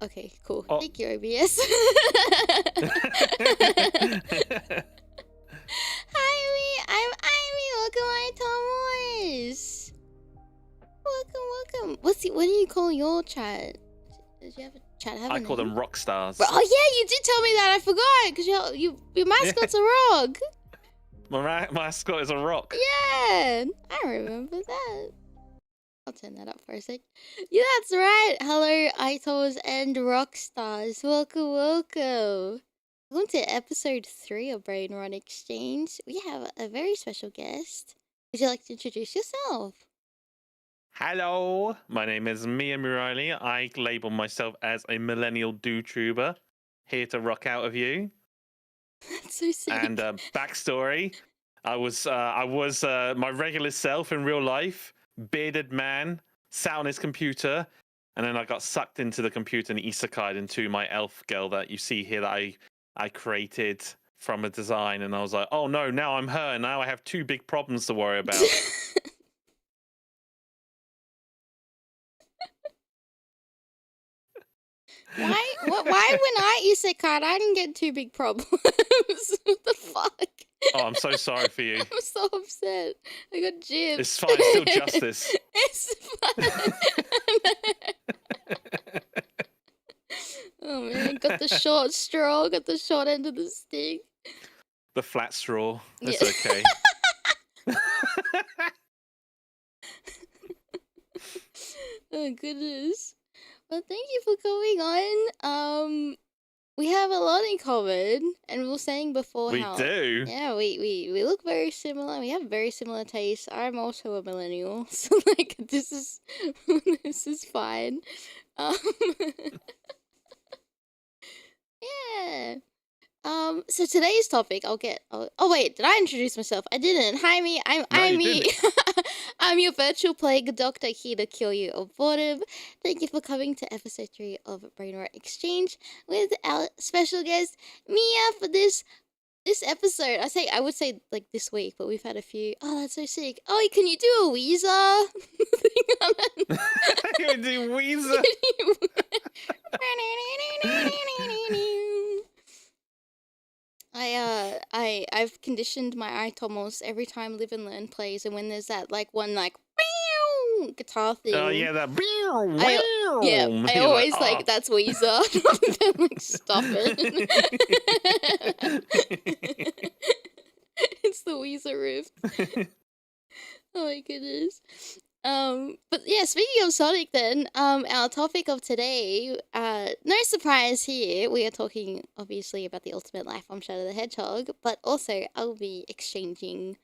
Okay, cool. Oh. Thank you, OBS. Hi, Aimee. I'm Aimee. Welcome, Aitomos. Welcome. What do you call your chat? Did you have a chat? I call them rock stars. Oh yeah, you did tell me that. I forgot because your mascot's a rock. My mascot is a rock. Yeah, I remember that. I'll turn that up for a sec. Yeah, that's right. Hello, idols and rock stars. Welcome. Welcome to episode 3 of Brainrot Exchange. We have a very special guest. Would you like to introduce yourself? Hello, my name is Mewrilee. I label myself as a millennial VTuber, here to rock out of you. That's so sick. And backstory: I was my regular self in real life, bearded man, sat on his computer, and then I got sucked into the computer and isekai'd into my elf girl that you see here that I created from a design, and I was like, oh no, now I'm her, and now I have 2 big problems to worry about. Why when I isekai, I didn't get 2 big problems? What the fuck? Oh, I'm so sorry for you. I'm so upset. I got gypped. It's fine, it's still justice. It's fine. Oh man, got the short straw, got the short end of the stick. The flat straw. It's Yeah. okay. Oh goodness. Well, thank you for coming on. We have a lot in common, and we were saying before We how do. yeah, we look very similar. We have very similar tastes. I'm also a millennial, so like this is fine. Yeah. So today's topic, oh wait, did I introduce myself? I didn't. Hi, me. I'm Aimee. I'm your virtual plague doctor here to cure you of boredom. Thank you for coming to episode 3 of Brainrot Exchange with our special guest Miya for this episode. I would say like this week, but we've had a few. Oh, that's so sick. Oh, can you do a Weezer thing on it? Can you do Weezer? I've conditioned my Aitomos every time Live and Learn plays, and when there's that like one like guitar thing. Oh yeah, that. I always like that's Weezer. Then like stop it. It's the Weezer riff. Oh my goodness. But yeah, speaking of Sonic then, our topic of today, no surprise here, we are talking obviously about the ultimate life form Shadow the Hedgehog, but also I'll be exchanging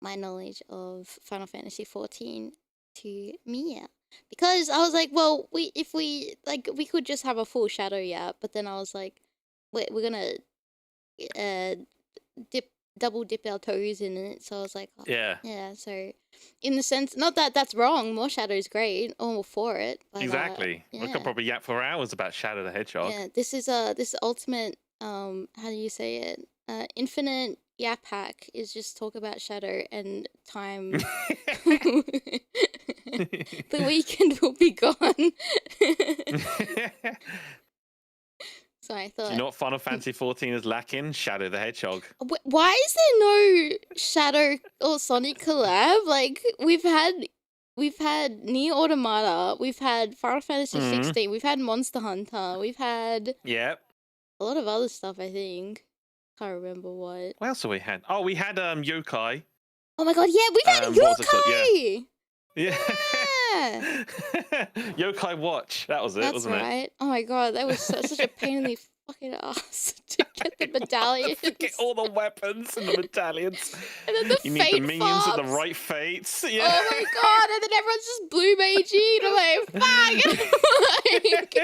my knowledge of Final Fantasy XIV to Miya. Because I was like, well, we could just have a full Shadow, yeah, but then I was like, we're gonna double dip our toes in it, so I was like, oh, yeah, so in the sense, not that that's wrong, more Shadow is great, all for it, but, exactly. yeah. We could probably yap for hours about Shadow the Hedgehog. Yeah, this is this ultimate how do you say it, infinite yap hack is just talk about Shadow and time. The weekend will be gone. So I thought, Do you know what Final Fantasy XIV is lacking? Shadow the Hedgehog. Why is there no Shadow or Sonic collab? Like we've had Nier Automata, we've had Final Fantasy 16, we've had Monster Hunter, we've had a lot of other stuff. I think can't remember what. What else have we had? Oh, we had Yokai. Oh my god, yeah, we've had Yokai. Yeah. Yokai Watch. That was it, wasn't it? That's right. Oh my god, that was such a pain in the fucking ass to get the medallions. To get all the weapons and the medallions. And then you need the minions with the right fates. Yeah. Oh my god, and then everyone's just blue magey. And I'm like, fuck.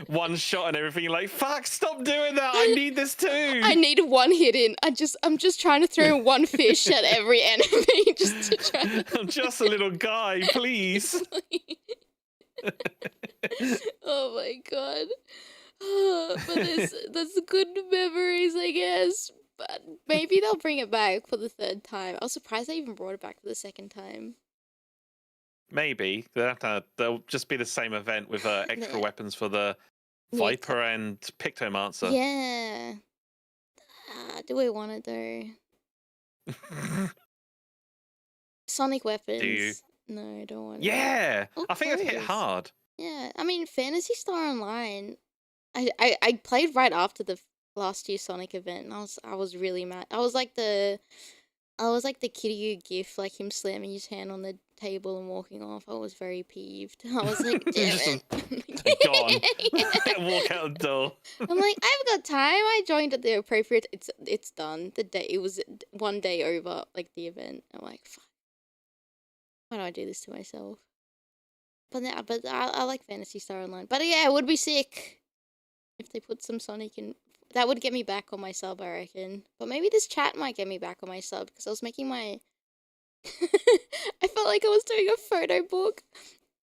One shot and everything. You're like, fuck, stop doing that. I need this too. I need one hit in. I'm just trying to throw one fish at every enemy just to try. I'm just a little guy, please. Oh my god. But that's good memories, I guess. But maybe they'll bring it back for the 3rd time. I was surprised they even brought it back for the 2nd time. Maybe they'll just be the same event with extra Yeah. weapons for the Yeah, Viper and Pictomancer. Yeah. Do I want it though? Sonic Do you? weapons. No, I don't want it. Yeah, Of I think it'd hit course. hard. Yeah, I mean, Phantasy Star Online. I played right after the last year's Sonic event, and I was really mad. I was like the Kiryu gif, like him slamming his hand on the table and walking off. I was very peeved. I was like, damn Just it. gone. Yeah. Walk out the door. I'm like, I've got time. I joined at the appropriate. It's done. The day it was 1 day over, like the event. I'm like, fuck. Why do I do this to myself? But I like Phantasy Star Online. But yeah, it would be sick if they put some Sonic in. That would get me back on my sub, I reckon. But maybe this chat might get me back on my sub because I was making my. I felt like I was doing a photo book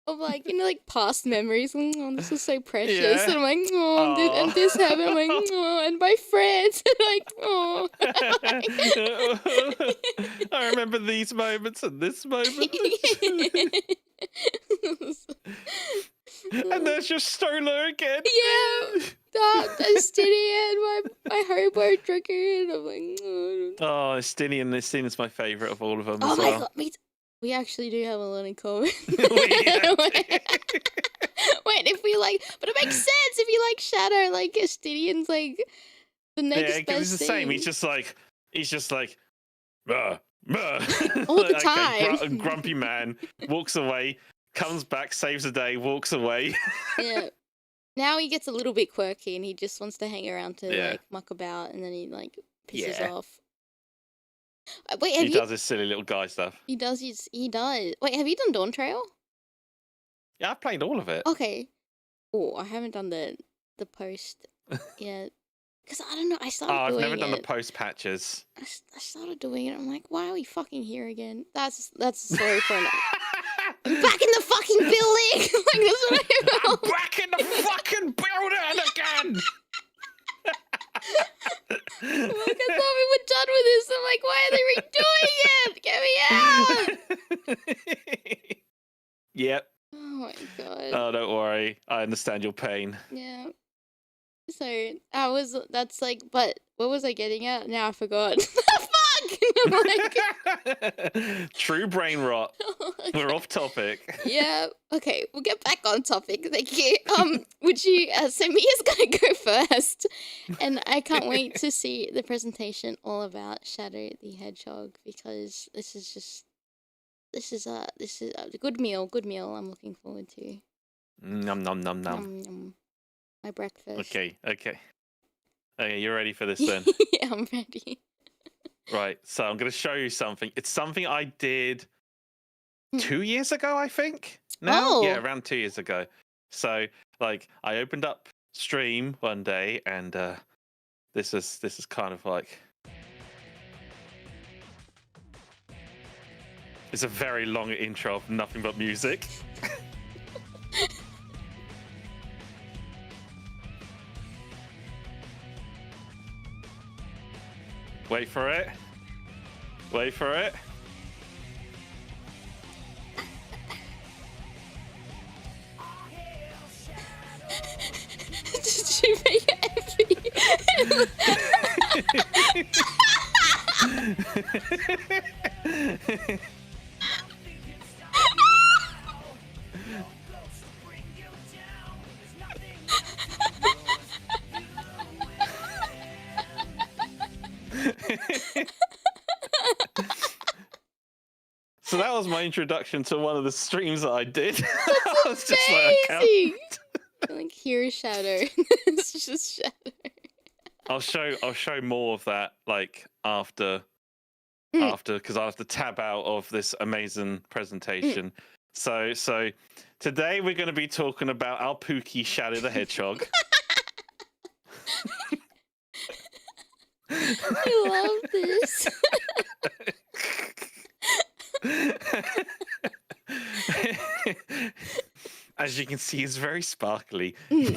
of like, you know, like past memories. Oh, this is so precious. Yeah. And I'm like, oh, and this happened. I'm like, oh, and my friends. Like, oh. I remember these moments and this moment. And there's your Stoller again. Yeah. Stinian, my hobo drinker. And I'm like, oh. Oh, Stinian's my favourite of all of them. Oh as my well. god, we actually do have a lot in common. Wait, if we like, but it makes sense if you like Shadow, like Stinian's like the next Yeah, because best it's the thing. same. He's just like, bah, bah. All the time. Grumpy man walks away, comes back, saves the day, walks away. Yeah. Now he gets a little bit quirky and he just wants to hang around to like muck about, and then he like pisses off. Wait, he does this silly little guy stuff. He does. He does. Wait, have you done Dawn Trail? Yeah, I've played all of it. Okay. Oh, I haven't done the post yet. Because I don't know, I started doing it. I've never done the post patches. I started doing it. I'm like, why are we fucking here again? That's a story for another. I'm back in the fucking building. Like, that's what I'm back in the fucking building again. I'm like, I thought we were done with this. I'm like, why are they redoing it? Get me out. Yep. Oh my god. Oh, don't worry. I understand your pain. Yeah. So that's like, but what was I getting at? Now I forgot. Fuck! Like, true brain rot. We're off topic. Yeah. Okay, we'll get back on topic. Thank you. Would you? So Mia's gonna go first, and I can't wait to see the presentation all about Shadow the Hedgehog because this is a good meal. Good meal. I'm looking forward to. Nom nom nom nom. Nom, nom. My breakfast. Okay, you're ready for this then? Yeah, I'm ready. Right, so I'm going to show you something. It's something I did 2 years ago, I think. Now, yeah, around 2 years ago. So, like, I opened up stream one day, and this is kind of like. It's a very long intro of nothing but music. Wait for it. Wait for it. Did you make it So that was my introduction to one of the streams that I did. That's I was amazing. just like, here's Shadow. It's just Shadow. I'll show more of that like after because I have to tab out of this amazing presentation. So today we're going to be talking about our Pookie Shadow the Hedgehog. I love this. As you can see, he's very sparkly. Do you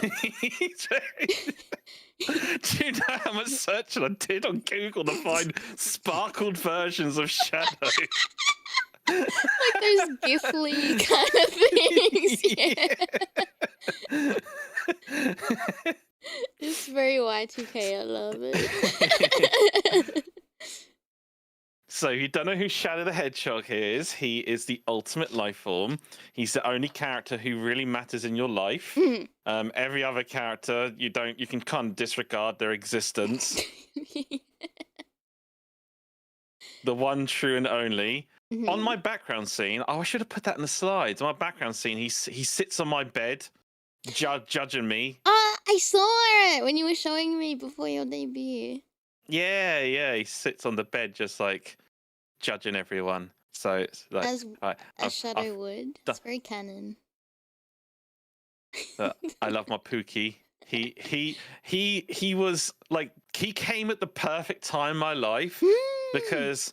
know how much searching I did on Google to find sparkled versions of Shadow? Like those gifly kind of things. Yeah. It's very Y2K. I love it. So if you don't know who Shadow the Hedgehog is, he is the ultimate life form. He's the only character who really matters in your life. Every other character you can kind of disregard their existence. The one true and only. On my background scene, I should have put that in the slides. On my background scene, he sits on my bed, judging me. I saw it when you were showing me before your debut. Yeah, he sits on the bed just like judging everyone. So it's like as Shadow would. It's very canon. I love my Pookie. He was like, he came at the perfect time in my life because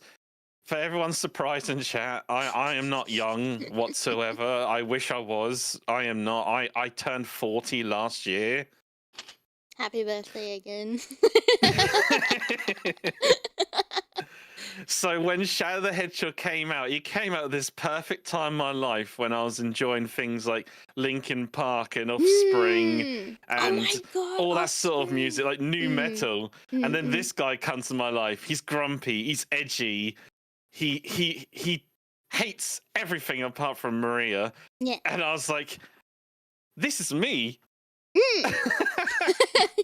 for everyone's surprise in chat, I am not young whatsoever. I wish I was. I am not. I turned 40 last year. Happy birthday again. So when Shadow the Hedgehog came out, he came out at this perfect time in my life when I was enjoying things like Linkin Park and Offspring and all that sort of music, like new metal. And then this guy comes to my life. He's grumpy. He's edgy. He hates everything apart from Maria. Yeah. And I was like, this is me.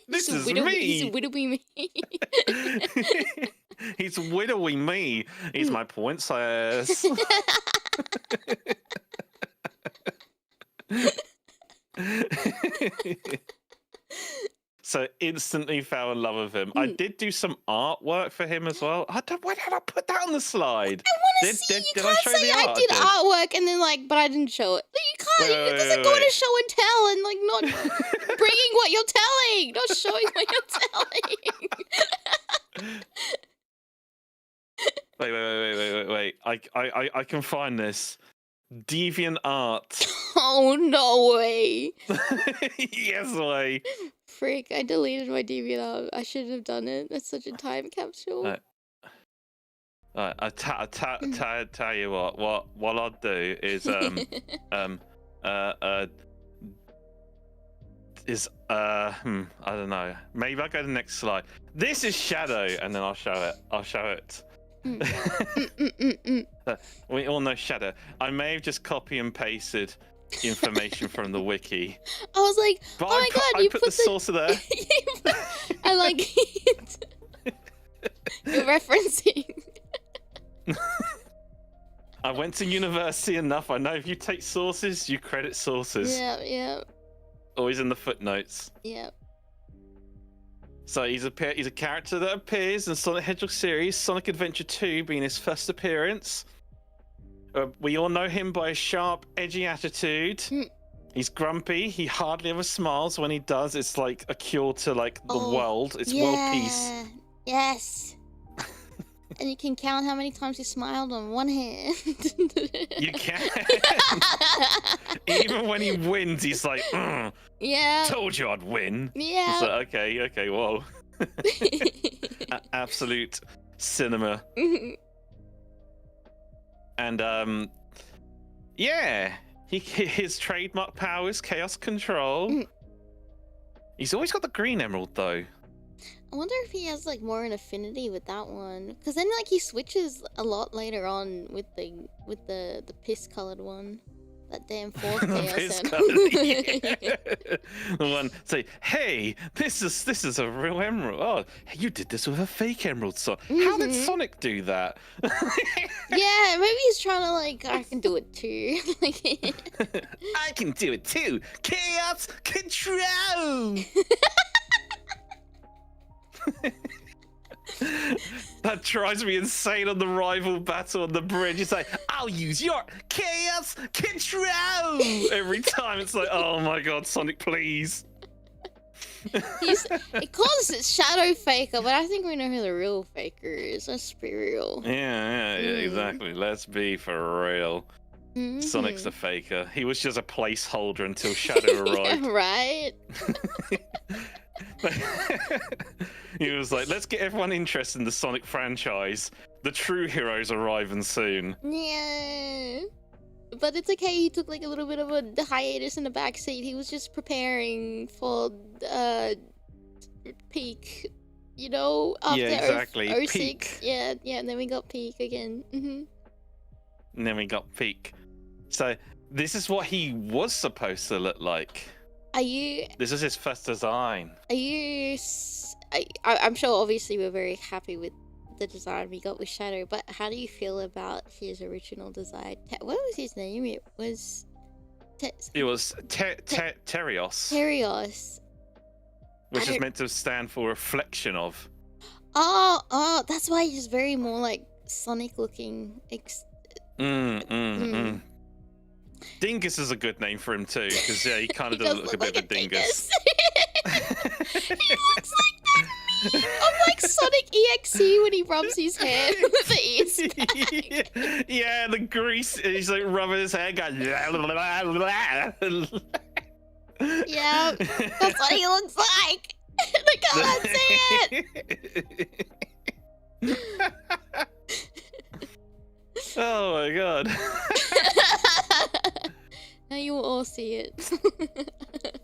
This is me. He's widowy me. He's widowy me. He's my princess. So instantly fell in love with him. I did do some artwork for him as well. Why did I put that on the slide? I want to see. You can't say I did artwork and then but I didn't show it. You can't. It doesn't go to show and tell and not bringing what you're telling, not showing what you're telling. Wait. I can find this. Deviant art. Oh, no way. Yes way. Frick, I deleted my DeviantArt. I shouldn't have done it. That's such a time capsule. I tell you what I'll do is I don't know. Maybe I'll go to the next slide. This is Shadow, and then I'll show it. We all know Shadow. I may have just copy and pasted information from the wiki. I was like, but oh my god, you put the source there. I like it. You're referencing. I went to university enough. I know if you take sources, you credit sources. Yeah. Always in the footnotes. Yeah. So he's a character that appears in Sonic Hedgehog series, Sonic Adventure 2 being his first appearance. We all know him by his sharp, edgy attitude. He's grumpy. He hardly ever smiles. When he does, it's like a cure to the world. It's world peace. Yes. And you can count how many times he smiled on one hand. You can. Even when he wins, he's like, yeah. Told you I'd win. Yeah. It's like, okay, whoa. Absolute cinema. And yeah, his trademark power is chaos control. He's always got the green emerald though. I wonder if he has more an affinity with that one, because then he switches a lot later on with the piss colored one. That damn fourth chaos emerald. The one say, hey, this is a real emerald. Oh, you did this with a fake emerald, son. How did Sonic do that? Yeah, maybe he's trying to I can do it too. I can do it too. Chaos control. That drives me insane on the rival battle on the bridge. It's like, I'll use your chaos control every time. It's like, oh my god, Sonic, please. He calls it Shadow Faker, but I think we know who the real faker is. Let's be real. Yeah, exactly. Let's be for real. Sonic's the faker. He was just a placeholder until Shadow arrived. Yeah, right? He was like, let's get everyone interested in the Sonic franchise. The true heroes arriving soon. Yeah. But it's okay, he took like a little bit of a hiatus in the backseat. He was just preparing for peak, you know, after Yeah, exactly. Earth 06. Peak. Yeah, and then we got peak again. And then we got peak. So this is what he was supposed to look like. This is his first design. I'm sure obviously we're very happy with the design we got with Shadow, but how do you feel about his original design? What was his name? It was Terios. Terios. Which is meant to stand for reflection of. Oh, that's why he's very more like Sonic looking. Dingus is a good name for him too, because yeah, he kind of does look a bit of a dingus. He looks like that meme of like Sonic EXE when he rubs his hair with the ears back. Yeah, the grease. He's like rubbing his hair, going. Yeah, that's what he looks like. I can't see it. Oh my god. Now you will all see it.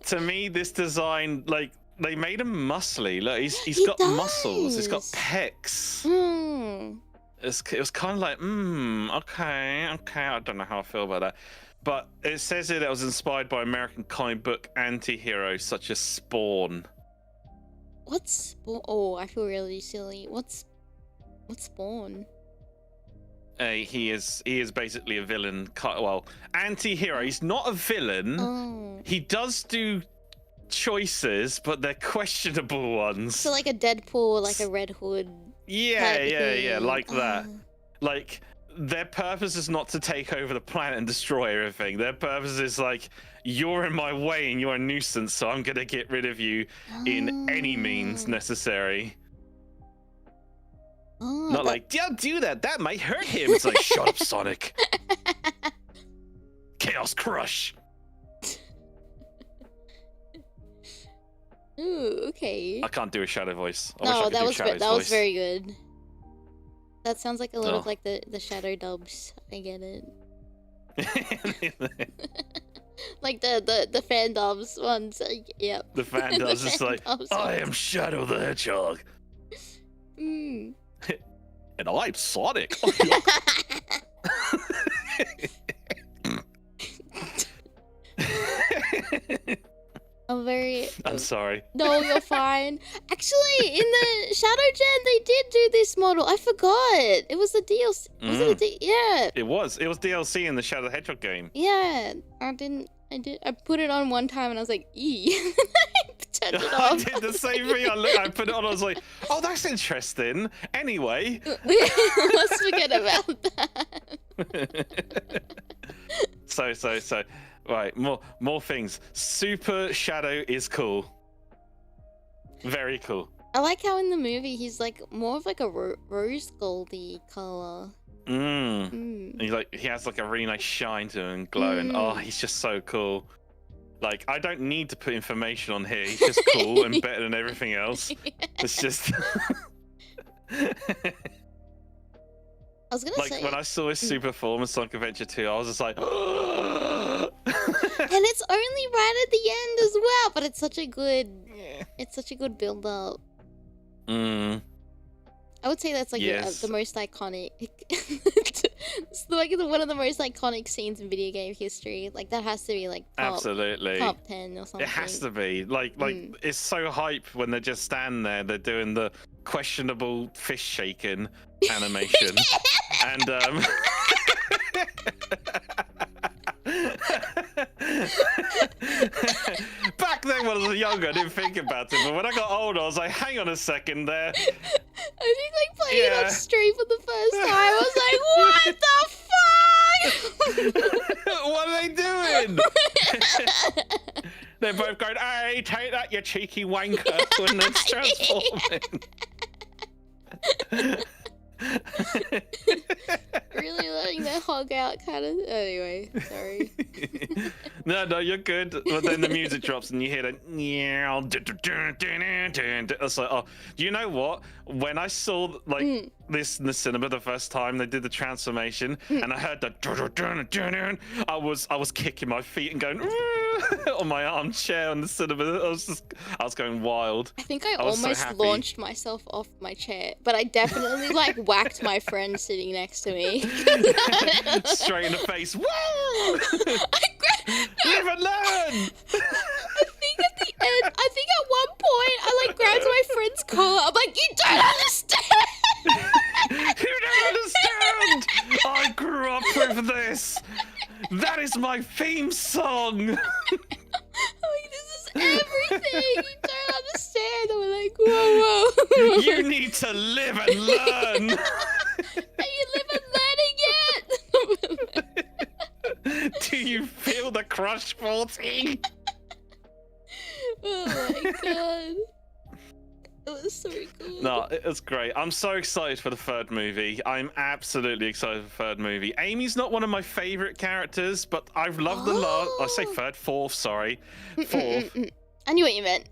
To me, this design, like, they made him muscly. Look, he's got muscles. He's got pecs. It was kind of like, okay. I don't know how I feel about that. But it says here that it was inspired by American comic book anti-heroes such as Spawn. What's Spawn? Oh, I feel really silly. What's Spawn? He is basically a villain. Well, anti-hero. He's not a villain. Oh. He does do choices, but they're questionable ones. So like a Deadpool, like a Red Hood. Yeah, like that. Like, their purpose is not to take over the planet and destroy everything. Their purpose is like, you're in my way and you're a nuisance, so I'm gonna get rid of you in any means necessary. Not like, don't do that. That might hurt him. It's like, shut up, Sonic. Chaos Crush. Ooh, okay. I can't do a Shadow voice. No, that was very good. That sounds like a lot of like the Shadow dubs. I get it. Like the fan dubs ones. Yep. The fan dubs is like, I am Shadow the Hedgehog. And I'm Sonic. I'm sorry. No, you're fine. Actually, in the Shadow Gen, they did do this model. I forgot. It was the DLC. Was it yeah. It was DLC in the Shadow the Hedgehog game. Yeah. I put it on one time and I was like, I turned it off. I did the same thing. I put it on. I was like, oh, that's interesting. Anyway, let's forget about that. So. Right, more things. Super Shadow is cool. Very cool. I like how in the movie he's like more of like a rose goldy color. He has like a really nice shine to him and glow, and he's just so cool. Like, I don't need to put information on here. He's just cool and better than everything else. Yeah. It's just. I was gonna say, when I saw his super form in Sonic Adventure 2, I was just like, and it's only right at the end as well, but it's such a good, build up. I would say that's like the most iconic. It's like one of the most iconic scenes in video game history. Like that has to be like absolutely top 10 or something. It has to be like it's so hype when they just stand there. They're doing the questionable fish shaking animation, and back then when I was younger, I didn't think about it, but when I got older, I was like, hang on a second there. I think like playing it on stream for the first time, I was like, what the fuck? What are they doing? They're both going, hey, take that, you cheeky wanker, when they're transforming. Really letting that hog out, kind of. Anyway, sorry. No, you're good. But then the music drops and you hear that. It's like, oh, you know what? When I saw like this in the cinema the first time they did the transformation, and I heard that, I was kicking my feet and going on my armchair in the cinema. I was going wild. I think I almost launched myself off my chair, but I definitely like whacked my friend sitting next to me. Straight in the face. Woo! Live and learn! I think at one point I like grabbed my friend's collar. I'm like, you don't understand! You don't understand! I grew up with this! That is my theme song! I'm like, this is everything! You don't understand! I'm like, whoa. You need to live and learn! Are you live and learning yet? Do you feel the crush, 14? Oh my god. It was so cool. No, it's great. I'm so excited for the third movie. I'm absolutely excited for the third movie. Amy's not one of my favorite characters, but I've loved the last. I say fourth, sorry. Fourth. I knew what you meant.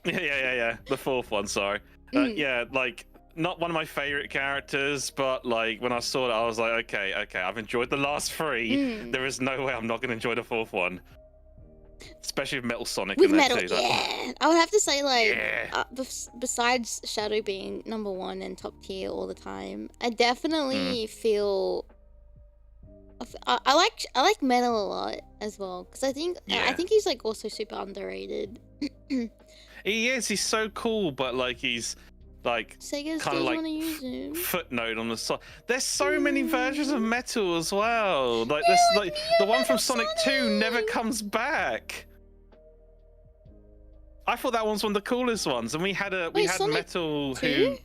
Yeah. The fourth one, sorry. Yeah, like, not one of my favorite characters, but like when I saw it, I was like, okay, I've enjoyed the last three. There is no way I'm not going to enjoy the fourth one. Especially with Metal Sonic. With in Metal, there too, yeah. I would have to say, like, besides Shadow being #1 and top tier all the time, I definitely feel. I like Metal a lot as well, because I think he's like also super underrated. He is. He's so cool, but like he's like Sega kind of like footnote on the side. There's so many versions of Metal as well. Like this, like the one from Sonic 2 never comes back. I thought that one's one of the coolest ones, and we had Metal 2? who.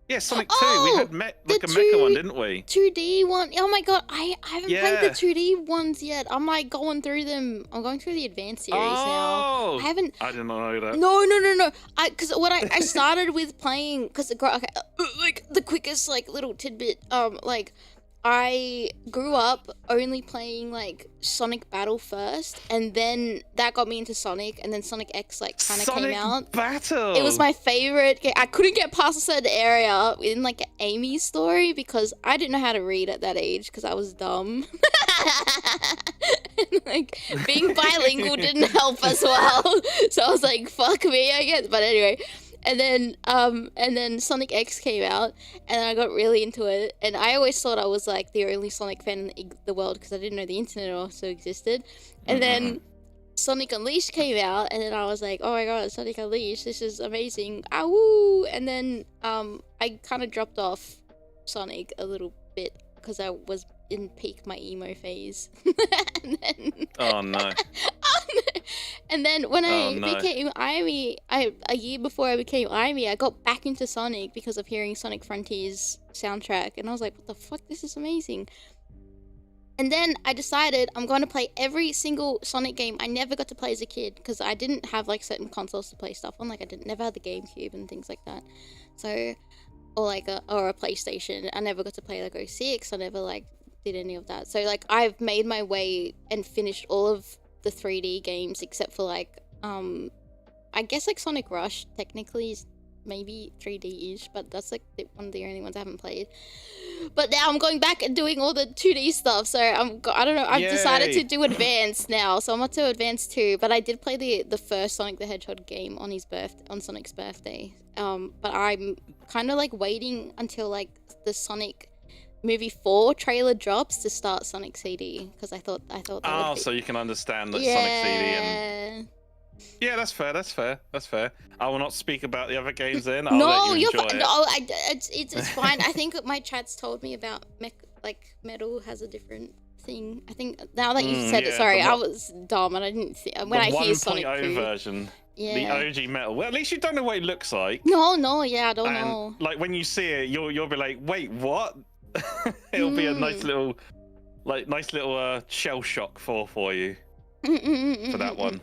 Yeah, Sonic 2. We had like a mecha one, didn't we? 2D one. Oh my god, I haven't played the 2D ones yet. I'm like going through them. I'm going through the advanced series now. I didn't know that. No. Because what I started with playing, because like the quickest like little tidbit. Like I grew up only playing like Sonic Battle first, and then that got me into Sonic, and then Sonic X like kind of came out. Sonic Battle. It was my favorite game. I couldn't get past a certain area in like Aimee's story because I didn't know how to read at that age because I was dumb. And, like being bilingual didn't help as well. So I was like, "Fuck me," I guess. But anyway. And then Sonic X came out, and I got really into it. And I always thought I was like the only Sonic fan in the world because I didn't know the internet also existed. And then Sonic Unleashed came out, and then I was like, oh my god, Sonic Unleashed, this is amazing. Awoo! And then I kind of dropped off Sonic a little bit because I was in peak my emo phase. And then, oh no. And then when I became Aimee, a year before I became Aimee, I got back into Sonic because of hearing Sonic Frontiers soundtrack, and I was like, what the fuck, this is amazing. And then I decided I'm going to play every single Sonic game I never got to play as a kid because I didn't have like certain consoles to play stuff on, like I never had the GameCube and things like that. So, or a PlayStation. I never got to play like 06. I never like did any of that. So like I've made my way and finished all of the 3D games except for like I guess like Sonic Rush technically is maybe 3D-ish, but that's like one of the only ones I haven't played. But now I'm going back and doing all the 2D stuff, so I don't know, I've decided to do Advanced now, so I'm up to Advanced 2, but I did play the first Sonic the Hedgehog game on Sonic's birthday. But I'm kind of like waiting until like the Sonic Movie 4 trailer drops to start Sonic CD, because I thought that would be... so you can understand that Sonic CD and... Yeah, that's fair. I will not speak about the other games then. I'll let you enjoy it. No, it's fine. I think my chat's told me about Metal has a different thing. I think now that you've said it, sorry, I was dumb and I didn't see when I hear Sonic 2 version. Yeah. The OG Metal. Well, at least you don't know what it looks like. No, I don't know. Like when you see it, you'll be like, wait, what? It'll be a nice little shell shock for you for that one.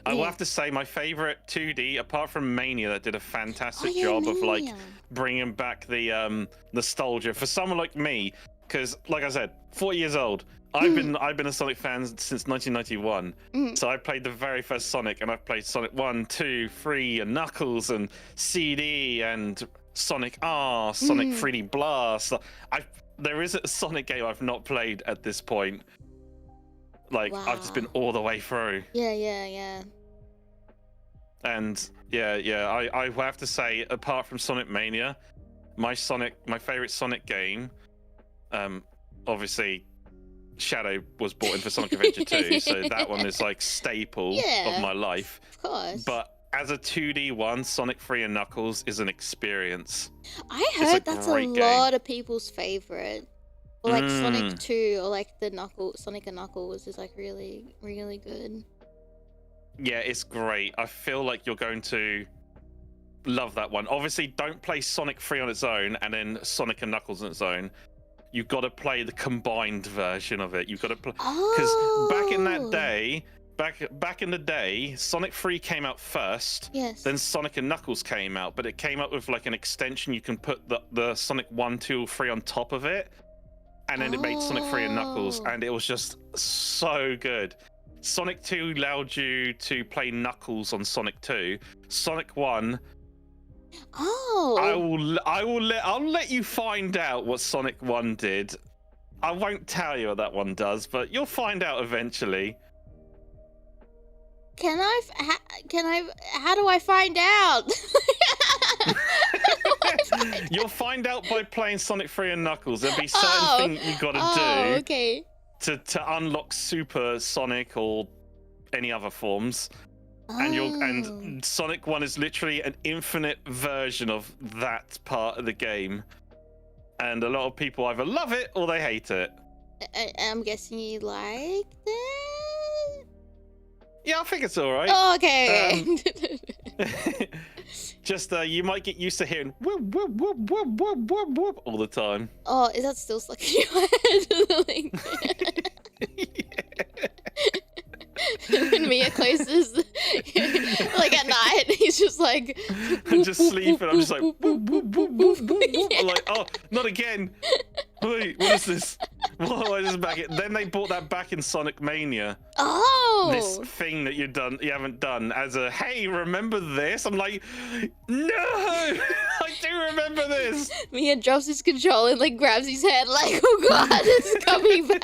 I will Yeah. have to say my favorite 2D, apart from Mania, that did a fantastic yeah, job of like Mania. bringing back the nostalgia for someone like me. Because, like I said, 40 years old. I've been a Sonic fan since 1991. So I played the very first Sonic, and I've played Sonic 1, 2, 3, and Knuckles, and CD, and Sonic R, Sonic 3D Blast. There isn't a Sonic game I've not played at this point. Like, I've just been Wow. all the way through. Yeah. And I have to say, apart from Sonic Mania, my favorite Sonic game, obviously Shadow was brought in for Sonic Adventure 2, so that one is like staple of my life. Of course. But as a 2D one, Sonic 3 and Knuckles is an experience. I heard that's a great lot of people's favorite. Or like Sonic 2 or like the Sonic and Knuckles is like really, really good. Yeah, it's great. I feel like you're going to love that one. Obviously, don't play Sonic 3 on its own and then Sonic and Knuckles on its own. You've got to play the combined version of it. You've got to play because back in the day, Sonic 3 came out first. Yes. Then Sonic and Knuckles came out, but it came out with like an extension. You can put the Sonic 1, 2, 3 on top of it, and then it made Sonic 3 and Knuckles, and it was just so good. Sonic 2 allowed you to play Knuckles on Sonic 2. Sonic 1. I'll let you find out what Sonic 1 did. I won't tell you what that one does, but you'll find out eventually. How do I find out? You'll find out by playing Sonic 3 and Knuckles. There'll be certain things you gotta do okay. to unlock Super Sonic or any other forms. And Sonic 1 is literally an infinite version of that part of the game. And a lot of people either love it or they hate it. I'm guessing you liked it? Yeah, I think it's alright. Oh, okay. Just you might get used to hearing whoop, whoop, whoop, whoop, whoop, whoop, whoop all the time. Oh, is that still stuck in your head? When Miya closes, like at night, he's just like, I'm just sleeping. I'm just like, whoop, whoop, whoop, whoop, whoop, whoop. I'm like, oh, not again. Wait, what is this? Why is this back? Then they brought that back in Sonic Mania. Oh, this thing that you haven't done as a hey, remember this? I'm like, no, I do remember this. Miya drops his controller and like grabs his head, like, oh god, it's coming back.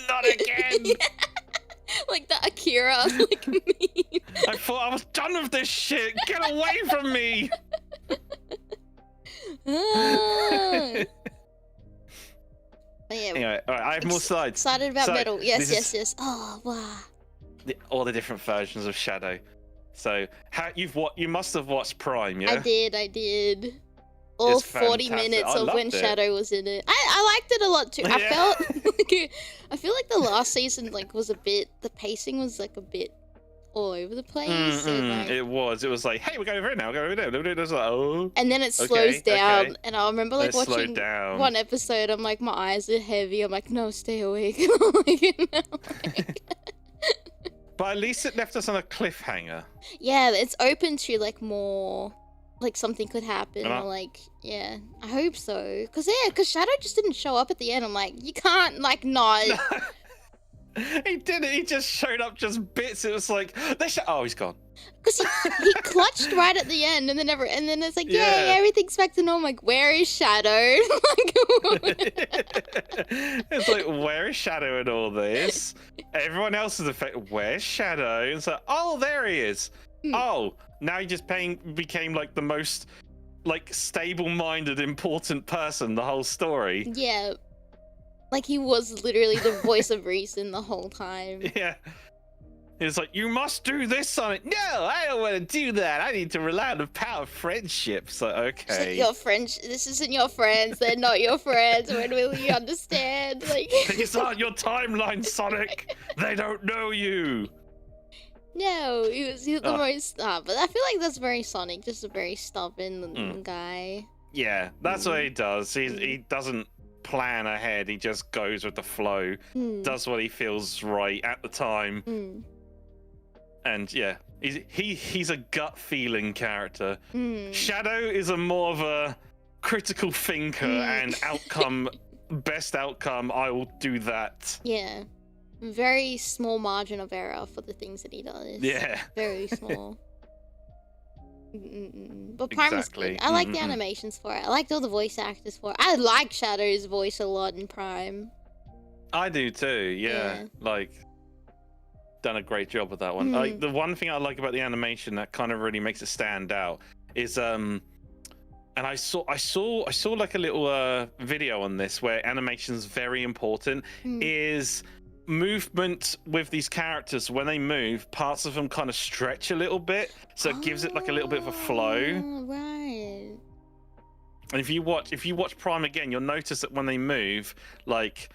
Not again. Yeah. Like the Akira, like me. I thought I was done with this shit. Get away from me. But yeah, Anyway, all right, I have more slides. Excited about So, metal. Yes. this is- Oh wow. All the different versions of Shadow. So, you must have watched Prime, yeah? I did. All It's 40 fantastic. minutes I of when loved it. Shadow was in it. I liked it a lot too. I Yeah. feel like the last season was the pacing was like a bit all over the place. And, like, It was like, hey, we're going over it now. We're going over it now. It was like, oh. and then it slows down. okay. And I remember like It slowed watching down. one episode. I'm like, my eyes are heavy. I'm like, no, stay awake. But at least it left us on a cliffhanger. Yeah, it's open to like more, like something could happen, Uh-huh. or like, yeah, I hope so. Cause Shadow just didn't show up at the end. I'm like, you can't like not. He didn't. He just showed up just bits. It was like, oh, he's gone. Cause he clutched right at the end, and then it's like, Yeah. yay, everything's back to normal. Like, where is Shadow? It's like, where is Shadow in all this? Everyone else is affected. Where's Shadow? And it's like, oh, there he is. Oh, now he just became like the most like stable-minded, important person the whole story. Yeah, like he was literally the voice of reason the whole time. Yeah. It's like, you must do this, Sonic. No, I don't want to do that. I need to rely on the power of friendship. So, It's like, okay. your friends, this isn't your friends. They're not your friends. When will you understand? Like, These aren't your timeline, Sonic. They don't know you. no, he was the most. But I feel like that's very Sonic. Just a very stubborn guy. Yeah, that's what he does. He doesn't plan ahead. He just goes with the flow. Does what he feels right at the time. And yeah, He's a gut feeling character. Mm. Shadow is a more of a critical thinker and best outcome. I will do that. Yeah. Very small margin of error for the things that he does. Yeah. Very small. But Prime was good. I like the animations for it. I liked all the voice actors for it. I like Shadow's voice a lot in Prime. I do too. Yeah. Like, done a great job with that one. Like, the one thing I like about the animation that kind of really makes it stand out is and I saw like a little video on this where animation's very important. Is movement with these characters. When they move, parts of them kind of stretch a little bit, so it gives it like a little bit of a flow. Right. And if you watch Prime again, you'll notice that when they move, like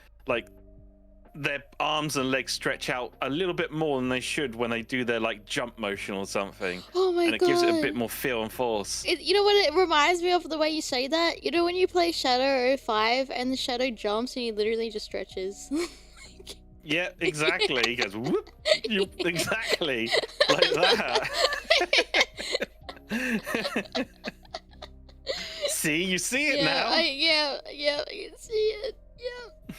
their arms and legs stretch out a little bit more than they should when they do their like jump motion or something. Oh my god. And it gives it a bit more feel and force. You know what it reminds me of, the way you say that? You know when you play Shadow 05 and the Shadow jumps and he literally just stretches? Yeah, exactly. He goes, whoop. Exactly. Like that. See? You see it now? Yeah, I can see it. Yeah.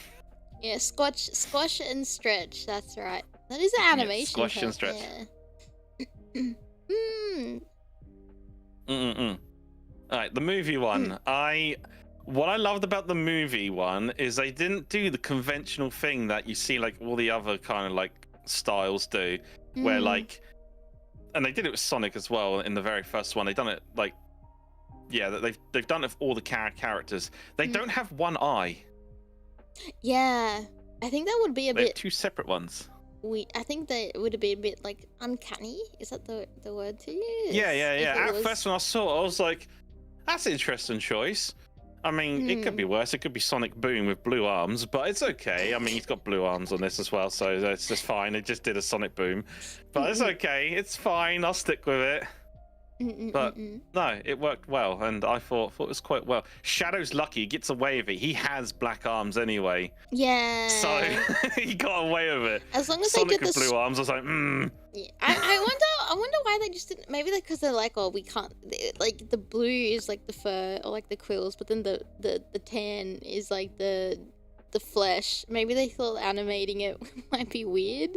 Yeah, squash and stretch. That's right. That is an animation. Yeah, squash and stretch. Yeah. Alright, the movie one. What I loved about the movie one is they didn't do the conventional thing that you see like all the other kind of like styles do, where like, and they did it with Sonic as well in the very first one. They've done it like, yeah, they've done it with all the characters. They don't have one eye. Yeah, I think that would be a bit. Have two separate ones. I think that would be a bit like uncanny. Is that the word to use? Yeah. At first when I saw it, I was like, that's an interesting choice. I mean, it could be worse. It could be Sonic Boom with blue arms, but it's okay. I mean, he's got blue arms on this as well, so that's just fine. It just did a Sonic Boom. But it's okay. It's fine. I'll stick with it. But no, it worked well, and I thought it was quite well. Shadow's lucky. He gets away with it. He has black arms anyway. Yeah. So he got away with it. As long as Sonic they did with blue arms, I was like, Yeah. I wonder why they just didn't. Maybe because they're like, oh, we can't. Like the blue is like the fur or like the quills, but then the tan is like the flesh. Maybe they thought animating it might be weird.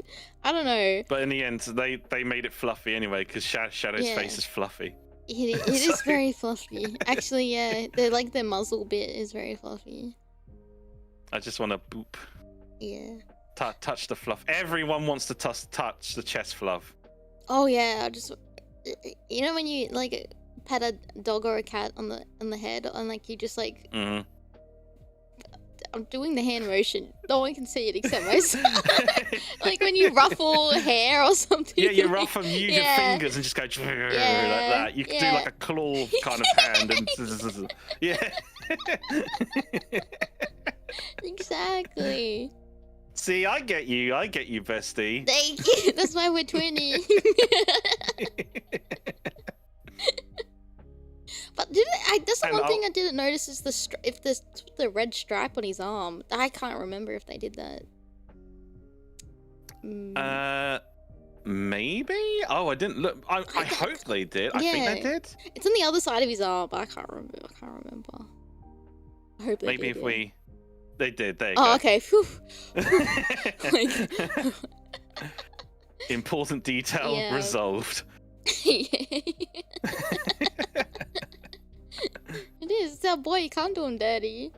I don't know. But in the end, they made it fluffy anyway, because Shadow's face is fluffy. It is very fluffy. Actually, yeah, their muzzle bit is very fluffy. I just want to boop. Yeah. Touch the fluff. Everyone wants to touch the chest fluff. Oh yeah, you know when you like pet a dog or a cat on the head, and like you just like. I'm doing the hand motion. No one can see it except myself. Like when you ruffle hair or something. Yeah, you ruffle, use your fingers and just go like that. You can do like a claw kind of hand and yeah. Exactly. See, I get you, bestie. Thank you. That's why we're twinning. But that's the one thing I didn't notice is the red stripe on his arm. I can't remember if they did that. Maybe? Oh, I didn't look. I hope they did. I think they did. It's on the other side of his arm, but I can't remember. I hope they Maybe did. They did. There you go. Oh, okay. Important detail resolved. It is. It's our boy. You can't do him dirty.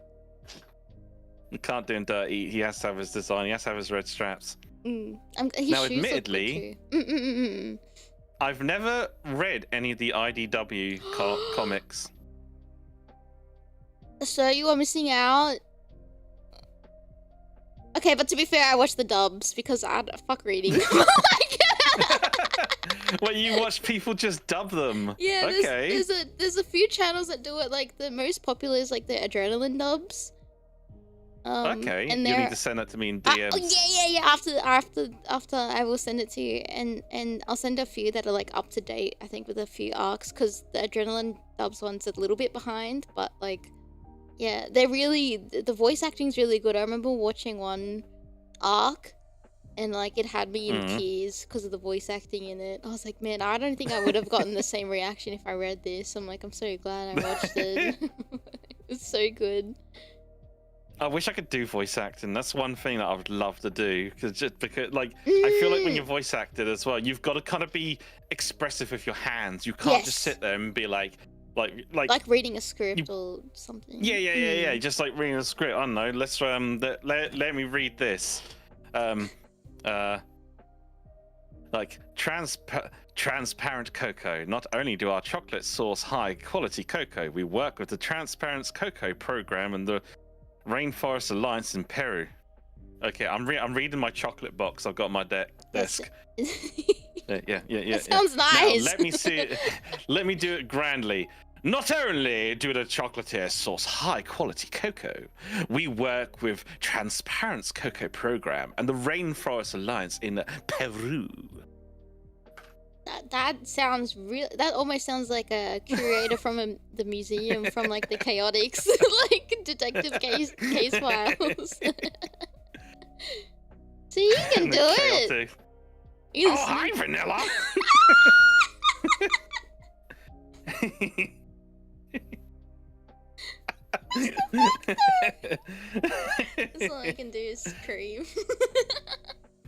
You can't do him dirty. He has to have his design. He has to have his red straps. Now, admittedly, I've never read any of the IDW comics. So you are missing out. Okay, but to be fair, I watched the dubs because I fuck reading. Well, you watch people just dub them. Yeah, okay. There's a few channels that do it. Like the most popular is like the adrenaline dubs. Okay, and you need to send that to me in DMs. Yeah. After I will send it to you, and I'll send a few that are like up to date. I think with a few arcs, because the adrenaline dubs one's a little bit behind, but like, yeah, they're really the voice acting's really good. I remember watching one arc and like it had me in tears because of the voice acting in it. I was like, man, I don't think I would have gotten the same reaction if I read this. I'm like, I'm so glad I watched it. It's so good. I wish I could do voice acting. That's one thing that I would love to do. Because like, I feel like when you're voice acted as well, you've got to kind of be expressive with your hands. You can't just sit there and be like reading a script or something. Yeah. Just like reading a script. I don't know. Let's let me read this. Like transparent cocoa. Not only do our chocolate source high quality cocoa, we work with the Transparent Cocoa program and the Rainforest Alliance in Peru. Okay, I'm reading my chocolate box I've got on my desk. Yeah. That sounds nice. Now, let me see it. Let me do it grandly. Not only do the chocolatier source high quality cocoa, we work with Transparent Cocoa program and the Rainforest Alliance in Peru. That sounds real. That almost sounds like a curator from the museum from like the Chaotix, like detective case files. So you can do it. Hi, Vanilla. That's all I can do is scream.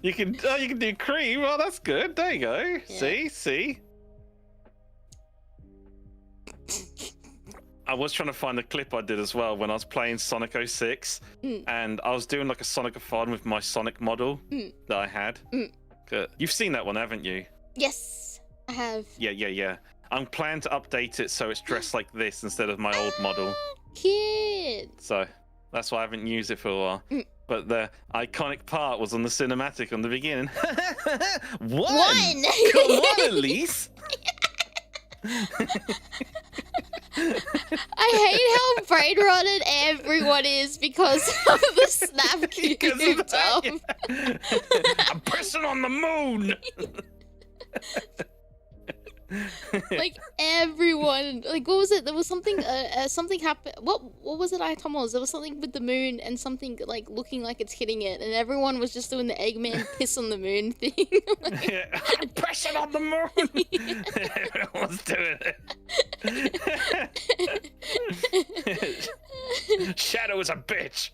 You can do cream. Oh, that's good. There you go. Yeah. See. I was trying to find the clip I did as well when I was playing Sonic 06, and I was doing like a Sonic-a-thon with my Sonic model that I had. You've seen that one, haven't you? Yes, I have. Yeah. I'm planning to update it so it's dressed like this instead of my old model. Kid. So that's why I haven't used it for a while. But the iconic part was on the cinematic on the beginning. One! Come on, Elise! I hate how brain rotted everyone is because of the snap cube. I'm pressing on the moon! Like everyone, like what was it? There was something, something happened. What was it? Aitomo? There was something with the moon and something like looking like it's hitting it, and everyone was just doing the Eggman piss on the moon thing. Like, I'm pressing on the moon. Everyone's doing it. Shadow is a bitch.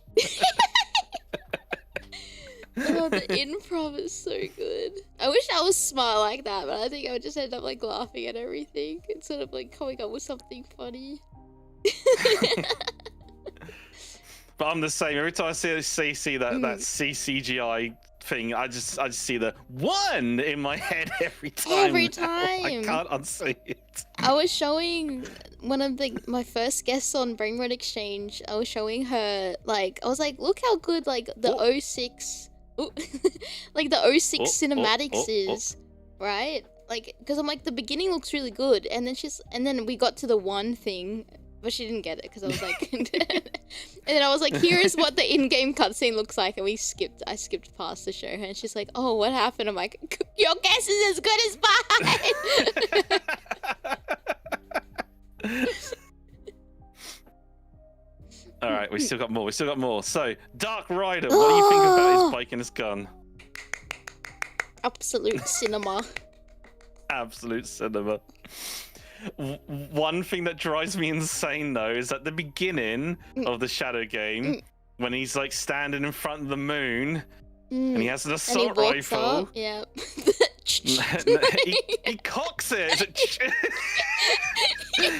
Oh, the improv is so good. I wish I was smart like that, but I think I would just end up like laughing at everything instead of like coming up with something funny. But I'm the same. Every time I see that CCGI thing, I just see the one in my head every time. Every time. I can't unsee it. I was showing one of my first guests on Brainrot Exchange. I was showing her like I was like, look how good like the 06 like the 06 cinematics is, right? Like, because I'm like the beginning looks really good, and then we got to the one thing, but she didn't get it because I was like, and then I was like, here is what the in-game cutscene looks like, and I skipped past to show her, and she's like, oh, what happened? I'm like, your guess is as good as mine. All right, we still got more. So, Dark Rider, what do you think about his bike and his gun? Absolute cinema. Absolute cinema. One thing that drives me insane, though, is at the beginning of the Shadow game, when he's like standing in front of the moon, and he has an assault rifle. Up. Yeah. he cocks it.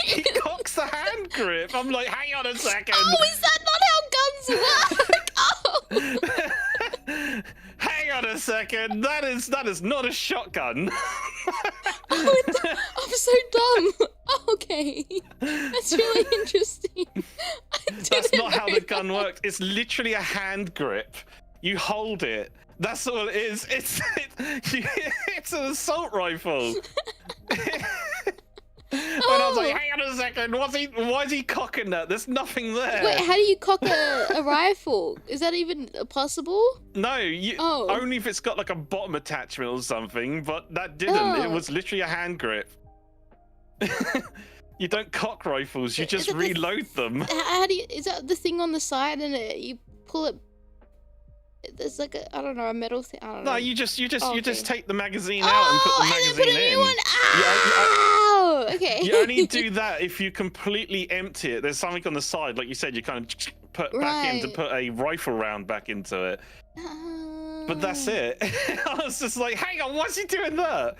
He cocks the hand grip. I'm like, hang on a second. Oh, is that not how guns work? Oh. Hang on a second. That is not a shotgun. Oh, I'm so dumb. Oh, okay, that's really interesting. That's not how the gun works. It's literally a hand grip. You hold it. That's all it is. It's an assault rifle. And I was like, hang on a second, why is he cocking that? There's nothing there. Wait, how do you cock a rifle? Is that even possible? No, only if it's got like a bottom attachment or something, but that didn't. Oh. It was literally a hand grip. You don't cock rifles, you just reload them. How do you, is that the thing on the side and you pull it? there's like a, I don't know, a metal thing. I don't know. No, you just take the magazine out and Oh, put the and then put a magazine new in. one. Ow! Okay. You only do that if you completely empty it. There's something on the side, like you said, you kind of put back in to put a rifle round back into it. But that's it. I was just like, hang on, why's he doing that?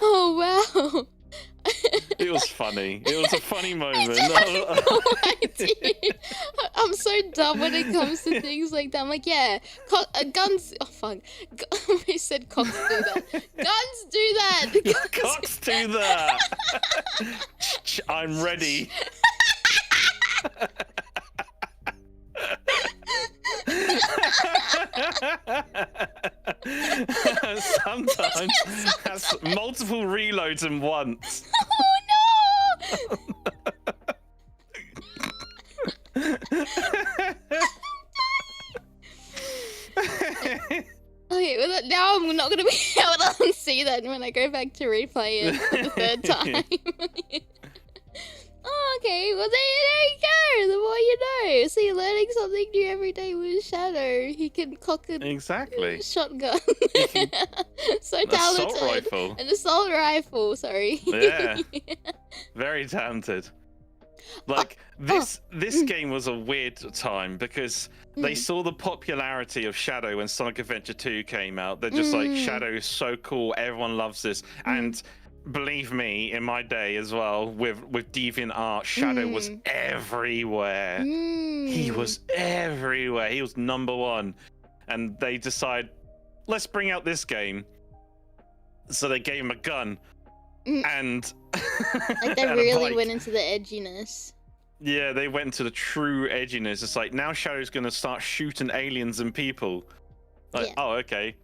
Oh wow. It was funny. It was a funny moment. I had no idea. I'm so dumb when it comes to things like that. I'm like, yeah, guns. Oh fuck, I said cocks do that. Guns do that. Cocks do that. I'm ready. Sometimes has multiple reloads in once. Oh no! Okay, well, now I'm not gonna be able to unsee that when I go back to replay it for the third time. Oh, okay, well there you go. The more you know. So you're learning something new every day with Shadow. He can cock a shotgun. So talented. Assault rifle. An assault rifle. Sorry. Yeah. Very talented. Like this game was a weird time because they saw the popularity of Shadow when Sonic Adventure 2 came out. They're just like, Shadow is so cool, everyone loves this. And believe me, in my day as well, with DeviantArt, Shadow was everywhere. He was everywhere. He was #1. And they decide, let's bring out this game. So they gave him a gun. And like they really went into the edginess. Yeah, they went into the true edginess. It's like, now Shadow's gonna start shooting aliens and people. Like, oh, okay.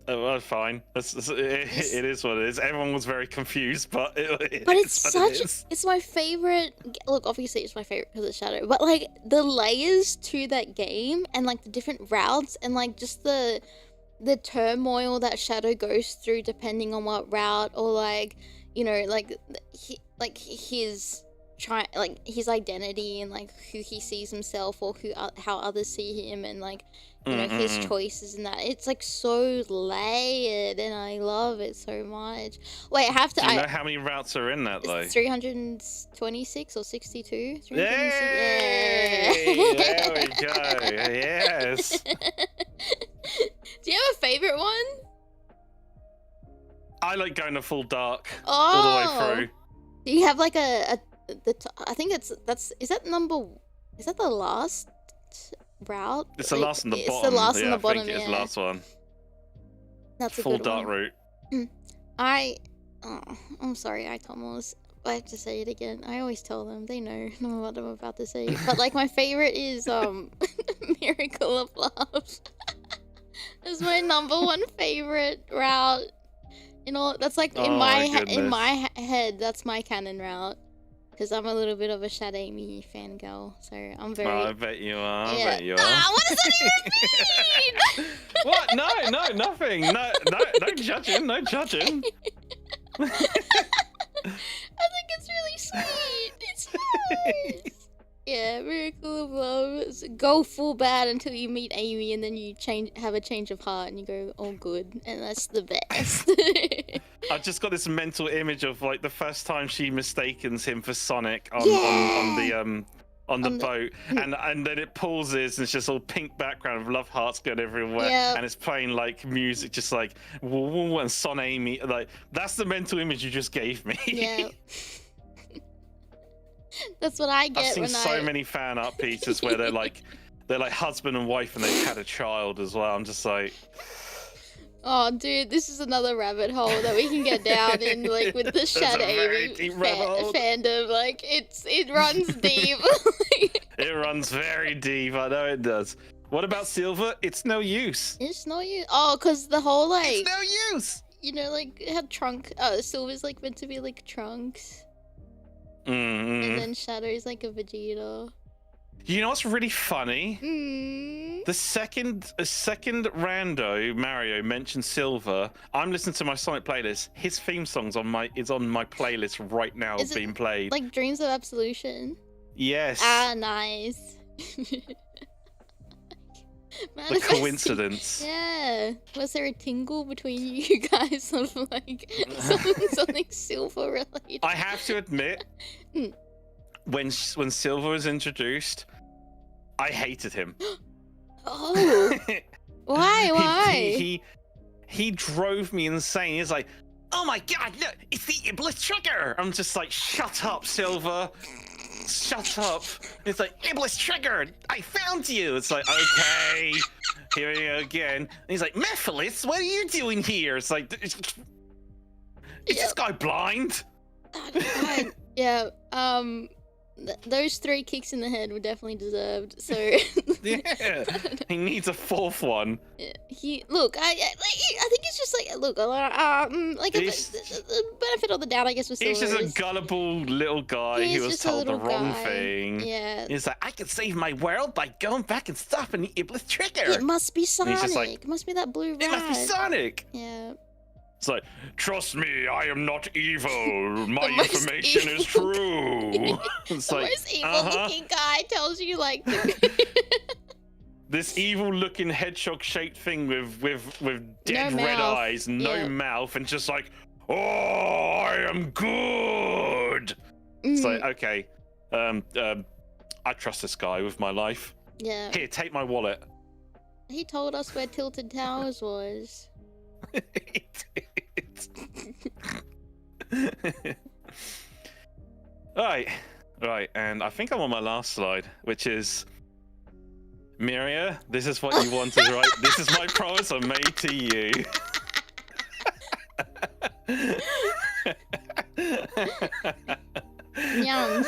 Well, fine. It is what it is. Everyone was very confused, but it's my favorite. Look, obviously it's my favorite because it's Shadow, but like the layers to that game and like the different routes and like just the turmoil that Shadow goes through depending on what route, or like, you know, like his identity and like who he sees himself, or how others see him, and like, you know, his choices and that. It's like so layered and I love it so much. Wait, I have to. Do you know how many routes are in that though? 326 or 62? Yay! Yeah. There we go. Yes. Do you have a favorite one? I like going to full dark all the way through. Do you have like I think is that the last route? It's the last on the bottom. It's the last on the bottom. I think it's the last one. That's a full good dark one. route. I'm sorry, Aitomos. I have to say it again. I always tell them. They know what I'm about to say. But like my favorite is Miracle of Love. That's my #1 favorite route. You know, that's like in my head. That's my canon route. Because I'm a little bit of a Aimee fangirl, so I'm very. Oh, I bet you are. Yeah. I bet you are. What does that even mean? What? No, nothing. No judging. No judging. I think it's really sweet. It's nice. Yeah, Miracle of Love. Go full bad until you meet Aimee, and then you have a change of heart, and you go, oh good, and that's the best. I've just got this mental image of like the first time she mistakens him for Sonic on the boat, and then it pauses and it's just all pink background of love hearts going everywhere, and it's playing like music, just like woo, and Son Aimee. Like, that's the mental image you just gave me. Yeah. That's what I get. I've seen so many fan art pieces where they're like husband and wife and they've had a child as well. I'm just like, oh dude, this is another rabbit hole that we can get down in, like with the Shadow fandom. Like it runs deep. It runs very deep. I know it does. What about Silver? It's no use. It's no use. Oh, cause the whole like. It's no use. You know, like it had Silver's like meant to be like Trunks. And then Shadow's like a Vegeta. You know what's really funny? The second rando Mario mentioned Silver, I'm listening to my Sonic playlist. His theme song's on my playlist right now, being played. Like Dreams of Absolution. Yes. Ah, nice. The coincidence. Yeah. Was there a tingle between you guys of like something silver related? I have to admit, when Silver was introduced, I hated him. Oh. Why? He drove me insane. He's like, oh my god, look, it's the Iblis trigger. I'm just like, shut up, Silver. Shut up. It's like, Iblis trigger, I found you. It's like, okay, here we go again. And he's like, Mephilis, what are you doing here? It's like, is this guy blind? Yeah, those 3 kicks in the head were definitely deserved, so... Yeah, he needs a 4th one. Look, I think it's just like, look, like, the benefit of the doubt, I guess, was He's just a gullible little guy who was told the wrong thing. Yeah. He's like, I can save my world by going back and stopping the Iblis trigger. It must be Sonic. Like, it must be that blue rat. It must be Sonic. Yeah. It's like, trust me, I am not evil. My information is true. It's the like, most evil-looking guy tells you, like... This evil-looking hedgehog-shaped thing with dead red eyes, no mouth, and just like, oh, I am good. It's like, okay, I trust this guy with my life. Yeah. Here, take my wallet. He told us where Tilted Towers was. Right, and I think I'm on my last slide, which is, Miya, this is what you wanted, right? This is my promise I made to you. Nyan.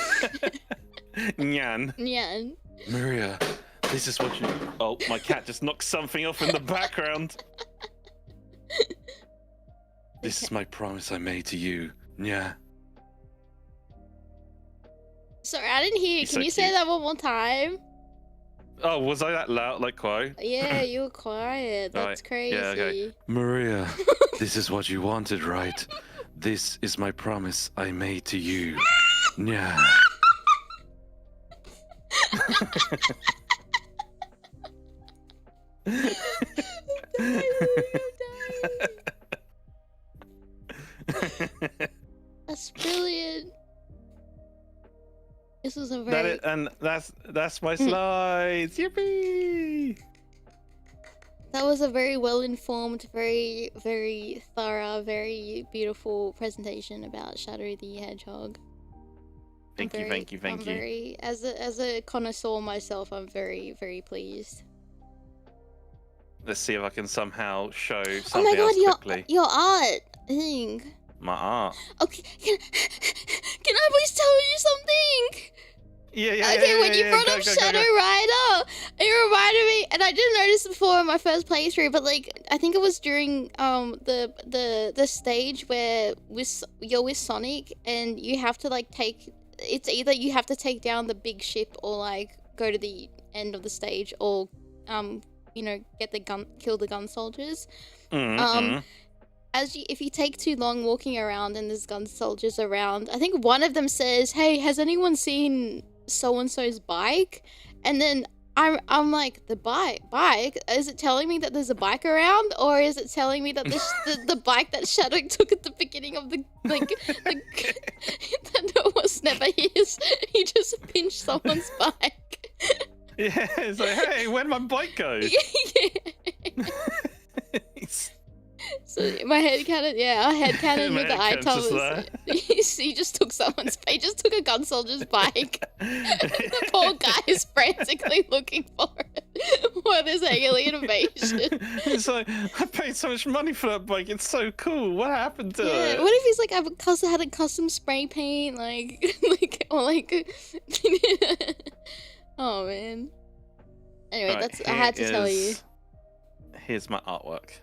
Nyan. Nyan. Miya, this is what you... Oh, my cat just knocked something off in the background. This is my promise I made to you. Yeah. Sorry, I didn't hear you. Can you say that one more time? Oh, was I that loud, like quiet? Yeah, you were quiet. That's crazy. Yeah, okay. Miya, this is what you wanted, right? This is my promise I made to you. Yeah. That's brilliant. This was a very... That's my slides. Yippee! That was a very well-informed, very, very thorough, very beautiful presentation about Shadow the Hedgehog. Thank you. As a connoisseur myself, I'm very, very pleased. Let's see if I can somehow show something else quickly. Your art thing. My art. Okay, can I please tell you something? Yeah. Okay, when you brought up Shadow Rider, it reminded me, and I didn't notice before in my first playthrough, but like I think it was during the stage where you're with Sonic and you have to like it's either you have to take down the big ship or like go to the end of the stage or get the gun, kill the gun soldiers. If you take too long walking around and there's gun soldiers around, I think one of them says, "Hey, has anyone seen so and so's bike?" And then I'm like, the bike? Is it telling me that there's a bike around, or is it telling me that the bike that Shadow took at the beginning of that was never his? He just pinched someone's bike. Yeah, it's like, hey, where'd my bike go? Yeah. So my headcanon with the Aitomo, he just took he just took a gun soldier's bike. The poor guy is frantically looking for it. What is alien invasion? It's like, I paid so much money for that bike. It's so cool. What happened to it? What if he's like, I had a custom spray paint, oh man. Anyway, Right, I had to tell you. Here's my artwork.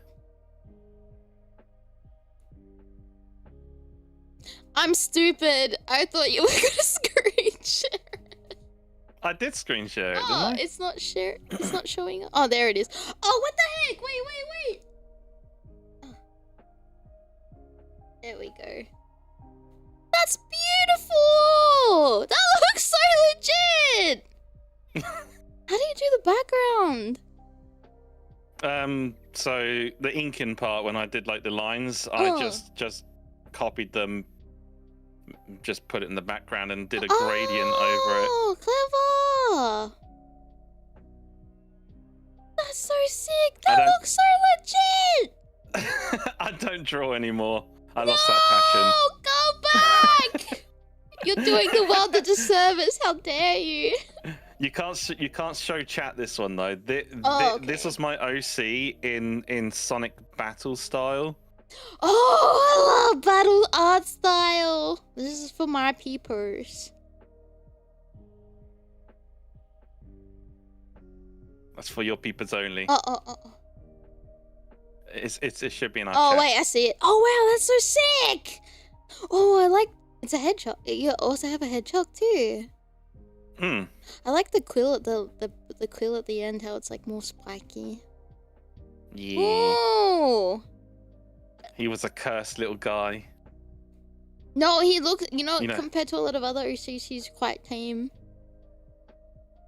I'm stupid. I thought you were gonna screen share. I did screen share it, didn't I? It's not share. It's not showing. Oh, there it is. Oh, what the heck? Wait. Oh. There we go. That's beautiful. That looks so legit. background? So the inking part, when I did like the lines, I just copied them, just put it in the background and did a gradient over it. Oh, clever! That's so sick. That looks so legit. I don't draw anymore. I lost that passion. Go back! You're doing the world a disservice. How dare you? You can't show chat this one though. Okay. This was my OC in Sonic battle style. Oh, I love battle art style. This is for my peepers. That's for your peepers only. Oh. It should be in our Oh chat. wait, I see it. Oh wow, that's so sick. Oh, I like. It's a hedgehog. You also have a hedgehog too. I like the quill at the quill at the end. How it's like more spiky. Yeah. Oh. He was a cursed little guy. No, he looks. You know, compared to a lot of other OCs, he's quite tame.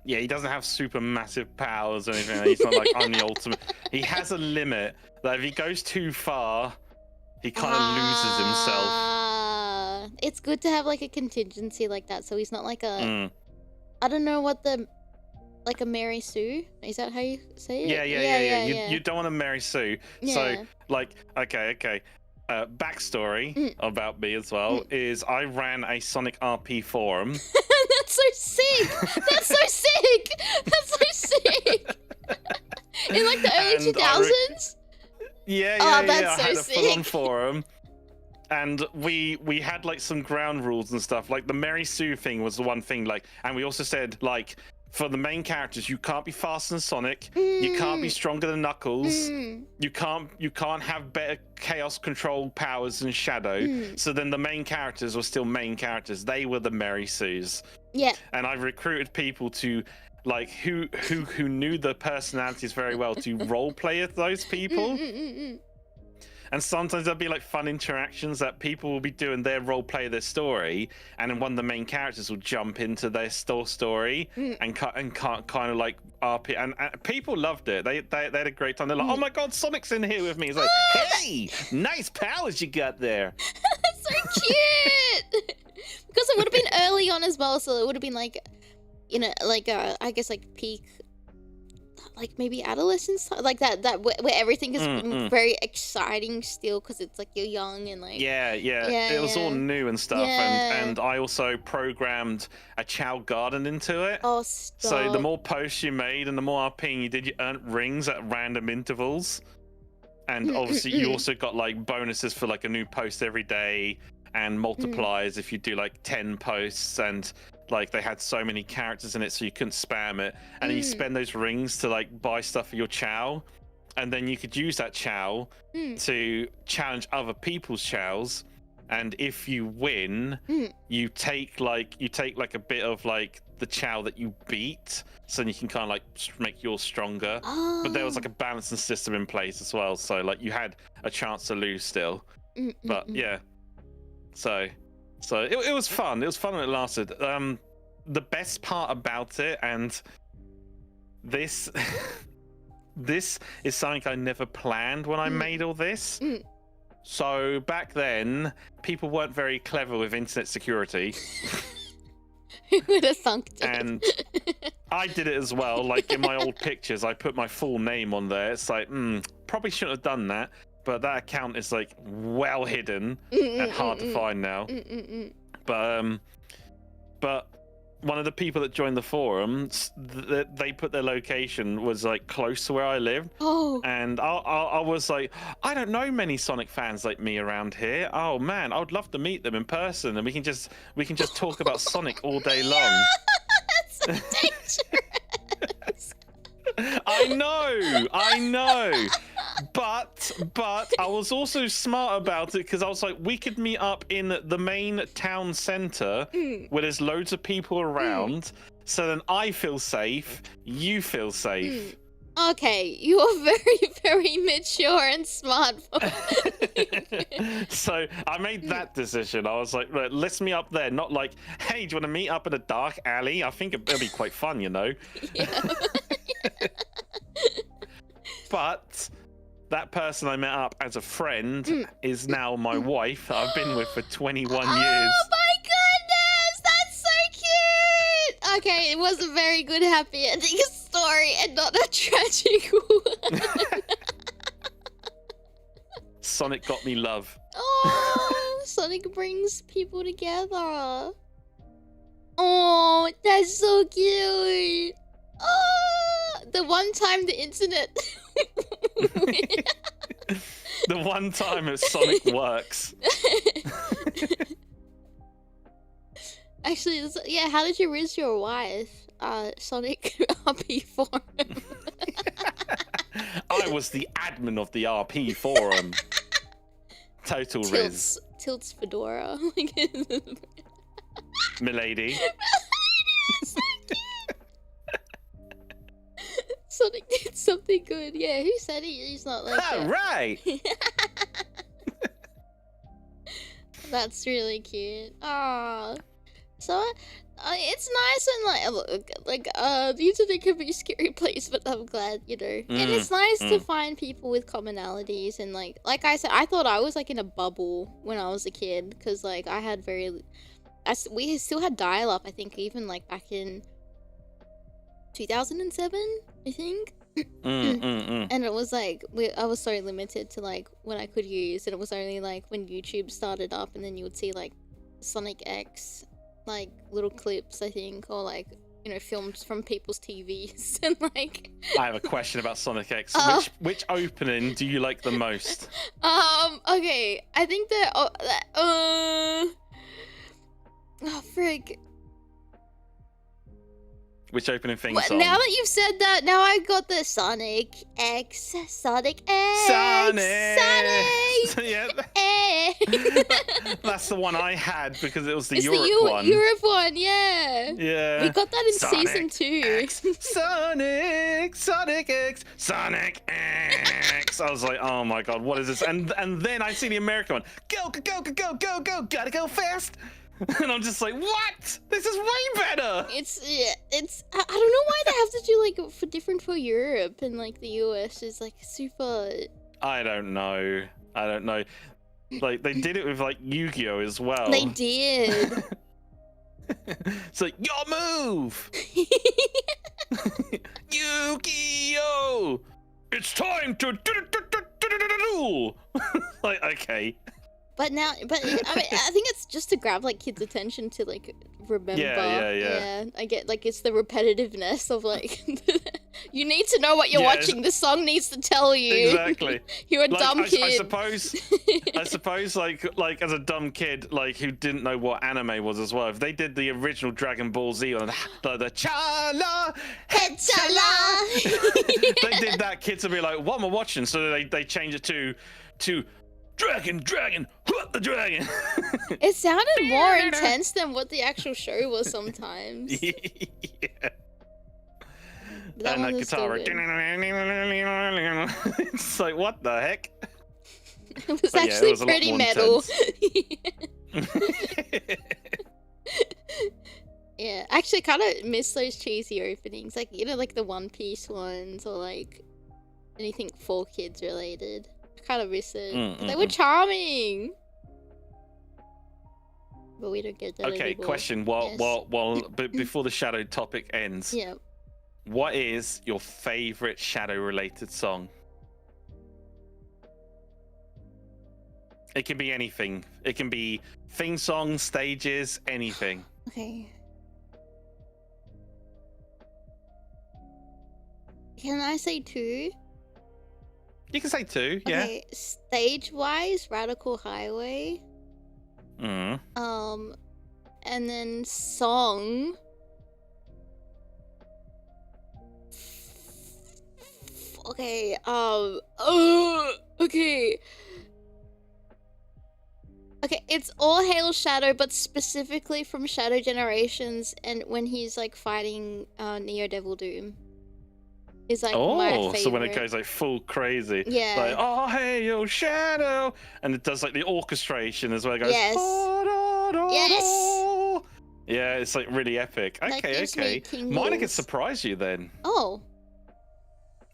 Yeah, he doesn't have super massive powers or anything. He's not like, I'm the ultimate. He has a limit that if he goes too far, he kind of loses himself. It's good to have like a contingency like that, so he's not like a. I don't know what like a Mary Sue. Is that how you say it? Yeah. You don't want to marry Sue. Yeah. So, like, okay. Backstory about me as well is I ran a Sonic RP forum. That's so sick! That's so sick! That's so sick! In like the early 2000s? I so had a sick. full-on forum. And we had like some ground rules and stuff. Like the Mary Sue thing was the one thing. Like, and we also said like for the main characters, you can't be faster than Sonic. You can't be stronger than Knuckles. You can't have better chaos control powers than Shadow. So then the main characters were still main characters. They were the Mary Sues. Yeah. And I recruited people to like who knew the personalities very well to role play as those people. And sometimes there'll be like fun interactions that people will be doing their role play their story, and then one of the main characters will jump into their story and kind of like RP, and people loved it. They had a great time. They're like, oh my god, Sonic's in here with me. It's like, hey, nice powers you got there. That's so cute. Because it would have been early on as well, so it would have been like, you know, like I guess like peak. Like maybe adolescence, like that where everything is very exciting still because it's like you're young and like it was all new and stuff. And I also programmed a Chow Garden into it. Oh, stop. So the more posts you made and the more RPing you did, you earned rings at random intervals. And obviously you also got like bonuses for like a new post every day and multipliers if you do like 10 posts, and like they had so many characters in it so you couldn't spam it, and then you spend those rings to like buy stuff for your Chow, and then you could use that Chow to challenge other people's Chows, and if you win you take like a bit of like the Chow that you beat, so then you can kind of like make yours stronger. But there was like a balancing system in place as well, so like you had a chance to lose still. But yeah, so it was fun. It was fun when it lasted. The best part about it, and this this is something I never planned when I made all this. So back then, people weren't very clever with internet security. Who would have thunk it? And I did it as well. Like in my old pictures, I put my full name on there. It's like, probably shouldn't have done that. But that account is like well hidden and hard to find now. But one of the people that joined the forum, they put their location was like close to where I lived. And I was like, I don't know many Sonic fans like me around here. Oh man, I would love to meet them in person, and we can just talk about Sonic all day long. That's so dangerous. I know. But I was also smart about it because I was like, we could meet up in the main town center where there's loads of people around. So then I feel safe, you feel safe. Okay, you are very, very mature and smart. So I made that decision. I was like, right, let's meet up there. Not like, hey, do you want to meet up in a dark alley? I think it'll be quite fun, you know? but that person I met up as a friend is now my wife that I've been with for 21 years. Oh my goodness, that's so cute! Okay, it was a very good happy ending story and not a tragic one. Sonic got me love. Oh, Sonic brings people together. Oh, that's so cute. Oh, the one time the internet. The one time that Sonic works. Actually, yeah, how did you raise your wife? Sonic RP forum. I was the admin of the RP forum. Total Riz. Tilts Fedora. Milady. So cute. Sonic did something good. Yeah, who said he's not like that? Right. That's really cute. Ah, so it's nice and the internet can be a scary place, but I'm glad, you know. And it's nice to find people with commonalities and like I said, I thought I was like in a bubble when I was a kid because like I had we still had dial-up. I think even like back in 2007, I think. And it was like I was so limited to like what I could use, and it was only like when YouTube started up, and then you would see like Sonic X, like little clips, I think, or like, you know, films from people's TVs, and like. I have a question about Sonic X. Which opening do you like the most? Okay, I think oh frig. Which opening thing Well, song? now that you've said that, now I got the Sonic X. Sonic! Yeah. That's the one I had because it was the It's Europe the one. Europe one, yeah. Yeah. We got that in Sonic season 2. X, Sonic X, Sonic X. I was like, oh my god, what is this? And then I see the American one. Go, gotta go fast. And I'm just like, what? This is way better. It's I don't know why they have to do like different for Europe, and like the US is like super. I don't know. Like they did it with like Yu-Gi-Oh as well. They did. It's like, your move. Yu-Gi-Oh! It's time to duel. Like, okay. But I mean, I think it's just to grab like kids' attention to like remember. Yeah. I get like it's the repetitiveness of like you need to know what you're watching. The song needs to tell you. Exactly. You're a Like, dumb kid. I suppose like as a dumb kid like who didn't know what anime was as well. If they did the original Dragon Ball Z on the cha-la, Hetchala. they did that, kids would be like, what am I watching? So they changed it to Dragon, the dragon. It sounded more intense than what the actual show was sometimes. Yeah. That And the one was still guitar. good. It's like, what the heck? It was But yeah, it actually was a lot pretty more metal. intense. Yeah, actually kind of miss those cheesy openings. Like, you know, like the One Piece ones or like anything for kids related. I kind of miss it. They were charming. But we don't get that Okay, anymore. question. Before the shadow topic ends. Yeah. What is your favorite shadow related song? It can be anything. It can be theme songs, stages, anything. Okay. Can I say 2? You can say 2, yeah. Okay, stage-wise, Radical Highway. Mm. And then song. Okay, okay. Okay, it's All Hail Shadow, but specifically from Shadow Generations, and when he's like fighting Neo Devil Doom. Is like my favorite. So when it goes like full crazy. Yeah. Like, oh hey yo shadow, and it does like the orchestration as well. It goes, Yes. Yes. Yeah, it's like really epic. That Okay. gives me Mine could tingles. surprise you then. Oh.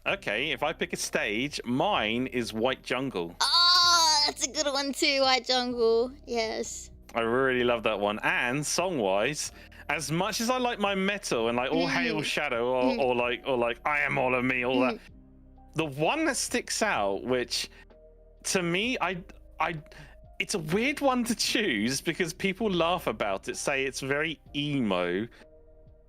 Okay, if I pick a stage, mine is White Jungle. Oh, that's a good one too, White Jungle. Yes. I really love that one. And song-wise, as much as I like my metal and like all Hail Shadow or like I Am All of Me, all that, the one that sticks out, which to me, it's a weird one to choose because people laugh about it, say it's very emo,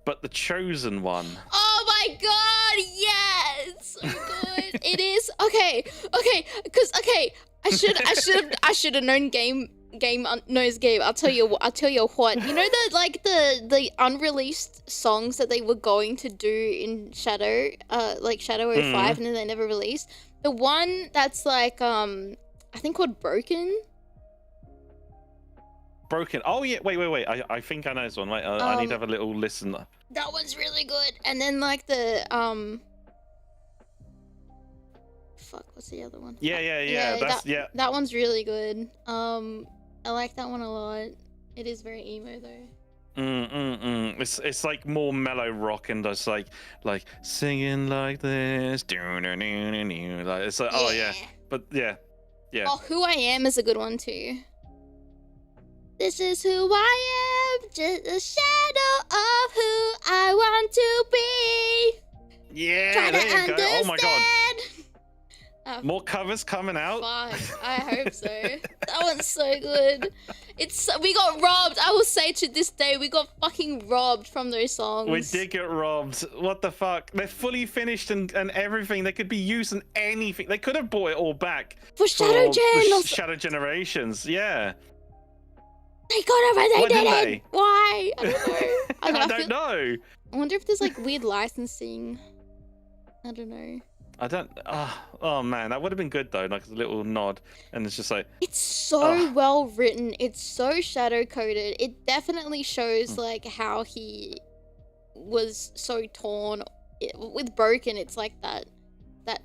but the Chosen one. Oh my god, yes! So good. It is because I should have known game knows game. I'll tell you what. You know the unreleased songs that they were going to do in Shadow, like Shadow 05, and then they never released. The one that's like I think called Broken. Oh yeah, wait. I think I know this one. Wait, I need to have a little listen. That one's really good. And then like the fuck, what's the other one? Yeah. That one's really good. I like that one a lot. It is very emo though. It's like more mellow rock and just like singing like this. Like, it's like oh yeah, but yeah. Oh, Who I Am is a good one too. This is who I am, just a shadow of who I want to be. Yeah, Try there to you understand. go. Oh my god. More covers coming out. Fuck, I hope so. That one's so good. We got robbed. I will say to this day, we got fucking robbed from those songs. We did get robbed. What the fuck? They're fully finished and everything. They could be used in anything. They could have bought it all back for Shadow Gen. Shadow Generations. Yeah. They got it, but they Why didn't. Why? I don't know. I don't know. I wonder if there's like weird licensing. I don't know. I don't. Oh man, that would have been good though. Like a little nod, and it's just like. It's so well written. It's so shadow coded. It definitely shows like how he was so torn. With Broken, it's like that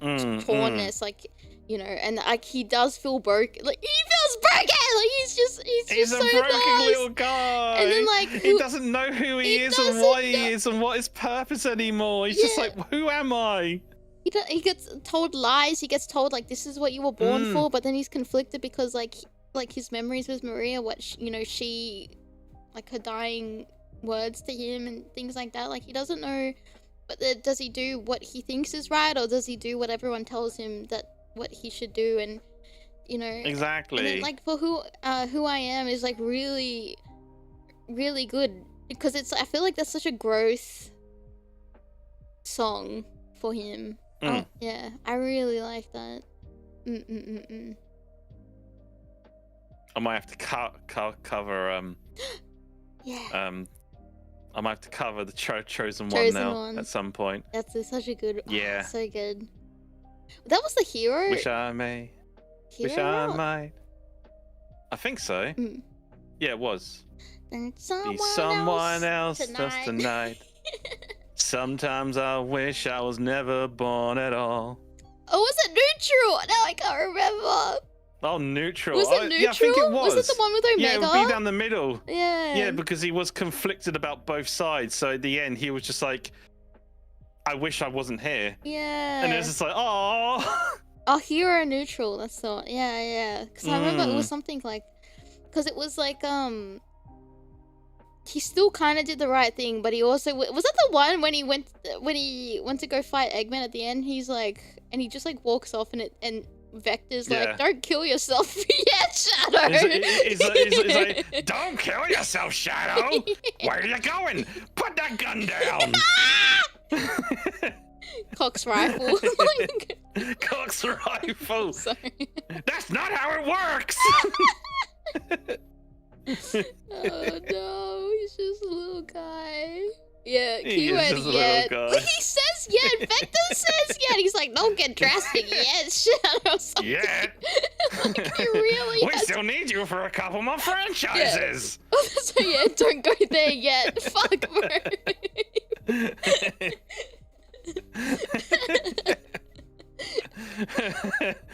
tornness, like. You know, and like he does feel broken. Like he feels broken. Like he's just a so broken lost. little guy. And then like he doesn't know who he is and why he is and what his purpose anymore. He's just like, who am I? He gets told lies. He gets told like this is what you were born for. But then he's conflicted because like his memories with Maria, what she like her dying words to him and things like that. Like he doesn't know. But does he do what he thinks is right, or does he do what everyone tells him that what he should do? And you know, exactly. And then, like for who I Am is like really good because I feel like that's such a growth song for him. Yeah, I really like that. I might have to cover yeah. I might have to cover the chosen one now at some point. That's such a good. Yeah. So good. That was the hero. Wish I may. Hero? Wish I might. I think so. Yeah, it was. Be someone else just tonight. Sometimes I wish I was never born at all. Oh, was it Neutral? No, I can't remember. Oh, Neutral. Was it Neutral? Yeah, I think it was. Was it the one with Omega? Yeah, it would be down the middle. Yeah. Yeah, because he was conflicted about both sides. So at the end, he was just like, I wish I wasn't here. Yeah. And it was just like, oh. Oh, Hero Neutral. That's the one. Yeah. Because I remember it was something like, because it was like he still kind of did the right thing, but he also was that the one when he went to go fight Eggman at the end. He's like, and he just like walks off and Vector's like, don't kill yourself yet, Shadow. He's like, don't kill yourself, Shadow. Where are you going? Put that gun down. Cox rifle. Cox rifle. Sorry. That's not how it works. Oh no, he's just a little guy. Yeah, keyword yet. He says yet. Vector says yet. He's like, don't get drastic yet, Shadow. Yet. Like, he really we still need you for a couple more franchises. Yeah. So yeah, don't go there yet. Fuck, bro.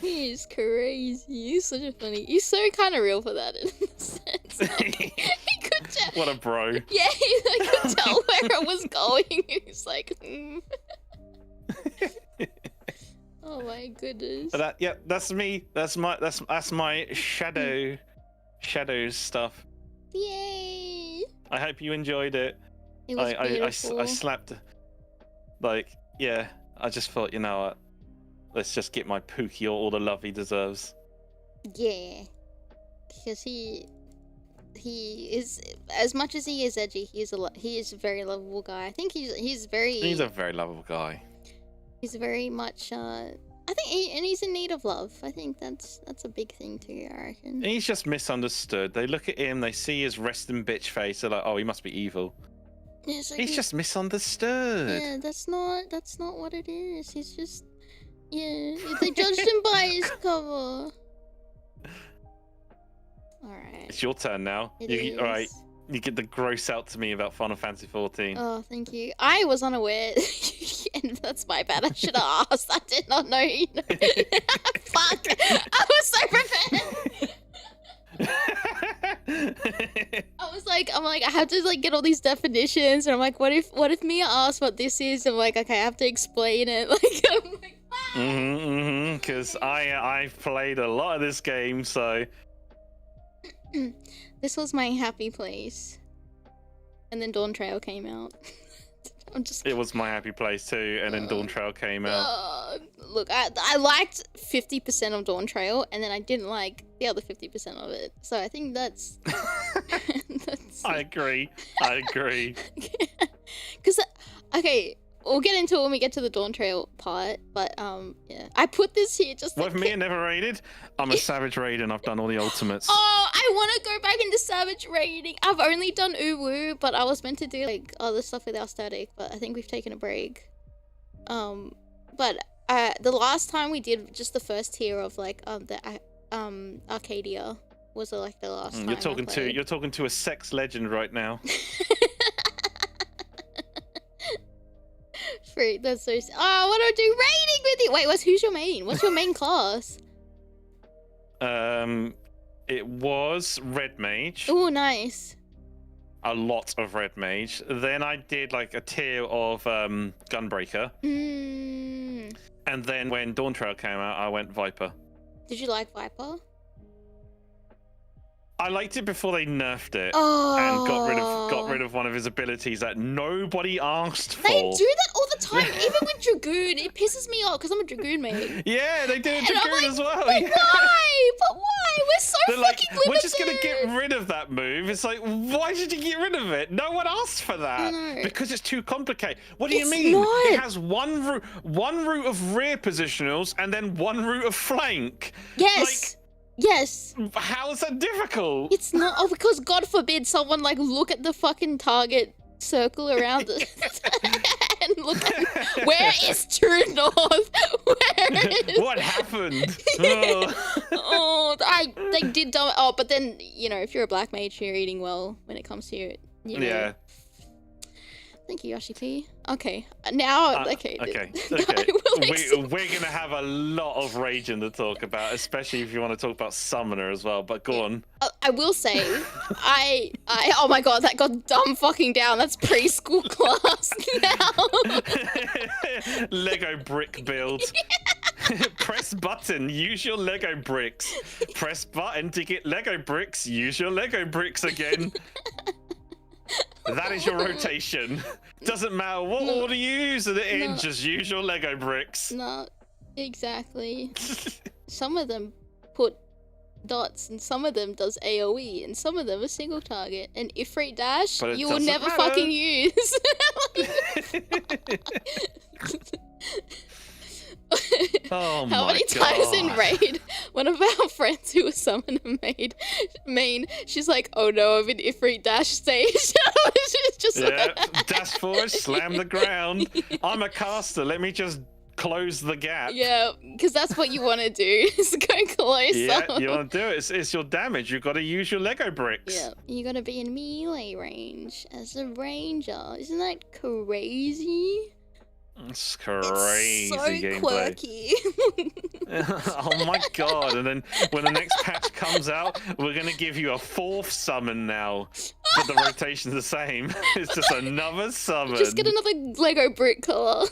He's crazy. He's such a funny. He's so kind of real for that in a sense. Like, he could tell. What a bro. Yeah, he could tell where it was going. He's like, Oh my goodness. But that's me. That's my shadows stuff. Yay! I hope you enjoyed it. It was beautiful. I slapped. Like, yeah. I just thought, you know what? Let's just get my Pookie all the love he deserves. Yeah, because he is, as much as he is edgy, he is a very lovable guy. I think he's a very lovable guy. He's very much I think he's in need of love. I think that's a big thing too, I reckon. He's just misunderstood. They look at him, they see his resting bitch face, they're like, oh, he must be evil. Yeah, like, he's just misunderstood. Yeah, that's not what it is. He's just, yeah, they judged him by his cover. Alright. It's your turn now. Alright, you get the gross out to me about Final Fantasy 14. Oh, thank you. I was unaware. And that's my bad. I should have asked. I did not know you know. Fuck. I was so prepared. I'm like, I have to like get all these definitions, and I'm like, what if Miya asks what this is? I'm like, okay, I have to explain it. Like, I'm like, because I've played a lot of this game, so this was my happy place, and then Dawn Trail came out. It was my happy place too, and then Dawn Trail came out. Look, I liked 50% of Dawn Trail, and then I didn't like the other 50% of it. So I think that's. I agree. Because, okay, we'll get into it when we get to the Dawn Trail part, but yeah, I put this here just. With me, never raided. I'm a savage raid, and I've done all the ultimates. Oh, I want to go back into savage raiding. I've only done Uwu, but I was meant to do like other stuff with our static, but I think we've taken a break. But the last time we did just the first tier of like Arcadia was like the last time. You're talking to a sex legend right now. Freak, that's so. Oh, I want to do raiding with you. Wait, who's your main? What's your main class? It was Red Mage. Oh, nice. A lot of Red Mage. Then I did like a tier of Gunbreaker. And then when Dawn Trail came out, I went Viper. Did you like Viper? I liked it before they nerfed it and got rid of one of his abilities that nobody asked for. They do that all the time, even with Dragoon. It pisses me off because I'm a Dragoon main. Yeah, they do it Dragoon like, as well. But why? But why? We're so fucking limited. We're just gonna get rid of that move. It's like, why did you get rid of it? No one asked for that. No. Because it's too complicated. What do you mean? Not. It has one route of rear positionals and then one route of flank. Yes. Yes. How is that difficult? It's not. Oh, because God forbid someone like look at the fucking target circle around it and look at where is true north? What happened? They did dumb. Oh, but then you know if you're a black mage, you're eating well when it comes to you know. Yeah. Thank you, Yoshi P. Okay, now okay. We're gonna have a lot of raging to talk about, especially if you want to talk about Summoner as well. But go on. I will say, oh my god, that got dumb fucking down. That's preschool class now. Lego brick build. Press button, use your Lego bricks. Press button to get Lego bricks, use your Lego bricks again. That is your rotation. Doesn't matter what order you use at the end, just use your Lego bricks. No, exactly. Some of them put dots, and some of them does AoE, and some of them are single target. And Ifrit Dash, you will never fucking use. Oh How many times in raid, one of our friends who was summoner main, she's like, oh no, I'm in Ifrit Dash stage. She's just dash forward, slam the ground. I'm a caster, let me just close the gap. Yeah, because that's what you want to do, is go close. Yeah, you want to do it. It's your damage. You've got to use your Lego bricks. Yeah, you got to be in melee range as a ranger. Isn't that crazy? It's crazy gameplay. Quirky. Oh my god, and then when the next patch comes out, we're going to give you a 4th summon now. But the rotation's the same. It's just another summon. Just get another Lego brick color.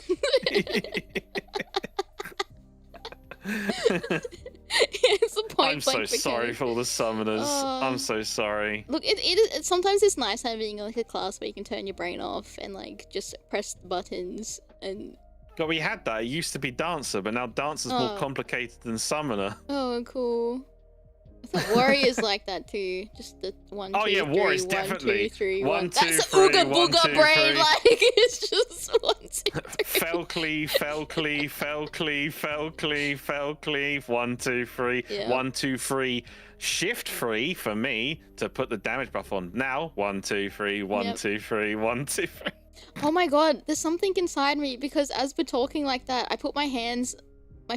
It's a point I'm so blank sorry mechanic. for all the summoners. I'm so sorry. Look, it sometimes it's nice having like a class where you can turn your brain off and like just press the buttons and. God, we had that. It used to be Dancer, but now Dancer's more complicated than Summoner. Oh, cool. I thought Warrior's like that too. Just the 1, 2, 3, Warrior's 1, definitely 2, 3, 1, 1. 2, That's 3, Ooga 1, Booga 2, brain, 3. like it's just 1, 2, 3. Fell cleave, fell cleave, fell cleave, fell cleave, fell cleave. 1, 2, 3. Yeah. 1, 2, 3. Shift 3 for me to put the damage buff on. Now 1, 2, 3. 1, 2, 3. 1, 2, 3. Oh my god, there's something inside me because as we're talking like that, I put my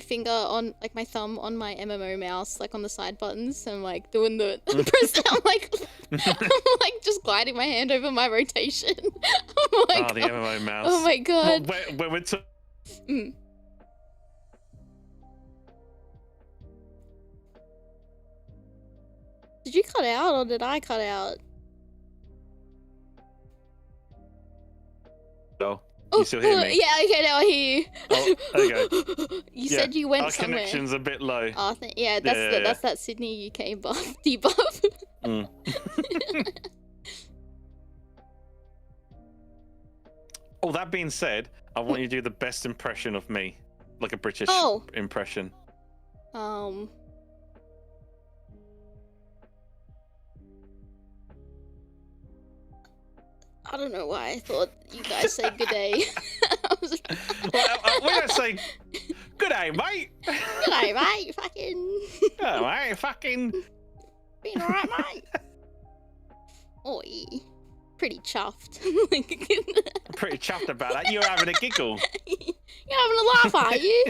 finger on, like my thumb on my MMO mouse, like on the side buttons, and like doing the press down, like I'm like just gliding my hand over my rotation. Oh my god. The MMO mouse. Oh my god. When we're Did you cut out or did I cut out? Oh, you still hear me? Yeah, okay, now I hear you. Oh, okay. You said you went Our somewhere. connection's a bit low. Oh, that's that Sydney UK buff debuff. Oh, that being said, I want you to do the best impression of me, like a British impression. I don't know why I thought you guys say good day. We're gonna say good day, mate. Good day, mate. Fucking. Oh, mate, fucking. Been alright, mate. Oi. Pretty chuffed. Pretty chuffed about that. You're having a giggle. You're having a laugh, are you?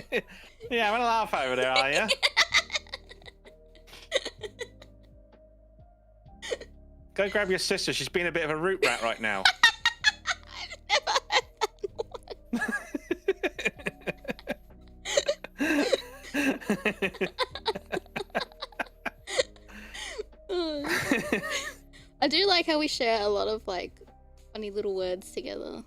You're having a laugh over there, are you? Go grab your sister. She's being a bit of a root rat right now. I've never heard that one. I do like how we share a lot of like funny little words together.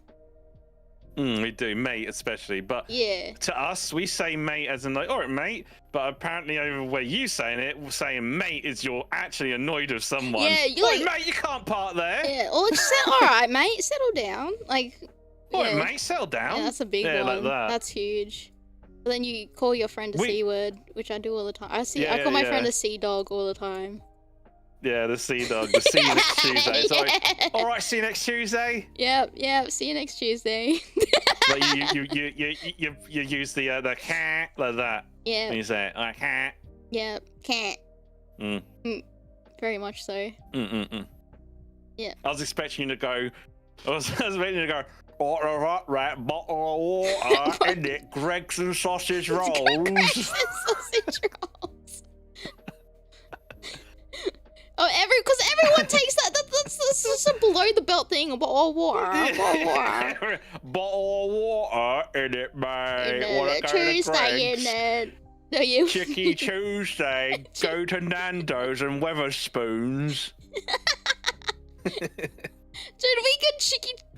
We do, mate, especially. But yeah, to us, we say mate as in like, all right, mate. But apparently, over where you saying it, saying mate is you're actually annoyed with someone. Yeah, you're like, mate, you can't park there. Yeah, or just say, all right, mate, settle down. Like, all right, mate, settle down. Yeah, that's a big one. Like that. That's huge. But then you call your friend a C word, which I do all the time. I call my friend a sea dog all the time. Yeah, the sea dog. The see you next Tuesday. It's like, all right, see you next Tuesday. Yep. See you next Tuesday. Like you use the cat like that. Yeah. And you say it like cat. Yep, cat. Very much so. Yeah. I was expecting you to go. I was expecting you to go. Right, bottle of water, and it Greg's and sausage rolls. Greg's and sausage rolls. Because everyone takes that. That's just a below the belt thing. A bottle of water. Bottle of water in it, mate. Tuesday in it. No, you. Chicky Tuesday. Go to Nando's and Weatherspoons. Dude,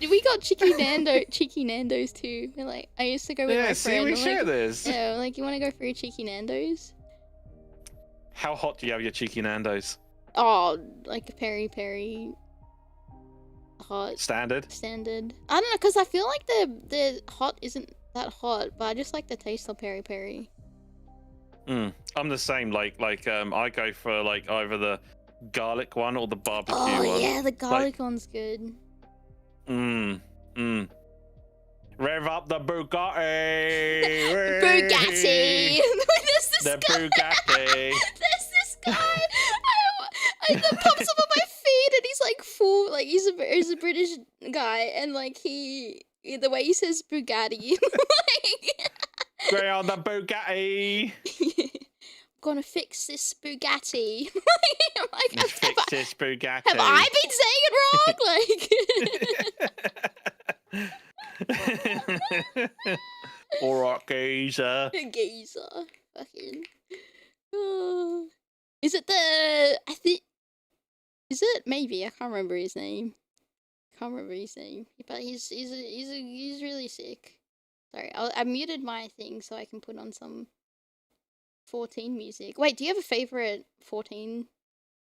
we got cheeky Nando's too. We're like, I used to go with my friend. We share this. Yeah, like, you want to go for a cheeky Nando's? How hot do you have your cheeky Nando's? Oh, like a peri hot. Standard. I don't know, because I feel like the hot isn't that hot, but I just like the taste of peri. I'm the same. Like I go for like either the garlic one or the barbecue one. Oh yeah, the garlic one's good. Rev up the Bugatti. Bugatti. Bugatti. There's this guy. That pops up on my feed, and he's like full, like he's a British guy, and like the way he says Bugatti, like. Go on the Bugatti. Gonna fix this Bugatti. I'm like, fix this Bugatti. Have I been saying it wrong? Like. Alright, geezer. Geezer. Fucking. Is it the? I think. Is it? Maybe I can't remember his name. But he's really sick. Sorry, I muted my thing so I can put on some 14 music. Wait, do you have a favorite 14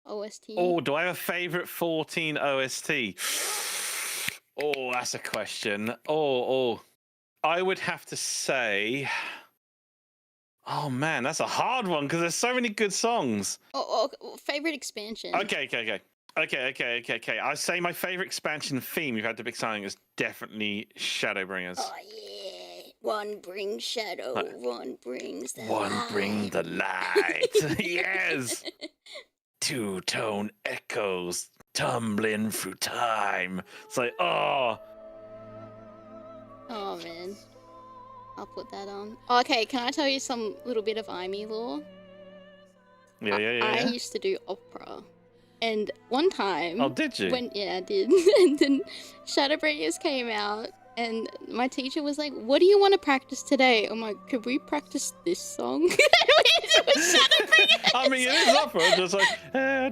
OST? Oh, do I have a favorite 14 OST? Oh, that's a question. Oh, I would have to say. Oh man, that's a hard one because there's so many good songs. Favorite expansion. Okay. I say my favorite expansion theme we've had to pick something is definitely Shadowbringers. Oh yeah, one brings shadow, one brings the one light. bring the light. Yes. Two-tone echoes tumbling through time. It's like, oh man. I'll put that on. Okay, can I tell you some little bit of Aimee lore? Yeah. I used to do opera. And one time... Oh, did you? Yeah, I did. And then Shadowbringers came out, and my teacher was like, what do you want to practice today? I'm like, could we practice this song? It was Shadowbringers! I mean, it is opera, just like... Yeah.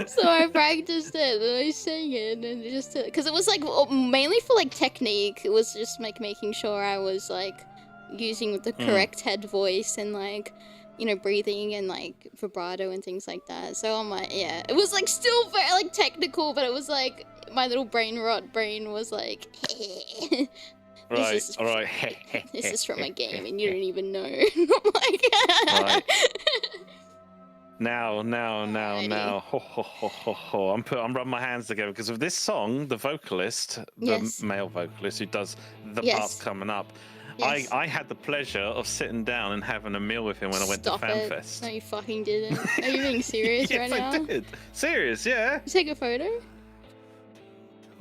So I practiced it, and I sang it, and just... Because it was, like, mainly for, like, technique. It was just, like, making sure I was, like, using the correct head voice, and, like... you know, breathing and like vibrato and things like that. So I'm like, yeah, it was like still very like technical, but it was like my little brainrot brain was like, this is from a game and you don't even know. I'm like, right. Now. I'm rubbing my hands together because of this song, the vocalist, the male vocalist who does the parts coming up. Yes. I had the pleasure of sitting down and having a meal with him when I went to FanFest. No, you fucking didn't. Are you being serious yes, right now? I did. Serious, yeah. You take a photo?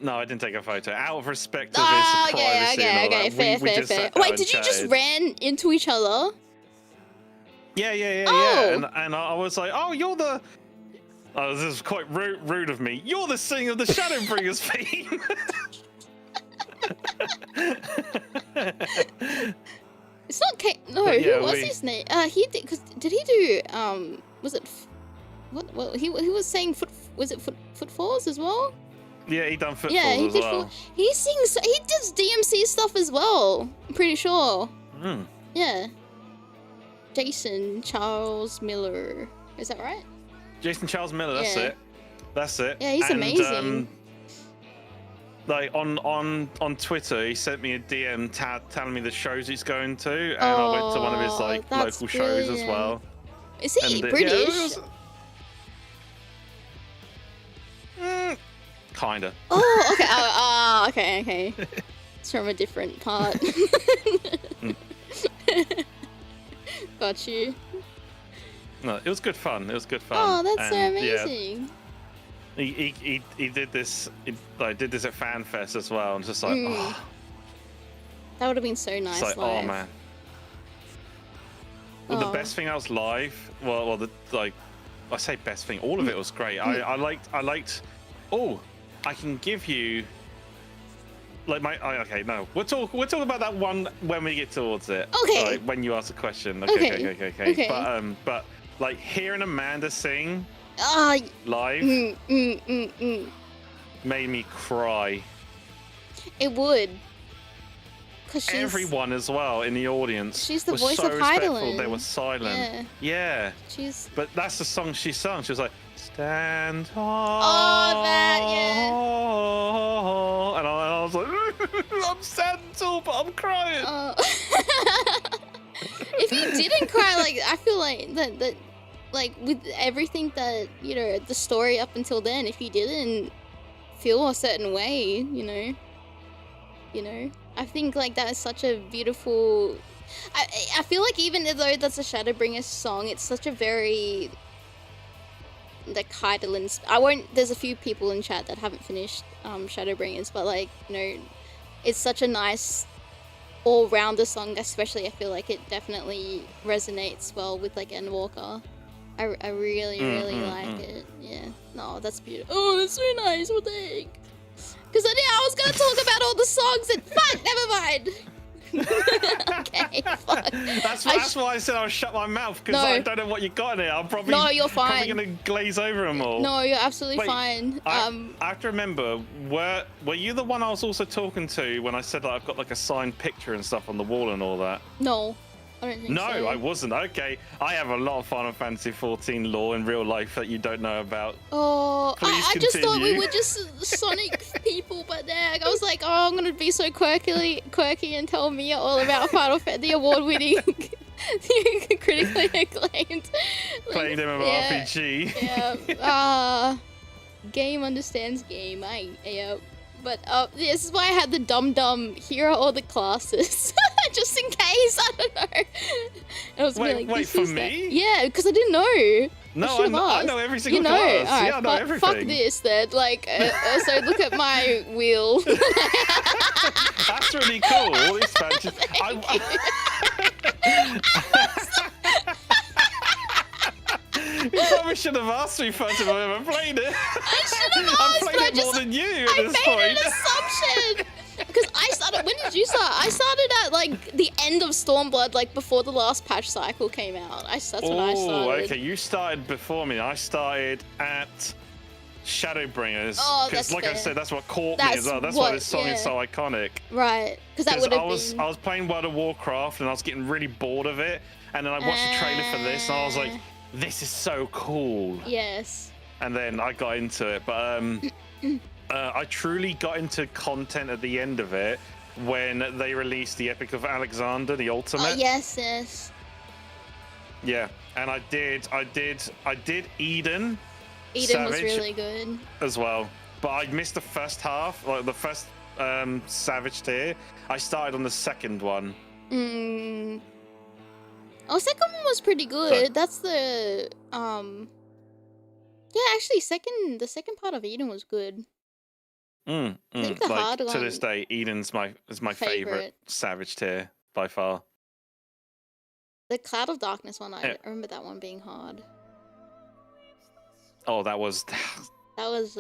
No, I didn't take a photo. Out of respect of his privacy and all that. Fair. Wait, did you just ran into each other? Yeah. And I was like, oh, you're the... Oh, this is quite rude of me. You're the singer of the Shadowbringers theme. It's not No, who was his name? He did. Cause did he do? Was it? What? He was saying footfalls as well. Yeah, he done footfalls as well. He sings. He does DMC stuff as well. I'm pretty sure. Yeah. Jason Charles Miller. Is that right? Jason Charles Miller. That's it. Yeah, he's amazing. Like on Twitter, he sent me a DM telling me the shows he's going to, and I went to one of his like local shows as well. Is he British? Kinda. Oh, okay. Okay. It's from a different part. Got you. No, it was good fun. Oh, that's so amazing. Yeah. He did this. He did this at FanFest as well, and just like, oh. That would have been so nice. It's like, live. oh man. Well, the best thing I was live. Well, I say best thing. All of it was great. I liked. Oh, I can give you. Like okay, no, we'll talk about that one when we get towards it. Okay. Like, when you ask a question. Okay. But like hearing Amanda sing. Live made me cry. It would. Everyone as well in the audience. She's the was voice so of respectful. Heidelin. They were silent. Yeah. But that's the song she sung. She was like, "Stand tall." Oh, that And I was like, "I'm standing tall, but I'm crying." If you didn't cry, like I feel like that. Like, with everything that, you know, the story up until then, if you didn't feel a certain way, you know, I think, like, that is such a beautiful... I feel like even though that's a Shadowbringers song, it's such a very, like, Heidelin... There's a few people in chat that haven't finished Shadowbringers, but, like, you know, it's such a nice all-rounder song, especially I feel like it definitely resonates well with, like, Endwalker. I really like it. Yeah. No, that's beautiful. Oh, that's so nice. What the heck? Because I was going to talk about all the songs and... Fuck, never mind. Okay, fuck. That's why I said I'll shut my mouth, because I don't know what you got in it. I'm probably you're fine. Probably gonna glaze over them all. No, you're absolutely fine. I have to remember, were you the one I was also talking to when I said that I've got like a signed picture and stuff on the wall and all that? No. I don't think so. No, I wasn't. Okay, I have a lot of Final Fantasy 14 lore in real life that you don't know about. Oh, I just thought we were just Sonic people, but I was like, oh, I'm gonna be so quirky and tell Miya all about Final Fantasy, the award-winning, critically acclaimed MMORPG. Yeah. Game understands game. Yeah. But this is why I had the dum-dum. Here are all the classes. Just in case, I don't know. I was wait for me? Yeah, because I didn't know. No, I know every single class. Right, yeah, I know everything. Fuck this then. Like, so look at my wheel. That's really cool. All these expansions. You probably should have asked me first if I ever played it. I should have asked. I've played it more than you at this point. I made an assumption. Because I started. When did you start? I started at like the end of Stormblood, like before the last patch cycle came out. That's when I started. Oh, okay. You started before me. I started at Shadowbringers. Oh, that's like fair. I said, that's what caught me as well. That's why this song is so iconic. Right. Because that would have been. I was playing World of Warcraft and I was getting really bored of it, and then I watched the trailer for this and I was like, this is so cool. Yes. And then I got into it, but I truly got into content at the end of it when they released the Epic of Alexander, the Ultimate. Yes. Yeah, and I did Eden. Eden was really good as well, but I missed the first half, like the first Savage tier. I started on the second one. Oh, second one was pretty good. So, that's the yeah, actually, the second part of Eden was good. I think the hard one. To this day, Eden's my favorite Savage tier by far. The Cloud of Darkness one, I remember that one being hard. Oh, that was. That was.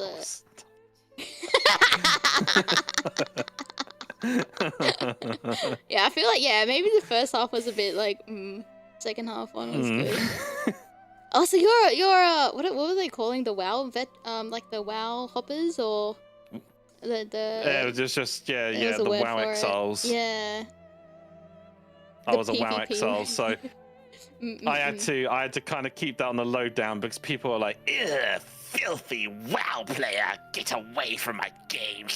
Yeah, I feel like maybe the first half was a bit like. Second half one was good. Oh, so you're what were they calling the WoW like the WoW hoppers or the yeah, it was just the WoW exiles. Yeah. I was a WoW exile, so I had to kind of keep that on the low down because people were like, "Ugh, filthy WoW player, get away from my game."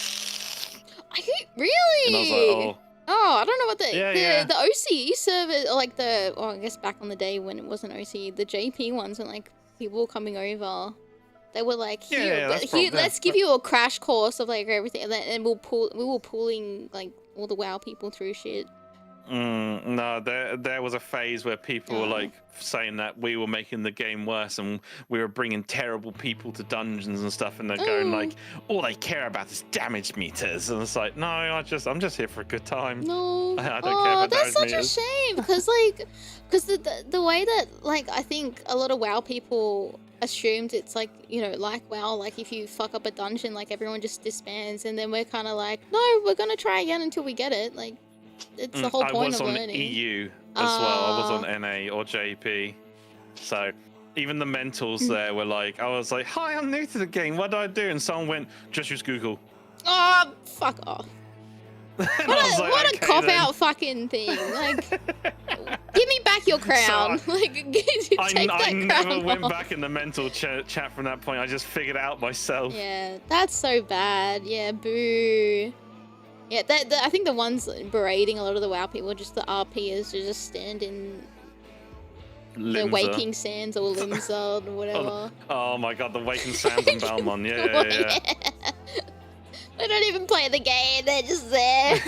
Really? And I was like, oh. Oh, I don't know what the OCE server, or like I guess back on the day when it wasn't OCE, the JP ones when like people were coming over, they were like, here, let's give you a crash course of like everything, and we were pulling like all the WoW people through shit. No, there was a phase where people were like saying that we were making the game worse and we were bringing terrible people to dungeons and stuff, and they're going like, all they care about is damage meters, and it's like, no, I'm just here for a good time. No, I don't care about that's such meters. a shame because the way that like I think a lot of WoW people assumed it's like, like WoW, like if you fuck up a dungeon, like everyone just disbands, and then we're kind of like, no, we're gonna try again until we get it, like. It's the whole point of learning. I was on EU as well. I was on NA or JP. So even the mentors there were like, I was like, hi, I'm new to the game. What do I do? And someone went, just use Google. Oh, fuck off. What a cop-out fucking thing. Like, give me back your crown. So I never went back in the mental chat from that point. I just figured it out myself. Yeah, that's so bad. Yeah, boo. Yeah, I think the ones berating a lot of the WoW people are just the RPers who just stand in the Waking Sands or Limsa or whatever. Oh my god, the Waking Sands in Balmon. Yeah. They don't even play the game, they're just there.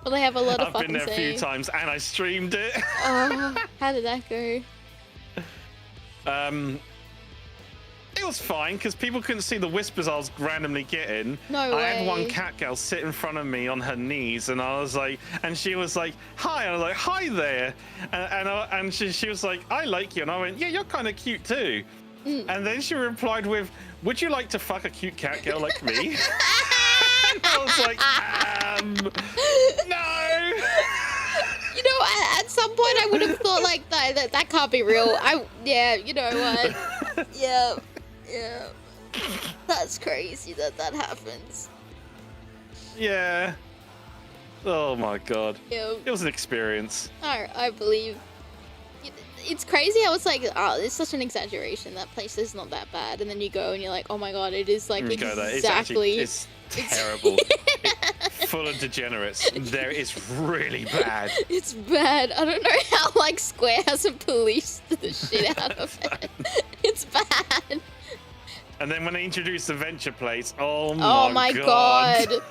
But they have a lot of fucking I've been there a few times and I streamed it. Oh, how did that go? It was fine because people couldn't see the whispers I was randomly getting. No way. I had one cat girl sit in front of me on her knees, and I was like, and she was like, "Hi," and I was like, "Hi there," and she was like, "I like you," and I went, "Yeah, you're kind of cute too." And then she replied with, "Would you like to fuck a cute cat girl like me?" And I I was like, no. You know, at some point I would have thought like that can't be real. Yeah, you know what? Yeah. That's crazy that happens. Yeah. Oh my god. Yeah. It was an experience. I believe. It's crazy how it's like, oh, it's such an exaggeration. That place is not that bad, and then you go and you're like, oh my god, it is like exactly. It's terrible. Full of degenerates. There is really bad. It's bad. I don't know how like Square hasn't policed the shit out of it. It's bad. And then when they introduced the venture place, oh my god.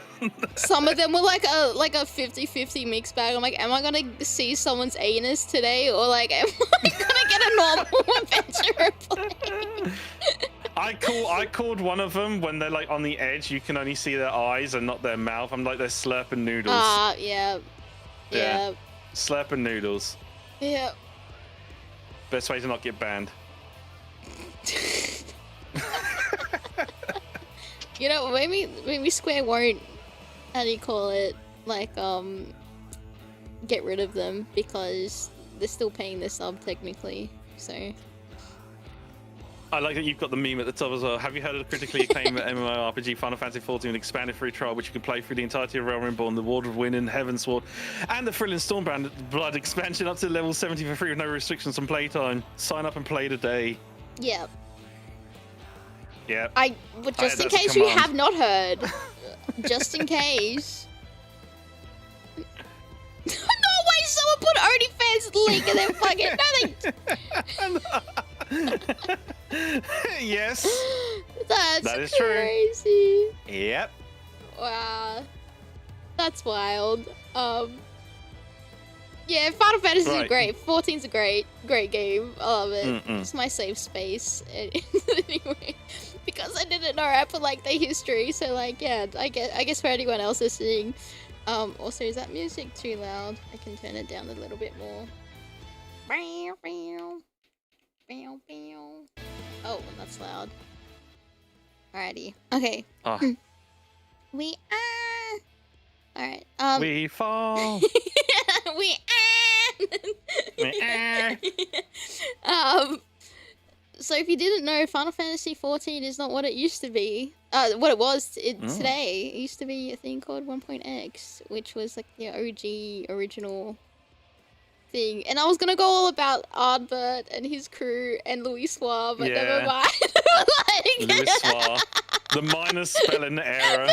Some of them were like a 50-50 mixed bag. I'm like, am I gonna see someone's anus today, or like am I gonna get a normal adventure play? I called one of them when they're like on the edge. You can only see their eyes and not their mouth. I'm like, they're slurping noodles. Yeah. Slurping noodles. Yeah. Best way to not get banned. You know, maybe Square won't, how do you call it, like, get rid of them, because they're still paying their sub, technically, so... I like that you've got the meme at the top as well. Have you heard of the critically acclaimed MMORPG Final Fantasy XIV expanded free trial, which you can play through the entirety of Realm Reborn, the Ward of Wind and Heavensward, and the thrilling Stormbound Blood expansion up to level 70 for free with no restrictions on playtime? Sign up and play today. Yeah. Yeah. But just in case you have not heard, just in case. No way! Someone put OnlyFans link and then fucking Yes. That is crazy. True. Yep. Wow. That's wild. Yeah, Final Fantasy is great. 14's a great game. I love it. It's my safe space. Anyway, because I didn't know, I put like the history. So like, yeah, I guess for anyone else listening. Also, is that music too loud? I can turn it down a little bit more. Oh, that's loud. Alrighty. Okay. We are. Alright. We fall. We So if you didn't know, Final Fantasy 14 is not what it used to be. What it was today. It used to be a thing called 1.x, which was like the OG original thing. And I was gonna go all about Ardbert and his crew and Louis Soir, but never mind. Louis Soir. The minor spelling error.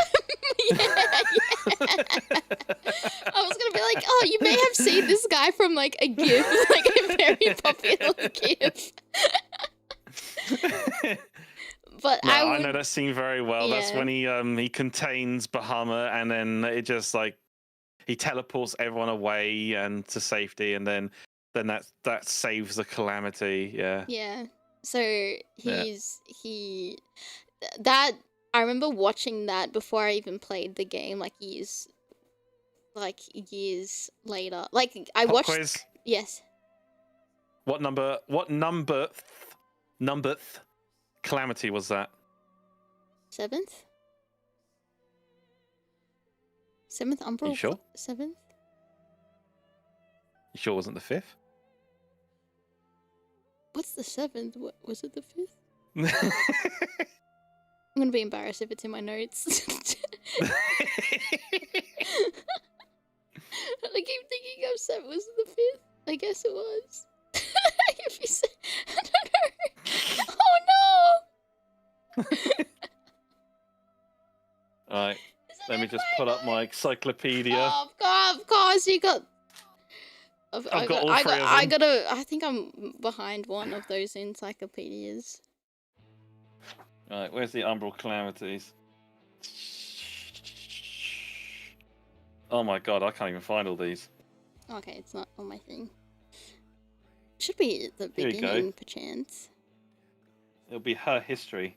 I was gonna be like, oh, you may have seen this guy from like a GIF, like a very popular GIF. But no, I know that scene very well. Yeah. That's when he contains Bahamut, and then it just like he teleports everyone away and to safety, and then that saves the calamity. Yeah. Yeah. So that I remember watching that before I even played the game, like years later. Like I watched. Quiz. Yes. What number calamity was that? 7th Umbral? You sure? 7th? You sure it wasn't the 5th? What's the 7th? What was it, the 5th? I'm gonna be embarrassed if it's in my notes. I keep thinking of 7th. Was it the 5th? I guess it was. If you say, I don't know. Oh no! Alright, let me just pull up my encyclopedia. Oh, of course, you got. I've got all three of them. I think I'm behind one of those encyclopedias. Alright, where's the Umbral Calamities? Oh my god, I can't even find all these. Okay, it's not on my thing. Should be at the beginning, perchance. It'll be her history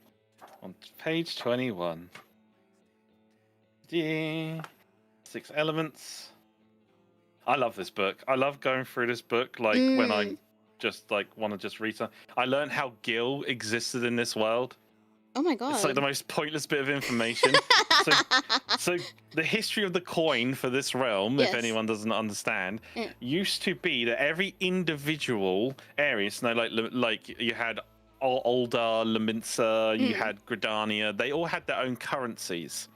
on page 21. Yeah. 6 elements. I love this book. I love going through this book, like when I just like want to just read something. I learned how Gil existed in this world. Oh my It's like the god. most pointless bit of information. so, so the history of the coin for this realm, if Yes. anyone doesn't understand, Yeah. used to be that every individual area, so like you had Ul'dah, Leminsa, you had Gridania, they all had their own currencies.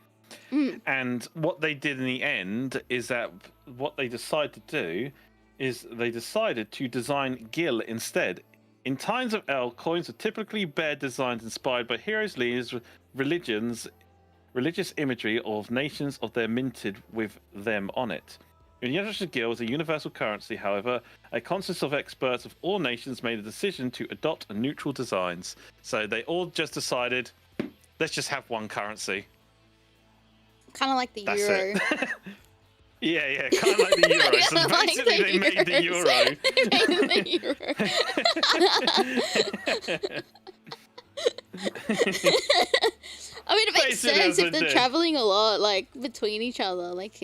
And what they did in the end is that what they decided to do is they decided to design Gil instead. In times of El, coins would typically bear designs inspired by heroes, leaders, religions, religious imagery of nations of their minted with them on it. In the Universal Gil is a universal currency, however, a consensus of experts of all nations made a decision to adopt a neutral designs. So they all just decided, let's just have one currency. Kind of like the That's euro. it. Yeah, kind of like the euro. So basically, they made the euro. I mean, it makes Basically, sense as if they they're did. traveling a lot, like between each other, like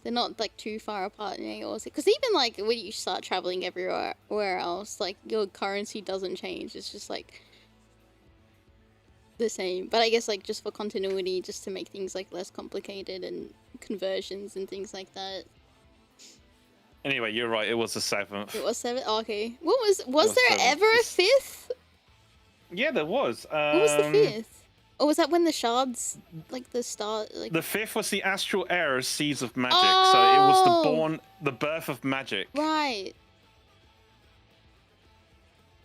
they're not like too far apart. Because even like when you start traveling everywhere else, like your currency doesn't change. It's just like the same. But I guess like just for continuity, just to make things like less complicated and conversions and things like that. Anyway, you're right. It was the 7th. It was 7. Oh, okay. Was was there 7th. ever a 5th? Yeah, there was. What was the 5th? Or was that when the shards, like the star, like The 5th was the astral era seeds of magic. Oh! So it was the birth of magic. Right.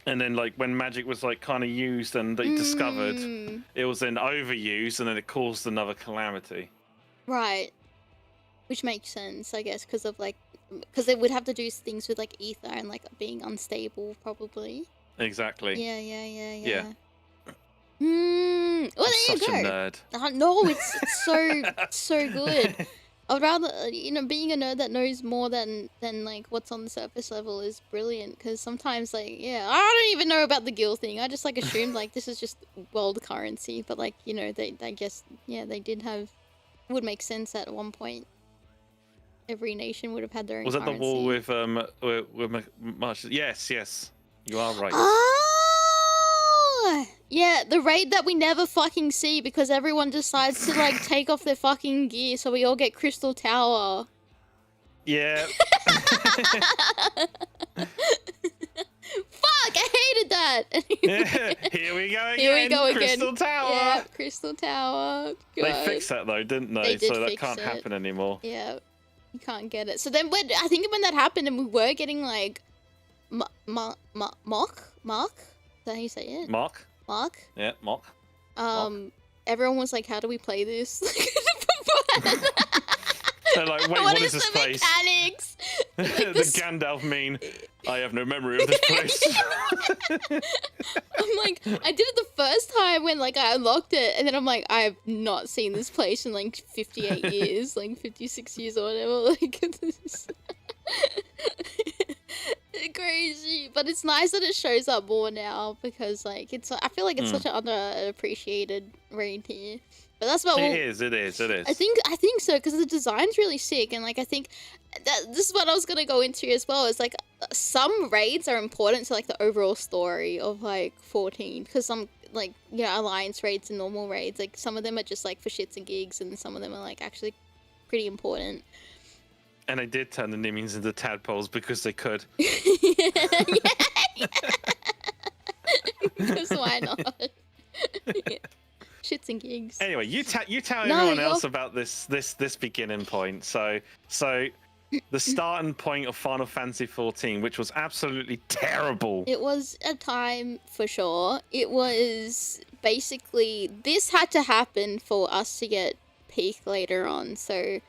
And then like when magic was like kind of used and they discovered, it was then overused and then it caused another calamity. Right. Which makes sense, I guess, because of like, because they would have to do things with like ether and like being unstable, probably. Exactly. Yeah. Well, there Such you go. a nerd. No, it's so good. I'd rather, being a nerd that knows more than like what's on the surface level is brilliant. Because sometimes, like, yeah, I don't even know about the Gil thing. I just like assumed like this is just world currency. But like, they, I guess, yeah, they did have, would make sense at one point. Every nation would have had their own currency. Was that the war with Marsh? Yes. You are right. Oh! Yeah, the raid that we never fucking see because everyone decides to like take off their fucking gear so we all get Crystal Tower. Yeah. Fuck, I hated that. Here we go again. Here we go again. Crystal Tower. Yeah, Crystal Tower. God. They fixed that though, didn't they? They did so that fix can't it. happen anymore. Yeah, you can't get it. So then I think when that happened and we were getting like mock? Is that how you say it? Mark? Yeah, Mock. Everyone was like, how do we play this? So like, wait, what is this the place? mechanics? Like The Gandalf mean, I have no memory of this place. I'm like, I did it the first time when like I unlocked it, and then I'm like, I have not seen this place in like 58 years, like 56 years or whatever. Like, this crazy, but it's nice that it shows up more now because like I feel like it's such an underappreciated raid here. But that's about It is. I think so because the design's really sick, and like I think that this is what I was gonna go into as well. Is like some raids are important to like the overall story of like 14 because some like alliance raids and normal raids, like some of them are just like for shits and gigs, and some of them are like actually pretty important. And they did turn the Nimians into tadpoles because they could. Because why not? Shits and gigs. Anyway, you tell everyone else about this beginning point. So the starting point of Final Fantasy 14, which was absolutely terrible. It was a time for sure. It was basically this had to happen for us to get peak later on. So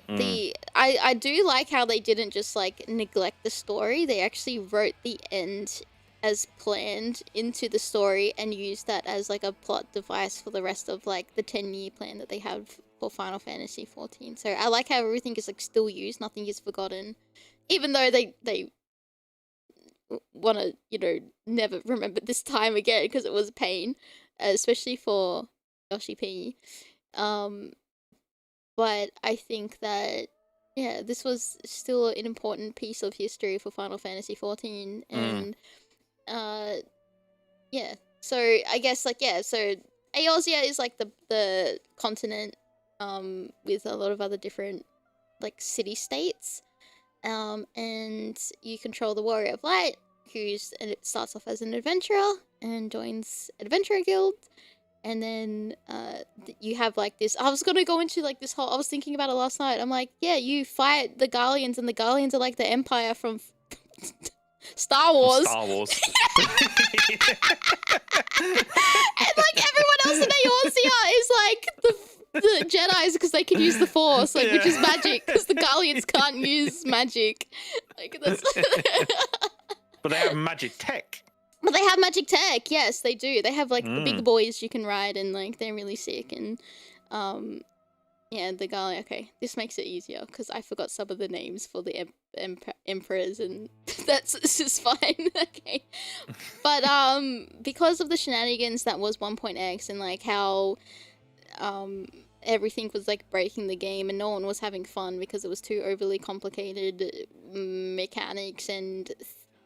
I do like how they didn't just like neglect the story. They actually wrote the end as planned into the story and used that as like a plot device for the rest of like the 10-year plan that they have for Final Fantasy 14. So I like how everything is like still used, nothing is forgotten, even though they want to never remember this time again because it was a pain, especially for Oshi P. But I think that this was still an important piece of history for Final Fantasy 14, and So I guess like yeah, so Eorzea is like the continent with a lot of other different like city states. And you control the Warrior of Light, and it starts off as an adventurer and joins Adventurer Guild. And then you have like this. I was gonna go into like this whole. I was thinking about it last night. I'm like, yeah, you fight the Guardians, and the Guardians are like the Empire from Star Wars. Star Wars. And like everyone else in Eorzea is like the Jedis because they can use the Force, like which is magic because the Guardians can't use magic. Like that's. But they have magic tech. But they have magic tech, yes, they do. They have like the big boys you can ride, and like they're really sick. And yeah, the guy. Okay, this makes it easier because I forgot some of the names for the emperors, and this is fine. Okay, but because of the shenanigans that was 1.x and like how everything was like breaking the game, and no one was having fun because it was too overly complicated mechanics and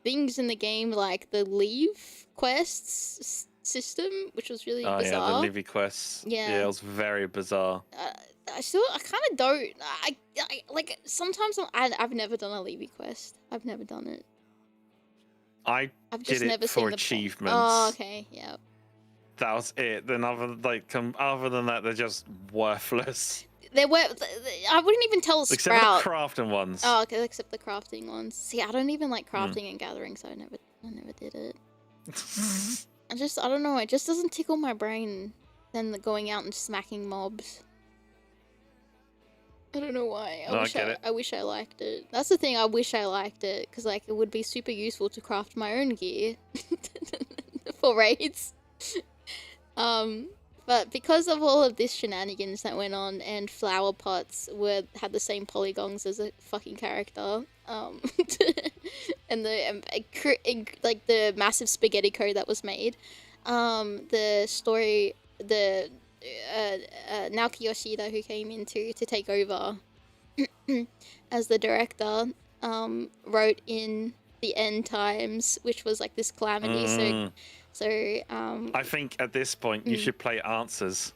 things in the game, like the leave quests system, which was really bizarre. Yeah, the Livy quests. Yeah, it was very bizarre. I kind of don't. I like sometimes I've never done a Levy quest. I've never done it. I've just never seen for achievements. Oh, okay, yeah. That was it. Then other than that, they're just worthless. There were. I wouldn't even tell Sprout. Except the crafting ones. Oh, okay. Except the crafting ones. See, I don't even like crafting and gathering, so I never did it. I don't know. It just doesn't tickle my brain than the going out and smacking mobs. I don't know why. I wish I liked it. That's the thing. I wish I liked it because like it would be super useful to craft my own gear for raids. But because of all of this shenanigans that went on, and flower pots had the same polygons as a fucking character, and like the massive spaghetti code that was made, the story, Naoki Yoshida, who came in to take over as the director, wrote in the end times, which was like this calamity. So I think at this point you should play Answers.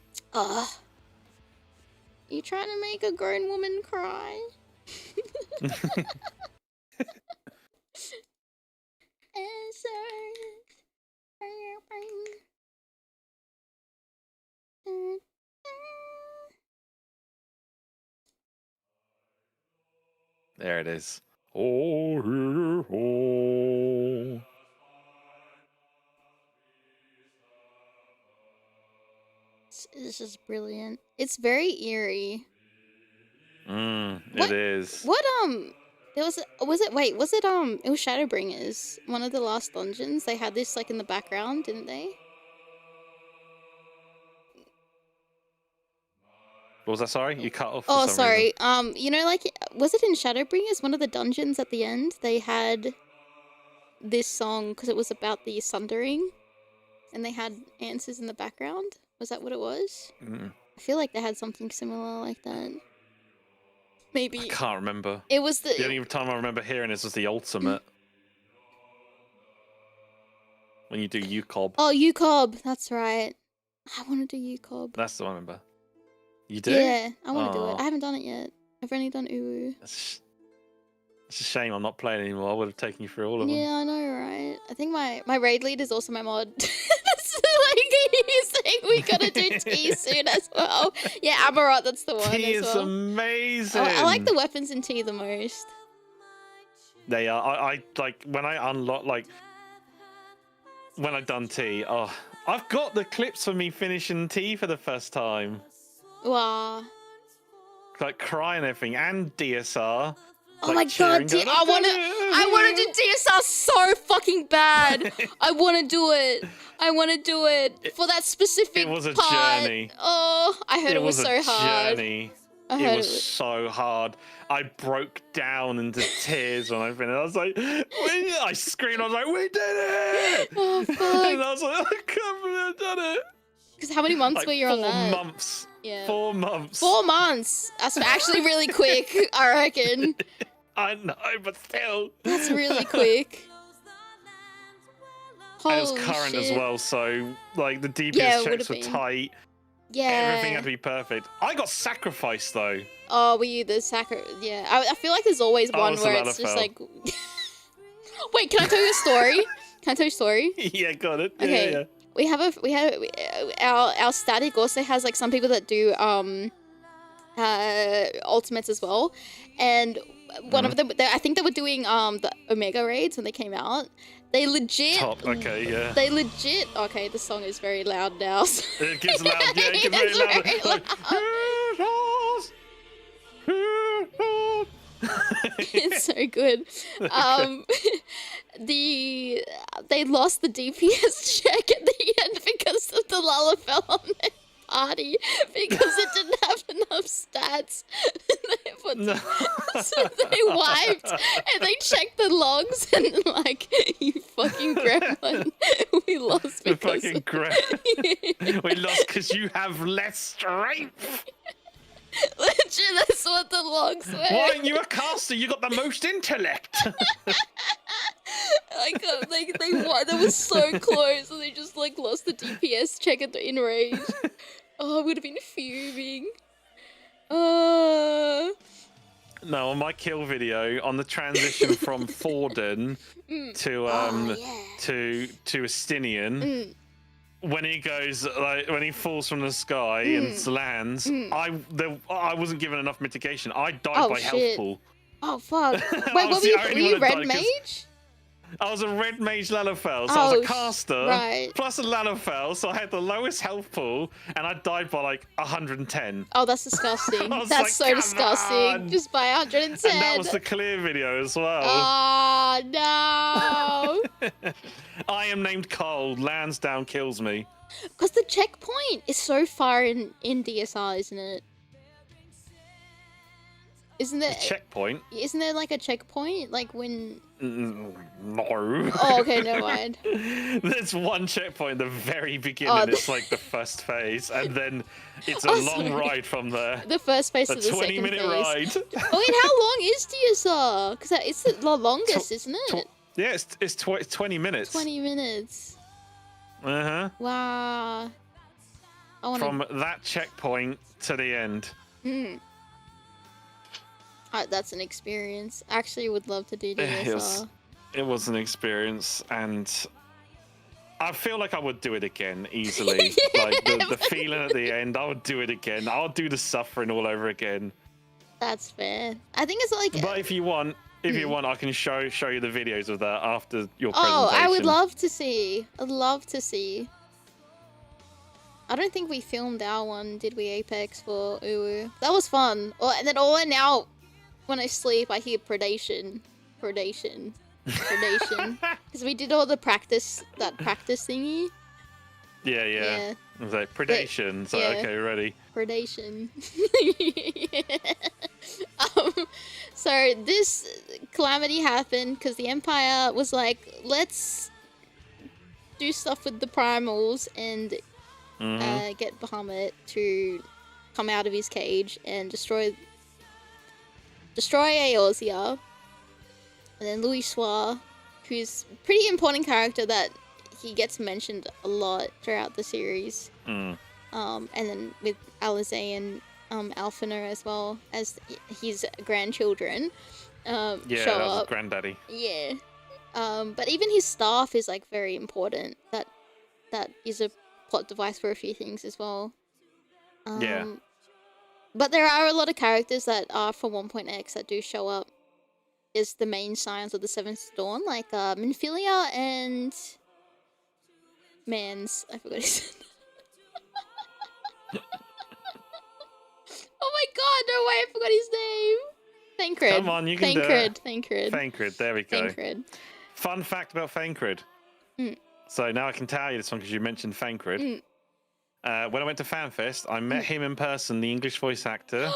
You trying to make a grown woman cry? There it is. Oh. This is brilliant. It's very eerie. It is. What was Shadowbringers, one of the last dungeons. They had this like in the background, didn't they? What was that? Sorry, you cut off. Oh, sorry. You know, like, was it in Shadowbringers? One of the dungeons at the end, they had this song because it was about the Sundering, and they had answers in the background. Was that what it was? I feel like they had something similar like that. Maybe. I can't remember. It was the only time I remember hearing this was the ultimate. When you do UCOB. Oh, UCOB. That's right. I want to do UCOB. That's the one I remember. You do? Yeah, I want to do it. I haven't done it yet. I've only done Uwu. It's a shame I'm not playing anymore. I would have taken you through all of them. Yeah, I know, right? I think my raid lead is also my mod. That's like he's saying we gotta do T soon as well. Yeah, Amarot, that's the one. T is well. Amazing. I like the weapons in T the most. They are. I like when I unlock when I've done T. Oh, I've got the clips for me finishing T for the first time. Wow. Like crying and everything, and DSR. Oh my god, I want to do DSR so fucking bad. I want to do it. For that specific It was a part. journey. Oh, I heard it was so hard. Journey. It was so hard. I broke down into tears when I finished. I was like, I screamed. I was like, we did it! Oh, fuck. And I was like, I can't believe I've done it. Because how many months were you on that? 4 months. Yeah. 4 months. 4 months. That's actually really quick, I reckon. I know, but still. That's really quick. And it was Holy current as shit. well, so like the DPS Yeah, it checks would've were been. tight. Yeah. Everything had to be perfect. I got sacrificed though. Oh, were you the Yeah, I feel like there's always I one was where the it's just Lalafell. like. Wait, can I tell you a story? Can I tell you a story? Yeah, got it. Okay. Yeah. We have our static also has like some people that do ultimates as well, and one of them, I think they were doing the Omega raids when they came out. They legit. Top. Okay. Yeah. They legit. Okay, the song is very loud now. So. It gets loud. Yeah, it gets very loud. It's so good. They lost the DPS check at the end because of the Lalafell on their party because it didn't have enough stats. No. So they wiped and they checked the logs and like, you fucking gremlin, we lost The because fucking gremlin. We lost because you have less strength. Literally, that's what the logs were. Why aren't you a caster? You got the most intellect. They were so close, and they just like lost the DPS check at the in-rage. Oh, I would have been fuming. No, on my kill video, on the transition from Forden to Estinian, when he goes like when he falls from the sky and lands, I wasn't given enough mitigation. I died by health pool. Oh fuck! Wait, were you red mage? I was a red mage Lalafell, so I was a caster right. plus a Lalafell, so I had the lowest health pool, and I died by like 110. Oh, that's disgusting. That's like, so disgusting. On. Just by 110. And that was the clear video as well. Oh no! I am named cold. Lands down, kills me. Because the checkpoint is so far in DSR, isn't it? Isn't there a checkpoint? Isn't there like a checkpoint, like when? No. Oh, okay, never mind. There's one checkpoint at the very beginning. It's like the first phase, and then it's a long ride from there. The first phase to the second 20-minute phase. ride. Oh, wait, how long is DSR? Because it's the longest, isn't it? Yeah, it's 20 minutes. 20 minutes. Wow. I From that checkpoint to the end. That's an experience. Actually, would love to do DSR. It was an experience, and I feel like I would do it again easily. Like the feeling at the end, I would do it again. I'll do the suffering all over again. That's fair. I think it's like. But if you want, I can show you the videos of that after your presentation. Oh, I would love to see. I'd love to see. I don't think we filmed our one, did we? Apex for Uwu. That was fun. And then now, when I sleep, I hear predation. Because we did all the practice thingy. Yeah. It was like predation. So okay, ready. Predation. So this calamity happened because the Empire was like, let's do stuff with the primals and get Bahamut to come out of his cage and destroy Eorzea. And then Louis Soir, who's a pretty important character that he gets mentioned a lot throughout the series. And then with Alizé and Alphinaud as well as his grandchildren show up. Granddaddy. Yeah. But even his staff is like very important. That is a plot device for a few things as well. But there are a lot of characters that are from 1.x that do show up as the main signs of the Seventh Dawn, like Minfilia and Mans. I forgot his name. Oh my god, no way, I forgot his name. Thancred. Come on, you can do it. Thancred, there we go. Thancred. Fun fact about Thancred. So now I can tell you this one because you mentioned Thancred. When I went to FanFest, I met him in person, the English voice actor,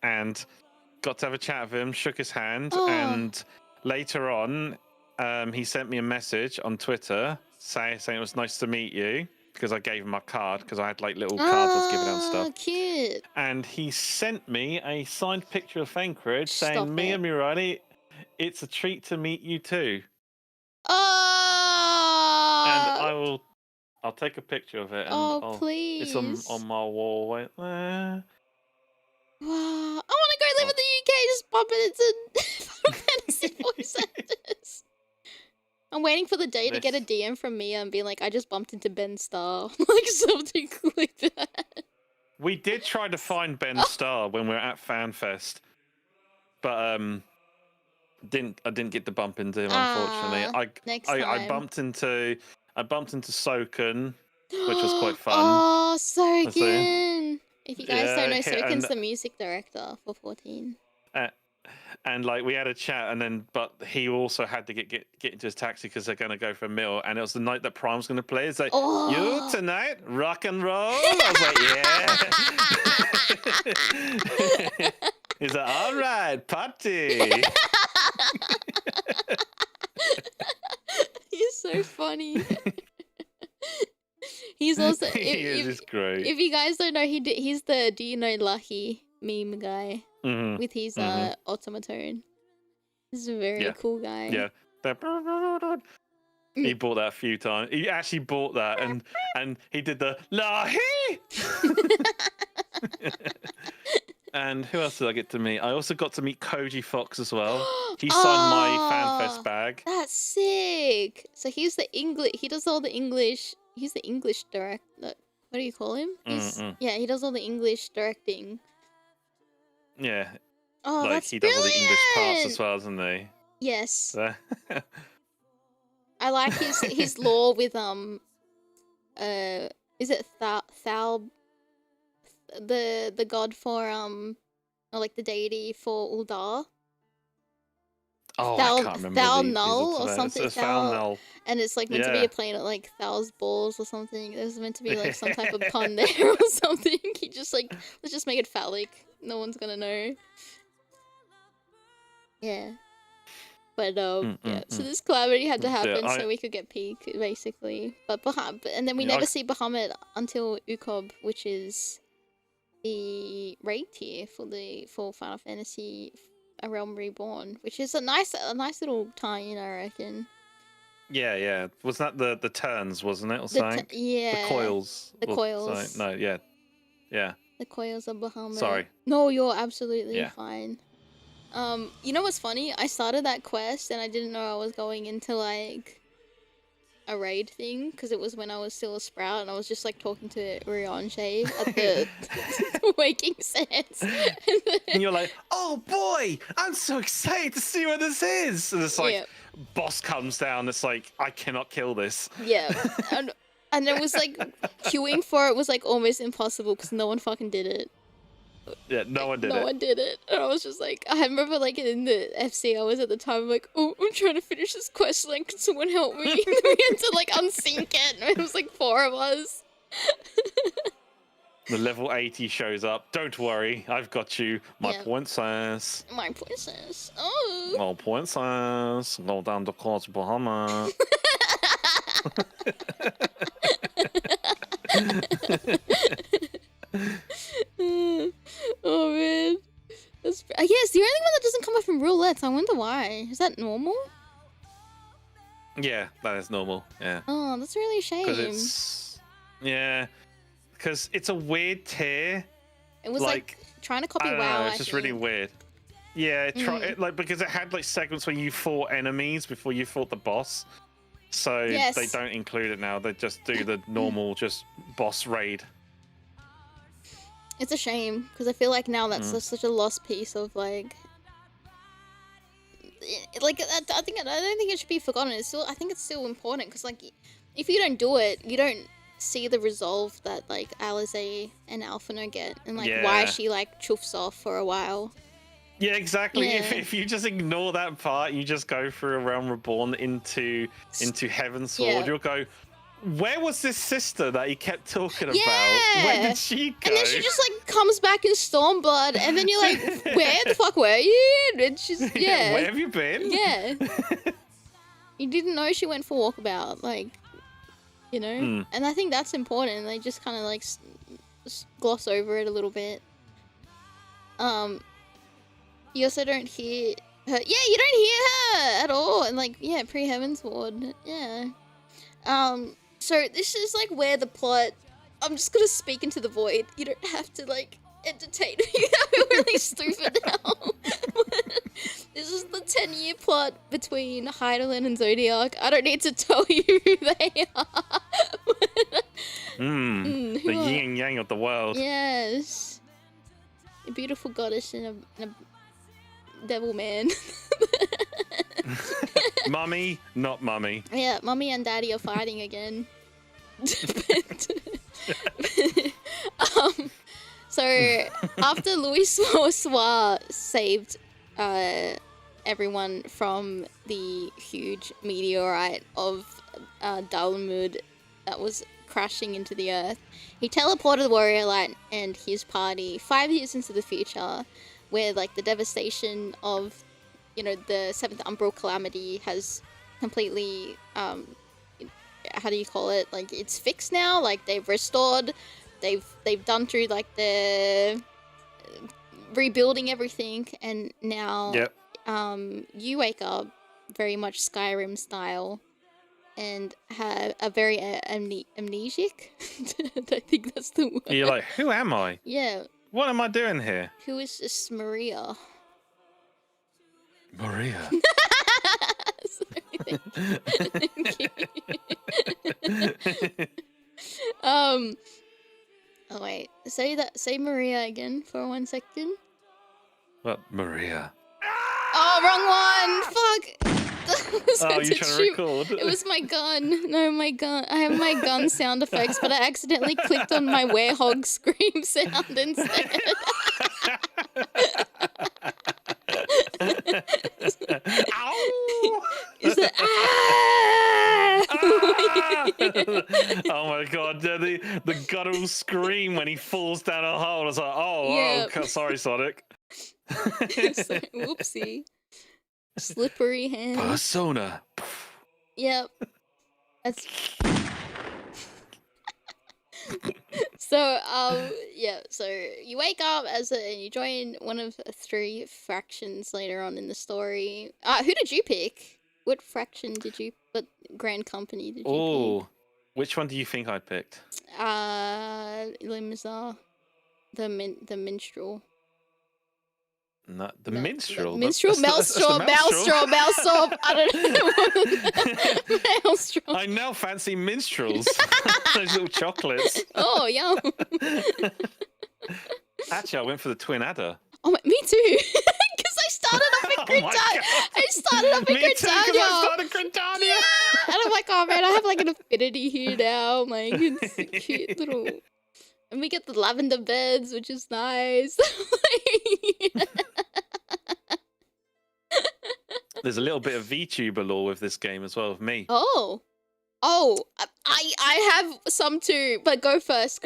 and got to have a chat with him, shook his hand, and later on, he sent me a message on Twitter saying it was nice to meet you, because I gave him my card, because I had like little cards I was giving out and stuff. Cute. And he sent me a signed picture of Thancred saying, Miya and Mewrilee, it's a treat to meet you too. Oh, Oh, that's so cute. Oh my god, no way, I forgot his name. Thancred. And then he sent me a I'll take a picture of it and please. it's on my wall right there. Wow. I want to go live in the UK, just bumping into Final Fantasy voice actors. I'm waiting for the day to get a DM from Miya and be like, I just bumped into Ben Starr. Like something like that. We did try to find Ben Starr when we were at FanFest. But I didn't get to bump into him, unfortunately. Next time. I bumped into Soken, which was quite fun. Oh, Soken! If you guys don't know, Soken's the music director for 14. And like we had a chat, but he also had to get into his taxi because they're gonna go for a meal, and it was the night that Prime was gonna play. It's like, you tonight, rock and roll. I was like, yeah. He's like, all right, party. He's so funny. He's also he's great. If you guys don't know, he's the Do You Know Lucky meme guy with his automaton. He's a very cool guy. Yeah. He bought that a few times. He actually bought that and he did the Lahi. And who else did I get to meet? I also got to meet Koji Fox as well. He signed my FanFest bag. That's sick. So he's the English. He does all the English. He's the English director. What do you call him? Yeah, he does all the English directing. Yeah. Oh, like that's he brilliant. does all the English parts as well, doesn't he? Yes. So. I like his lore with is it Thal the god for or like the deity for Uldar? Oh, I can't remember. Thal Null or something. It's Thal Null. And it's like meant to be a planet like Thal's balls or something. There's meant to be like some type of pun there or something. He just like, let's just make it phallic. No one's gonna know. Yeah. But yeah. So this calamity had to happen so we could get peak basically. But and then we never see Bahamut until Ukob, which is the raid tier for Final Fantasy A Realm Reborn, which is a nice little tie-in, I reckon. Yeah. Was that the turns, wasn't it, or something? Yeah. The coils. The coils. No, yeah. The coils of Bahamut. Sorry. No, you're absolutely fine. You know what's funny? I started that quest and I didn't know I was going into like a raid thing because it was when I was still a sprout and I was just like talking to Rianche at the Waking Sands. And you're like, oh boy, I'm so excited to see what this is. And it's like, boss comes down, it's like, I cannot kill this. Yeah. And it was like, queuing for it was like almost impossible because no one fucking did it. Yeah, no one did it. No one did it. And I was just like, I remember like in the FC I was at the time like, oh, I'm trying to finish this quest line, can someone help me? And then we had to like unsync it and it was like 4 of us. The level 80 shows up. Don't worry, I've got you. My princess. My princess. Oh. My princess. Go down the course, Bahamut. Oh man, that's it's the only one that doesn't come up from roulettes. I wonder why. Is that normal? Yeah, that is normal. Yeah. Oh, that's really a shame. Because it's a weird tier. It was like trying to copy WoW. It's just really weird. Yeah, because it had like segments where you fought enemies before you fought the boss. So they don't include it now. They just do the normal just boss raid. It's a shame because I feel like now that's such a lost piece of like I don't think it should be forgotten. I think it's still important because like if you don't do it, you don't see the resolve that like Alize and Alphino get and like why she like chuffs off for a while. Yeah, exactly. Yeah. If you just ignore that part, you just go through A Realm Reborn into Heaven's Sword, you'll go, where was this sister that he kept talking about? Where did she go? And then she just like comes back in Stormblood, and then you're like, where the fuck were you? And she's where have you been? Yeah. You didn't know she went for walkabout, like, you know? And I think that's important. They just kind of like gloss over it a little bit. You also don't hear her. Yeah, you don't hear her at all. And like, pre Heaven's Ward. Yeah. So this is like where the plot. I'm just gonna speak into the void. You don't have to like entertain me. I'm really stupid now. This is the 10-year plot between Heidelin and Zodiac. I don't need to tell you who they are. The yin and yang of the world. Yes. A beautiful goddess and a devil man. Mummy, not mummy. Yeah, mummy and daddy are fighting again. So after Louis Soir saved everyone from the huge meteorite of Dalamud that was crashing into the earth, he teleported the Warrior Light and his party 5 years into the future, where like the devastation of, you know, the Seventh Umbral Calamity has completely how do you call it? Like, it's fixed now. Like, they've restored. They've done through like the rebuilding everything, and now you wake up very much Skyrim style and have a very amnesic. I think that's the word. You're like, who am I? Yeah. What am I doing here? Who is this Maria? Maria. Oh wait, say Maria again for 1 second. What, Maria? Oh, wrong one! Fuck! Oh, you're trying to record? It was my gun. No, my gun. I have my gun sound effects, but I accidentally clicked on my werehog scream sound instead. Ow! Is that Oh my god, the guttural scream when he falls down a hole. I was like, oh, sorry, Sonic. It's like, whoopsie. Slippery hand. Persona. Yep. That's so yeah, so you wake up and you join one of 3 fractions later on in the story. Who did you pick? What fraction did you, what grand company did you pick? Which one do you think I picked? Limza. The minstrel. No, the minstrel. Minstrel, Maelstrom. I don't know. Maelstrom. I now fancy minstrels. Those little chocolates. Oh, yum. Actually, I went for the twin adder. Oh, me too. Because I started off in Gridania. I started off in Me too, 'cause I started Gridania. Yeah. And I'm like, oh man, I have like an affinity here now. Like, it's a cute little. And we get the lavender beds, which is nice. There's a little bit of VTuber lore with this game as well, of me. Oh, I have some too. But go first.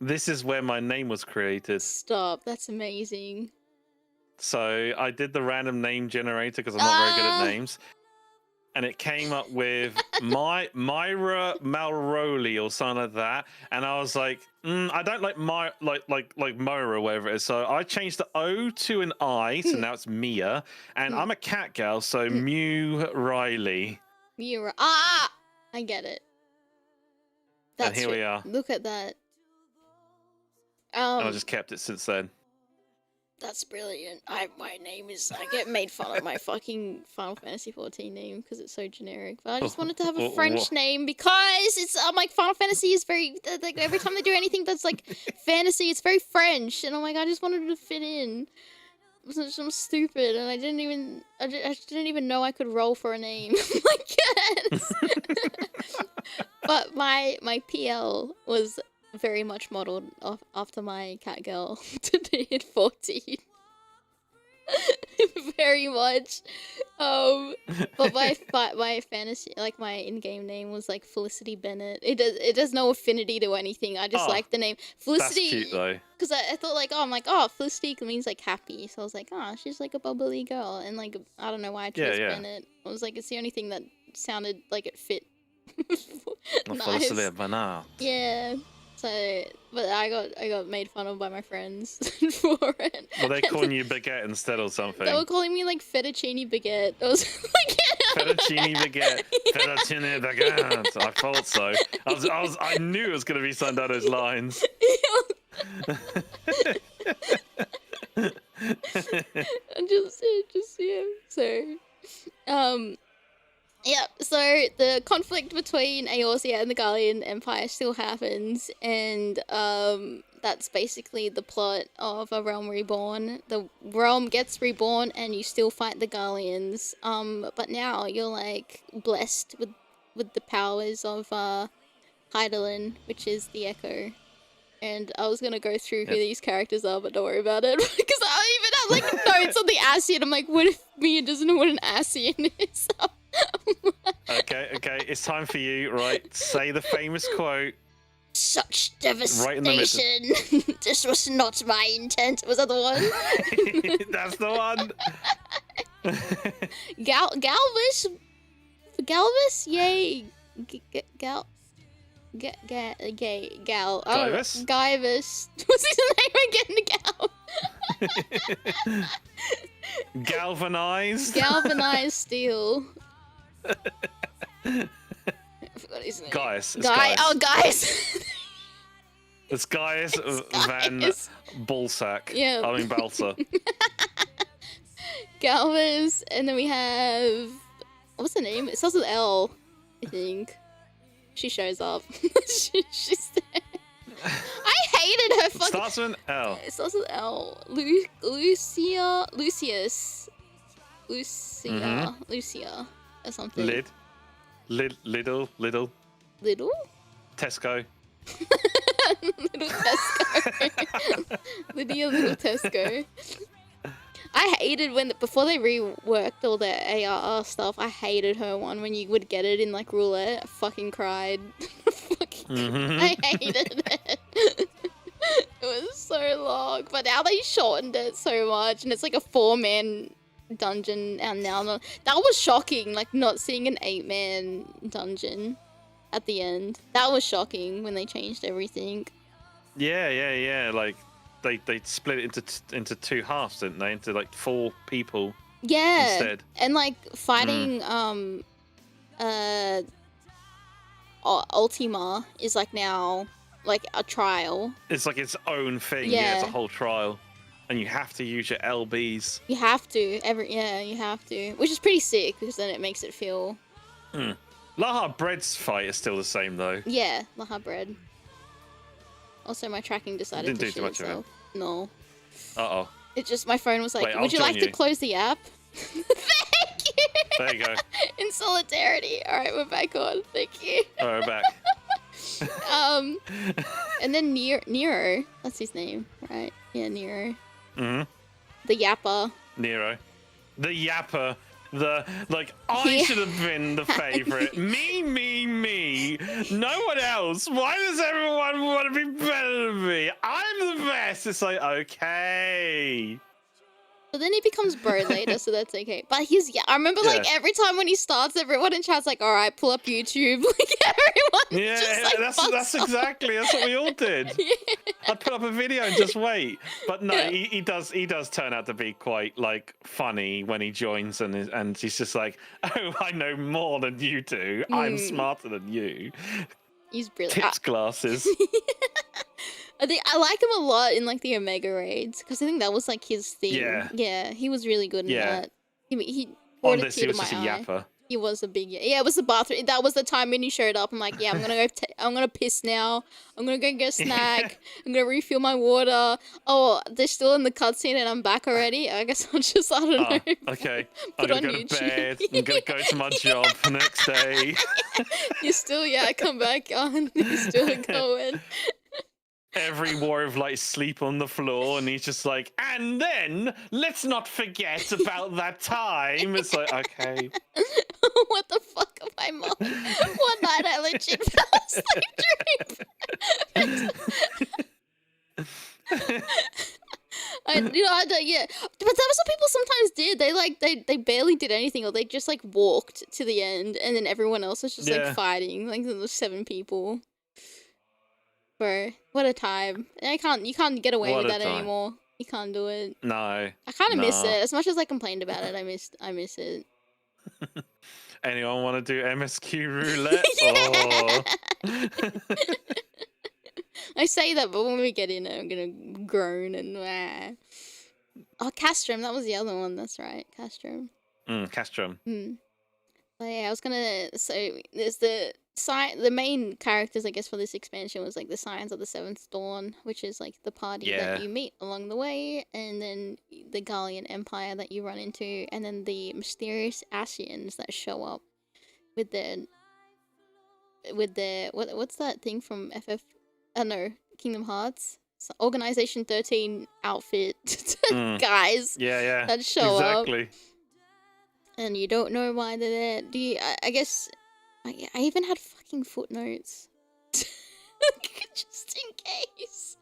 This is where my name was created. Stop. That's amazing. So I did the random name generator because I'm not very good at names. And it came up with Myra Mewrilee or something like that. And I was like, I don't like Myra or whatever it is. So I changed the O to an I, so now it's Miya. And I'm a cat girl, so Mewrilee. I get it. That's and here we are. Look at that. And I just kept it since then. That's brilliant. My name is. I get made fun of my fucking Final Fantasy 14 name because it's so generic. But I just wanted to have a French name because it's. I'm like, Final Fantasy is very. Like, every time they do anything that's like fantasy, it's very French, and I'm like, I just wanted to fit in. I'm stupid, and I didn't even know I could roll for a name. Like, yes. But my PL was very much modeled after my cat girl to be at 14. Very much. But my fantasy, like my in-game name was like Felicity Bennett. It does no affinity to anything. I just like the name Felicity. That's cute though. Because I thought like, Felicity means like happy. So I was like, she's like a bubbly girl. And like, I don't know why I chose Bennett. I was like, it's the only thing that sounded like it fit. Nice. Felicity Bennett. Yeah. So, but I got made fun of by my friends for it. Were they calling you Baguette instead or something? They were calling me like Fettuccine Baguette. I was like, Fettuccine baguette. Fettuccine baguette. I thought so. I knew it was going to be something down those lines. just yeah. So, yeah. So the conflict between Eorzea and the Gallian Empire still happens, and that's basically the plot of A Realm Reborn. The realm gets reborn, and you still fight the Gallians. But now you're like blessed with the powers of Heidelin, which is the Echo. And I was gonna go through who these characters are, but don't worry about it because I even have like notes on the Ascian. I'm like, what if Miya doesn't know what an Ascian is? Okay, it's time for you. Right, say the famous quote. Such devastation. Right in the middle. This was not my intent. Was that the one? That's the one. Galvis, yay, Gal. Gal. Guyvis? Guyvis. What's his name again? Gal. Galvanized. Galvanized steel. I forgot his name. Gaius. Gaius. It's Gaius Van Balsack. Yeah. I mean Balsa. Galvis, and then we have what's her name? It starts with L, I think. She shows up. She's there. I hated her fucking. Starts with an L. It starts with L. Lucia, or something. Little. Little? Tesco. Little Tesco. Lydia Little Tesco. I hated when before they reworked all the ARR stuff. I hated her one when you would get it in like roulette. I fucking cried. I hated it. It was so long, but now they shortened it so much, and it's like a 4-man dungeon. And now that was shocking. Like not seeing an 8-man dungeon at the end. That was shocking when they changed everything. Yeah. Like. They split it into two halves, didn't they? Into like 4 people. Yeah. Instead. And like fighting Ultima is like now like a trial. It's like its own thing. Yeah. It's a whole trial, and you have to use your LBs. You have to you have to, which is pretty sick because then it makes it feel. Laha Bread's fight is still the same though. Yeah, Laha Bread. Also, my tracking decided Didn't to do shit too much itself. of No. Uh-oh. It just, my phone was like, Wait, would you like to you. close the app? Thank you! There you go. In solidarity. Alright, we're back on. Thank you. Alright, back. And then Nero. That's his name, right? Yeah, Nero. Mm-hmm. The Yapper. Nero. The Yapper. I should have been the favourite. Me. No one else. Why does everyone want to be better than me? I'm the best. It's like, okay. But then he becomes bro later, so that's okay. But I remember like every time when he starts, everyone in chat's like, alright, pull up YouTube. Like everyone just like that's what we all did. Yeah. I'd put up a video and just wait. But no, he does turn out to be quite like funny when he joins and he's just like, oh, I know more than you do. I'm smarter than you. He's brilliant. Tips glasses. I like him a lot in like the Omega raids because I think that was like his thing. Yeah, he was really good in that. He brought a tear to my eye. Yapper. He was a big it was the bathroom. That was the time when he showed up. I'm like, yeah, I'm gonna go. I'm gonna piss now. I'm gonna go get a snack. I'm gonna refill my water. Oh, they're still in the cutscene and I'm back already. I guess I'll just I don't know. Okay, I'm gonna go to bed. I'm gonna go to my job the next day. You're still come back on. You're still going. Every War of Light sleep on the floor, and he's just like, and then let's not forget about that time. It's like, okay. What the fuck am I on? One night I legit fell asleep during. But that was what people sometimes did. They barely did anything, or they just like walked to the end, and then everyone else was just like fighting. Like there was 7 people. Bro, what a time. You can't get away with that anymore. You can't do it. No. I kind of miss it. As much as I complained about it, I miss it. Anyone want to do MSQ roulette? I say that, but when we get in it, I'm gonna groan and Oh, Castrum, that was the other one. That's right, Castrum. Castrum. But yeah, I was gonna say there's the main characters, I guess, for this expansion was like the Scions of the Seventh Dawn, which is like the party that you meet along the way, and then the Gallian Empire that you run into, and then the mysterious Asians that show up with their what's that thing from FF? No, Kingdom Hearts. Organization 13 outfit guys that show up. And you don't know why they're there. I guess I even had fucking footnotes. Just in case.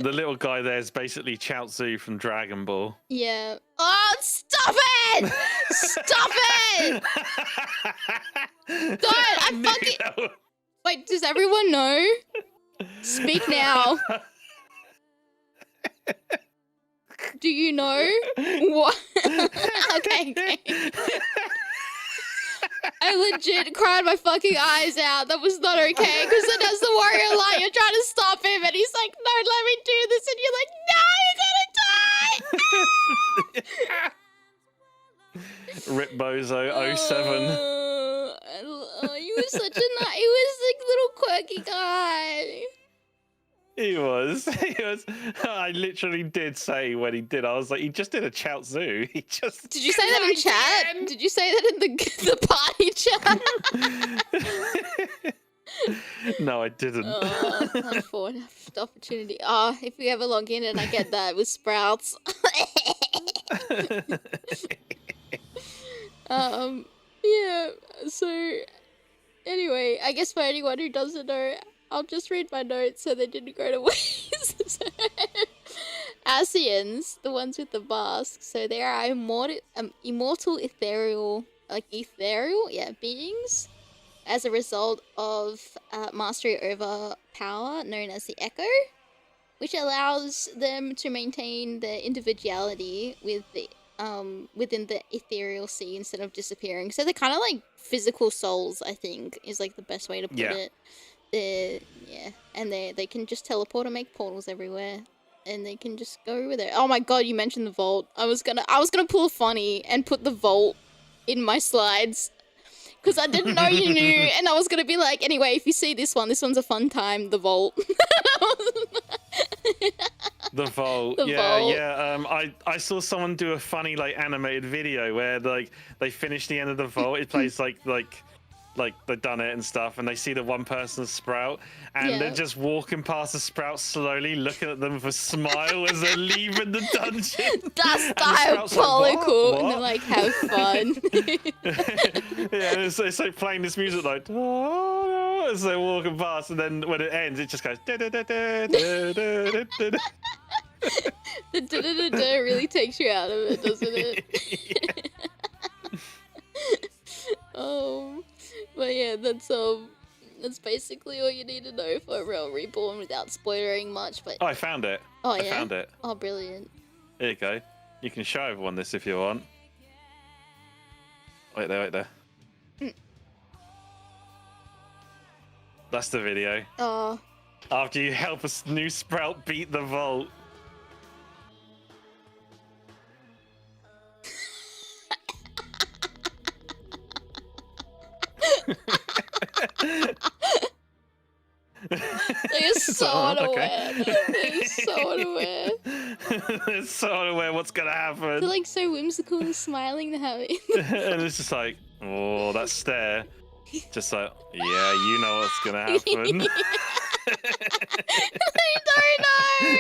The little guy there is basically Chaozu from Dragon Ball. Yeah. Oh, stop it! Stop it! Don't! I fucking... Wait, does everyone know? Speak now. Do you know? What? Okay. I legit cried my fucking eyes out. That was not okay. Because then as the warrior light, you're trying to stop him, and he's like, "No, let me do this," and you're like, "No, you're gonna die." Rip Bozo 07. He was such a he was like little quirky guy. He was. I literally did say when he did. I was like, he just did a Chaozu. He just. Did you say that in chat? Did you say that in the party chat? No, I didn't. Unfortunate opportunity. If we ever log in and I get that with Sprouts. Yeah. So, anyway, I guess for anyone who doesn't know, I'll just read my notes so they didn't go to waste. Asians, the ones with the masks, so they are immortal ethereal beings as a result of mastery over power known as the Echo, which allows them to maintain their individuality with the within the ethereal sea instead of disappearing. So they're kind of like physical souls, I think, is like the best way to put it. And they can just teleport and make portals everywhere, and they can just go over there. Oh my god, you mentioned the vault. I was gonna pull a funny and put the vault in my slides because I didn't know you knew, and I was gonna be like, anyway, if you see this one's a fun time. The vault. The vault. I saw someone do a funny like animated video where like they finish the end of the vault. It plays like they've done it and stuff, and they see the one person's Sprout, and they're just walking past the Sprout slowly, looking at them with a smile as they're leaving the dungeon. That's diabolical. Like, and they're like, have fun. Yeah, it's like playing this music like as they're walking past, and then when it ends, it just goes. The really takes you out of it, doesn't it? But yeah, that's basically all you need to know for Realm Reborn without spoilering much. But I found it. I found it. Oh, brilliant! There you go. You can show everyone this if you want. Wait there. That's the video. Oh. After you help a new Sprout beat the vault. They're so unaware. They're so unaware. They're so unaware what's gonna happen. They're like so whimsical and smiling. And it's just like, oh, that stare. Just like, yeah, you know what's gonna happen. They don't know.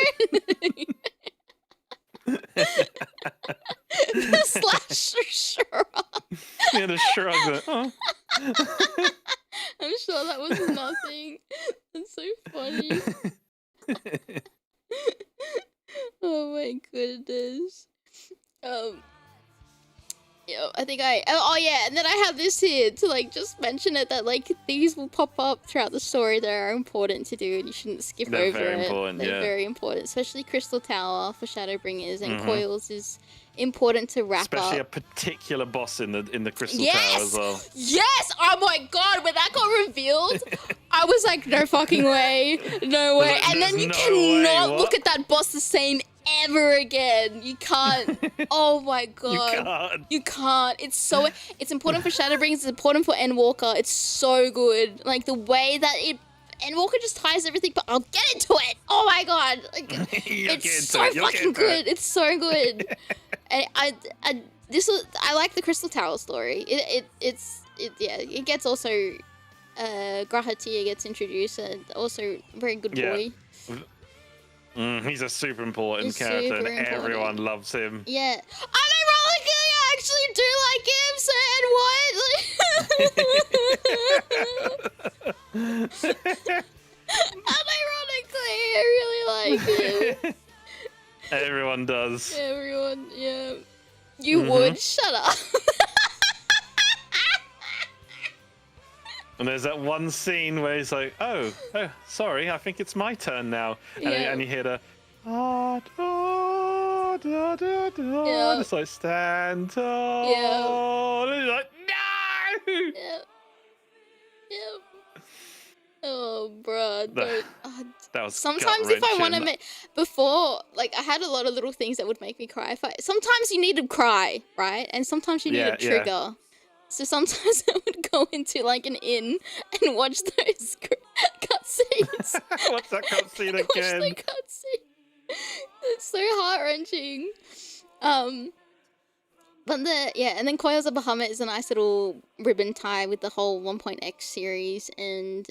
The slash shrug. Yeah, the shrug. Oh. I'm sure that was nothing. That's so funny. Oh my goodness. Yeah, I think oh yeah, and then I have this here to like just mention it that like these will pop up throughout the story that are important to do and you shouldn't skip They're over very it. important, They're yeah. very important, especially Crystal Tower for Shadowbringers and Coils is important to wrap Especially up. a particular boss in the Crystal Yes! Tower as well. Yes! Oh my god, when that got revealed, I was like, no fucking way, no way. Like, And then you no cannot way, look at that boss the same ever again. You can't. Oh my god. You can't. It's important for Shadowbringers, it's important for Endwalker. It's so good. Like the way that Endwalker just ties everything, but I'll get into it. Oh my god. Like, it's so fucking good. It's so good. I like the Crystal Tower story. It gets also Grahatia gets introduced and also very good boy. He's a super important character and everyone loves him. Yeah. Ironically, I actually do like him, so and what? Unironically, I really like him. Everyone does. Everyone, yeah. You would? Shut up. And there's that one scene where he's like, oh, sorry, I think it's my turn now. And you hear the, it's like, stand tall. And he's like, no! Yep. Oh, bruh. That was sometimes if I want to make... Before, like, I had a lot of little things that would make me cry. Sometimes you need to cry, right? And sometimes you need a trigger. Yeah. So sometimes I would go into, like, an inn and watch those cutscenes. What's that cutscene again? Watch the cutscene. It's so heart-wrenching. But and then Coils of Bahamut is a nice little ribbon tie with the whole 1.x series and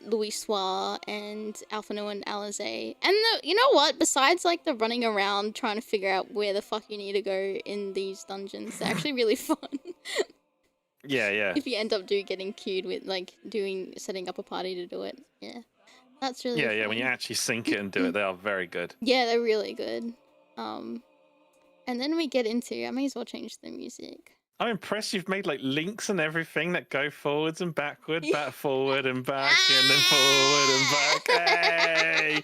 Louis Soir and Alphino and Alizé. And you know what? Besides like the running around trying to figure out where the fuck you need to go in these dungeons, they're actually really fun. Yeah. If you end up getting queued with like setting up a party to do it. Yeah. That's really fun. Yeah, when you actually sync it and do it, they are very good. Yeah, they're really good. And then we get into, I may as well change the music. I'm impressed you've made like links and everything that go forwards and backward, back forward and back, and then forward and back. Hey!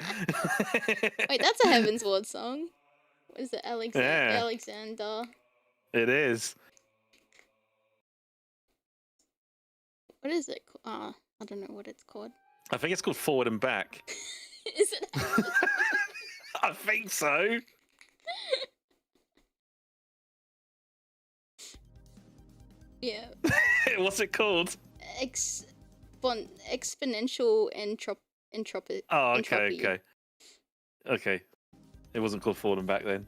Wait, that's a Heaven's Ward song. What is it? Alexander. It is. What is it? I don't know what it's called. I think it's called Forward and Back. Is it? I think so. Yeah. What's it called? Exponential entropy. Oh, okay. It wasn't called Forward and Back then.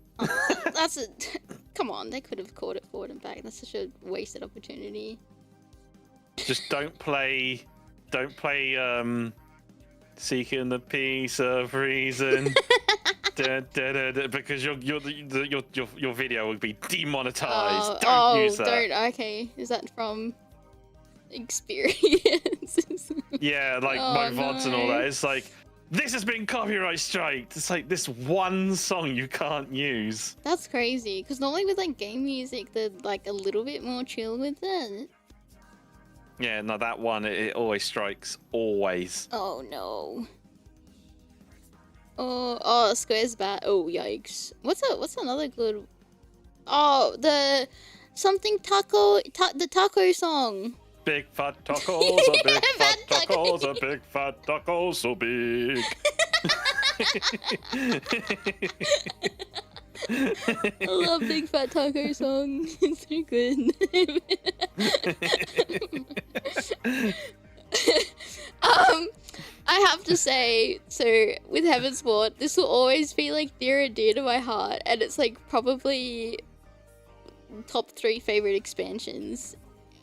That's it. Come on, they could have called it Forward and Back. That's such a wasted opportunity. Just don't play Seeking the Peace of Reason. Because your video would be demonetized. Don't use that. Okay. Is that from experience? Yeah, like my VODs and all that. It's like, this has been copyright striked. It's like this one song you can't use. That's crazy. Because normally with like game music, they're like a little bit more chill with it. Yeah, no, that one, it always strikes. Always. Oh, no. Oh, Square's bat. Oh, yikes. What's another good... Oh, the... Something taco... the taco song. Big fat tacos, a big fat tacos, a big fat tacos, so big. I love Big Fat Taco song. It's so good. I have to say, so with Heaven's Ward, this will always be like near and dear to my heart, and it's like probably top 3 favorite expansions.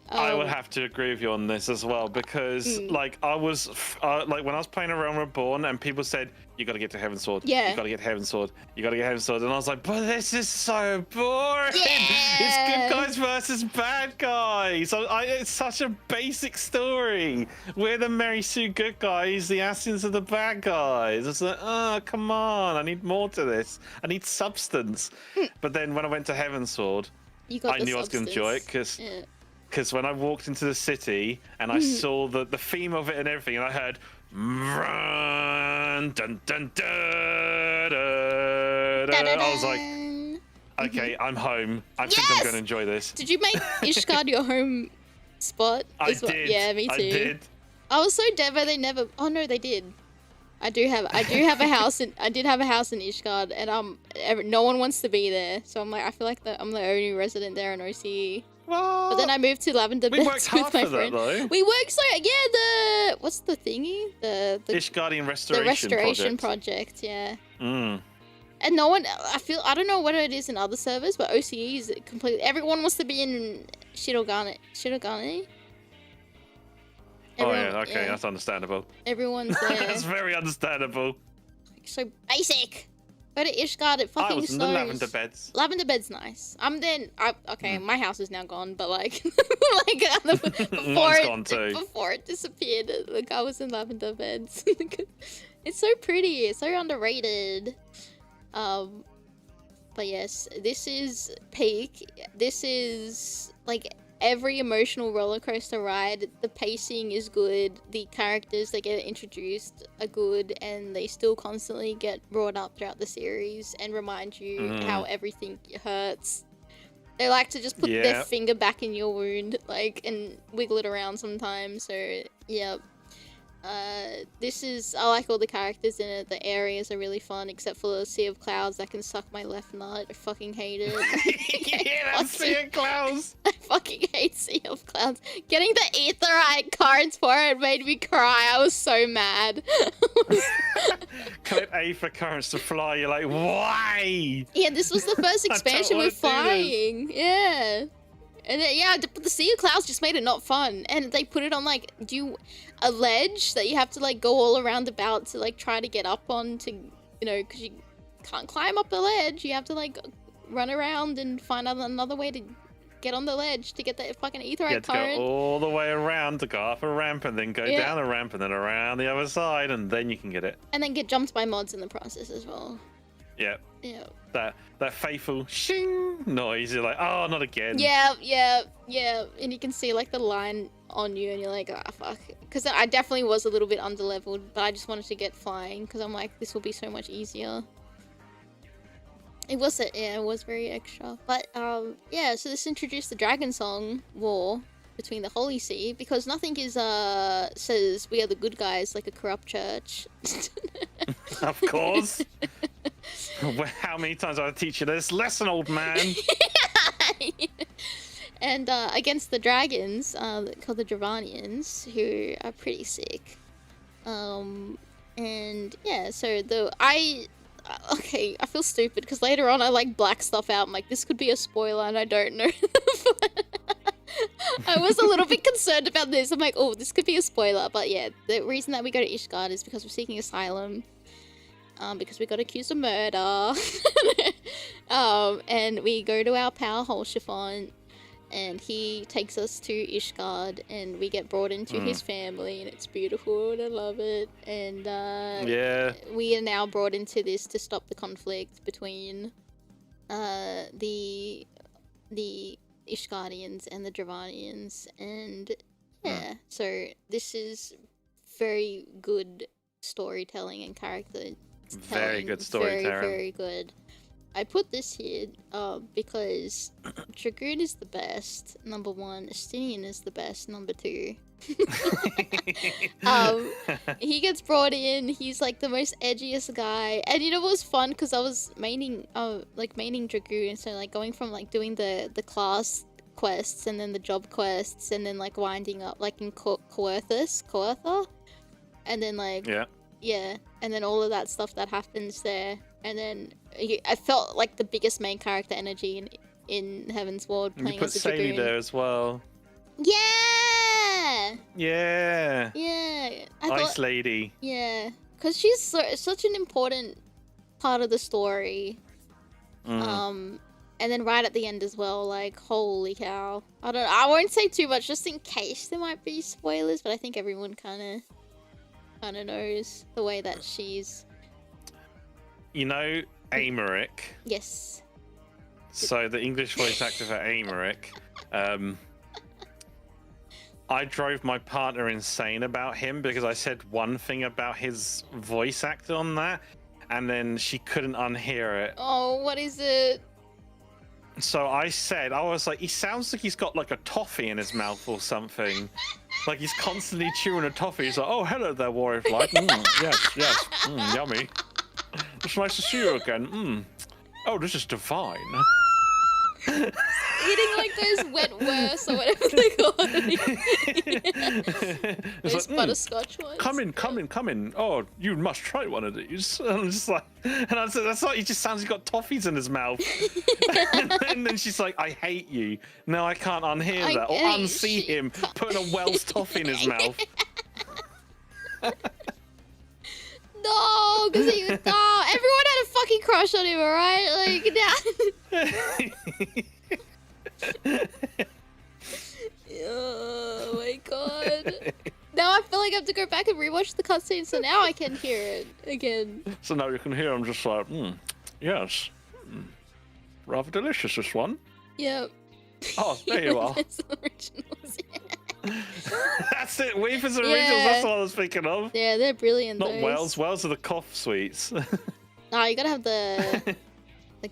I would have to agree with you on this as well, because like I was like when I was playing around Reborn and people said you got to get to Heaven's Sword, you got to get Heaven's Sword, you got to get Heaven's Sword, and I was like, but this is so boring. It's good guys versus bad guys. It's such a basic story. We're the Mary Sue good guys, the Assassins are the bad guys. It's like, oh come on, I need more to this. I need substance. But then when I went to Heaven's Sword, You got I the knew I was going to enjoy it substance. Yeah. because when I walked into the city and I saw the theme of it and everything, and I heard run, dun, dun, dun, dun, dun, I was like, okay, I'm home. I think I'm going to enjoy this. Did you make Ishgard your home spot? I did. Yeah, me too. I did. I was so dead, but they never. Oh no, they did. I do have a house in. I did have a house in Ishgard, and no one wants to be there. So I'm like, I feel like I'm the only resident there in OCE. Well, But then I moved to Lavender we Beds worked with hard my for friend. that, though. We worked so the what's the thingy? The Ishgardian the restoration project. Yeah. Mm. And no one, I don't know what it is in other servers, but OCE is completely, everyone wants to be in Shirogane. Oh yeah, okay, that's understandable. Everyone's there. That's very understandable. So basic. Go to Ishgard, it fucking I was in the Lavender Beds. Lavender Bed's nice. Okay, my house is now gone, but like, before gone too. Before it disappeared, like I was in Lavender Beds. It's so pretty, it's so underrated. But yes, this is peak. This is like every emotional roller coaster ride. The pacing is good. The characters that get introduced are good, and they still constantly get brought up throughout the series and remind you how everything hurts. They like to just put their finger back in your wound, like, and wiggle it around sometimes. So yeah. I like all the characters in it. The areas are really fun, except for the Sea of Clouds that can suck my left nut. I fucking hate it. Yeah, that's Sea of Clouds. I fucking hate Sea of Clouds. Getting the aetherite cards for it made me cry. I was so mad. Collect A for currents to fly. You're like, why? Yeah, this was the first expansion with flying. Yeah. And then, yeah, but the Sea of Clouds just made it not fun. And they put it on, like, a ledge that you have to, like, go all around about to, like, try to get up on to, you know, because you can't climb up the ledge. You have to, like, run around and find another way to get on the ledge to get that fucking aetherite card. You have to go all the way around to go up a ramp and then go down a ramp and then around the other side, and then you can get it. And then get jumped by mods in the process as well. Yeah. Yeah. That faithful shing noise. You're like, oh, not again. Yeah. And you can see like the line on you, and you're like, ah, fuck. Because I definitely was a little bit underleveled, but I just wanted to get flying because I'm like, this will be so much easier. It was very extra. But yeah. So this introduced the Dragon Song War between the Holy See, because nothing is says we are the good guys like a corrupt church. Of course. How many times do I teach you this lesson, old man? And against the dragons, called the Dravanians, who are pretty sick. And yeah, so I feel stupid because later on I like black stuff out. I'm like, this could be a spoiler, and I don't know. I was a little bit concerned about this. I'm like, oh, this could be a spoiler. But yeah, the reason that we go to Ishgard is because we're seeking asylum. Because we got accused of murder. And we go to our pal Holshifon, and he takes us to Ishgard, and we get brought into his family, and it's beautiful, and I love it. And yeah, we are now brought into this to stop the conflict between the Ishgardians and the Dravanians, and yeah, so this is very good storytelling and character. Very good storytelling. Very, very good. I put this here because Dragoon is the best, number one. Estinian is the best, number two. He gets brought in. He's like the most edgiest guy, and you know what was fun? Because I was maining Dragoon, so like going from like doing the class quests and then the job quests, and then like winding up like in Coertha, and then like yeah, and then all of that stuff that happens there, and then I felt like the biggest main character energy in Heaven's Ward playing as a Dragoon. You put Sadie there as well. Yeah. Yeah. Yeah. Ice Lady. Yeah, because she's such an important part of the story. And then right at the end as well, like holy cow! I won't say too much just in case there might be spoilers, but I think everyone kind of knows the way that she's. You know, Aimee. Yes. So the English voice actor for Aimee, I drove my partner insane about him because I said one thing about his voice actor on that, and then she couldn't unhear it. Oh, what is it? So I was like, he sounds like he's got like a toffee in his mouth or something. Like he's constantly chewing a toffee. He's like, oh, hello there, Warrior Flight. Yes, yummy. It's nice to see you again. Oh, this is divine. Eating like those wet worse or whatever they call it. Those like, butterscotch ones. Come in. Oh, you must try one of these. And I'm just like, and I said, that's like, he just sounds like he's got toffees in his mouth. And then she's like, I hate you. No, I can't unhear that or unsee him putting a Wells toffee in his mouth. No, because everyone had a fucking crush on him, alright? Like, oh my god. Now I feel like I have to go back and rewatch the cutscene, so now I can hear it again. So now you can hear him just like, yes. Rather delicious, this one. Yep. Oh, there you are. It's originals, yeah. That's it, Weaver's originals, that's what I was thinking of. Yeah, they're brilliant. Not those. Wells. Wells are the cough sweets. No, you gotta have the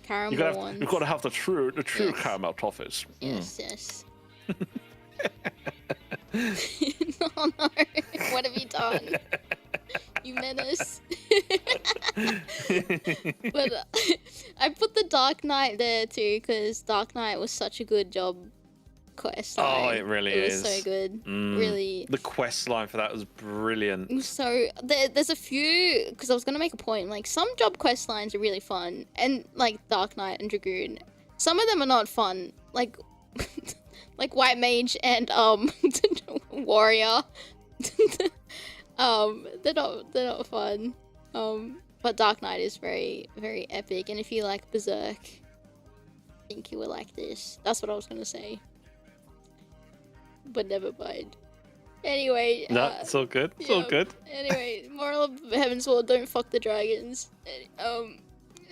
caramel ones. You've got to have the true caramel toffees. Yes. Oh no, what have you done? You menace. But I put the Dark Knight there too, because Dark Knight was such a good job quest line. Oh, it really is. It was so good. Really. The quest line for that was brilliant. So there's a few, because I was going to make a point, like some job quest lines are really fun, and like Dark Knight and Dragoon. Some of them are not fun, like like White Mage and Warrior. They're not fun. But Dark Knight is very, very epic, and if you like Berserk, I think you will like this. That's what I was gonna say. But never mind. Anyway. No, it's all good. It's all good. Anyway, moral of Heaven's Wall, don't fuck the dragons.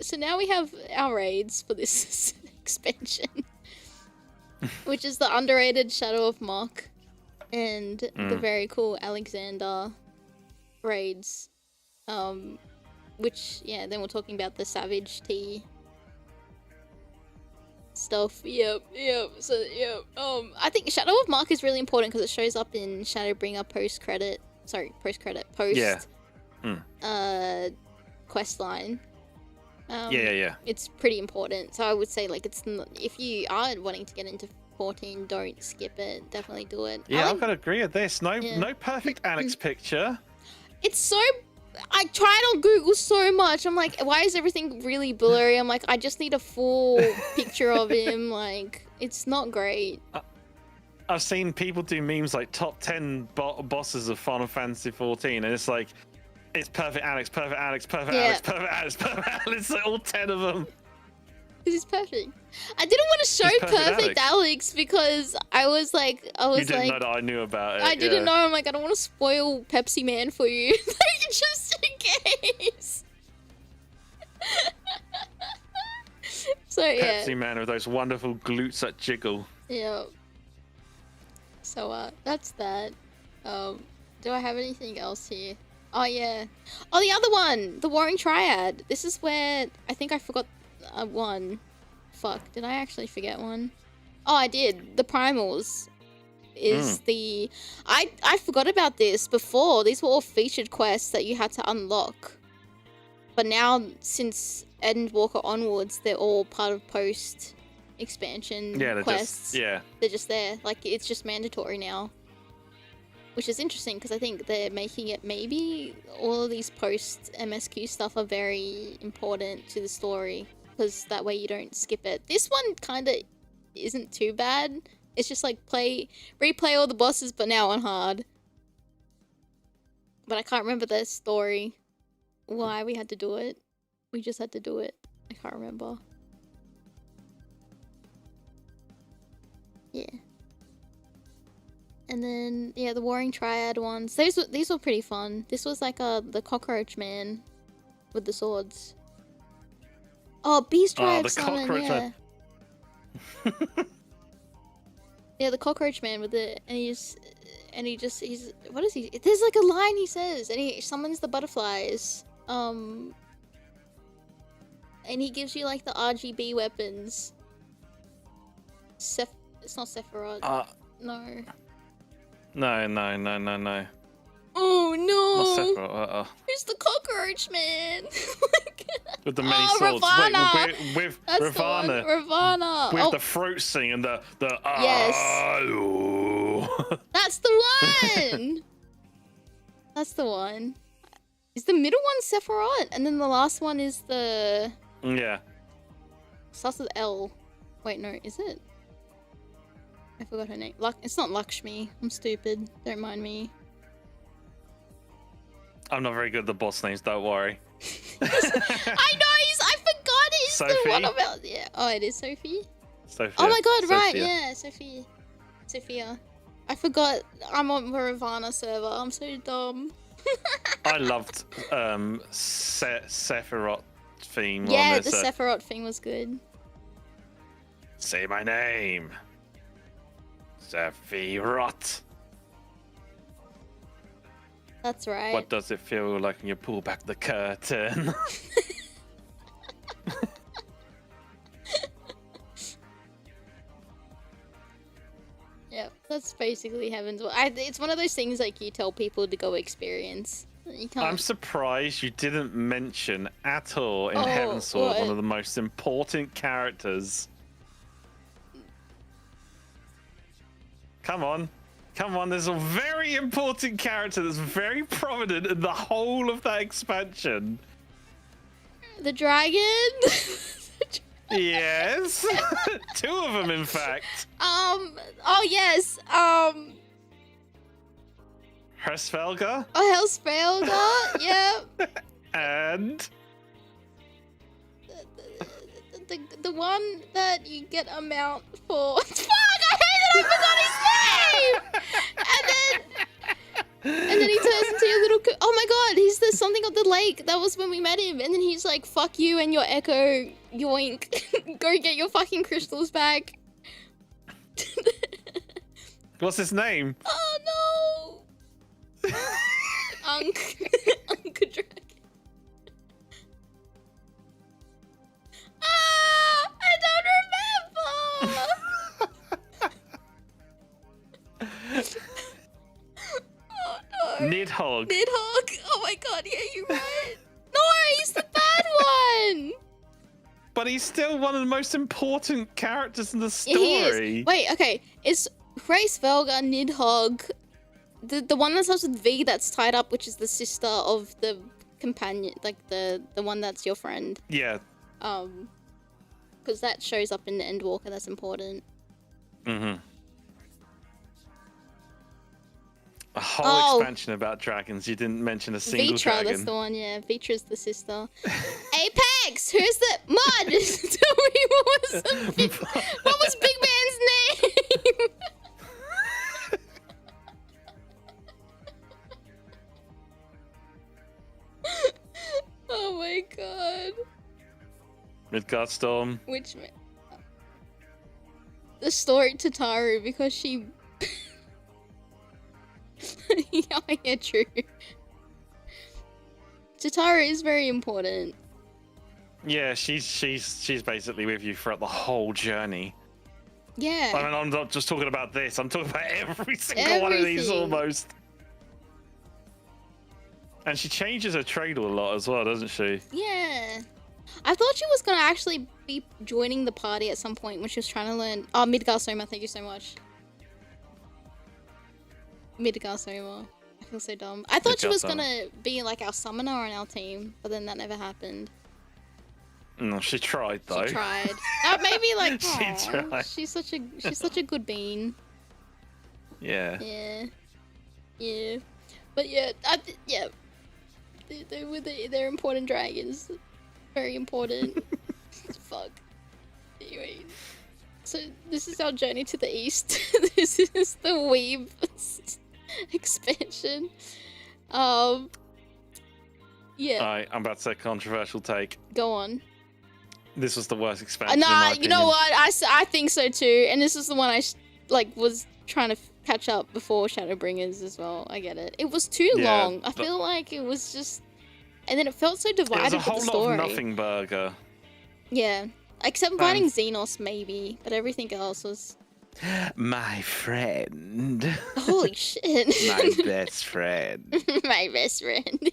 So now we have our raids for this expansion. Which is the underrated Shadow of Mach and the very cool Alexander raids. Which, yeah, then we're talking about the Savage Tea stuff. Yep. So, I think Shadow of Mach is really important because it shows up in Shadowbringer post quest line. Yeah. It's pretty important. So I would say, like, it's not, if you are wanting to get into 14, don't skip it. Definitely do it. Yeah, I've got to agree with this. No perfect Alex picture. It's so... I tried on Google so much. I'm like, why is everything really blurry? I'm like, I just need a full picture of him. Like, it's not great. I've seen people do memes like top 10 bosses of Final Fantasy 14, and it's like, it's perfect Alex, perfect Alex, perfect Alex, perfect Alex, perfect Alex. Like all 10 of them. Because he's perfect. I didn't want to show perfect Alex because I was like, you didn't know that I knew about it. I didn't know. I'm like, I don't want to spoil Pepsi Man for you. Like, just in case. So yeah. Pepsi Man with those wonderful glutes that jiggle. Yeah. So that's that. Do I have anything else here? Oh yeah. Oh, the other one, the Warring Triad. This is where I think I forgot one. Fuck, did I actually forget one? Oh, I did. The Primals is the... I forgot about this before. These were all featured quests that you had to unlock. But now, since Endwalker onwards, they're all part of post-expansion quests. They're just there. Like, it's just mandatory now. Which is interesting, because I think they're making it... Maybe all of these post-MSQ stuff are very important to the story. Because that way you don't skip it. This one kind of isn't too bad. It's just like replay all the bosses, but now on hard. But I can't remember the story. Why we had to do it. We just had to do it. I can't remember. Yeah. And then, yeah, the Warring Triad ones. These were pretty fun. This was like the Cockroach Man with the swords. Oh, Beast Tribe Summon, yeah. Yeah, the cockroach man with it, and he's what is he? There's like a line he says, and he summons the butterflies. And he gives you like the RGB weapons. It's not Sephiroth. No. No. Oh no! Not Sephiroth. Who's the cockroach man? With the many swords. Ravana. Wait, with That's Ravana. the one. Ravana. With the throat sing and the Yes. That's the one. That's the one. Is the middle one Sephiroth, and then the last one is the starts with L. Wait, no, is it? I forgot her name. It's not Lakshmi. I'm stupid. Don't mind me. I'm not very good at the boss names. Don't worry. I know. I forgot. He's Sophie? the one about Oh, it is Sophie. Sophia. Oh my god! Right? Sophia. Yeah, Sophia. I forgot. I'm on the Ravana server. I'm so dumb. I loved Sephiroth theme. Yeah, on the this, Sephiroth thing was good. Say my name. Sephiroth. That's right. What does it feel like when you pull back the curtain? Yep, that's basically Heaven's Word. It's one of those things like you tell people to go experience. You can't. I'm surprised you didn't mention at all in Heaven's Sword one of the most important characters. Come on. There's a very important character that's very prominent in the whole of that expansion. The dragon? Yes. Two of them, in fact. Oh yes. Hrsvelga. Oh, Hellsvelga. Yeah. And the one that you get a mount for. Fuck! I hate it. I forgot his name. And then he turns into a little. Oh my god! He's the something of the lake. That was when we met him. And then he's like, "Fuck you and your echo, yoink! Go get your fucking crystals back." what's his name? Oh no! Unk Dragon. I don't remember. Oh no. Nidhogg. Nidhogg. Oh my god, yeah, you're right. No, he's the bad one. But he's still one of the most important characters in the Yeah, he story. is. Wait, okay. It's Hrsvelga, Nidhogg, the one that starts with V that's tied up, which is the sister of the companion, like the one that's your friend. Yeah. Because that shows up in the Endwalker. That's important. Mm-hmm. A whole expansion about dragons. You didn't mention a single dragon. That's the one, yeah. Vitra's the sister. Apex! Who's the... Mud! Tell me what was Big Man's name? Oh my god. Midgard Storm. Which... The story Tataru, because she... yeah, true. Tataru is very important. Yeah, she's basically with you throughout the whole journey. Yeah. I mean, I'm not just talking about this. I'm talking about every single one of these almost. And she changes her trade a lot as well, doesn't she? Yeah. I thought she was gonna actually be joining the party at some point when she was trying to learn. Oh, Midgar Soma, thank you so much. Midgar Soma. I feel so dumb. I thought she was gonna be like our summoner on our team, but then that never happened. No, she tried though. She tried. Maybe like she tried. She's such a good bean. Yeah. Yeah. Yeah. But yeah, yeah. They're important dragons. Very important. Fuck. Anyway. So this is our journey to the east. This is the Weeb expansion. Yeah. I'm about to say controversial take. Go on. This was the worst expansion. in Nah, my you know opinion. what? I think so too. And this is the one I was trying to catch up before Shadowbringers as well. I get it. It was too long. I feel like it was just, and then it felt so divided It was a with whole the lot story. of nothing burger. Yeah, except fighting Xenos maybe, but everything else was. My friend. Holy shit! My best friend. My best friend.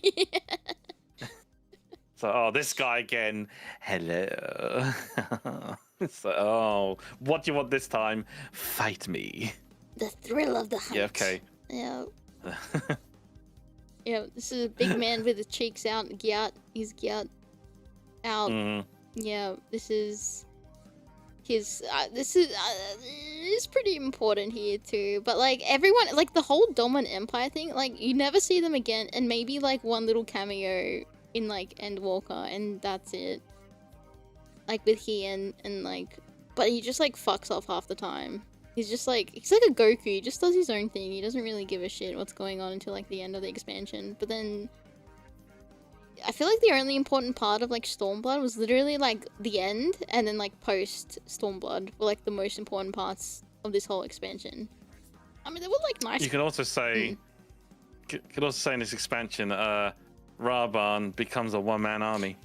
So, oh, this guy again. Hello. So, oh, what do you want this time? Fight me. The thrill of the hunt. Yeah, okay. Yeah. Yeah, this is a big man with his cheeks out. Gyat. He's gyat out. Yeah, this is his. Is pretty important here too. But like everyone, like the whole Dominant Empire thing, like you never see them again, and maybe like one little cameo in like Endwalker, and that's it. Like with Heian and like, but he just like fucks off half the time. He's like a Goku. He just does his own thing. He doesn't really give a shit what's going on until like the end of the expansion. But then I feel like the only important part of like Stormblood was literally like the end, and then like post Stormblood were like the most important parts of this whole expansion. I mean, they were like nice. You can also say, in this expansion, Raban becomes a one-man army.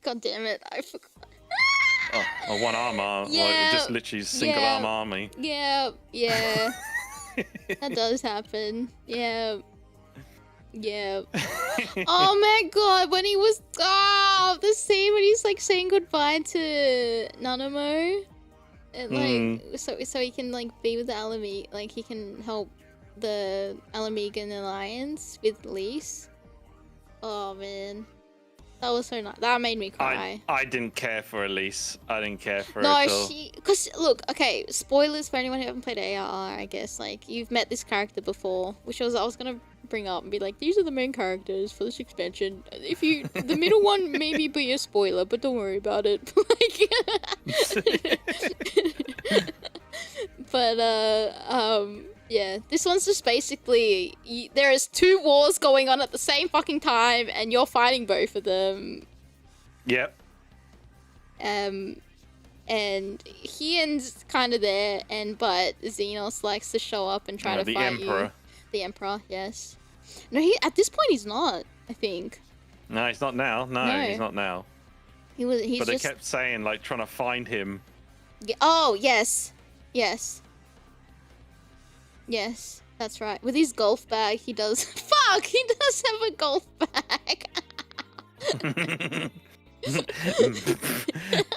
God damn it! I forgot. Oh, a one-arm army. Yeah, like, just literally single-arm army. Yeah, yeah. That does happen. Yeah. Yeah. Oh my god, when he was the scene when he's like saying goodbye to Nanamo, and like so he can like be with the Alameda, like he can help the Alamegan Alliance with Lise. Oh man, that was so nice. That made me cry. I didn't care for Elise. I didn't care for her No, at all. because look, okay, spoilers for anyone who haven't played ARR, I guess, like, you've met this character before, which I was gonna bring up and be like, these are the main characters for this expansion. If the middle one maybe be a spoiler, but don't worry about it. Yeah, this one's just basically, there is two wars going on at the same fucking time, and you're fighting both of them. Yep. And Heian's kind of there, but Xenos likes to show up and try to fight Emperor. you. The Emperor, yes. No, at this point he's not, I think. No, he's not now. No, he's not now. He's but they just... kept saying, like, trying to find him. Oh, yes. Yes. Yes, that's right. With his golf bag, he does... Fuck! He does have a golf bag!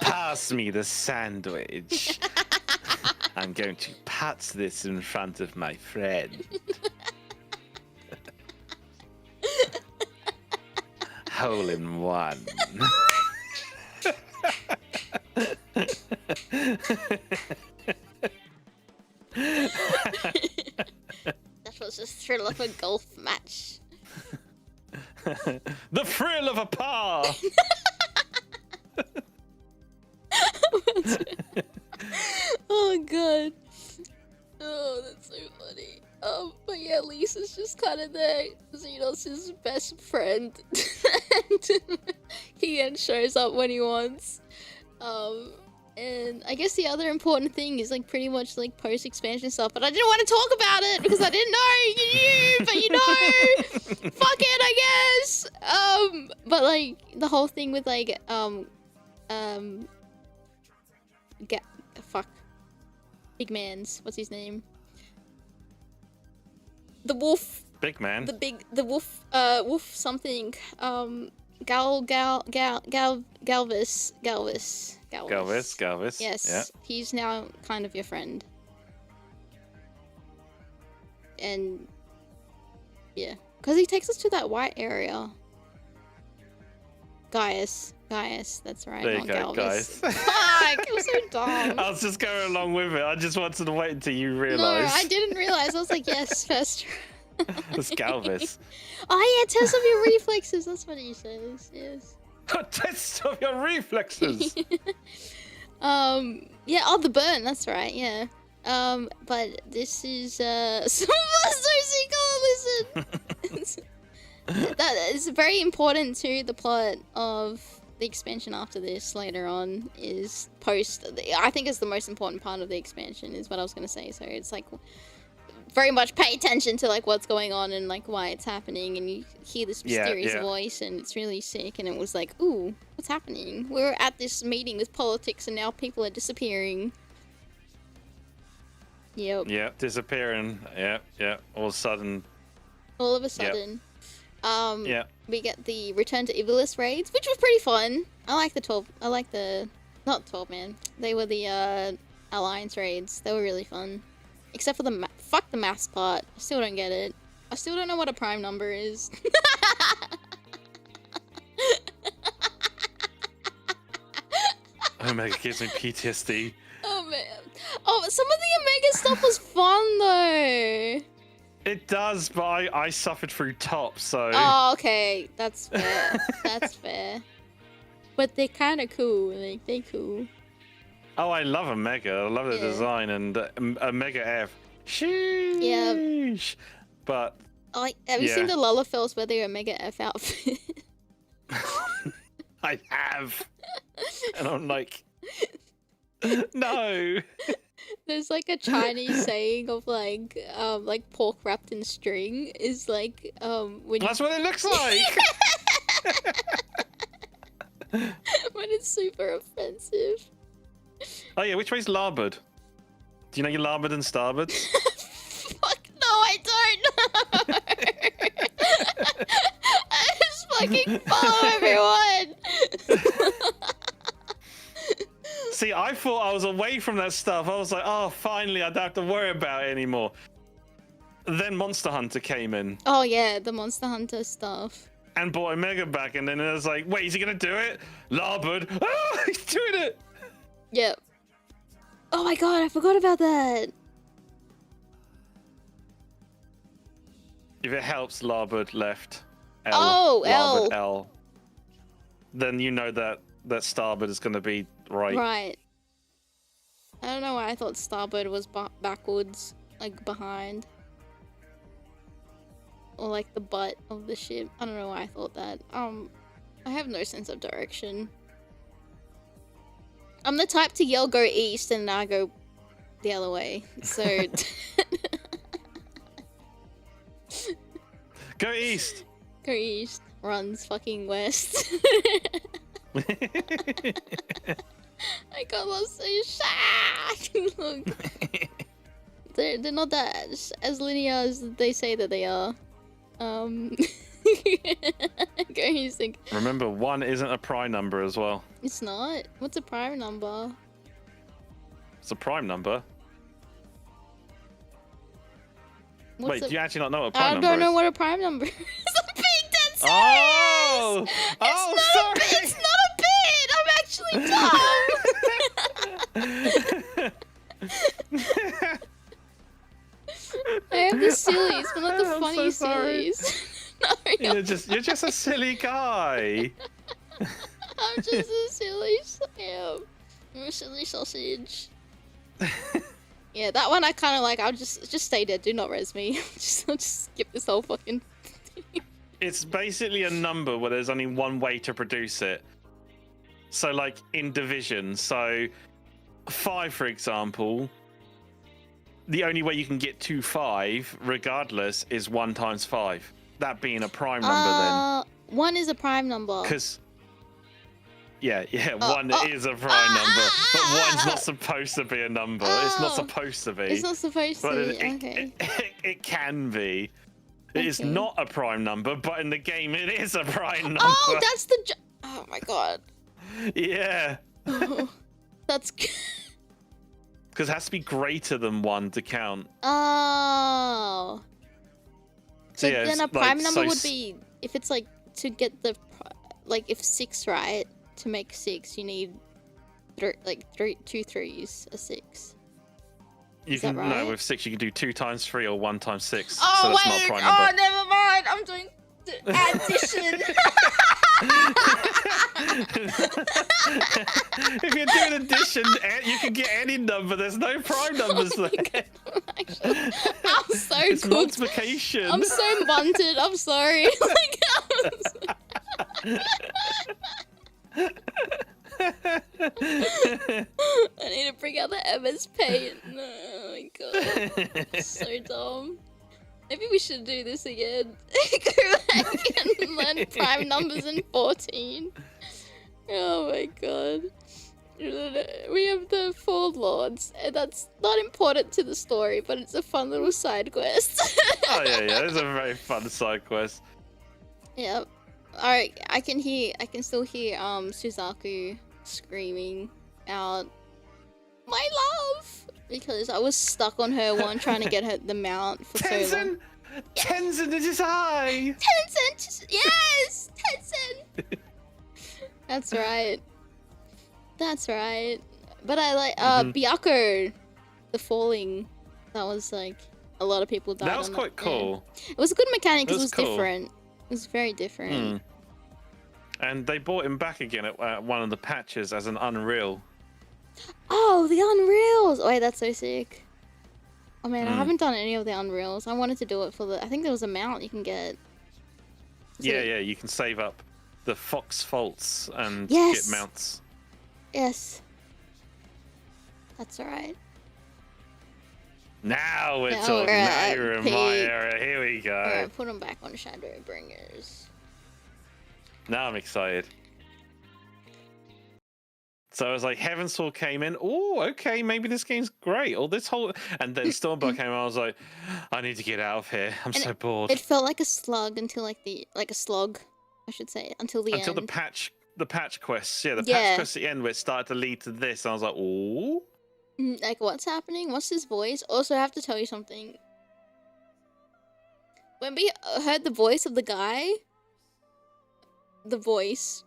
Pass me the sandwich. I'm going to pat this in front of my friend. Hole in one. That was the thrill of a golf match. The thrill of a par. Oh god. Oh, that's so funny. But yeah, Lisa's just kind of there. Xenos is his best friend. And Heian shows up when he wants. And I guess the other important thing is like pretty much like post-expansion stuff, but I didn't want to talk about it because I didn't know you knew, but you know, fuck it, I guess. But like the whole thing with like big man's, what's his name? The wolf. Big man. The wolf. Wolf something. Galvis. Yes. Yeah. He's now kind of your friend. And yeah, because he takes us to that white area. Gaius, that's right. There you not go, Galvis. guys. Fuck, it was so dumb. I was just going along with it. I just wanted to wait until you No, realised. I didn't realize. I was like, yes, first. It's Galvis. Oh yeah, test of your reflexes. That's what he says. Yes. Test of your reflexes. Yeah. Oh, the burn. That's right. Yeah. But this is listen. That is very important to the plot of the expansion after this later on is post. I think is the most important part of the expansion is what I was gonna say. So it's like very much pay attention to like what's going on and like why it's happening, and you hear this mysterious voice, and it's really sick. And it was like, ooh, what's happening? We're at this meeting with politics, and now people are disappearing. Yep. Yeah, disappearing. Yeah. All of a sudden. We get the Return to Iblis raids, which was pretty fun. I like the 12. I like the not 12 man. They were the Alliance raids. They were really fun. Except for the fuck the maths part. I still don't get it. I still don't know what a prime number is. Omega gives me PTSD. Oh man. Oh, some of the Omega stuff was fun though. It does, but I suffered through top, so. Oh, okay. That's fair. That's fair. But they're kind of cool. Like, they're cool. Oh, I love Omega. I love the design and Omega F. Sheesh. Yeah. But. Oh, have you seen the Lullafells where they're Omega F outfit? I have. And I'm like. No. There's like a Chinese saying of like pork wrapped in string is like when That's what it looks like. when it's super offensive. Oh yeah, which way's larboard? Do you know your larboard and starboard? Fuck no, I don't know. I just fucking follow everyone. See, I thought I was away from that stuff. I was like, oh, finally, I don't have to worry about it anymore. Then Monster Hunter came in. Oh, yeah, the Monster Hunter stuff. And brought Omega back, and then I was like, wait, is he going to do it? Larboard. Oh, he's doing it. Yep. Oh my god, I forgot about that. If it helps, larboard left. L. Oh, larboard L. L. Then you know that starboard is going to be right. Right. I don't know why I thought starboard was backwards, like behind. Or like the butt of the ship. I don't know why I thought that. I have no sense of direction. I'm the type to yell go east and I go the other way. So Go east. Go east, runs fucking west. I got lost in shock. Look, they're not that as linear as they say that they are. Remember, 1 isn't a prime number as well. It's not. What's a prime number? It's a prime number. Wait, do you actually not know what a prime number is? I don't know what a prime number is. I'm being dead serious! Oh! It's not a bit! I'm actually dumb! I have the sillies, but not the funny sillies. No, you're just a silly guy. I'm just a silly I'm a silly sausage. Yeah, that one I kind of like. I'll just stay there. Do not res me. I'll just skip this whole fucking thing. It's basically a number where there's only one way to produce it. So, like in division, so 5, for example, the only way you can get to 5, regardless, is 1 times 5. That being a prime number, then. 1 is a prime number. Because. Yeah, 1 is a prime number, but 1's not supposed to be a number. It's not supposed to be. It's not supposed to be, okay. It can be. It is not a prime number, but in the game it is a prime number. Oh, that's the... Oh my god. Yeah. Oh, that's... Because it has to be greater than 1 to count. Oh. So yeah, then a prime number would be... If it's like, to get the... Like, if 6, right? To make 6, you need 2 3s, a 6. You can no, with 6 you can do 2 times 3 or 1 times 6. Oh so that's wait! Not a prime number. Never mind. I'm doing addition. If you're doing addition, you can get any number. There's no prime numbers there. Actually, I'm so it's cooked. Multiplication. I'm so bunted. I'm sorry. I need to bring out the MS Paint. Oh my god. So dumb. Maybe we should do this again. Go back and learn prime numbers in 14. Oh my god. We have the Four Lords, and that's not important to the story, but it's a fun little side quest. Oh yeah, it's a very fun side quest. Yep. Alright, I can still hear Suzaku screaming out, "My love!" Because I was stuck on her one trying to get her the mount for so long. Tenzin, it is I! Tenzin! Yes! Tenzin! That's right. That's right. But I like Byakko, the falling. That was like a lot of people died. That was quite cool. Yeah. It was a good mechanic because it was cool. different. It was very different. And they brought him back again at one of the patches as an Unreal. Oh, the Unreals! Oh, wait, that's so sick. Oh man, I haven't done any of the Unreals. I wanted to do it for the. I think there was a mount you can get. Yeah, you can save up the Fox Faults and Yes. get mounts. Yes. That's alright. Now we're Now talking. we're Now at you're in peak. my area. Here we go. Alright, put them back on Shadowbringers. Now I'm excited. So I was like, Heavensward came in. Oh, okay, maybe this game's great. Or this whole, and then Stormblood came in. I was like, I need to get out of here. I'm so bored. It felt like a slug until like a slog, I should say, until the end. Until the patch quests. Yeah, the patch quests at the end where it started to lead to this. And I was like, oh. Like, what's happening? What's his voice? Also, I have to tell you something. When we heard the voice of the guy, the voice.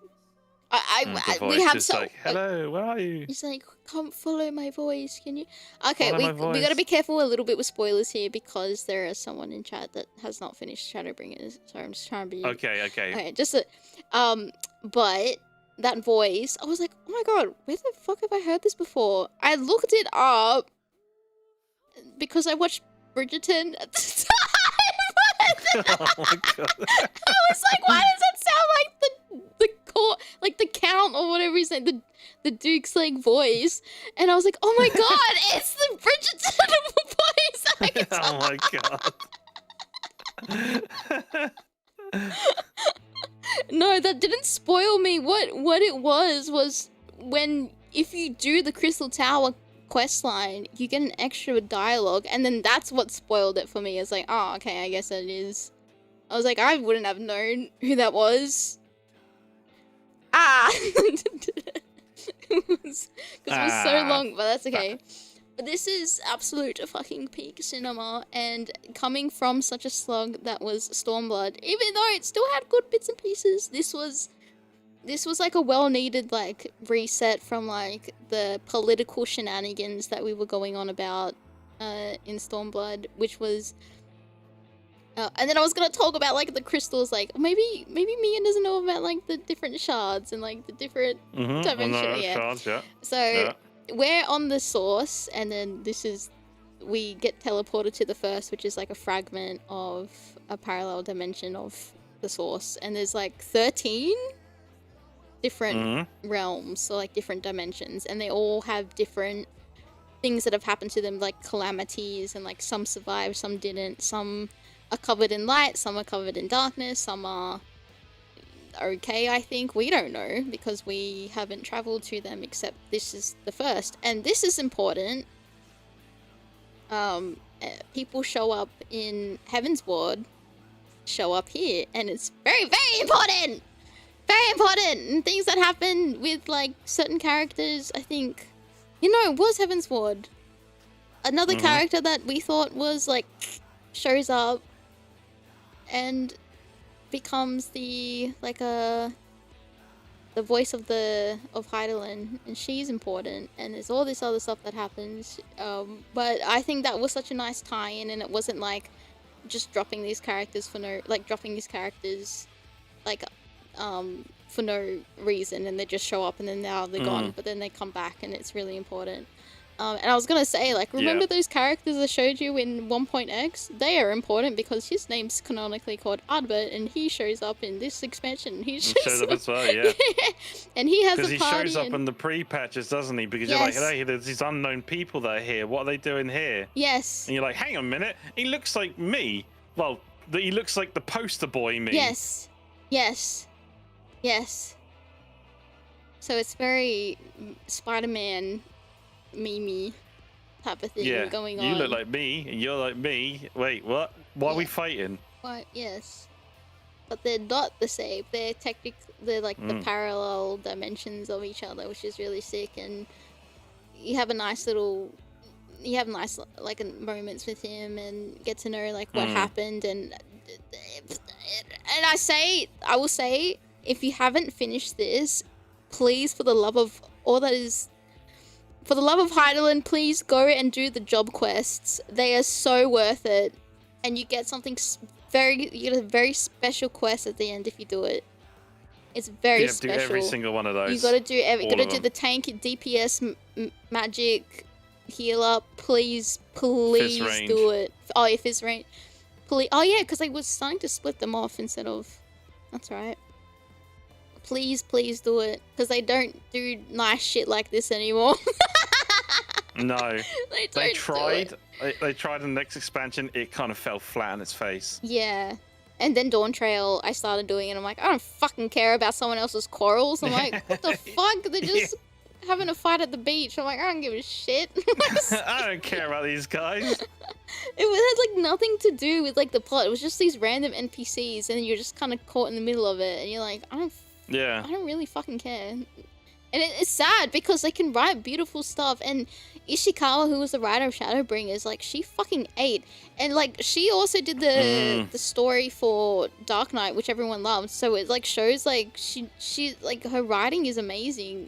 We have so like, hello, where are you? He's like, come follow my voice, can you? Okay, Follow we gotta be careful a little bit with spoilers here because there is someone in chat that has not finished Shadowbringers. So I'm just trying to be Okay. just but that voice, I was like, oh my god, where the fuck have I heard this before? I looked it up because I watched Bridgerton at the time. Oh my god. I was like, why does that sound like the court, like the count or whatever he's saying, the Duke's like voice? And I was like, oh my god, it's the Bridgerton voice. Oh my god. No, that didn't spoil me. What it was when if you do the Crystal Tower questline, you get an extra dialogue, and then that's what spoiled it for me. It's like, oh, okay, I guess it is. I was like, I wouldn't have known who that was. It was so long, but that's okay. But this is absolute fucking peak cinema, and coming from such a slug that was Stormblood, even though it still had good bits and pieces, this was like a well-needed like reset from like the political shenanigans that we were going on about in Stormblood, which was and then I was gonna talk about like the crystals, like maybe Miya doesn't know about like the different shards and like the different dimensions. Shards, yeah. So we're on the source, and then we get teleported to the first, which is like a fragment of a parallel dimension of the source, and there's like 13 different realms, so like different dimensions, and they all have different things that have happened to them, like calamities, and like some survived, some didn't, some are covered in light, some are covered in darkness, some are okay, I think. We don't know because we haven't traveled to them, except this is the first, and this is important. People show up in Heavensward, show up here, and it's very, very important. Very important. And things that happen with like certain characters, I think, it was Heavensward. Another character that we thought was like shows up and becomes the voice of Heidelin, and she's important, and there's all this other stuff that happens, but I think that was such a nice tie-in, and it wasn't like just dropping these characters for no reason, and they just show up and then now they're gone, but then they come back and it's really important. And I was gonna say, like, remember those characters I showed you in 1.x? They are important because his name's canonically called Adbert, and he shows up in this expansion. He shows up as well, yeah. And he has a party. Because he shows up in the pre-patches, doesn't he? Because you're like, hey, there's these unknown people that are here. What are they doing here? Yes. And you're like, hang on a minute. He looks like me. Well, he looks like the poster boy me. Yes. Yes. Yes. So it's very Spider-Man meme type of thing going on. You look like me, and you're like me. Wait, what? Why are we fighting? What? Yes. But they're not the same. They're they're like the parallel dimensions of each other, which is really sick. And you have nice like moments with him and get to know like what happened. And I will say, if you haven't finished this, please, for the love of Heidelin, please go and do the job quests. They are so worth it, and you get something you get a very special quest at the end if you do it. It's very special. Do every single one of those. You gotta do the tank, DPS, magic, heal up. Please do it. Oh, if it's range. Please. Oh yeah, because I was starting to split them off instead of. That's right. Please do it, because they don't do nice shit like this anymore. No, they tried. They tried in the next expansion. It kind of fell flat on its face. Yeah, and then Dawn Trail, I started doing it. I'm like, I don't fucking care about someone else's quarrels. I'm like, what the fuck? They're just having a fight at the beach. I'm like, I don't give a shit. I don't care about these guys. It had like nothing to do with like the plot. It was just these random NPCs, and you're just kind of caught in the middle of it, and you're like, I don't really fucking care. And it's sad because they can write beautiful stuff, and Ishikawa, who was the writer of Shadowbringers, like, she fucking ate. And like, she also did the story for Dark Knight, which everyone loved. So it like shows like she like her writing is amazing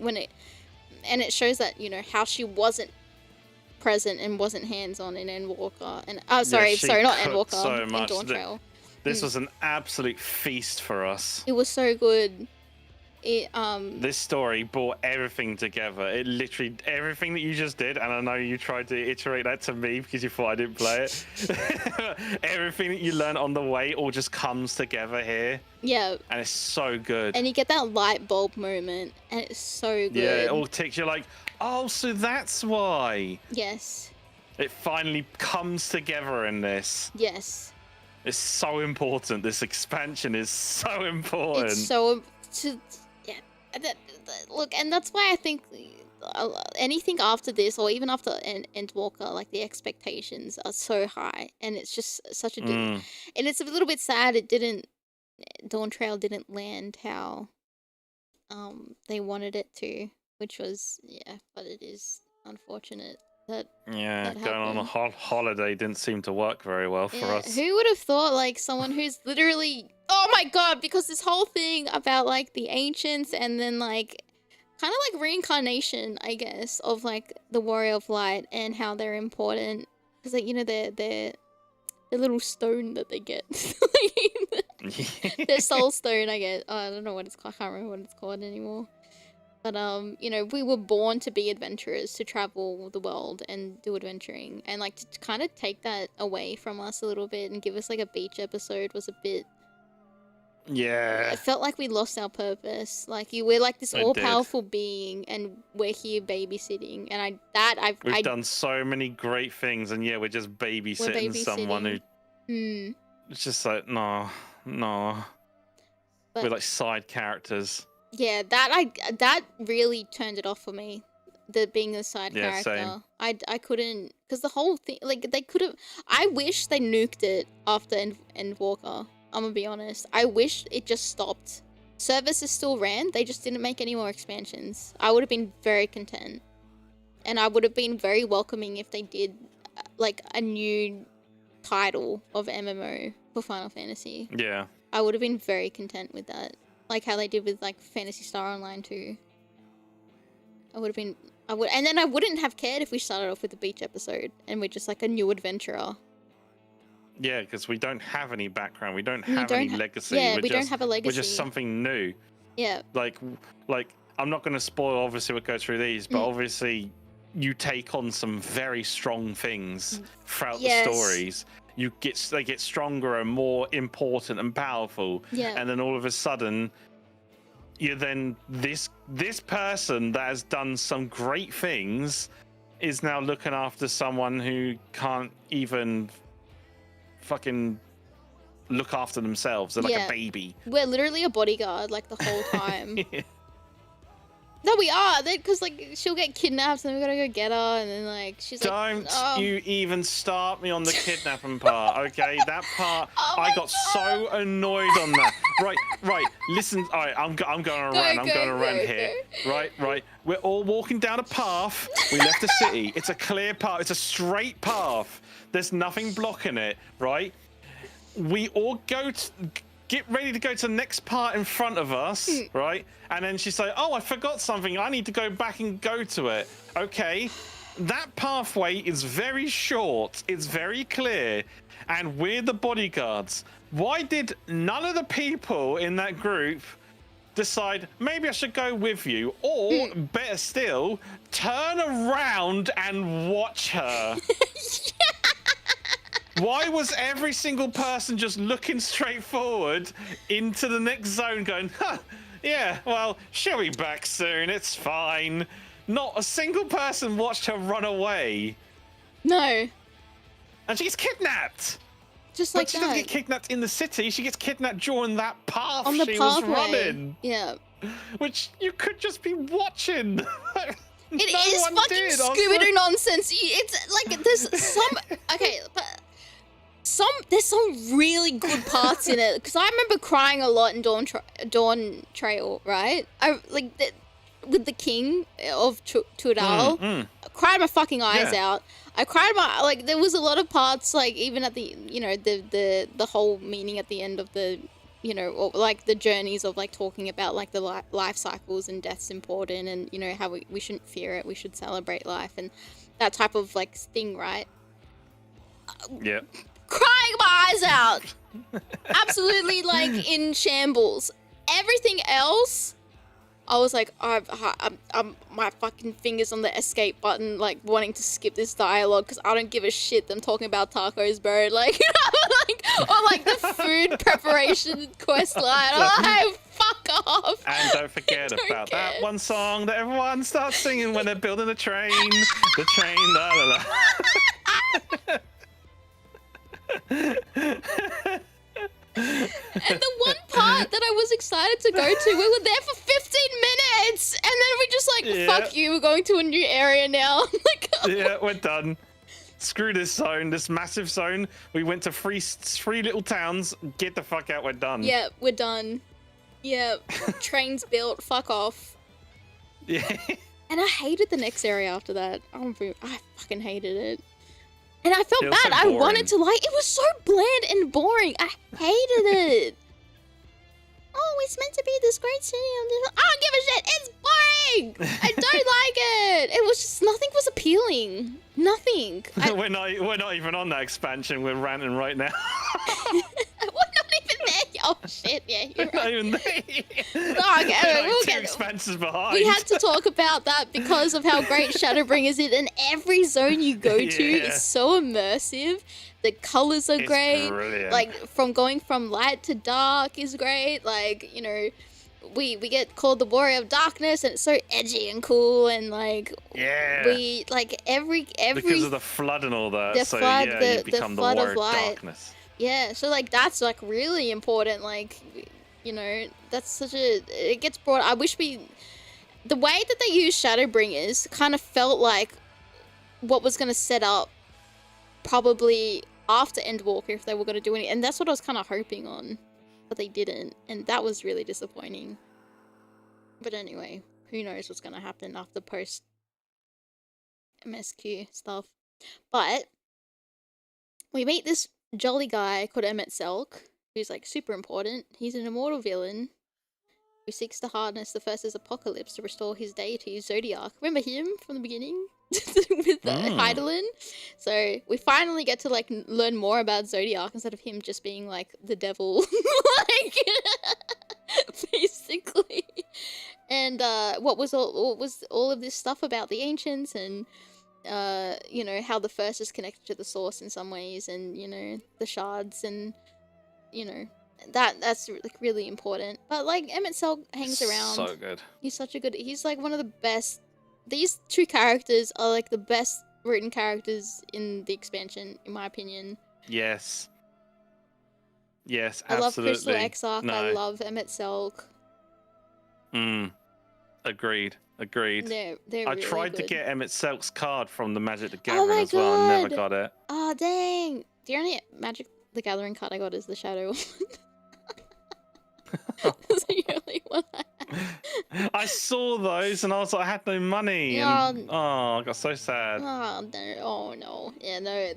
and it shows that, you know, how she wasn't present and wasn't hands-on in Endwalker. And not Endwalker, so much. in Dawn Trail. This was an absolute feast for us. It was so good. This story brought everything together. It literally, everything that you just did, and I know you tried to iterate that to me because you thought I didn't play it. Everything that you learned on the way all just comes together here. Yeah. And it's so good. And you get that light bulb moment, and it's so good. Yeah, it all ticks. You're like, oh, so that's why. Yes. It finally comes together in this. Yes. It's so important. This expansion is so important. It's so... Look, and that's why I think anything after this, or even after Endwalker, like the expectations are so high, and it's just such a and it's a little bit sad Dawn Trail didn't land how they wanted it to, which was but it is unfortunate that going on a holiday didn't seem to work very well for us. Who would have thought, like, someone who's literally, oh my god, because this whole thing about like the ancients and then like kind of like reincarnation, I guess, of like the Warrior of Light and how they're important, because like, you know, they're the little stone that they get. Their soul stone, I guess. Oh, I don't know what it's called. I can't remember what it's called anymore. But you know, we were born to be adventurers, to travel the world and do adventuring, and like to kind of take that away from us a little bit and give us like a beach episode was a bit. Yeah. It felt like we lost our purpose. Like we're like this all-powerful being, and we're here babysitting. And We've done so many great things, and we're just babysitting someone who. It's just like no. We're like side characters. Yeah, that really turned it off for me. The being a side character. Same. I couldn't, because the whole thing, like, they could have. I wish they nuked it after Endwalker. I'm gonna be honest. I wish it just stopped. Services still ran. They just didn't make any more expansions. I would have been very content, and I would have been very welcoming if they did like a new title of MMO for Final Fantasy. Yeah. I would have been very content with that. Like how they did with like Phantasy Star Online 2. And then I wouldn't have cared if we started off with a beach episode and we're just like a new adventurer. Yeah, because we don't have any background. We don't have any legacy. Yeah, we don't have a legacy. We're just something new. Yeah. Like I'm not going to spoil obviously what goes through these, but obviously you take on some very strong things throughout Yes. the stories. They get stronger and more important and powerful. Yeah. And then all of a sudden, this person that has done some great things is now looking after someone who can't even fucking look after themselves. They're like a baby. We're literally a bodyguard like the whole time. No, we are. Because like she'll get kidnapped and we gotta go get her, and then like she's like, Don't you even start me on the kidnapping part, okay? That part, I got so annoyed on that. Right. Listen, all right, I'm going to run. I'm going to run here. Right. We're all walking down a path. We left the city. It's a clear path. It's a straight path. There's nothing blocking it, right? We all get ready to go to the next part in front of us, right? And then she's like, oh, I forgot something. I need to go back and go to it. Okay. That pathway is very short. It's very clear. And we're the bodyguards. Why did none of the people in that group decide, maybe I should go with you? Or, better still, turn around and watch her? Why was every single person just looking straight forward into the next zone going, yeah, well, she'll be back soon, it's fine. Not a single person watched her run away. no. And she gets kidnapped. Just like She that. doesn't get kidnapped in the city, she gets kidnapped during that path On the she was pathway. running. Yeah. Which you could just be watching. It is fucking Scooby-Doo nonsense. It's like there's some okay, but there's some really good parts in it because I remember crying a lot in Dawn Trail, right? I like with the king of Tudal. I cried my fucking eyes out. I cried there was a lot of parts like even at the the whole meaning at the end of the or like the journeys of like talking about like the life cycles and death's important and how we shouldn't fear it, we should celebrate life and that type of like thing, right? Yeah. Crying my eyes out. Absolutely like in shambles. Everything else, I was like, I'm my fucking fingers on the escape button, like wanting to skip this dialogue because I don't give a shit them talking about tacos, bro. Like, or like the food preparation quest line. I'm like, fuck off. And don't forget about that one song that everyone starts singing when they're building a train. The train, la la la. And the one part that I was excited to go to, we were there for 15 minutes, and then we just like, fuck you, we're going to a new area now. Like, yeah, we're done. Screw this zone, this massive zone. We went to three little towns. Get the fuck out, we're done. Yeah, we're done. Yeah, trains built, fuck off. Yeah. And I hated the next area after that. I fucking hated it. And I felt bad. So I wanted to like, it was so bland and boring. I hated it. Oh, it's meant to be this great city. I don't give a shit. It's boring. I don't like it. It was just, nothing was appealing. Nothing. We're not even on that expansion. We're ranting right now. We're not even there. Oh shit, yeah, you're We're not right. even there. Oh, okay, We're we'll like two get expansions behind. We had to talk about that because of how great Shadowbringers is, and every zone you go to is so immersive. The colors are great. Brilliant. Like from going from light to dark is great. Like we get called the Warrior of Darkness, and it's so edgy and cool, and like we like every because of the flood and all that. The so flood, you become the flood Warrior of of light. Darkness. Yeah, so like that's like really important. Like that's such a, it gets brought. I wish the way that they use Shadowbringers kind of felt like what was going to set up probably after Endwalker if they were going to do anything, and that's what I was kind of hoping on, but they didn't, and that was really disappointing. But anyway, who knows what's going to happen after post MSQ stuff. But we meet this jolly guy called Emmett Selk, who's like super important. He's an immortal villain who seeks to harness the First's apocalypse to restore his deity, Zodiac. Remember him from the beginning? With Heidelin? So we finally get to like learn more about Zodiac instead of him just being like the devil. Like, basically. And And what was all of this stuff about the ancients and you know, how the first is connected to the source in some ways, and you know, the shards, and you know, that's like really important. But like Emmett Cell hangs around. So good. He's like one of the best. These two characters are like the best written characters in the expansion, in my opinion. Yes. Yes, I love absolutely. Crystal Exarch. No. I love Emmett Selk. Agreed. They're I really tried good. to get Emmett Selk's card from the Magic the Oh Gathering my as well. I never God. got it. Oh dang! The only Magic the Gathering card I got is the Shadow one. That's the only one I have. I saw those and I was like, I had no money. And, I got so sad. Oh no. Yeah, no,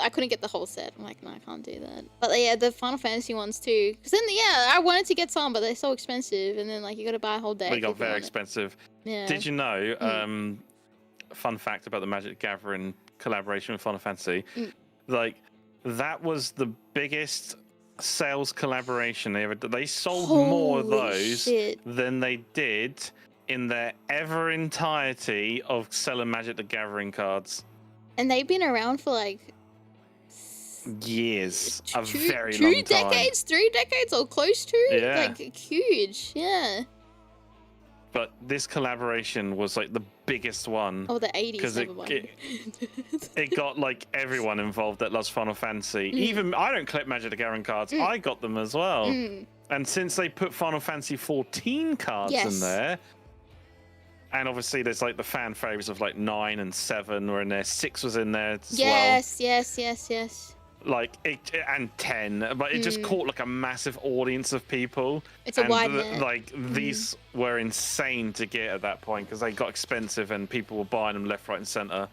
I couldn't get the whole set. I'm like, no, I can't do that. But yeah, the Final Fantasy ones too. Because then, yeah, I wanted to get some, but they're so expensive. And then, like, you got to buy a whole deck. They got very expensive. Yeah. Did you know, fun fact about the Magic the Gathering collaboration with Final Fantasy, like, that was the biggest sales collaboration they ever did. They sold more of those than they did in their ever entirety of selling Magic the Gathering cards. And they've been around for like years, a very two long time. decades, 3 decades, or close to. Yeah. Like huge, yeah. But this collaboration was like the biggest one. Oh, the 80s. Because it got like everyone involved that loves Final Fantasy. Even I don't collect Magic the Gathering cards. I got them as well. And since they put Final Fantasy 14 cards in there. And obviously, there's like the fan favorites of like 9 and 7 were in there. 6 was in there as well. Yes. Like and 10, but it just caught like a massive audience of people. It's a wide net. Like these were insane to get at that point because they got expensive and people were buying them left, right, and center.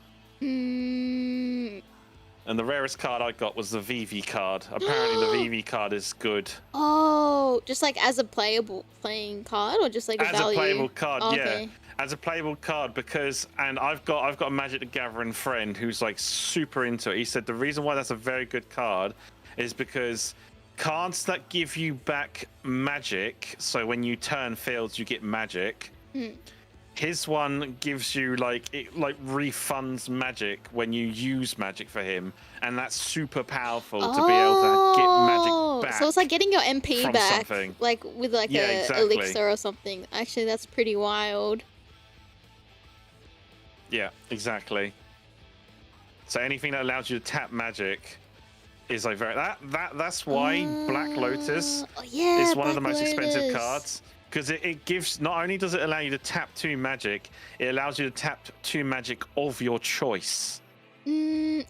And the rarest card I got was the VV card. Apparently, the VV card is good. Oh, just like as a playing card, or just like a value? As a playable card, oh, yeah. Okay. As a playable card, because I've got a Magic the Gathering friend who's like super into it. He said the reason why that's a very good card is because cards that give you back magic, so when you turn fields you get magic. His one gives you like refunds magic when you use magic for him, and that's super powerful to be able to get magic back. So it's like getting your MP back, something. like with like a elixir or something. Actually, that's pretty wild. Yeah, exactly. So anything that allows you to tap magic is like that's why Black Lotus is one of the most expensive cards. Because it gives, not only does it allow you to tap 2 magic, it allows you to tap 2 magic of your choice. Which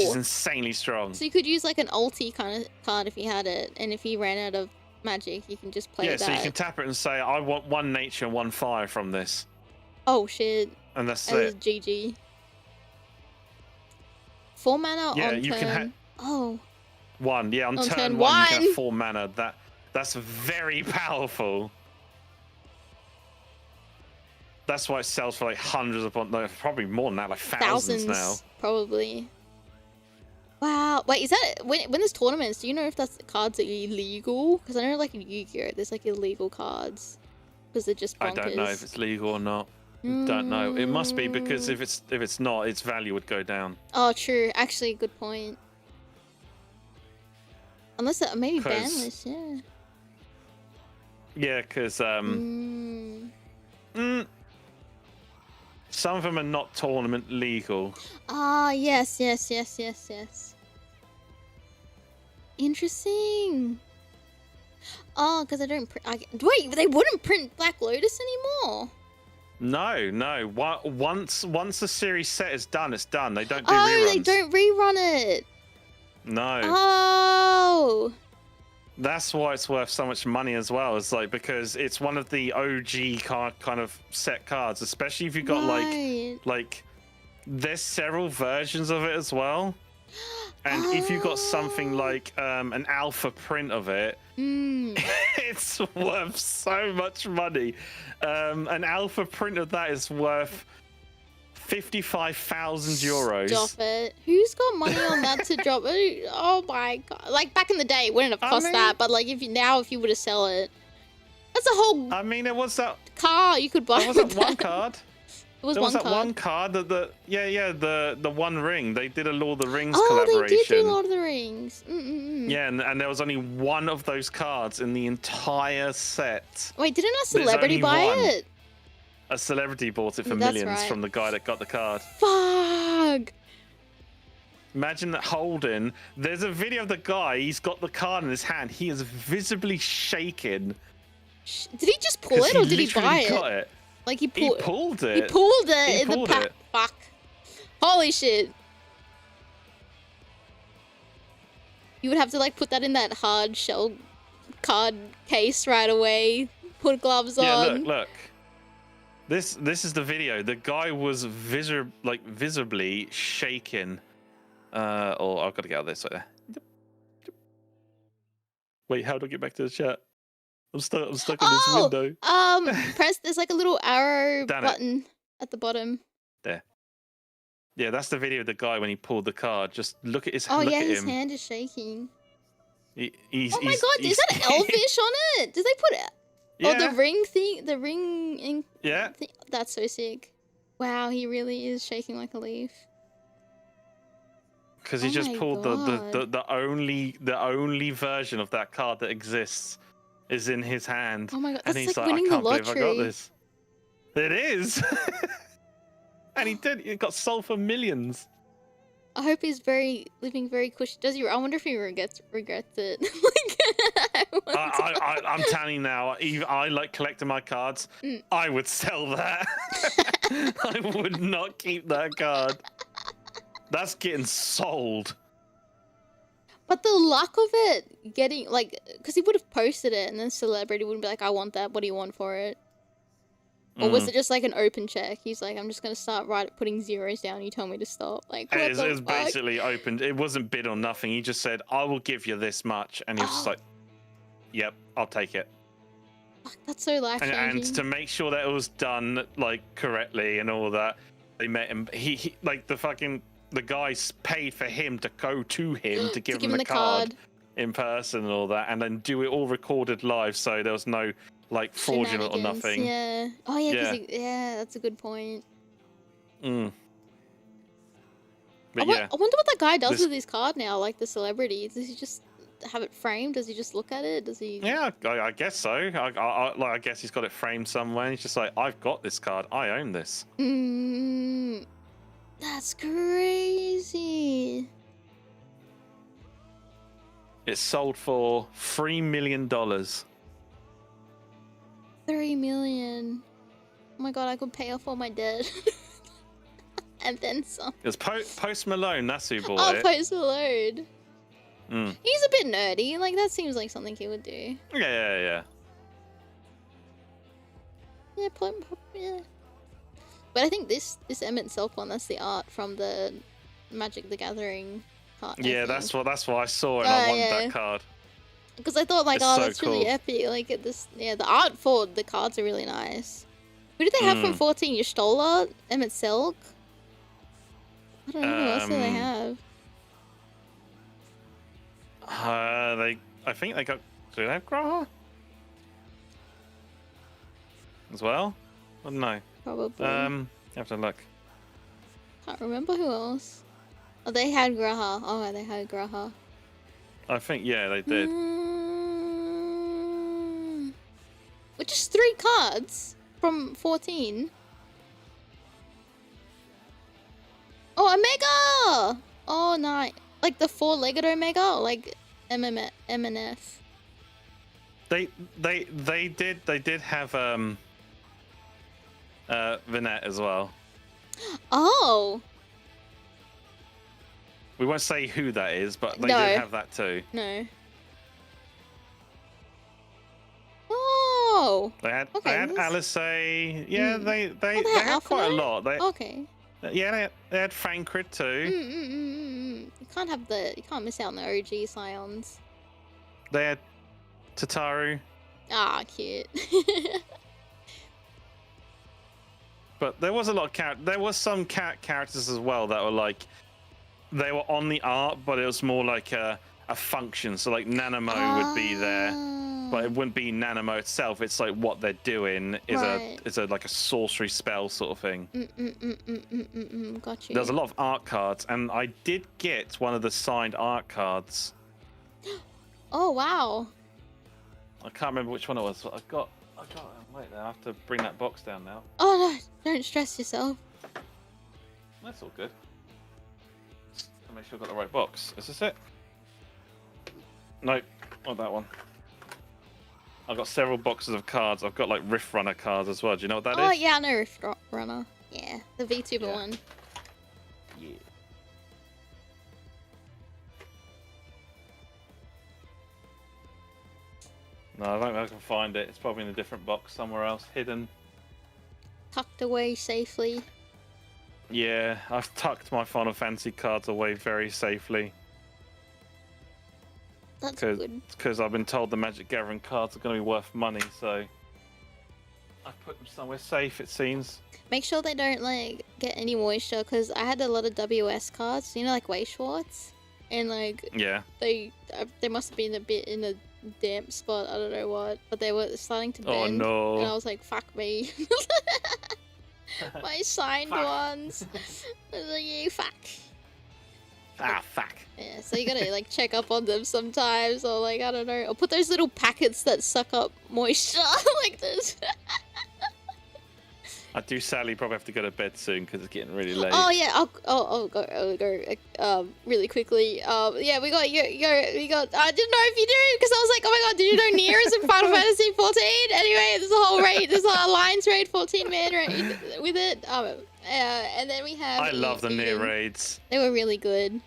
is insanely strong. So you could use like an ulti kind of card if you had it, and if you ran out of magic, you can just play that. Yeah, so you can tap it and say, I want 1 nature and 1 fire from this. Oh shit. And that's it. GG. 4 mana on turn. You can 1. Yeah, on turn 1 you can have 4 mana. That's very powerful. That's why it sells for like hundreds upon, probably more than that, like thousands now. Probably. Wow. Wait, is that when there's tournaments? Do you know if that's cards are illegal? Because I know like in Yu-Gi-Oh, there's like illegal cards because they're just bonkers. I don't know if it's legal or not. Don't know. It must be, because if it's not, its value would go down. Oh, true. Actually, good point. Unless it maybe banless, yeah. Yeah, because some of them are not tournament legal. Ah, yes. Interesting. Oh, because I don't print. Wait, they wouldn't print Black Lotus anymore. No. Once the series set is done, it's done. They don't do reruns. reruns. They don't rerun it. No. Oh. That's why it's worth so much money as well. It's like because it's one of the OG kind of set cards, especially if you've got like there's several versions of it as well. And if you got something like an alpha print of it, it's worth so much money. An alpha print of that is worth 55,000 euros. Stop it. Who's got money on that to drop it? Oh my god. Like back in the day, it wouldn't have cost that, but like if you were to sell it. That's a whole I mean, it was that. car you could buy. There wasn't one card. It was There one was that card. one card that the One Ring. They did a Lord of the Rings Oh, collaboration. they did do Lord of the Rings. Yeah, and there was only one of those cards in the entire set. Wait, didn't a celebrity only buy one. it? A celebrity bought it for That's millions right. from the guy that got the card. Fuck. Imagine that holding. There's a video of the guy. He's got the card in his hand. He is visibly shaking. Did he just pull it or did he buy it? Like he pulled it. He pulled it He in pulled the pack. it. Fuck. Holy shit. You would have to like put that in that hard shell card case right away. Put gloves Yeah, on. look. This is the video. The guy was visibly shaking. Oh, I've got to get out of this way there. Wait, how do I get back to the chat? I'm stuck in this window. Press. There's like a little arrow Damn it. button at the bottom. There. Yeah, that's the video of the guy when he pulled the card. Just look at his. Oh look yeah, at his him. hand is shaking. He's, Oh my god, is that Elvish on it? Did they put it? Yeah. Oh, the ring thing, the ring ink. Yeah. Thing. That's so sick. Wow, he really is shaking like a leaf. Because he just my pulled God. the only version of that card that exists is in his hand. Oh my god, And that's he's like like, I winning the can't believe I got lottery. this. It is. And he did. It got sold for millions. I hope he's living very cushy. Does he? I wonder if he regrets it. I'm telling you now, I like collecting my cards. I would sell that. I would not keep that card. That's getting sold. But the luck of it getting like, because he would have posted it, and then celebrity wouldn't be like, "I want that. What do you want for it?" Or was it just like an open check? He's like, I'm just gonna start putting zeros down. You told me to stop. Like, what It the was fuck? basically opened. It wasn't bid or nothing. He just said, I will give you this much. And he was just like, yep, I'll take it. Fuck, that's so life changing. And to make sure that it was done like correctly and all that, they met him. He like the guys paid for him to go to him to give him the card in person and all that, and then do it all recorded live, so there was no like fraudulent or nothing. Yeah. Oh yeah. Yeah. Yeah, that's a good point. But I yeah, wonder what that guy does with his card now. Like the celebrity, does he just have it framed? Does he just look at it? Does he? yeah, I guess so. I guess he's got it framed somewhere. And he's just like, I've got this card. I own this. That's crazy. It sold for $3 million. 3 million. Oh my god, I could pay off all my debt. And then some. It was Post Malone. That's who bought it. Post Malone. Mm. He's a bit nerdy. Like, that seems like something he would do. Yeah. Yeah, yeah. But I think this Emmett Self one, that's the art from the Magic the Gathering card. Yeah, that's what I saw, and I want that card. Because I thought, like, It's oh, so that's really cool. epic. Like, the art for the cards are really nice. Who did they have from 14? Yestola? Emmett Selk? I don't know, who else do they have? I think they got. Do they have Graha? As well? I don't know. Probably. You have to look. Can't remember who else. Oh, they had Graha. Oh, they had Graha. I think, yeah, they did. With just 3 cards from 14. Oh, Omega! Oh, nice. Like the 4-legged Omega, or like MNF. They did have Vinette as well. Oh. We won't say who that is, but they No. did have that too. No. Oh. They had Okay, Alice. Yeah, they had had quite a Alphanite? lot. Okay. Yeah, they had Fancred too. You can't miss out on the OG Scions. They had Tataru. Ah, cute. But there was a lot of there was some characters as well that were like, they were on the art, but it was more like a function. So like Nanamo would be there. but it wouldn't be Nanamo itself. It's like what they're doing is Right. like a sorcery spell sort of thing. Got you. There's a lot of art cards, and I did get one of the signed art cards. Oh wow. I can't remember which one it was. But I got. Wait, I have to bring that box down now. Oh no! Don't stress yourself. That's all good. I'll make sure I've got the right box. Is this it? Nope, not that one. I've got several boxes of cards. I've got like Rift Runner cards as well. Do you know what that is? Oh yeah, I know Rift Runner. Yeah, the VTuber one. Yeah. No, I don't know if I can find it. It's probably in a different box somewhere else, hidden. Tucked away safely. Yeah, I've tucked my Final Fantasy cards away very safely. That's good. Because I've been told the Magic Gathering cards are going to be worth money, so I've put them somewhere safe, it seems. Make sure they don't like get any moisture, because I had a lot of WS cards, you know, like Way Schwartz, and like Yeah. they must have been a bit in a damp spot. I don't know what, but they were starting to bend. Oh no. And I was like, fuck me. My signed Fuck. ones. I was like, yeah, fuck. Ah, fuck. Yeah, so you gotta like check up on them sometimes, or like, I don't know, or put those little packets that suck up moisture like this. I do sadly probably have to go to bed soon because it's getting really late. Oh yeah, I'll go really quickly. Yeah, we got. I didn't know if you did, because I was like, oh my god, did you know Nier is in Final Fantasy 14? Anyway, there's a whole raid, there's a Alliance raid, 14-man raid with it. And then we have. I love the Nier Eden. raids. They were really good.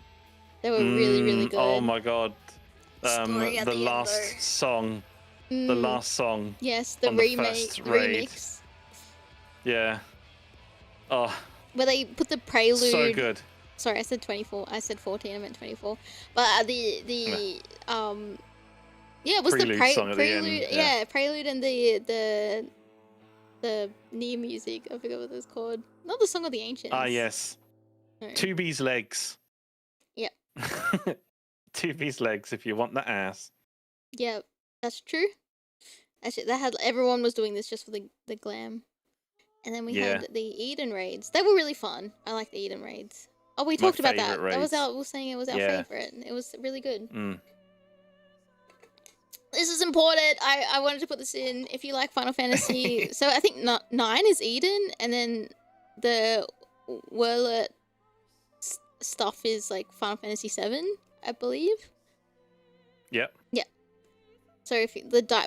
They were really good. Oh my god. Story at The the end, last though. song. The last song. Yes, the on the remake, first raid. remix, Yeah. Oh, where they put the prelude. so good. Sorry, I said 24. I said 14. I meant 24. But yeah, it was Prelude the song at the end, prelude. yeah. Prelude and the Nier music. I forgot what it was called. Not the Song of the Ancients. Ah, yes. No. 2B's legs. Yep. 2B's legs if you want the ass. Yeah, that's true. Actually, everyone was doing this just for the glam. And then we had the Eden raids. They were really fun. I like the Eden raids. Oh, we talked about that. favourite That was raids. we were saying it was our Yeah. favorite. It was really good. Mm. This is important. I wanted to put this in. If you like Final Fantasy, so I think 9 is Eden, and then the Whirlet stuff is like Final Fantasy 7, I believe. Yep. Yeah. So if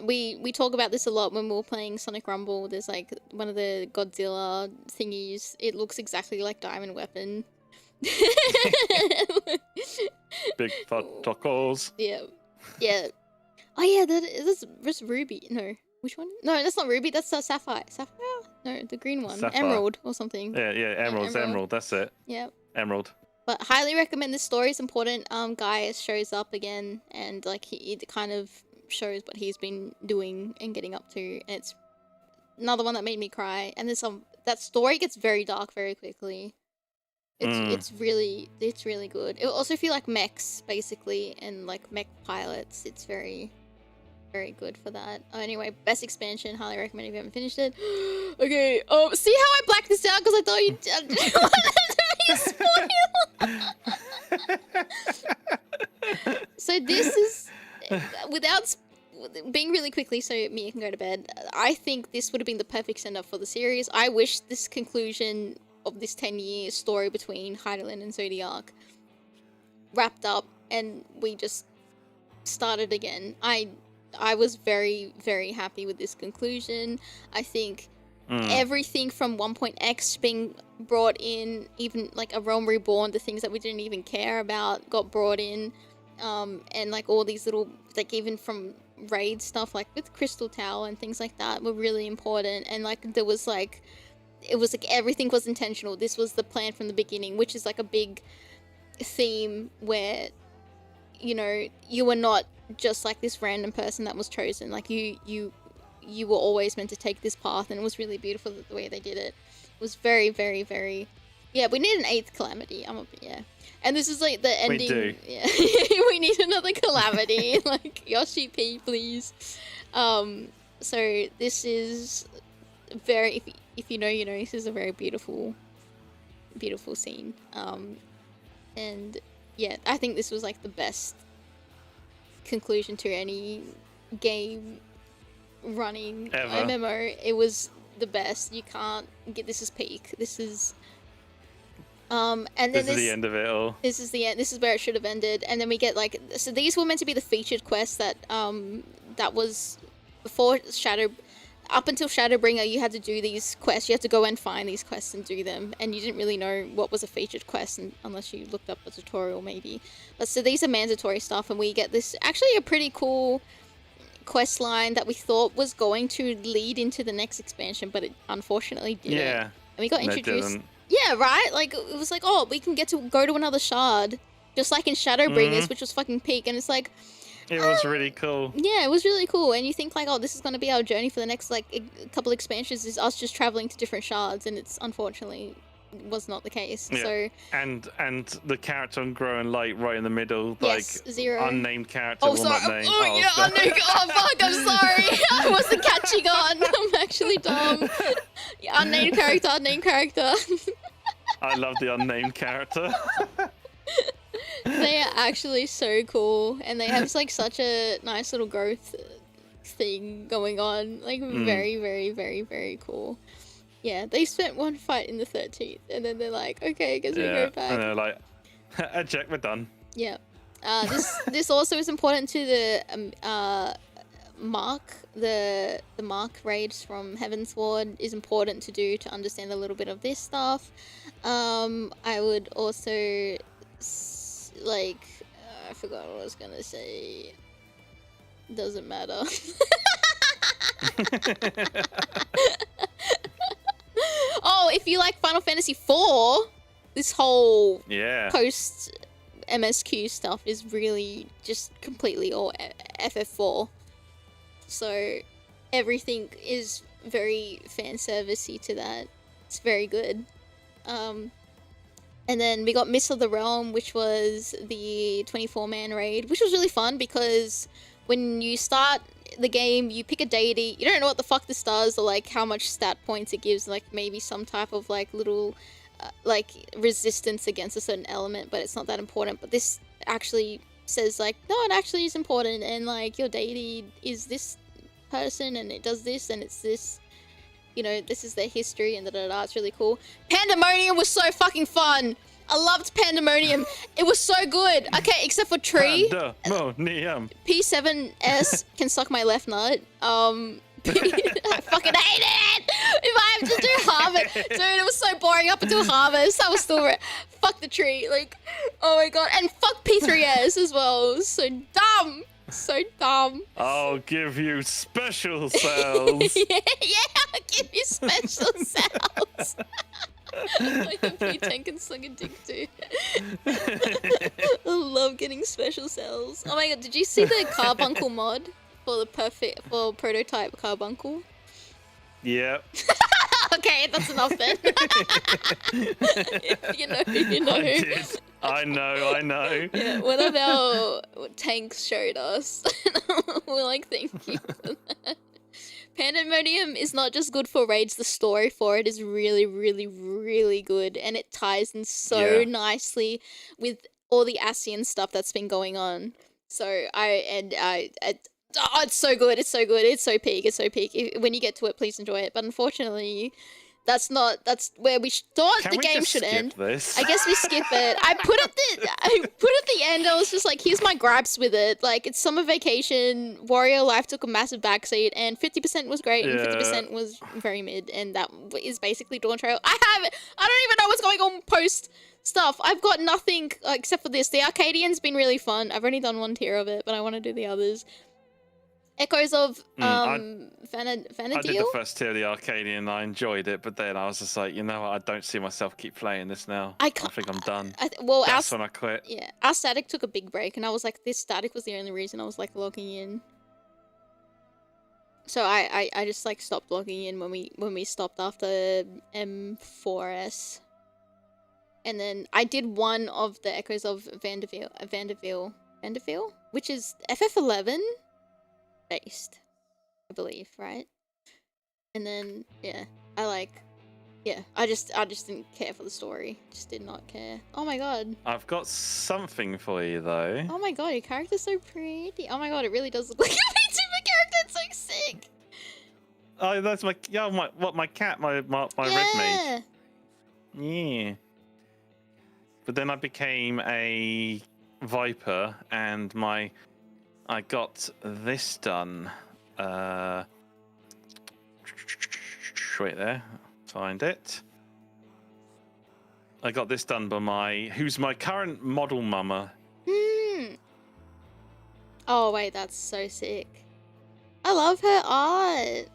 we talk about this a lot when we were playing Sonic Rumble. There's like one of the Godzilla thingies. It looks exactly like Diamond Weapon. Big fat tacos. Yeah. Yeah. Oh yeah, that's Ruby. No, which one? No, that's not Ruby. That's Sapphire. Sapphire? No, the green one. Sapphire. Emerald or something. Yeah, Emerald's Emerald. Emerald. That's it. Yeah. Emerald. But highly recommend this story. It's important. Guy shows up again, and like it kind of shows what he's been doing and getting up to. And it's another one that made me cry. And there's that story gets very dark very quickly. It's really good. Also, if you like mechs basically and like mech pilots, it's very good for that. Anyway, best expansion, highly recommend if you haven't finished it. Okay, see how I blacked this out because I thought you didn't want that to be a spoiler. So this is, without being really quickly, so Mia can go to bed, I think this would have been the perfect send-off for the series. I wish this conclusion of this 10-year story between Heidelin and Zodiac wrapped up and we just started again. I was very, very happy with this conclusion. I think everything from 1.x being brought in, even like A Realm Reborn, the things that we didn't even care about got brought in. And like all these little, like even from raid stuff, like with Crystal Tower and things like that were really important. And like there was like, it was like everything was intentional. This was the plan from the beginning, which is like a big theme where, you know, you were not just like this random person that was chosen. Like you were always meant to take this path, and it was really beautiful the way they did it. It was very, very, very Yeah, we need an 8th calamity. Yeah. And this is like the ending. We do. Yeah. We need another calamity. Like, Yoshi P, please. So this is very, if you know, you know, this is a very beautiful scene. And yeah, I think this was like the best conclusion to any game running Ever. MMO. It was the best. You can't get, this is peak. This is and then This is the end of it all. This is the end. This is where it should have ended. And then we get like, so these were meant to be the featured quests that that was before Shadow. Up until Shadowbringer, you had to do these quests. You had to go and find these quests and do them, and you didn't really know what was a featured quest unless you looked up a tutorial, maybe. But so these are mandatory stuff, and we get this actually a pretty cool quest line that we thought was going to lead into the next expansion, but it unfortunately didn't. Yeah. And we got No, it introduced. didn't. Yeah, right? Like, it was like, oh, we can get to go to another shard, just like in Shadowbringers, which was fucking peak, and it's like, it was really cool. yeah, it was really cool. And you think like, oh, this is going to be our journey for the next like a couple expansions, is us just traveling to different shards, and it's unfortunately was not the case. Yeah. So and the character on Grow and Light right in the middle, yes, like Zero. unnamed character. Oh, will sorry. not name. Oh, yeah, sorry. unnamed. Oh, fuck, I'm sorry. I wasn't catching on. I'm actually dumb. Yeah, unnamed character. I love the unnamed character. They are actually so cool, and they have like such a nice little growth thing going on. Like very, very, very, very cool. Yeah, they spent one fight in the 13th, and then they're like, okay, I guess we go back. And they're like, eject, we're done. Yeah. This also is important to the Mark. The Mark raids from Heavensward is important to do to understand a little bit of this stuff. I would also I forgot what I was gonna say. Doesn't matter. Oh, if you like Final Fantasy IV, this whole post MSQ stuff is really just completely all FF4. So everything is very fan servicey to that. It's very good. And then we got Mists of the Realm, which was the 24-man raid, which was really fun because when you start the game, you pick a deity. You don't know what the fuck this does or like how much stat points it gives, like maybe some type of like little like resistance against a certain element, but it's not that important. But this actually says like, no, it actually is important, and like your deity is this person and it does this and it's this. You know, this is their history and da-da-da. It's really cool. Pandemonium was so fucking fun. I loved Pandemonium. It was so good. Okay, except for Tree. Pandemonium. P7S can suck my left nut. I fucking hate it. If I have to do harvest, dude, it was so boring up until harvest. I was still fuck the Tree. Like, oh my god, and fuck P3S as well. It was so dumb. So dumb. I'll give you special cells. yeah, I'll give you special cells. Like a P10 can suck a dick too. I love getting special cells. Oh my god, did you see the Carbuncle mod for prototype Carbuncle? Yep. Okay, that's enough then. you know. I know. Yeah, one of our tanks showed us. We're like, thank you for that. Pandemonium is not just good for raids, the story for it is really, really, really good. And it ties in so nicely with all the Asian stuff that's been going on. So oh, it's so good. It's so good. It's so peak. When you get to it, please enjoy it. But unfortunately, that's where we thought the game should end. This? I guess we skip it. I put at the end. I was just like, here's my gripes with it. Like, it's summer vacation. Warrior Life took a massive backseat, and 50% was great, and 50% was very mid, and that is basically Dawn Trail. I don't even know what's going on post stuff. I've got nothing except for this. The Arcadian's been really fun. I've only done one tier of it, but I want to do the others. Echoes of Vanadil? I did the first tier of the Arcadian. I enjoyed it, but then I was just like, you know what? I don't see myself keep playing this now. I think I'm done. That's when I quit. Yeah, our static took a big break, and I was like, this static was the only reason I was like logging in. So I just like stopped logging in when we stopped after M4S. And then I did one of the Echoes of Vanderville, which is FF11 based, I believe, right? And then yeah, I just didn't care for the story. Just did not care. Oh my god. I've got something for you though. Oh my god, your character's so pretty. Oh my god, it really does look like a VTuber character. It's so sick. Oh, that's my my cat, my red mage. Yeah. But then I became a viper, and I got this done. Wait there, find it. I got this done by who's my current model mama. Oh wait, that's so sick. I love her art.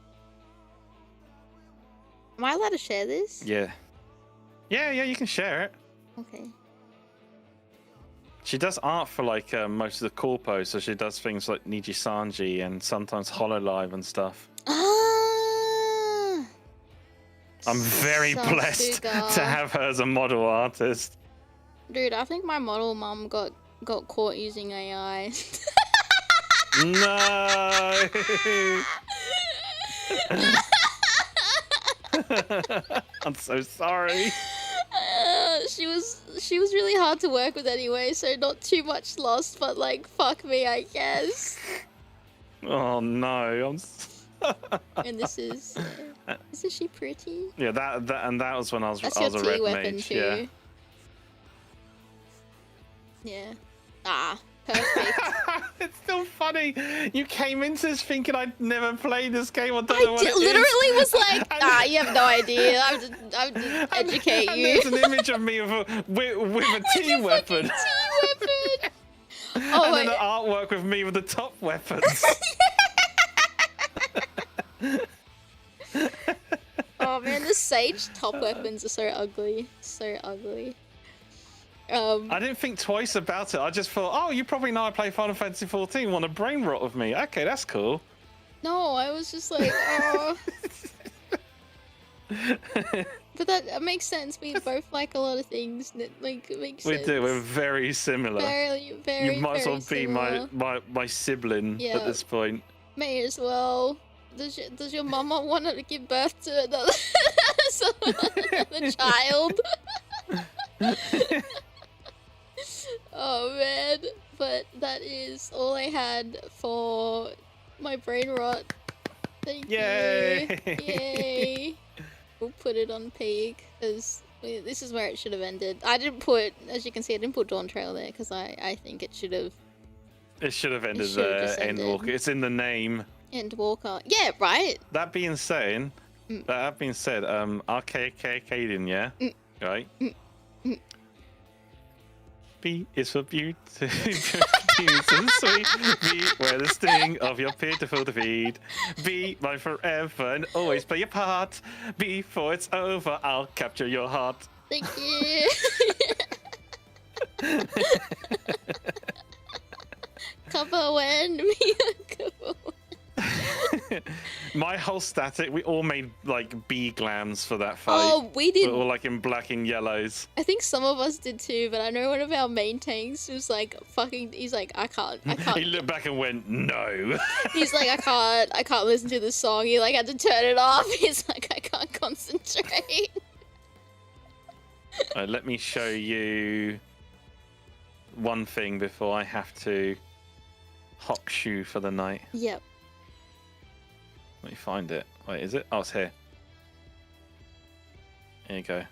Am I allowed to share this? Yeah, you can share it. Okay. She does art for like most of the corpos, so she does things like Niji Sanji and sometimes Hololive and stuff. Ah. I'm very blessed to have her as a model artist. Dude, I think my model mum got caught using AI. No. I'm so sorry. She was really hard to work with anyway, so not too much lost, but like fuck me, I guess. Oh no, And this is she pretty? Yeah, that was when I was That's a your red T weapon mage. too. Yeah. Ah, perfect. It's still funny. You came into this thinking I'd never played this game. I don't know what it literally was like, and, you have no idea. I'm just educate and you. there's an image of me with a T weapon. Oh, and wait. then an artwork with me with the top weapons. Oh man, the Sage top weapons are so ugly. So ugly. I didn't think twice about it. I just thought, oh, you probably know I play Final Fantasy 14. Want to brain rot with me? Okay, that's cool. No, I was just like, oh. But that makes sense. We both like a lot of things. Like, it makes sense. We do. We're very similar. Very, You might as well be similar. my sibling at this point. May as well. Does your mama want to give birth to another child? Oh man, but that is all I had for my brain rot. Thank you. Yay. We'll put it on peak, because this is where it should have ended. I didn't put, as you can see, I didn't put Dawn Trail there, because I think it should have... It should have ended there, Endwalker. It's in the name. Endwalker. Yeah, right? That being said, Arcadian, yeah? Right? B is for beauty, and sweet. B, where the sting of your pitiful defeat. Be mine forever and always play your part. Before it's over, I'll capture your heart. Thank you. Cover when Miya cover. My whole static, we all made like bee glams for that fight. Oh, we did. All like in black and yellows. I think some of us did too, but I know one of our main tanks was like fucking. He's like, I can't. He looked back and went, no. He's like, I can't listen to this song. He like had to turn it off. He's like, I can't concentrate. Let me show you one thing before I have to hock shoe for the night. Yep. Let me find it. Wait, is it? Oh, it's here. Here you go.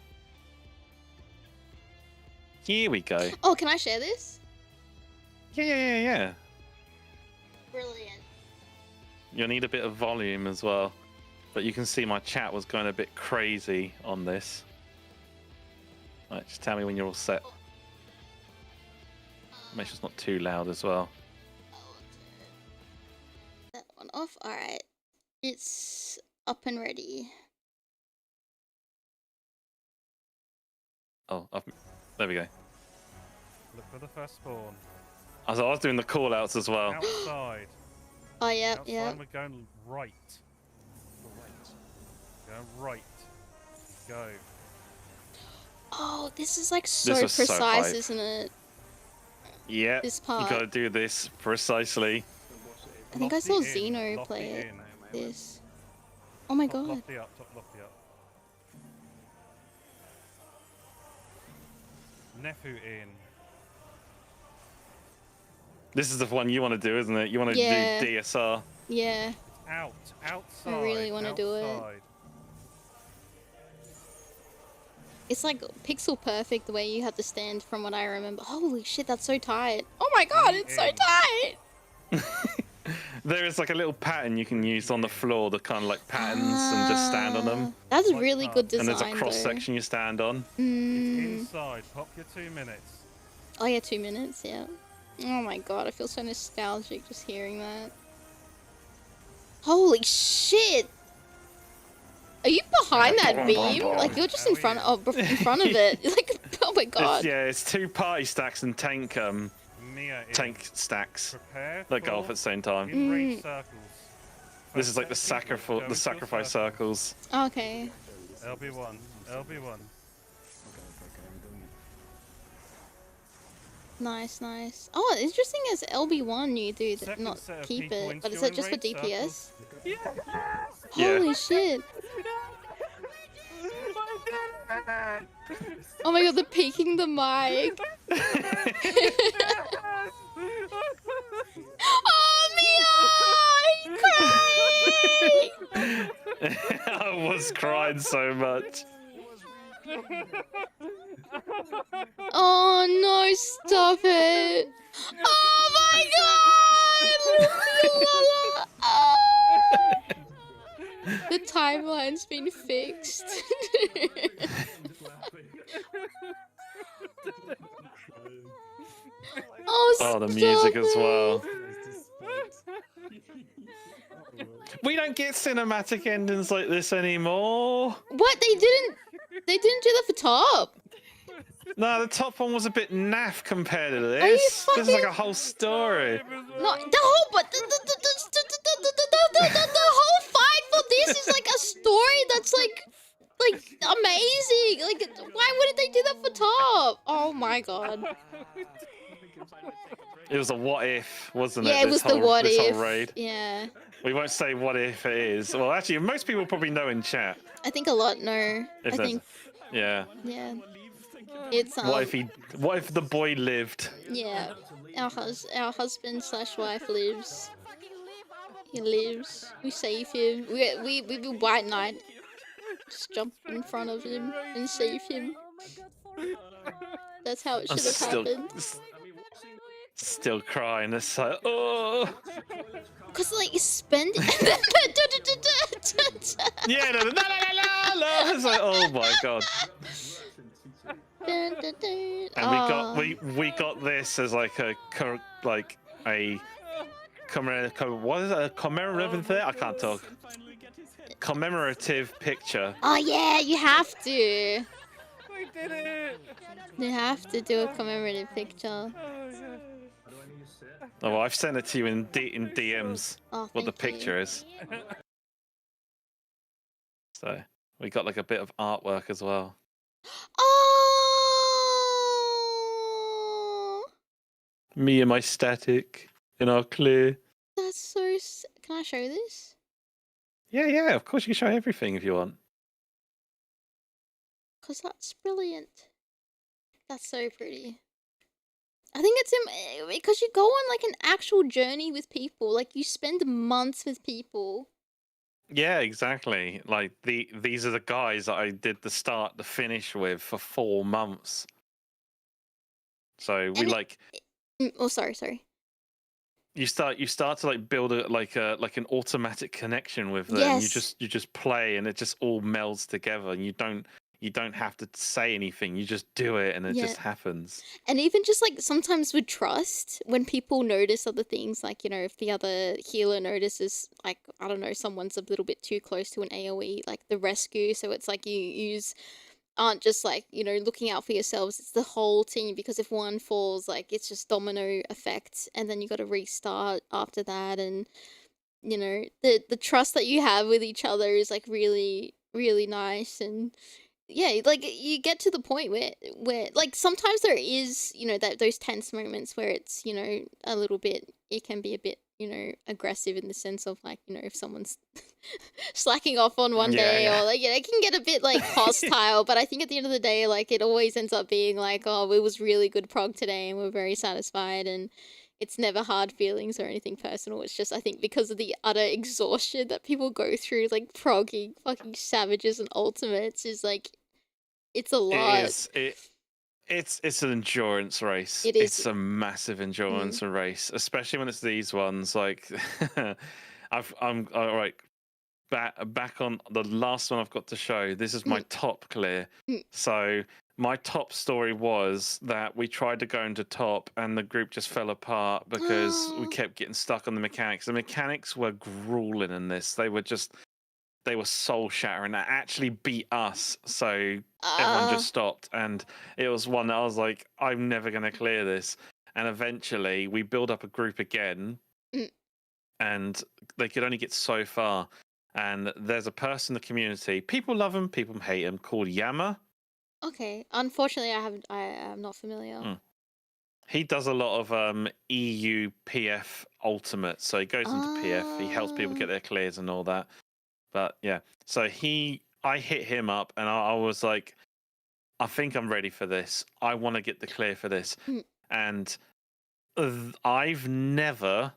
Here we go. Oh, can I share this? Yeah. Brilliant. You'll need a bit of volume as well. But you can see my chat was going a bit crazy on this. Right, just tell me when you're all set. Make sure it's not too loud as well. That one off. Alright. It's up and ready. Oh, there we go. Look for the first spawn. I was doing the call outs as well. Outside. Oh, yeah, Outside, yeah. we're going right. Going right. Go. Oh, this is like so was so precise, hype. isn't it? Yeah, This you part. gotta do this precisely. I think I Lofty saw in, Xeno lofty play it. in. This. Oh my Top god. lofty up, top lofty up. Nefu in. This is the one you want to do, isn't it? You want to Yeah. do DSR. Yeah. Out, outside. I really wanna do it. outside. It's like pixel perfect the way you have to stand from what I remember. Holy shit, that's so tight. Oh my god, it's so tight! There is like a little pattern you can use on the floor, the kind of like patterns, and just stand on them. That's Like really that. good design, And there's a cross though. section you stand on. It's inside. Pop your 2 minutes. Oh yeah, 2 minutes, yeah. Oh my god, I feel so nostalgic just hearing that. Holy shit! Are you behind that beam? Like, you're just in front of it. Like, oh my god. It's 2 party stacks and tank Miya in. tank stacks Prepare that go for off at the same time. in range circles. This is like the First set people go into a sacrifice circle. circles. Okay. LB1, LB1. Nice, nice. Oh, interesting as LB1 you do Second not set of keep people it, but is into that just for raid DPS? Yeah. Holy shit. Oh my god, they're peeking the mic. Oh, Miya! I'm crying! I was crying so much. Oh no, stop it! Oh my god! Oh. The timeline's been fixed. Oh, the music as well. We don't get cinematic endings like this anymore. What? They didn't do that for top? No, the top one was a bit naff compared to this. Are you This is like fucking- a whole story. No, the whole but the whole fight for this is like a story that's like amazing. Like, why wouldn't they do that for top? Oh my god. It was a what if, wasn't it? Yeah, it was the what this if. whole raid. Yeah. We won't say what if it is. Well, actually, most people probably know in chat. I think a lot know. If I there's- think Yeah. yeah. It's What if the boy lived? yeah. Our husband / wife lives. He lives. We save him. We be white knight. Just jump in front of him and save him. That's how it I'm should have happened. still crying. It's like, oh. Cause like you spend Yeah, no. It's like, oh my god. And we got this as like a commemorative thing. I can't talk. Commemorative picture. Oh yeah, you have to. We did it! You have to do a commemorative picture. Oh, well, I've sent it to you in DMs. Oh, What the thank you. picture is. So we got like a bit of artwork as well. Oh, Me and my static in our clear. that's so. Can I show this? Yeah. Of course, you can show everything if you want. Cause that's brilliant. That's so pretty. I think it's because you go on like an actual journey with people. Like you spend months with people. Yeah, exactly. Like these are the guys that I did the start, the finish with for 4 months. So we Oh, sorry. you start to like build an automatic connection with them. Yes. You just play and it just all melds together, and you don't have to say anything. You just do it and it just happens. And even just like sometimes with trust, when people notice other things, like, you know, if the other healer notices, like, I don't know, someone's a little bit too close to an AoE, like the rescue. So it's like aren't just like, you know, looking out for yourselves. It's the whole team, because if one falls, like, it's just domino effect. And then you got to restart after that. And, you know, the trust that you have with each other is like really, really nice. And yeah, like you get to the point where like sometimes there is, you know, that those tense moments where it's, you know, a little bit, it can be a bit, you know, aggressive in the sense of like, you know, if someone's slacking off on one Yeah, day yeah. or like, yeah, it can get a bit like hostile, but I think at the end of the day, like it always ends up being like, oh, it was really good prog today and we're very satisfied, and it's never hard feelings or anything personal. It's just, I think, because of the utter exhaustion that people go through, like progging fucking savages and ultimates is like, it's a It lot. is. It's an endurance race. It is. It's a massive endurance race, especially when it's these ones. Like, I'm all right. Back on the last one I've got to show. This is my top clear. So my top story was that we tried to go into top and the group just fell apart because we kept getting stuck on the mechanics. The mechanics were grueling in this. They were soul shattering. That actually beat us. So everyone just stopped, and it was one that I was like, I'm never going to clear this. And eventually we build up a group again, and they could only get so far. And there's a person in the community, people love him, people hate him, called Yama. Okay. Unfortunately, I am not familiar. He does a lot of EU PF Ultimate, so he goes into PF. He helps people get their clears and all that. But yeah, so I hit him up, and I was like, I think I'm ready for this. I want to get the clear for this. And I've never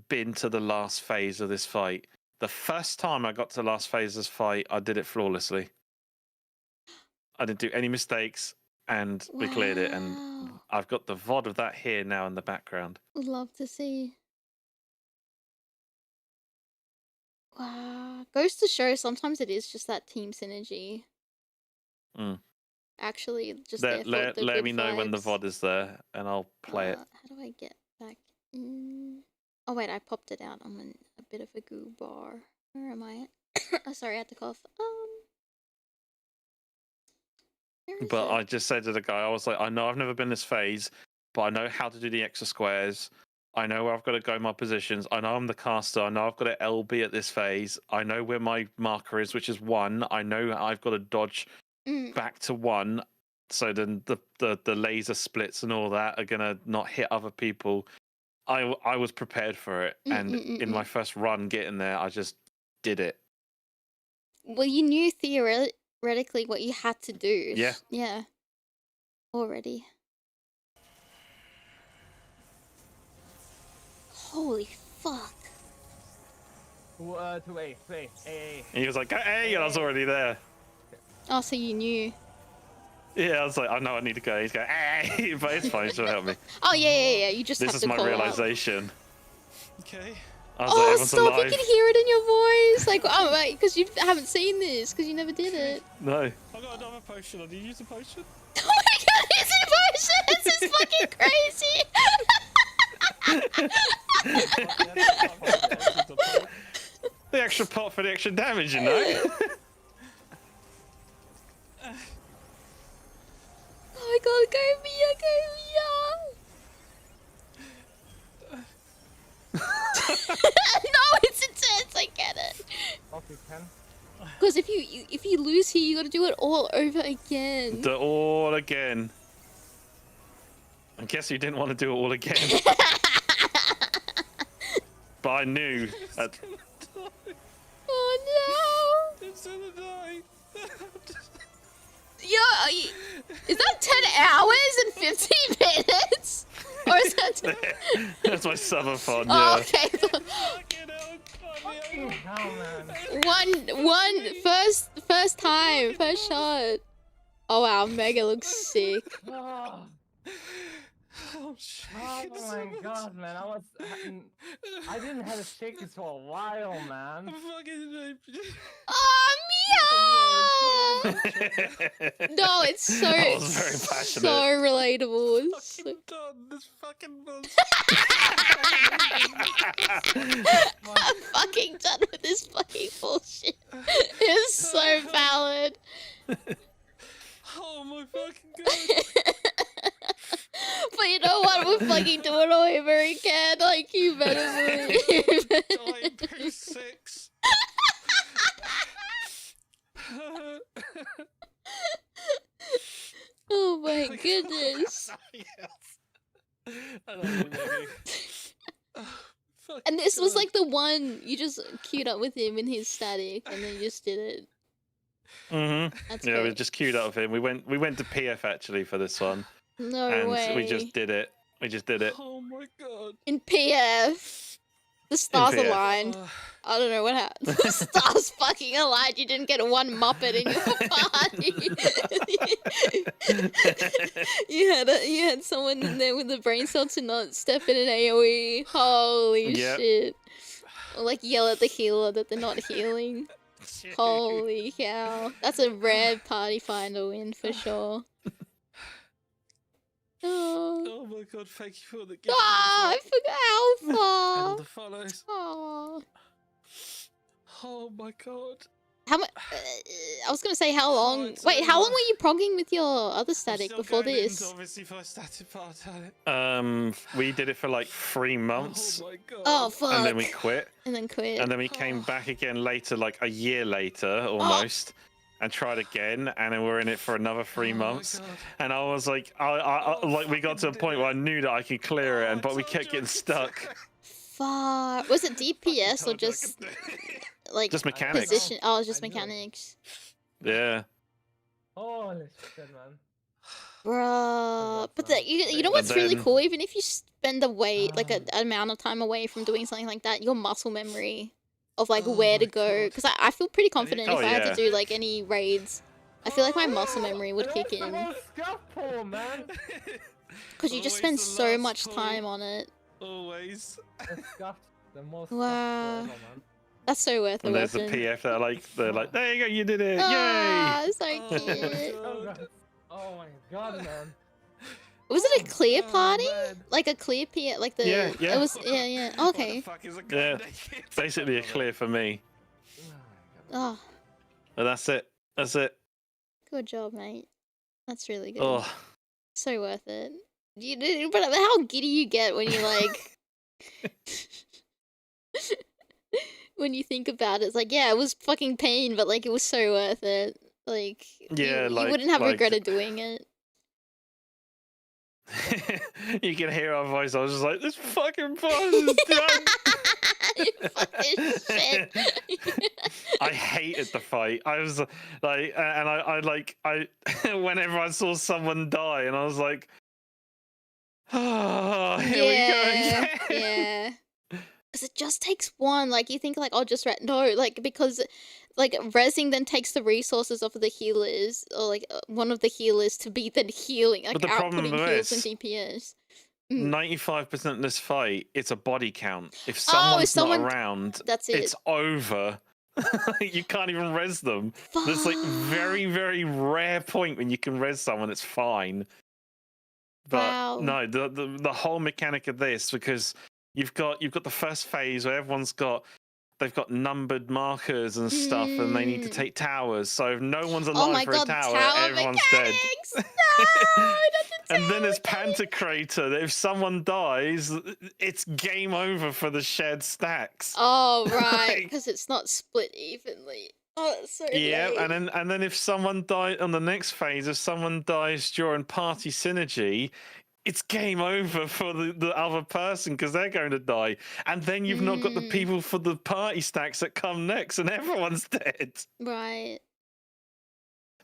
been to the last phase of this fight. The first time I got to the last phase of this fight, I did it flawlessly. I didn't do any mistakes, and we cleared it. And I've got the VOD of that here now in the background. Would love to see. Wow. Goes to show sometimes it is just that team synergy. Actually, just let good me know when the vibes. VOD is there, and I'll play it. How do I get back in? Oh wait, I popped it out. I'm in a bit of a goo bar. Where am I? Oh, sorry, I had to cough. But I just said to the guy, I was like, I know I've never been this phase, but I know how to do the extra squares. I know where I've got to go my positions. I know I'm the caster. I know I've got to LB at this phase. I know where my marker is, which is 1. I know I've got to dodge back to 1. So then the laser splits and all that are gonna not hit other people. I was prepared for it, and in my first run getting there, I just did it. Well, you knew theoretically what you had to do. Yeah. Yeah. Already. Holy fuck. To A. And he was like, hey, and I was already there. Oh, so you knew. Yeah, I was like, I know I need to go. He's going, hey, but it's fine, she'll help me. Oh, yeah. You just This have is to my call realization. Okay. I was like, everyone's stop, alive. you can hear it in your voice. Like, oh, wait, because you haven't seen this, because you never did it. No. I got another potion. Did you use a potion? Oh my god, it's in motion! This is fucking crazy! The extra pot for the extra damage, you know? Oh my god, go Miya! No, it's intense, I get it. Okay, 10. Because if you lose here, you gotta do it all over again. All again. I guess you didn't want to do it all again. But I knew. Oh no! It's gonna die. Is that 10 hours and 15 minutes? Or is that... That's my summer fun, yeah. Oh, okay. First time, first shot. Oh wow, Mega looks sick. Oh shit. Oh my god, man. I didn't have a shake this for a while, man. Oh, Miya! No, it's so, I was very passionate. so relatable. It's so... Done this fucking bullshit. I'm fucking done with this fucking bullshit. It's so valid. Oh my fucking god. But you know what? We're fucking doing it all over again. Like, you better believe. Die in P6. goodness. Something else. I don't know, maybe. Oh, fucking And this was God. like the one you just queued up with him in his static, and then you just did it. Mm-hmm. That's Yeah, we great. just queued up with him. We went to PF actually for this one, No and way. we just did it. We just did it. Oh my God. In PF, the stars PF. aligned. Oh, I don't know what happened. The stars fucking aligned. You didn't get one Muppet in your party. you had someone in there with the brain cell to not step in an AoE. Holy Yep. shit. Or like yell at the healer that they're not healing. shit. Holy cow. That's a rare party finder win for sure. Oh, Oh my God, thank you for the gift. I forgot how And far. the follows. Oh. Oh my God. How much? I was gonna say how long. it's Wait, how long over. were you progging with your other I'm static still before going in, this? obviously, for a static part on it. We did it for like 3 months, Oh my God. Oh fuck! and then we quit, And then quit. and then we came back again later, like a year later almost, and tried again, and then we're in it for another 3 Oh my months. God. And I was like, Oh, like we got to a fucking point did where I it. knew that I could clear it, Oh, and I but we told kept you I getting could stuck. Fuck. Was it DPS or Told you I just could do it. like Just mechanics. position? Oh, it's just I knew it. mechanics. Yeah. Holy shit, man. Bruh. But man. you know And what's really then- cool? Even if you spend an amount of time away from doing something like that, your muscle memory of like Oh where to my go. God. Because I feel pretty confident Oh, if I had yeah. to do like any raids. I feel like my muscle memory would And kick what's the in. most scuff pull, man? Because you just Always spend the so last much pull. time on it. Always. The scuff, the most Wow. scuff pull ever, man. That's so worth And the there's the weapon. PF that are like, they're like, there you go, you did it, Ah, yay! so Oh my cute. God. Oh my god, man. Was it a clear Oh, party? man. Like a clear P? Like the? Yeah, yeah. It was. Yeah. What Okay. the fuck is a guy Yeah. naked? Basically a clear for me. Oh my god. Oh, And that's it. That's it. good job, mate. That's really good. Oh. So worth it. But how giddy you get when you like. When you think about it, it's like, yeah, it was fucking pain, but like it was so worth it. Like, Yeah, you like- wouldn't have like- regretted doing it. You can hear our voice. I was just like, this fucking boss is done. You fucking shit. I hated the fight. I was like, and I whenever I saw someone die, and I was like, oh, here we go again. Yeah. Because it just takes one. Like, you think, like, oh, just no, like, because, like, rezzing then takes the resources off of the healers, or, like, one of the healers to be then healing, like, But the problem outputting with heals and this- DPS. 95% of this fight, it's a body count. If if someone's someone- not around, That's it. it's over. You can't even res them. There's like very, very rare point when you can res someone. It's fine. But Wow. no, the whole mechanic of this, because you've got the first phase where they've got numbered markers and stuff, and they need to Mm. take towers. So if no one's Oh alive my for god, a tower, tower everyone's mechanics! dead. No, not the And then tower there's mechanics! Pantocrator, that if someone dies, it's game over for the shared stacks. Oh, right, Like- because it's not split evenly. Oh, that's so Yeah, lame. and then if someone dies on the next phase, if someone dies during party synergy, it's game over for the other person because they're going to die. And then you've not got the Mm. people for the party stacks that come next, and everyone's dead. Right.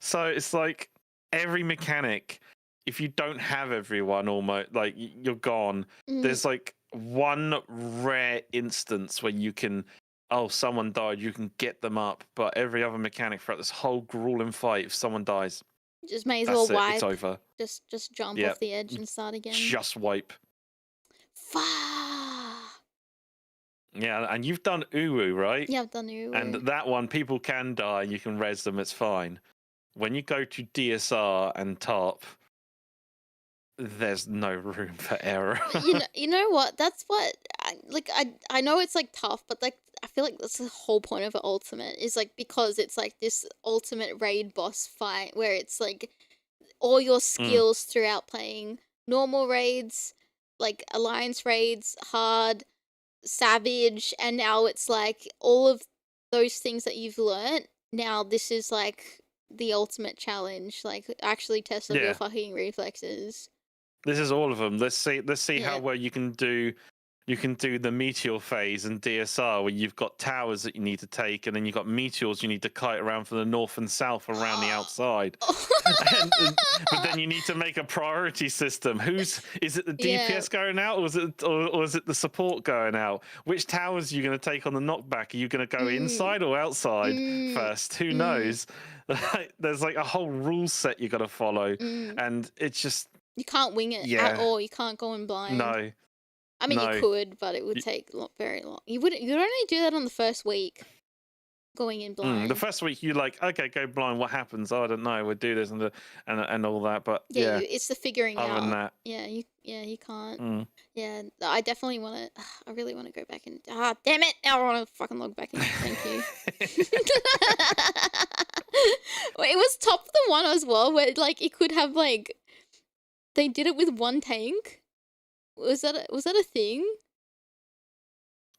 So it's like every mechanic, if you don't have everyone, almost like you're gone. Mm. There's like one rare instance when you can, oh, someone died, you can get them up. But every other mechanic throughout this whole grueling fight, if someone dies, Just may as that's well it, it's wipe. over. Just jump Yep. off the edge and start again. Just wipe. Fuck. Yeah, and you've done Uwu, right? Yeah, I've done Uwu. And that one, people can die, you can res them, it's fine. When you go to DSR and top, there's no room for error. you know what? That's what I know it's like tough, but like I feel like that's the whole point of an ultimate is like because it's like this ultimate raid boss fight where it's like all your skills throughout playing normal raids, like alliance raids, hard, savage, and now it's like all of those things that you've learnt. Now this is like the ultimate challenge. Like, actually test up Yeah. your fucking reflexes. This is all of them. Let's see how Yeah. well you can do. You can do the meteor phase and DSR, where you've got towers that you need to take, and then you've got meteors you need to kite around from the north and south around the outside. But then you need to make a priority system. Is it the DPS going out, or is it the support going out? Which towers are you going to take on the knockback? Are you going to go inside or outside first? Who knows? There's like a whole rule set you got to follow, and it's just You can't wing it at all. You can't go in blind. no. I mean, No. you could, but it would take very long. You'd only do that on the first week, going in blind. The first week you like, okay, go blind. What happens? Oh, I don't know. We'll do this and all that. But yeah, it's the figuring other out. than that, you can't. Mm. Yeah, I definitely want to. I really want to go back and. Damn it! Now I want to fucking log back in. Thank you. Wait, it was top of the one as well, where like it could have like, they did it with one tank. Was that a thing?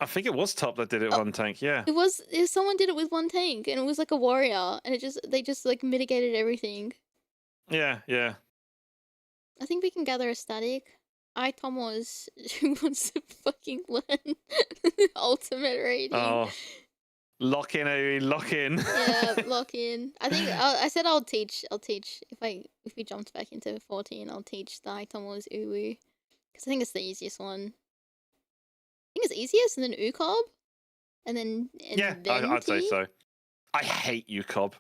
I think it was top that did it one tank. Yeah, It was. Someone did it with one tank, and it was like a warrior, and they just like mitigated everything. yeah. I think we can gather a static. Aitomo is who wants to fucking learn ultimate rating. Oh, lock in, Aimee, lock in. Yeah, lock in. I think I said I'll teach. If we jumped back into 14, I'll teach the Aitomo's Uwu. Because I think it's the easiest one. I think it's easiest, and then Ukob, and then I'd say so. I hate UCOB.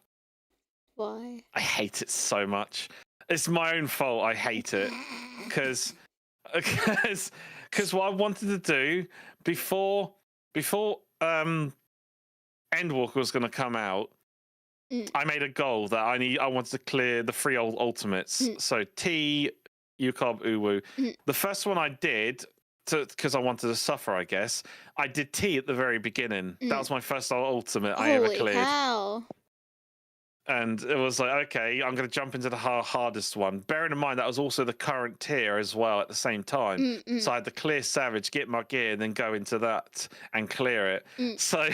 Why? I hate it so much. It's my own fault. I hate it because what I wanted to do before Endwalker was going to come out, I made a goal that I wanted to clear the 3 old ultimates. So T, UCOB, Uwu. The first one I did, because I wanted to suffer, I guess, I did T at the very beginning. That was my first ultimate I ever cleared. Holy cow. And it was like, okay, I'm going to jump into the hardest one. Bearing in mind that was also the current tier as well at the same time. So I had to clear Savage, get my gear, and then go into that and clear it. So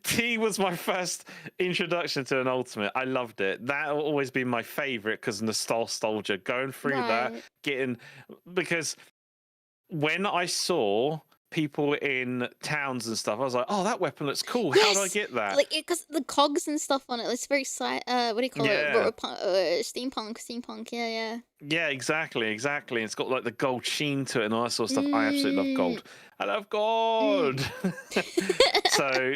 T was my first introduction to an ultimate. I loved it. That will always be my favorite because of nostalgia. Going through that, because when I saw people in towns and stuff, I was like, oh, that weapon looks cool. How do I get that? Like, because the cogs and stuff on it, it's very what do you call it? Steampunk. Yeah, exactly. It's got like the gold sheen to it and all that sort of stuff. I absolutely love gold. I love gold. So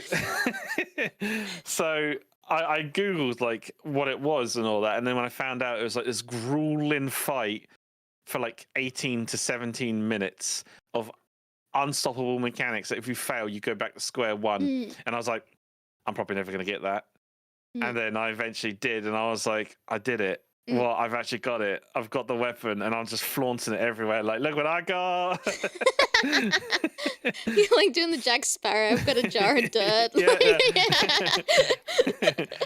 I googled like what it was and all that, and then when I found out, it was like this grueling fight for like 18 to 17 minutes of unstoppable mechanics that if you fail, you go back to square one. And I was like, I'm probably never going to get that. And then I eventually did, and I was like, I did it. Well, I've actually got it. I've got the weapon, and I'm just flaunting it everywhere. Like, look what I got. You're like doing the Jack Sparrow. I've got a jar of dirt.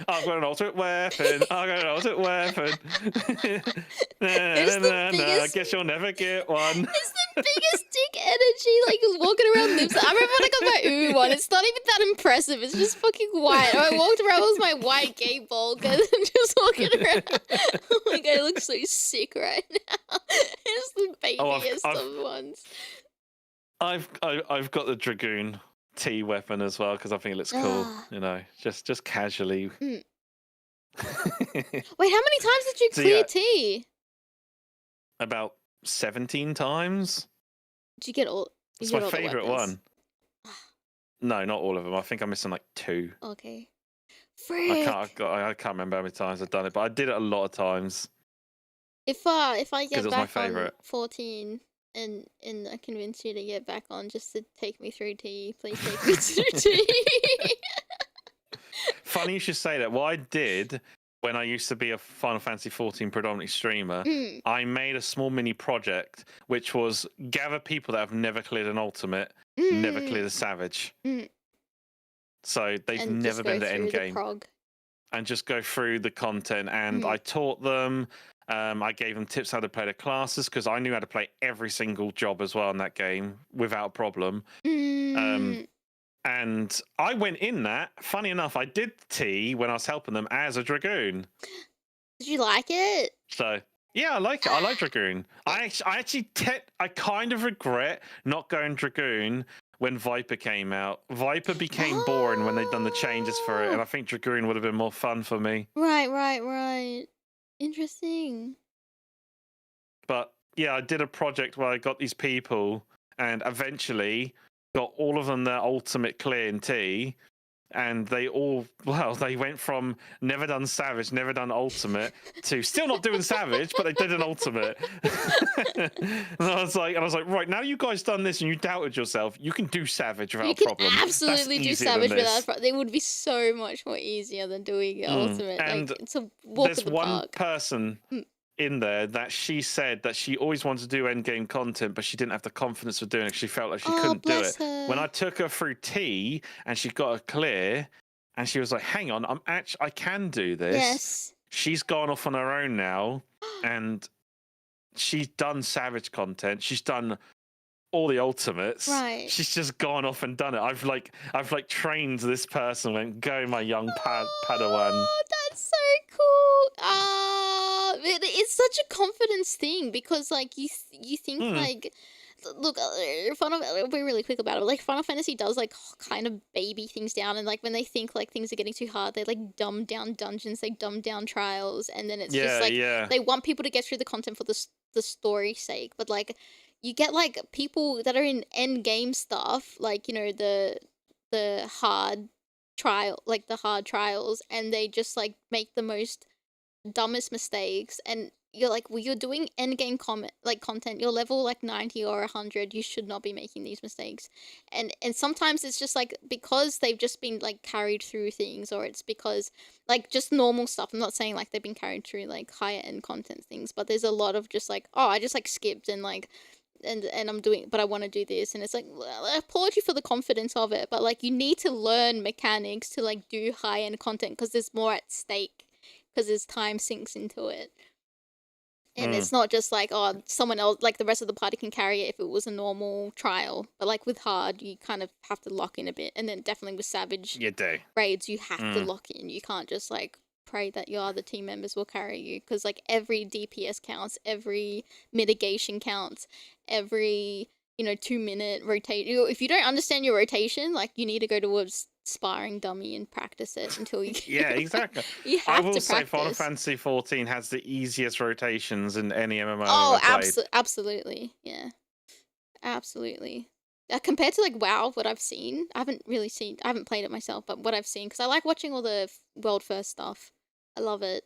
I've got an ultimate weapon. I guess you'll never get one. It's the biggest dick energy, like walking around lips. I remember when I got my Uwu one. It's not even that impressive. It's just fucking white. I walked around with my white gay bulk, and I'm just walking around. Like, I look so sick right now. It's the babiest of ones. I've got the Dragoon T weapon as well because I think it looks cool. You know, just casually. Wait, how many times did you clear T? About 17 times. Did you get all? It's my favorite one. No, not all of them. I think I'm missing like 2. Okay. Frick. I can't remember how many times I've done it, but I did it a lot of times. If I get back on 14 and I convince you to get back on just to take me through T, please take me through T. Funny you should say that. What I did when I used to be a Final Fantasy 14 predominantly streamer, I made a small mini project which was gather people that have never cleared an ultimate, never cleared a Savage. So they've never been to endgame. And just go through the content. And I taught them. I gave them tips how to play the classes because I knew how to play every single job as well in that game without a problem. And I went in that. Funny enough, I did T when I was helping them as a Dragoon. Did you like it? So yeah, I like it. I like Dragoon. I kind of regret not going Dragoon when Viper came out. Viper became boring when they'd done the changes for it, and I think Dragoon would have been more fun for me. Right. Interesting. But yeah, I did a project where I got these people and eventually got all of them their ultimate clear in T. And they went from never done Savage, never done Ultimate to still not doing Savage, but they did an Ultimate. and I was like, right, now you guys done this and you doubted yourself, you can do Savage without You a problem. can absolutely do easier than Savage this. without a problem. It would be so much more easier than doing Ultimate. And like, it's a walk there's in the one park. person in there that she said that she always wanted to do endgame content, but she didn't have the confidence for doing it. She felt like she couldn't do it. When I took her through T and she got a clear, and she was like, "Hang on, I can do this." Yes. She's gone off on her own now, and she's done Savage content. She's done all the ultimates. Right. She's just gone off and done it. I've trained this person. Went, go, my young Padawan. Oh, that's so cool. It's such a confidence thing because, like, you think like, look, I'll be really quick about it. But, like, Final Fantasy does like kind of baby things down, and like when they think like things are getting too hard, they like dumb down dungeons, they dumb down trials, and then it's just like they want people to get through the content for the story's sake. But like, you get like people that are in end game stuff, like, you know, the hard trials, and they just like make the most dumbest mistakes, and you're like, well, you're doing end game content, you're level like 90 or 100, you should not be making these mistakes. And sometimes it's just like because they've just been like carried through things, or it's because like just normal stuff. I'm not saying like they've been carried through like higher end content things, but there's a lot of just like, oh, I just like skipped and like and I'm doing, but I want to do this, and it's like, well, I applaud you for the confidence of it, but like you need to learn mechanics to like do high end content because there's more at stake, because there's time sinks into it. And it's not just like, oh, someone else, like the rest of the party can carry it if it was a normal trial. But like with hard, you kind of have to lock in a bit. And then definitely with Savage raids, you have to lock in. You can't just like pray that your other team members will carry you, because like every DPS counts, every mitigation counts, every 2-minute rotation. If you don't understand your rotation, like you need to go to a sparring dummy and practice it until you yeah, exactly. you have I will to say practice. Final Fantasy 14 has the easiest rotations in any MMO Oh, I've played. absolutely, yeah, absolutely. Compared to like WoW, what I've seen, I haven't played it myself, but what I've seen, because I like watching all the world first stuff. I love it,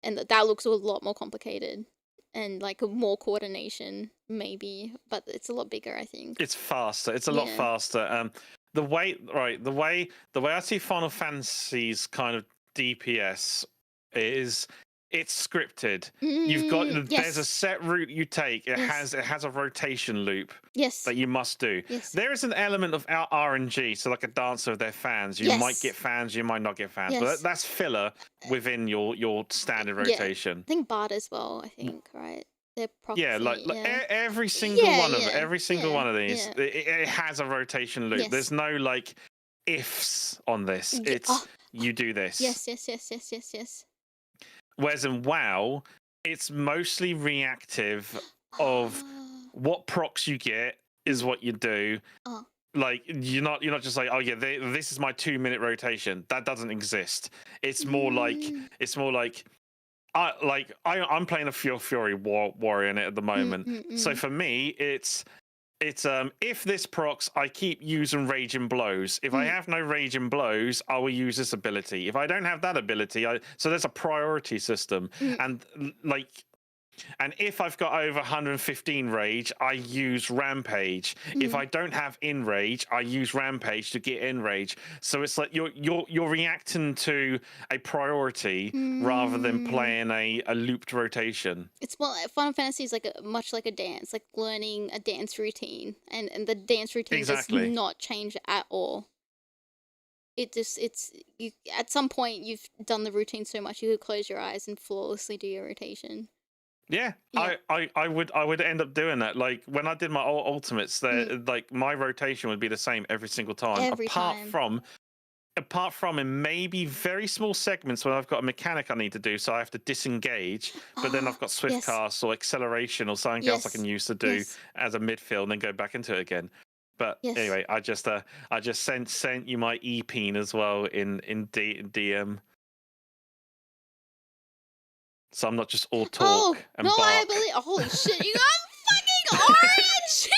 and that looks a lot more complicated and like more coordination maybe, but it's a lot bigger, I think. It's faster. It's a lot faster. The way I see Final Fantasy's kind of DPS is it's scripted. You've got there's a set route you take. It has a rotation loop that you must do. There is an element of RNG, so like a dancer of their fans. You might get fans, you might not get fans, but that's filler within your standard rotation. I think Bard as well, I think, right? Yeah, like every single one of every single one of these, it has a rotation loop. There's no like ifs on this. It's you do this. Yes. Whereas in WoW, it's mostly reactive of what procs you get is what you do. Like you're not just like, oh yeah, this is my 2-minute rotation. That doesn't exist. It's more like I'm playing a Fury warrior in it at the moment. So for me, it's if this procs, I keep using Raging Blows. If I have no Raging Blows, I will use this ability. If I don't have that ability, so there's a priority system. And if I've got over 115 rage, I use Rampage. If I don't have Enrage, I use Rampage to get Enrage. So it's like you're reacting to a priority rather than playing a looped rotation. It's more Final Fantasy is like much like a dance, like learning a dance routine, and the dance routine does not change at all. It's you at some point you've done the routine so much you could close your eyes and flawlessly do your rotation. Yeah. I would end up doing that. Like when I did my ultimates, like my rotation would be the same every single time. Apart from apart from in maybe very small segments when I've got a mechanic I need to do, so I have to disengage, but then I've got swift yes. cast or acceleration or something else I can use to do Yes. as a midfield and then go back into it again. But Yes. anyway, I just sent you my e-peen as well in DM. So I'm not just all talk and no, I bark. believe. Oh, holy shit! You got fucking orange.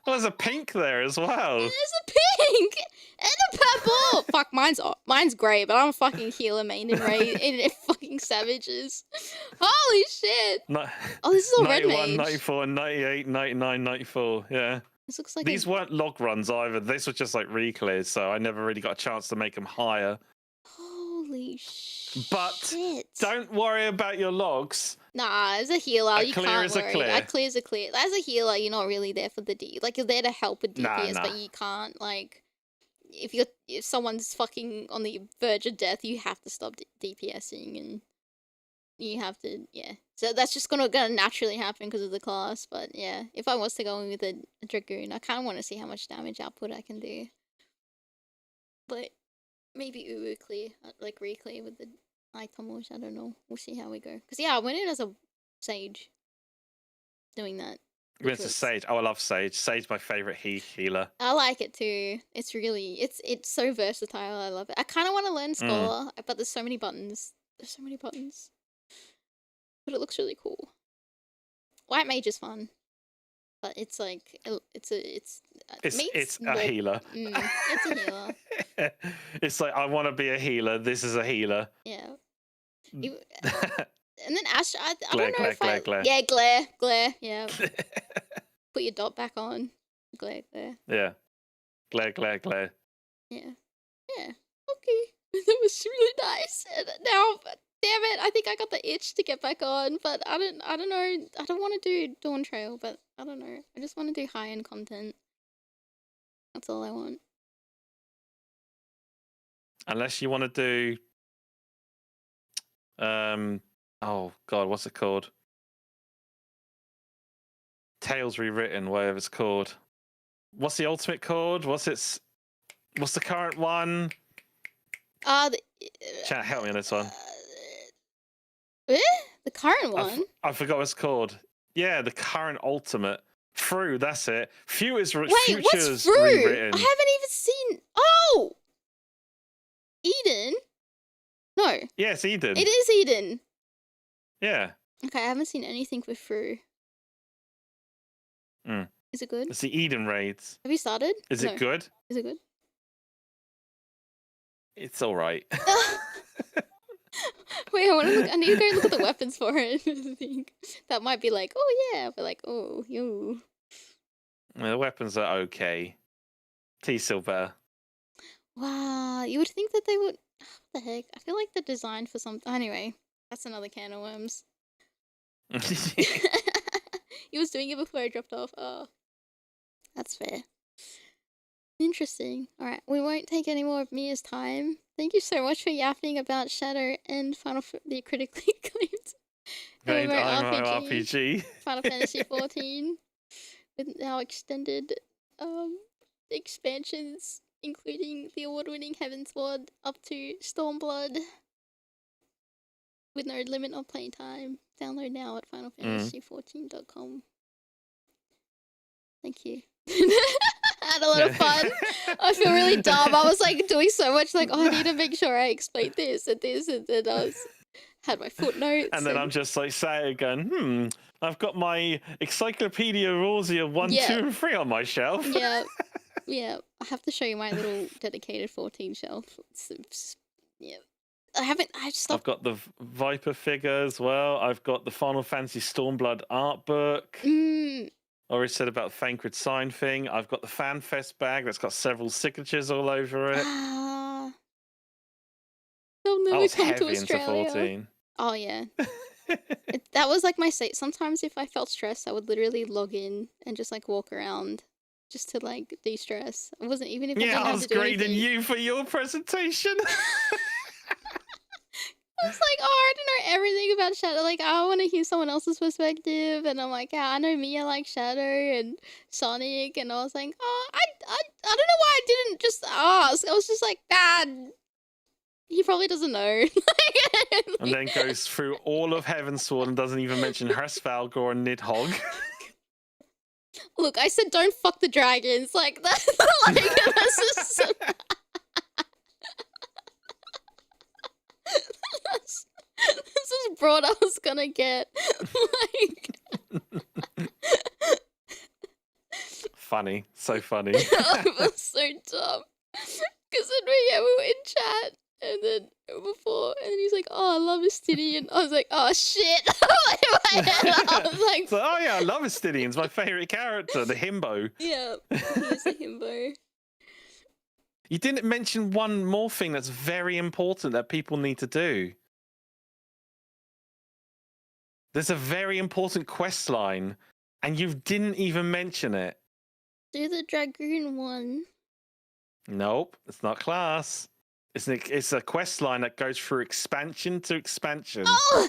Oh, there's a pink there as well. There's a pink and a purple. Fuck, mine's grey, but I'm a fucking healer main in raid in fucking savages. Holy shit! Oh, this is all red 91, mage. 94, 98, 99, 94. Yeah. This looks like These weren't log runs either. This was just like reclears, so I never really got a chance to make them higher. Holy shit! But don't worry about your logs. Nah, as a healer, A you clear can't is a worry. clear. A clear is a clear. As a healer, you're not really there for the like you're there to help with DPS, Nah. but you can't like if someone's fucking on the verge of death, you have to stop DPSing and you have to So that's just gonna naturally happen because of the class. But yeah, if I was to go in with a dragoon, I kind of want to see how much damage output I can do. But maybe Uwu clear, like re-clear with the Aitomo. I don't know. We'll see how we go. Because I went in as a sage. Doing that. We went to Sage. Oh, I love Sage. Sage's my favorite healer. I like it too. It's really it's so versatile. I love it. I kind of want to learn Scholar, but there's so many buttons. There's so many buttons. But it looks really cool. White Mage is fun. But it's like it's a healer. It's a healer. It's like I want to be a healer. This is a healer. Yeah. And then Ash, I Glare, don't know glare, if glare. Yeah, glare. Yeah. Put your dot back on. Glare. Yeah. Glare. Yeah. Okay. That was really nice. And now, damn it, I think I got the itch to get back on, but I don't know. I don't want to do Dawn Trail, but I don't know. I just want to do high-end content. That's all I want. Unless you want to do oh god, what's it called? Tales Rewritten, whatever it's called. What's the ultimate called? What's the current one? Chat, help me on this one. The current one? I forgot what it's called. Yeah, the current ultimate. Through, that's it. Future's what's through? rewritten. I haven't even seen. Oh, Eden. No. Yeah, it's Eden. It is Eden. Yeah. Okay, I haven't seen anything with through. Is it good? It's the Eden raids. Have you started? Is it good? Is it good? It's all right. Wait, I want to look. I need to go look at the weapons for it. I think that might be like, oh yeah, but like, oh, yo. The weapons are okay. T's still better. Wow, you would think that they would. What the heck? I feel like they're designed for something. Anyway, that's another can of worms. He was doing it before I dropped off. Oh, that's fair. Interesting. Alright, we won't take any more of Mia's time. Thank you so much for yapping about Shadow and the critically acclaimed RPG. Final Fantasy 14 with our extended expansions, including the award-winning Heavensward up to Stormblood with no limit on playtime. Download now at finalfantasy14.com. Thank you. I had a lot of fun. I feel really dumb. I was like doing so much, like, oh, I need to make sure I explain this, and then I had my footnotes. And then I'm just like sat again, I've got my Encyclopedia Rawsia 1, 2, and 3 on my shelf. Yeah. I have to show you my little dedicated 14 shelf. Yeah. I've got the Viper figure as well. I've got the Final Fantasy Stormblood art book. Already said about the Thancred sign thing. I've got the FanFest bag that's got several signatures all over it. They'll never come to heavy Australia. Into 14. Oh yeah. That was like my state. Sometimes if I felt stressed, I would literally log in and just like walk around just to like de-stress. I wasn't even if I didn't have to do grading anything. you for your presentation. I was like, oh, I don't know everything about Shadow. Like, I want to hear someone else's perspective. And I'm like, yeah, I know Miya likes Shadow and Sonic. And I was like, oh, don't know why I didn't just ask. I was just like, he probably doesn't know. And then goes through all of Heavensward and doesn't even mention Hresvalgor or Nidhogg. Look, I said don't fuck the dragons. Like that's that's just this is broad I was gonna get. Like Funny, so funny. it was so dumb. Because then we were in chat and then before and he's like, oh, I love Astidian. I was like, oh shit. I was like, So, oh yeah, I love Astidian's my favourite character, the himbo. yeah, he's a himbo. You didn't mention one more thing that's very important that people need to do. There's a very important quest line, and you didn't even mention it. Do the dragoon one. Nope, it's not class. It's a quest line that goes through expansion to expansion. Oh,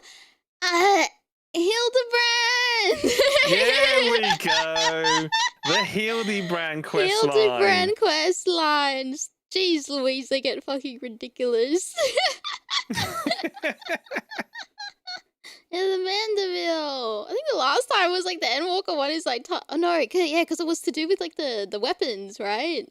Hildebrand. There we go. The Hildebrand quest line. Hildebrand quest lines. Jeez Louise, they get fucking ridiculous. Yeah, the Mandeville. I think the last time was like the Endwalker one is like, oh no, because it was to do with like the weapons, right?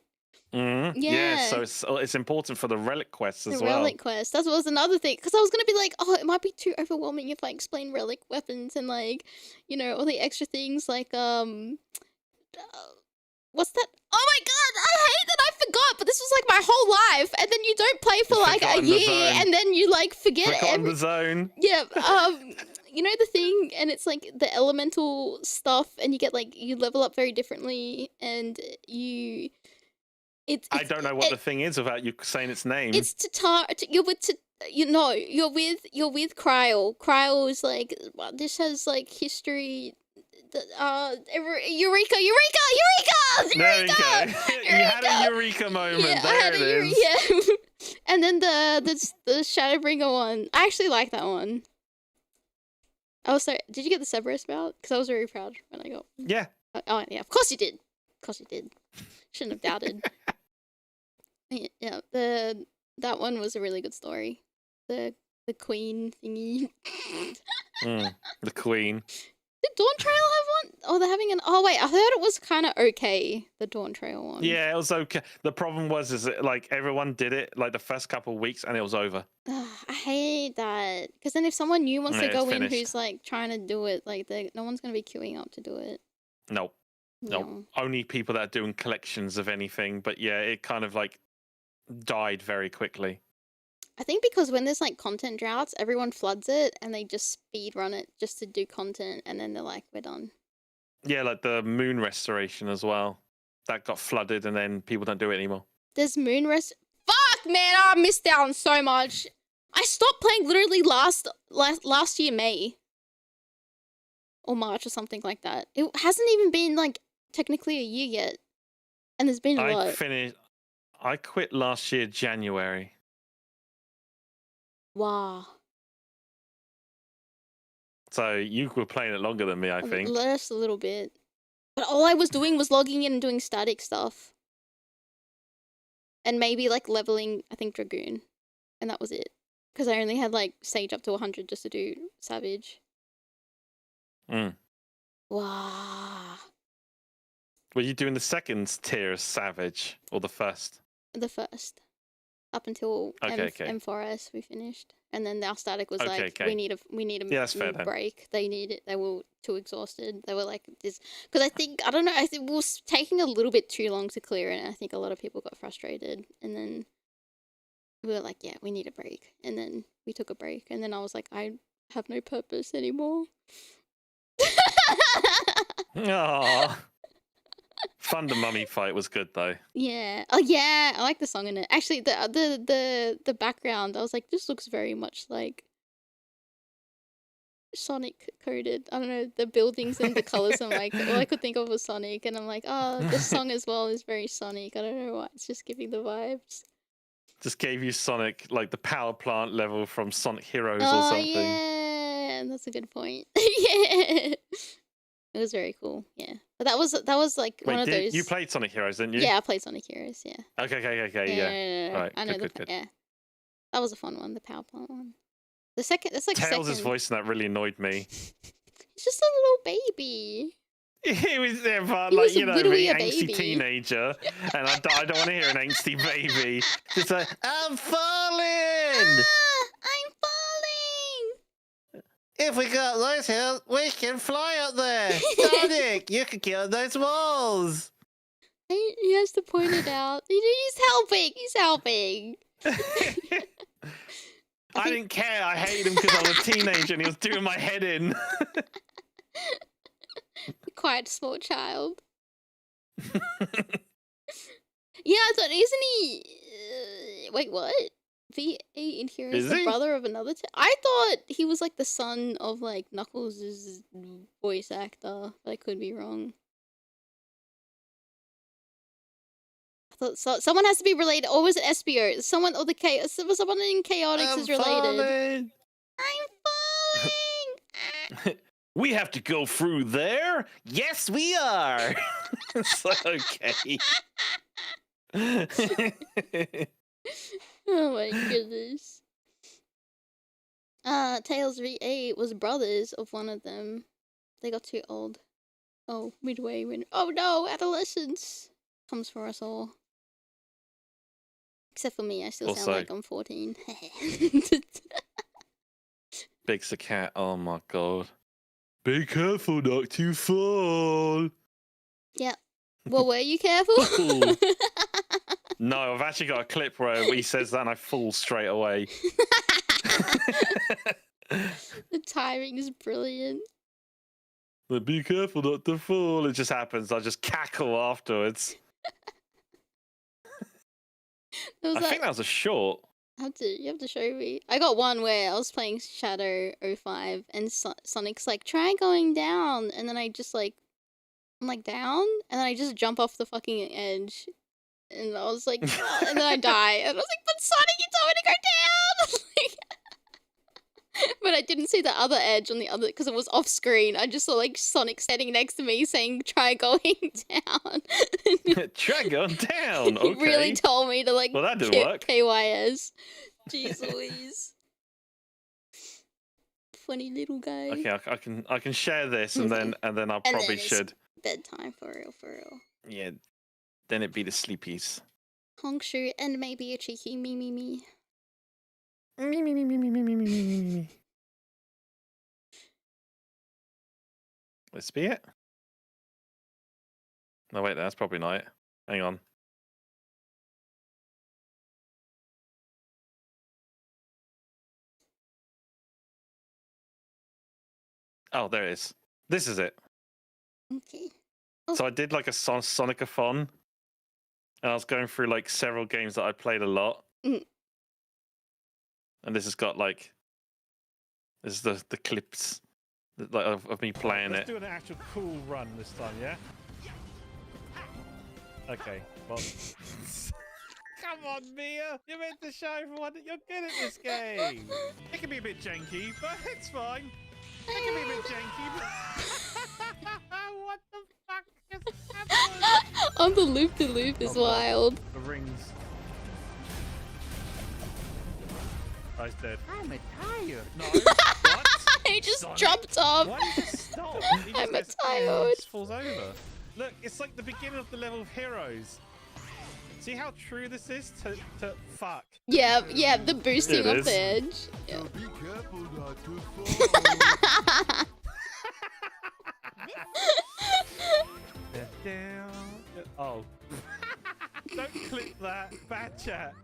Mm-hmm. Yeah, so it's important for the relic quests as well. The relic quest. That was another thing. Because I was going to be like, oh, it might be too overwhelming if I explain relic weapons and like, you know, all the extra things like, what's that? Oh my god, I hate that I forgot, but this was like my whole life. And then you don't play for like a year and then you like forget the zone. Yeah, you know the thing, and it's like the elemental stuff, and you get like, you level up very differently, and you... I don't know what the thing is without you saying its name. It's you're with you're with Kryl. Kryl is like, this has like history. Eureka! There we go. You had a Eureka moment. Yeah, there it is. Yeah. And then the Shadowbringer one. I actually like that one. Oh, sorry. Did you get the Cerberus mount? Because I was very proud when I got. Yeah. Oh yeah, of course you did. Of course you did. Shouldn't have doubted. Yeah, that one was a really good story. The queen thingy. The queen. Did Dawn Trail have one? Oh, they're having an... Oh, wait, I heard it was kind of okay, the Dawn Trail one. Yeah, it was okay. The problem was like everyone did it like the first couple of weeks and it was over. I hate that. Because then if someone new wants to go in who's like trying to do it, like no one's going to be queuing up to do it. Nope. Nope. Only people that are doing collections of anything. But yeah, it kind of like died very quickly. I think because when there's like content droughts, everyone floods it and they just speed run it just to do content, and then they're like, we're done. Yeah, like the moon restoration as well. That got flooded and then people don't do it anymore. There's moon Fuck, man, I missed out on so much. I stopped playing literally last year, May. Or March or something like that. It hasn't even been like technically a year yet. And there's been a lot. I quit last year, January. Wow. So you were playing it longer than me, I think. Just a little bit. But all I was doing was logging in and doing static stuff. And maybe like leveling, I think, Dragoon. And that was it. Because I only had like Sage up to 100 just to do Savage. Wow. Were you doing the second tier of Savage or the first? The first. Up until M4S we finished, and then our static was we need a break. They need it. They were too exhausted. They were like this because I think it was taking a little bit too long to clear it. And I think a lot of people got frustrated, and then we were like, yeah, we need a break. And then we took a break, and then I was like, I have no purpose anymore. Aww. Thunder Mummy fight was good though. Yeah. Oh yeah, I like the song in it. Actually, the background, I was like, this looks very much like Sonic coded. I don't know, the buildings and the colors. I'm like, all I could think of was Sonic, and I'm like, oh, this song as well is very Sonic. I don't know why, it's just giving the vibes. Just gave you Sonic, like the power plant level from Sonic Heroes or something. Yeah, that's a good point. Yeah. It was very cool, yeah. But that was like one Wait, of those. you played Sonic Heroes, didn't you? Yeah, I played Sonic Heroes. Yeah. Okay, yeah. Right, I know good. yeah. That was a fun one, the power plant one. The second, that's like Tails' second. voice in that really annoyed me. He's just a little baby. He was there, but He like, was you know, literally me, a angsty baby. teenager, and I don't want to hear an angsty baby. Just like, I'm falling! I'm falling! If we got those hills, we can fly up there! Sonic, you can kill those walls! He has to point it out. He's helping! He's helping! I didn't care. I hated him because I was a teenager and he was doing my head in. Quite a small child. Yeah, I thought, isn't he... wait, what? V8 in here is the brother of another... I thought he was like the son of like Knuckles' voice actor, but I could be wrong. I thought someone has to be related, or was it SBO? Someone, or someone in Chaotix is related. Falling. I'm falling! We have to go through there? Yes, we are! It's like, okay. Oh my goodness. Tails V8 was brothers of one of them. They got too old. Oh, midway when... Oh no, adolescence comes for us all. Except for me, I still sound like I'm 14. Big's the cat, oh my god. Be careful not to fall. Yeah. Well, were you careful? No, I've actually got a clip where he says that and I fall straight away. The timing is brilliant. But be careful not to fall. It just happens. I just cackle afterwards. I think that was a short. You have to show me. I got one where I was playing Shadow 05 and Sonic's like, try going down, and then I just like, I'm like, down? And then I just jump off the fucking edge. And I was like, oh, and then I die. And I was like, but Sonic, you told me to go down! But I didn't see the other edge on the other, because it was off screen. I just saw like Sonic standing next to me saying, try going down. Try going down, okay. He really told me to like, well, that didn't work. KYS. Jeez Louise. Funny little guy. Okay, I can share this and then I probably should. Bedtime for real. Yeah, then it'd be the sleepies. Hongshu and maybe a cheeky me. Me. Let's be it. No, wait, that's probably not it. Hang on. Oh, there it is. This is it. Okay. So I did like a Sonic-a-thon, and I was going through like several games that I played a lot. Mm. And this has got like, this is the clips of me playing Let's it. do an actual cool run this time, yeah? Okay, well... Come on, Miya! You're meant to show everyone that you're good at this game! It can be a bit janky, but it's fine. It can be a bit janky, but... What the fuck is happening? On the loop is wild. The rings. Oh, he's dead. I'm a tired. No. What? He just Sonic? jumped off. Why did you stop? He I'm just tired. He just falls over. Look, it's like the beginning of the level of Heroes. See how true this is to fuck. Yeah, the boosting It off is. the edge. Yeah. Be careful not to fall. Oh. Don't click that. Bad chat.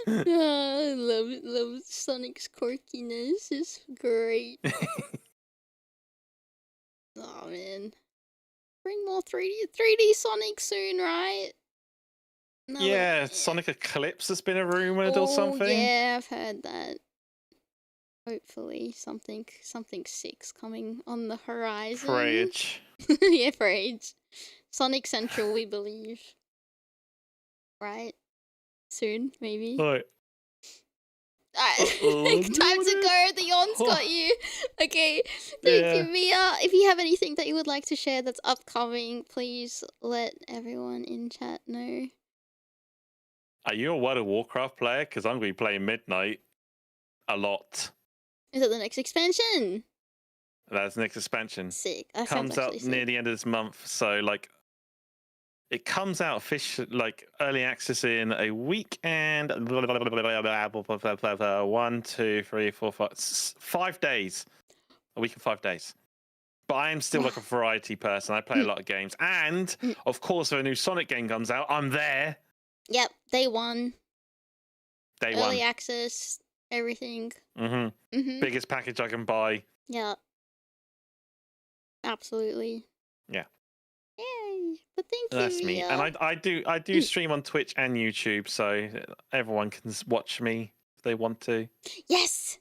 I love Sonic's quirkiness. It's great. Oh man, bring more 3D Sonic soon, right? No, Yeah, Sonic Eclipse has been rumored or something. Yeah, I've heard that. Hopefully, something sick's coming on the horizon. For age. Yeah, for age. Sonic Central, we believe. Right? Soon, maybe. Right. Alright, time to go. The yawn's got you. Okay, thank you, Mia. If you have anything that you would like to share that's upcoming, please let everyone in chat know. Are you a World of Warcraft player? Because I'm going to be playing Midnight a lot. Is it the next expansion? That's the next expansion. Sick. That Comes sounds out actually sick. near the end of this month, so like it comes out like early access in a week and 1, 2, 3, 4, 5 days. A week and 5 days. But I am still like a variety person. I play a lot of games. And of course, if a new Sonic game comes out, I'm there. Yep, day one. Day Early one. access, everything. Biggest package I can buy. Yeah. Absolutely. Yeah. Yay. But thank you, That's me. Mia. And I do stream on Twitch and YouTube, so everyone can watch me if they want to. Yes.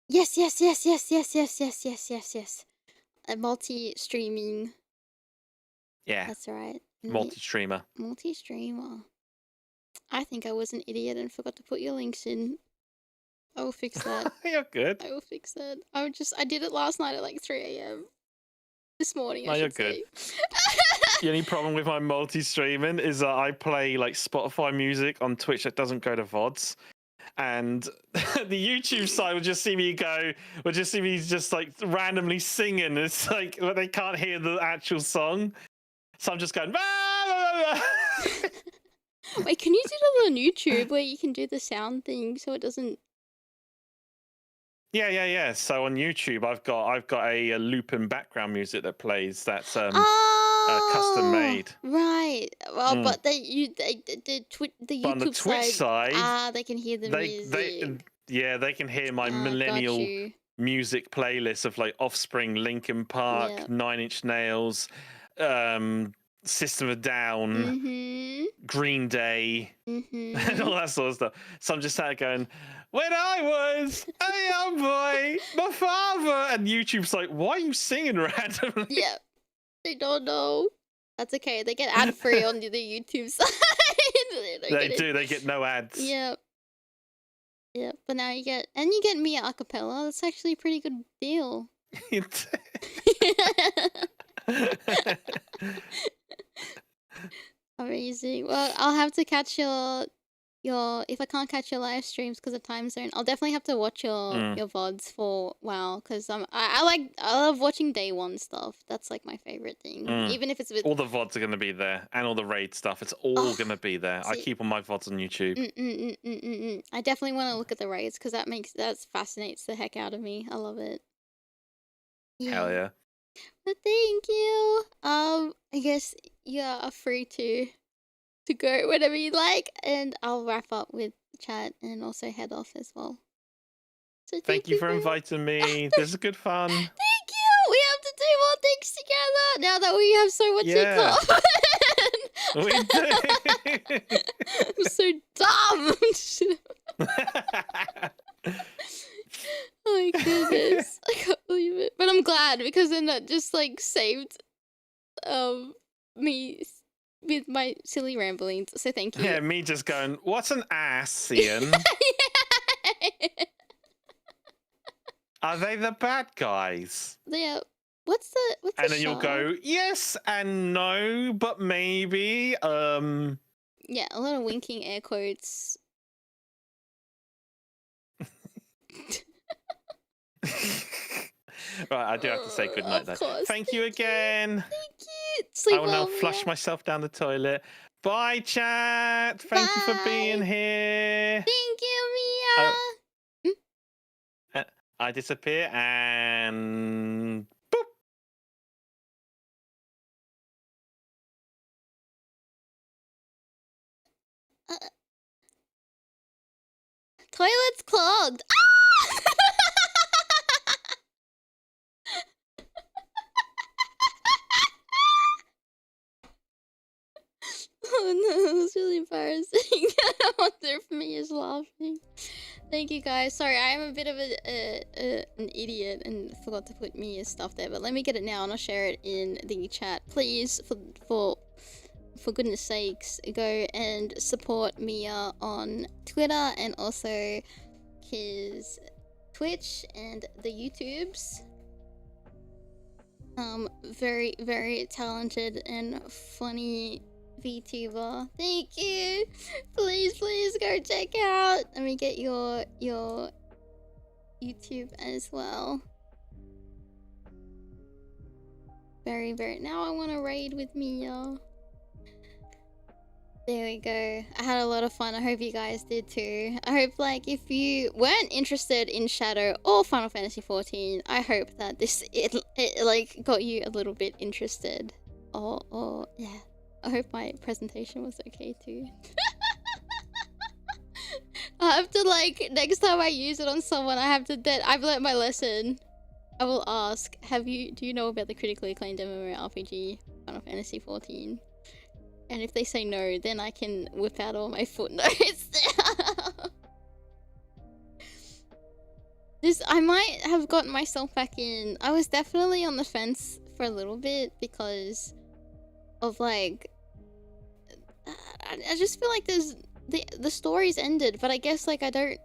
Yes. A multi-streaming. Yeah. That's right. Multi-streamer. Multi-streamer. I think I was an idiot and forgot to put your links in. I will fix that. You're good. I will fix that. I did it last night at like 3 a.m. This morning, No, I you're should good. say. The only problem with my multi-streaming is that I play like Spotify music on Twitch that doesn't go to VODs. And the YouTube side would just see me just like randomly singing. It's like they can't hear the actual song. So I'm just going, Wait, can you do that on YouTube where you can do the sound thing so it doesn't... Yeah. So on YouTube, I've got a looping background music that plays. That's custom made. Right. Well, but the But on the YouTube Twitch side, they can hear the music. they can hear my Got millennial you. music playlist of like Offspring, Linkin Park, 9 Inch Nails, System of a Down, Green Day, and all that sort of stuff. So I'm just sat there going, when I was a young boy, my father, and YouTube's like, why are you singing randomly? Yeah, they don't know. That's okay. They get ad free on the YouTube side. They get no ads. Yeah. Yeah, but now you get Miya a cappella. That's actually a pretty good deal. Amazing. Well, I'll have to catch your if I can't catch your live streams because of time zone, I'll definitely have to watch your VODs for WoW because I love watching day one stuff. That's like my favorite thing. Even if it's with all the VODs are gonna be there and all the raid stuff. It's all gonna be there. I keep all my VODs on YouTube. I definitely want to look at the raids because that fascinates the heck out of me. I love it. Hell yeah. But thank you. I guess you are free to go whenever you like, and I'll wrap up with chat and also head off as well. So thank you for inviting me. This is good fun. Thank you. We have to do more things together now that we have so much in common. We do. I'm so dumb. Oh my goodness. I can't believe it. But I'm glad because then that just like saved me with my silly ramblings. So thank you. Yeah, me just going, what's an ass, Ian? Are they the bad guys? Yeah. What's and then you'll go, yes and no, but maybe. Yeah, a lot of winking air quotes. Right, I do have to say goodnight though. Course. Thank you again. Thank you. Sleep I will now well, flush Mia. myself down the toilet. Bye, chat. Thank you for being here. Thank you, Mia. I disappear and boop. Toilet's clogged. Ah! Oh no, that was really embarrassing. I wonder if Mia's laughing. Thank you guys. Sorry, I am a bit of an idiot and forgot to put Mia's stuff there, but let me get it now and I'll share it in the chat. Please, for goodness sakes, go and support Miya on Twitter and also his Twitch and the YouTubes. Very, very talented and funny VTuber. Thank you. Please go check out. Let me get your YouTube as well. Very, very. Now I want to raid with Miya. There we go. I had a lot of fun. I hope you guys did too. I hope, like, if you weren't interested in Shadow or Final Fantasy 14, I hope that it like got you a little bit interested. Or yeah. I hope my presentation was okay too. I have to, like, next time I use it on someone, I've learnt my lesson. I will ask, do you know about the critically acclaimed MMORPG Final Fantasy 14? And if they say no, then I can whip out all my footnotes. I might have gotten myself back in. I was definitely on the fence for a little bit because of, like, I just feel like the story's ended, but I guess, like, I don't,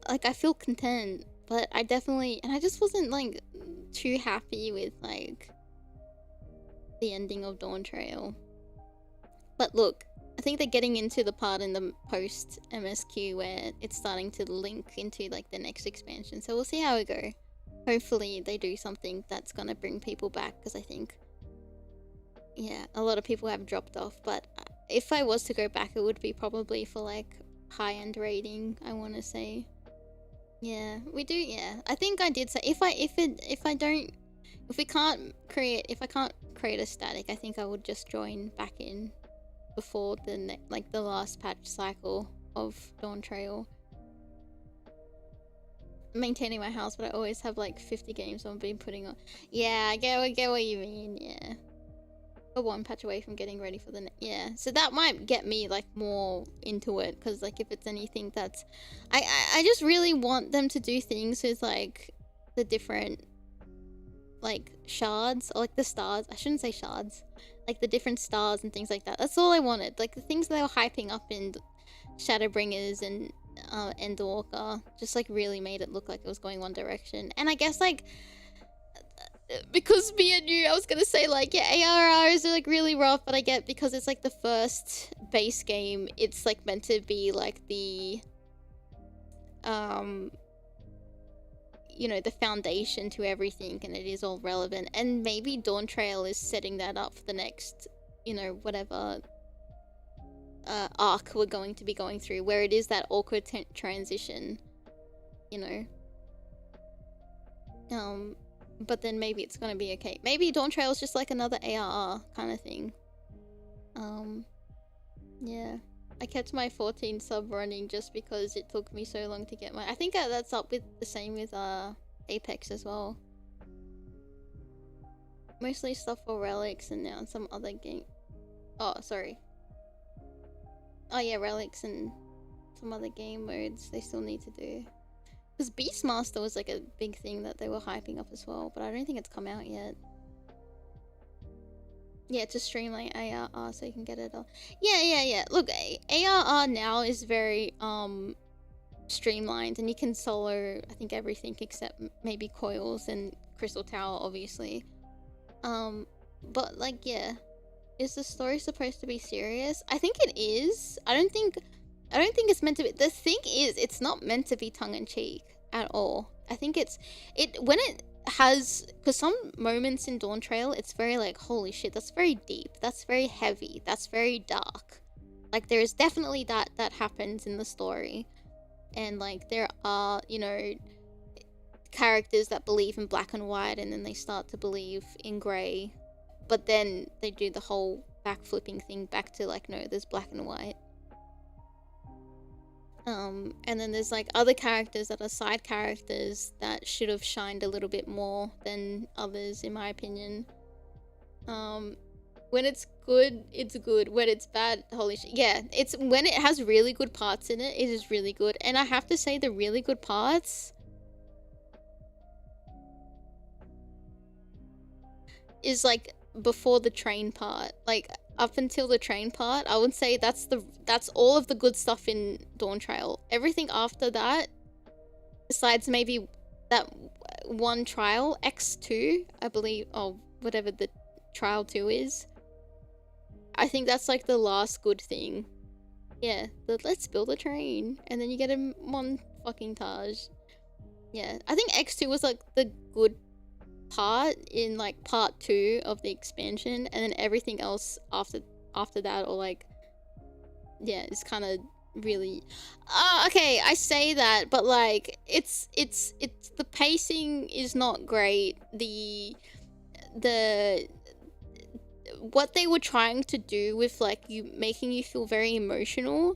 like, I feel content, but I definitely, and I just wasn't, like, too happy with, like, the ending of Dawn Trail. But look, I think they're getting into the part in the post MSQ where it's starting to link into, like, the next expansion, so we'll see how it go. Hopefully they do something that's gonna bring people back, because I think, yeah, a lot of people have dropped off, but if I was to go back, it would be probably for, like, high-end rating, I want to say. Yeah, we do, yeah. I think I did say, if I can't create a static, I think I would just join back in before the the last patch cycle of Dawn Trail. Maintaining my house, but I always have, like, 50 games I've been putting on. Yeah, I get what you mean, yeah. One patch away from getting ready for the yeah, so that might get me, like, more into it, because, like, if it's anything that's I just really want them to do things with, like, the different, like, shards, or, like, the stars. I shouldn't say shards, like, the different stars and things like that. That's all I wanted. Like, the things they were hyping up in Shadowbringers and Endwalker just, like, really made it look like it was going one direction. And I guess, like, because Miya knew I was gonna say, like, yeah, ARRs are, like, really rough, but I get, because it's, like, the first base game, it's, like, meant to be, like, the you know, the foundation to everything, and it is all relevant, and maybe Dawn Trail is setting that up for the next, you know, whatever arc we're going to be going through, where it is that awkward transition, you know. But then maybe it's gonna be okay. Maybe Dawn Trail is just, like, another ARR kind of thing. Yeah. I kept my 14 sub running just because it took me so long to get my... I think that's up with the same with Apex as well. Mostly stuff for Relics and now some other game. Oh, sorry. Oh yeah, Relics and some other game modes they still need to do. Because Beastmaster was, like, a big thing that they were hyping up as well, but I don't think it's come out yet. Yeah, to streamline ARR so you can get it all. Yeah. Look, ARR now is very streamlined, and you can solo, I think, everything except maybe Coils and Crystal Tower, obviously. But, like, yeah. Is the story supposed to be serious? I think it is. I don't think it's meant to be. The thing is, it's not meant to be tongue-in-cheek at all. I think when it has, because some moments in Dawn Trail, it's very, like, holy shit, that's very deep, that's very heavy, that's very dark. Like, there is definitely that happens in the story. And, like, there are, you know, characters that believe in black and white, and then they start to believe in grey. But then they do the whole backflipping thing back to, like, no, there's black and white. And then there's, like, other characters that are side characters that should have shined a little bit more than others, in my opinion. When it's good, it's good. When it's bad, holy shit. Yeah, it's when it has really good parts in it, it is really good. And I have to say, the really good parts is, like, before the train part. Like up until the train part, I would say that's all of the good stuff in Dawn Trail. Everything after that, besides maybe that one trial, X2, I believe, or whatever the trial 2 is, I think that's like the last good thing. Yeah, let's build a train, and then you get a montage. Yeah, I think X2 was like the good part in like part 2 of the expansion, and then everything else after that, or like, yeah, it's kind of really okay, I say that, but like it's the pacing is not great. The what they were trying to do with like making you feel very emotional,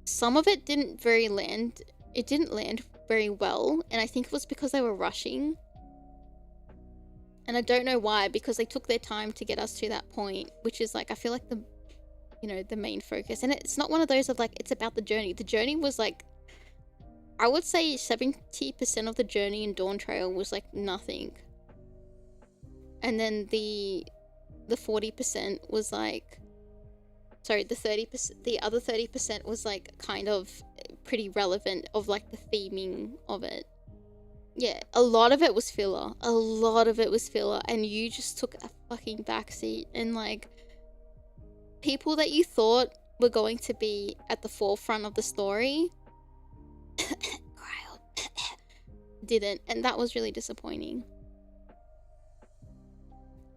some of it didn't land very well, and I think it was because they were rushing. And I don't know why, because they took their time to get us to that point, which is like, I feel like the main focus. And it's not one of those of like, it's about the journey. The journey was like, I would say 70% of the journey in Dawn Trail was like nothing. And then the 40% was like, sorry, the 30%, the other 30% was like kind of pretty relevant of like the theming of it. Yeah, a lot of it was filler. And you just took a fucking backseat, and like people that you thought were going to be at the forefront of the story didn't, and that was really disappointing.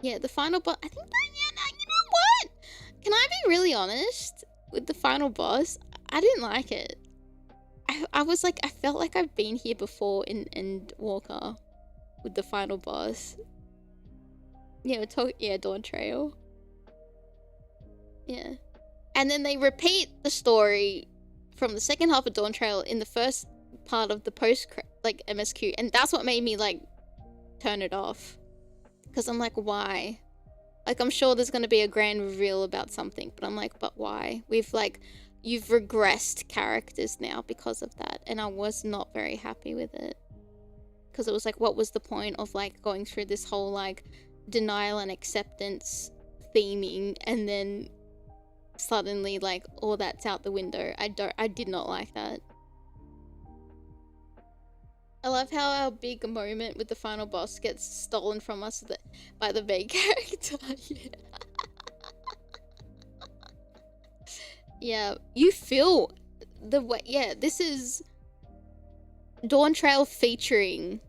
Yeah, the final boss, I think that, you know what? Can I be really honest with the final boss? I didn't like it. I was like, I felt like I've been here before in Endwalker with the final boss. Yeah, Dawn Trail. Yeah. And then they repeat the story from the second half of Dawn Trail in the first part of the like MSQ, and that's what made me like turn it off. Because I'm like, why? Like, I'm sure there's gonna be a grand reveal about something, but I'm like, but why? You've regressed characters now because of that, and I was not very happy with it. Because it was like, what was the point of like going through this whole like denial and acceptance theming, and then suddenly like all that's out the window. I did not like that. I love how our big moment with the final boss gets stolen from us by the main character. Yeah. Yeah, you feel the way. Yeah, this is Dawn Trail featuring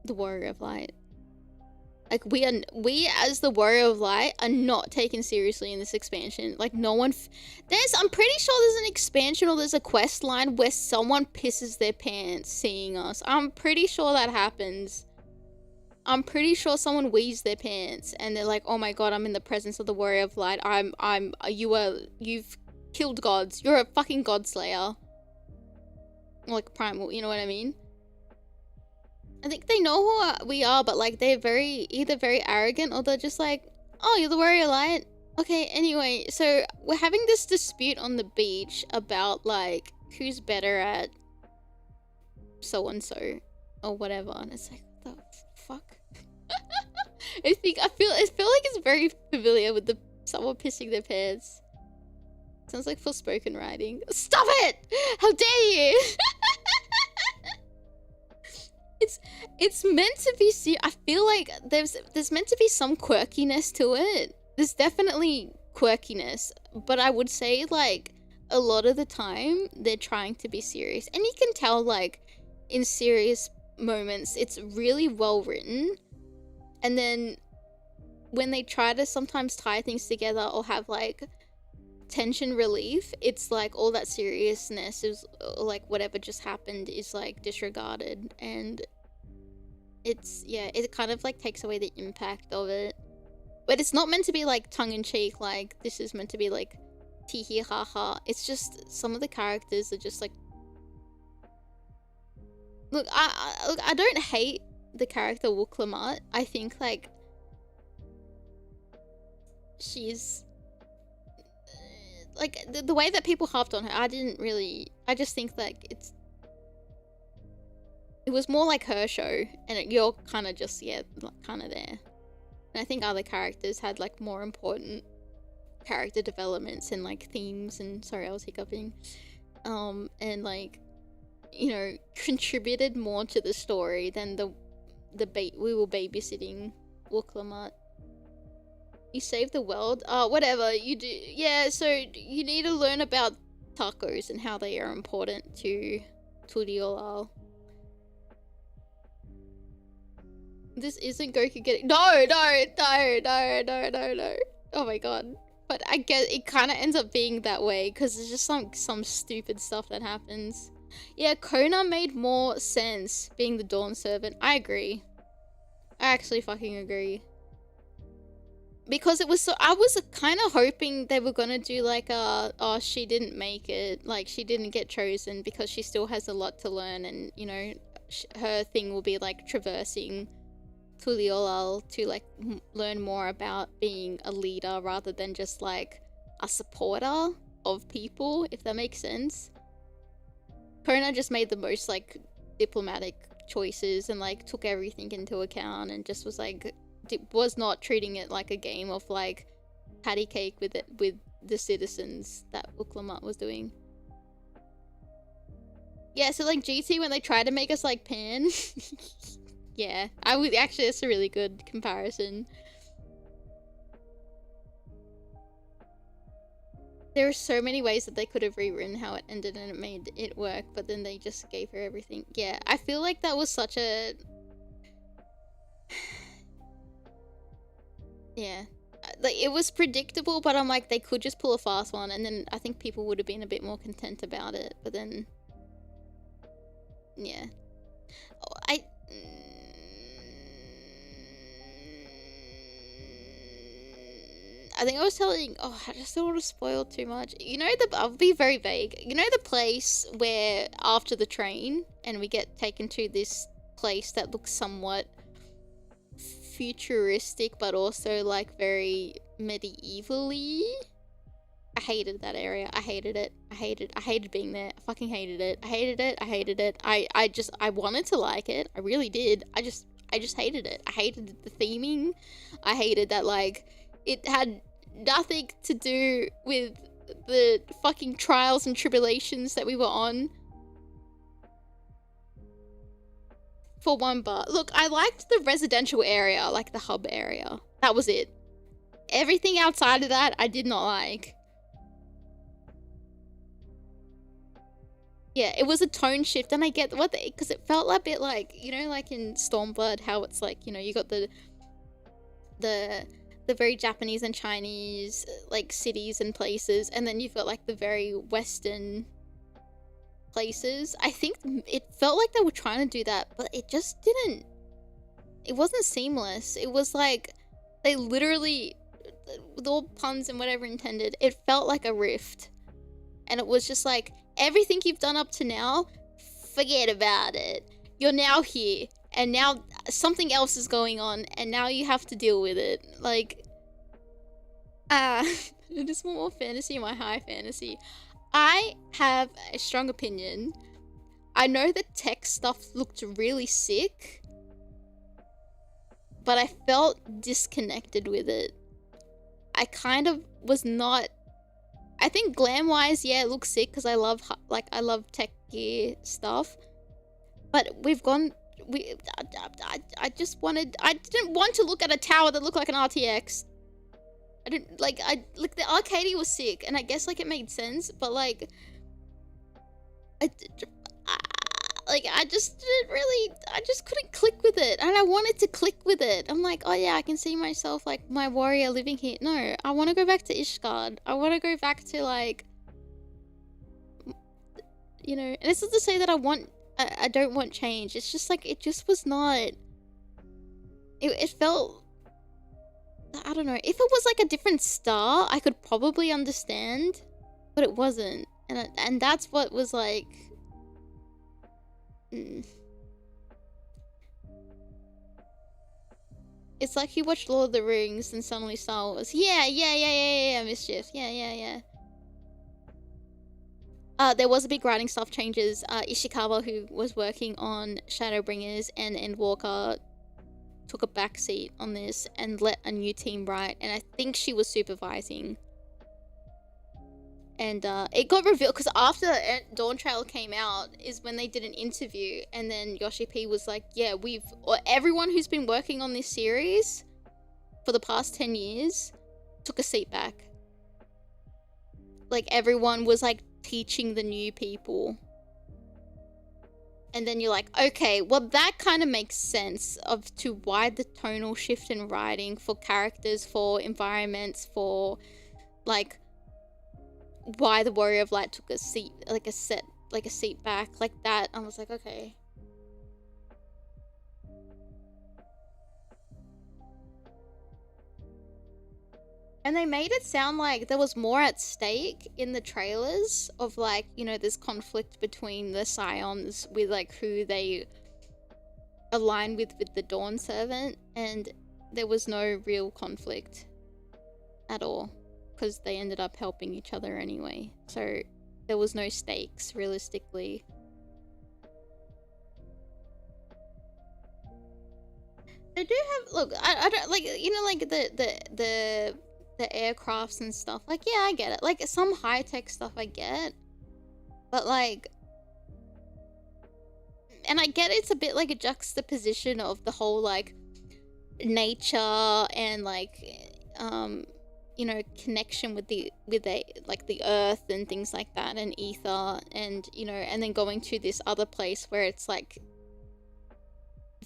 the Warrior of Light. Like, we as the Warrior of Light are not taken seriously in this expansion. Like, no one I'm pretty sure there's an expansion or there's a quest line where someone pisses their pants seeing us. I'm pretty sure that happens. I'm pretty sure someone wheezes their pants and they're like, oh my god, I'm in the presence of the Warrior of Light. You've killed gods. You're a fucking god slayer. Like primal, you know what I mean? I think they know who we are, but like they're either very arrogant or they're just like, oh, you're the Warrior of Light? Okay, anyway, so we're having this dispute on the beach about like who's better at so-and-so or whatever, and it's like, what the fuck? I feel like it's very familiar with someone pissing their pants. Sounds like Forspoken writing. Stop it! How dare you! It's meant to be I feel like there's meant to be some quirkiness to it. There's definitely quirkiness, but I would say like a lot of the time they're trying to be serious, and you can tell like in serious moments it's really well written, and then when they try to sometimes tie things together or have like tension relief, it's like all that seriousness is like whatever just happened is like disregarded, and it kind of like takes away the impact of it. But it's not meant to be like tongue-in-cheek, like this is meant to be like tee-hee ha-ha. It's just some of the characters are just like, look, I don't hate the character Wooklamat. I think like she's like the way that people harped on her, I just think like it was more like her show, and you're kind of just kind of there. And I think other characters had like more important character developments and like themes and sorry I was hiccuping. And like, you know, contributed more to the story than we were babysitting Wooklamat. You save the world? Whatever, you do. Yeah, so you need to learn about tacos and how they are important to Turiolal. This isn't Goku getting- No! Oh my god. But I guess it kind of ends up being that way because there's just some stupid stuff that happens. Yeah, Kona made more sense being the Dawn Servant. I agree. I actually fucking agree. Because it was so- I was kind of hoping they were gonna do like oh, she didn't make it. Like, she didn't get chosen because she still has a lot to learn and, you know, her thing will be like traversing Tuliolal to like learn more about being a leader rather than just like a supporter of people, if that makes sense. Kona just made the most like diplomatic choices and like took everything into account and just was like was not treating it like a game of like patty cake with the citizens that Uklamat was doing. Yeah, so like GT when they tried to make us like Pan. Yeah, I would actually, that's a really good comparison. There are so many ways that they could have rewritten how it ended and it made it work, but then they just gave her everything. Yeah, I feel like that was such a... Yeah. Like, it was predictable, but I'm like, they could just pull a fast one, and then I think people would have been a bit more content about it, but then... Yeah. I think I was telling... Oh, I just don't want to spoil too much. You know I'll be very vague. You know the place where after the train, and we get taken to this place that looks somewhat futuristic, but also like very medieval-y? I hated that area. I hated it. I hated being there. I fucking hated it. I hated it. I wanted to like it. I really did. I just hated it. I hated the theming. I hated that, like, it had nothing to do with the fucking trials and tribulations that we were on. For one bar. Look, I liked the residential area, like the hub area. That was it. Everything outside of that, I did not like. Yeah, it was a tone shift, and I get what they, because it felt a bit like, you know, like in Stormblood, how it's like, you know, you got the very Japanese and Chinese, like, cities and places, and then you've got, like, the very Western places. I think it felt like they were trying to do that, but it just didn't, it wasn't seamless. It was like, they literally, with all puns and whatever intended, it felt like a rift. And it was just like, everything you've done up to now, forget about it. You're now here, and now something else is going on, and now you have to deal with it. Like, I just want more fantasy in my high fantasy. I have a strong opinion. I know the tech stuff looked really sick, but I felt disconnected with it. I kind of was not... I think glam-wise, yeah, it looks sick because I love, like, I love tech gear stuff. But we've gone... I just wanted... I didn't want to look at a tower that looked like an RTX. I didn't... Like, the arcade was sick, and I guess, like, it made sense, but, like... I just didn't really... I just couldn't click with it, and I wanted to click with it. I'm like, oh yeah, I can see myself, like, my warrior living here. No, I want to go back to Ishgard. I want to go back to, like... You know, and it's not to say that I don't want change. It's just, like, it just was not... It felt... I don't know. If it was, like, a different star, I could probably understand. But it wasn't. And that's what was, like... It's like you watched Lord of the Rings and suddenly Star Wars. Yeah, Mischief. Yeah. There was a big writing staff changes. Ishikawa, who was working on Shadowbringers and Endwalker, took a backseat on this and let a new team write, and I think she was supervising. And it got revealed because after Dawn Trail came out is when they did an interview, and then Yoshi P was like, yeah, everyone who's been working on this series for the past 10 years took a seat back. Like, everyone was like teaching the new people. And then you're like, okay, well, that kind of makes sense to why the tonal shift in writing for characters, for environments, for like why the Warrior of Light took a seat, like a seat back, like that. I was like, okay. And they made it sound like there was more at stake in the trailers of like, you know, this conflict between the Scions with like who they align with the Dawn Servant, and there was no real conflict at all because they ended up helping each other anyway. So there was no stakes realistically. They do have, look, I don't like, you know, like the aircrafts and stuff, like, yeah, I get it, like some high-tech stuff I get, but like, and I get it's a bit like a juxtaposition of the whole like nature and like you know, connection with the like the earth and things like that, and ether, and you know, and then going to this other place where it's like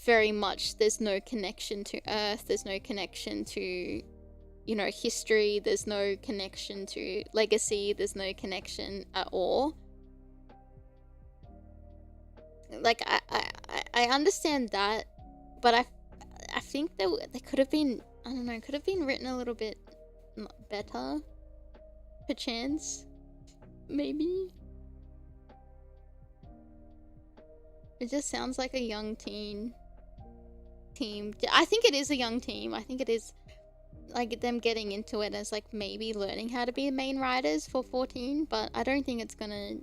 very much there's no connection to earth, there's no connection to, you know, history, there's no connection to legacy, there's no connection at all. Like I understand that, but I think they could have been, I don't know, could have been written a little bit better, perchance, maybe. It just sounds like a young team. I think it is a young team. I think it is like them getting into it as like maybe learning how to be main writers for 14, but I don't think it's gonna,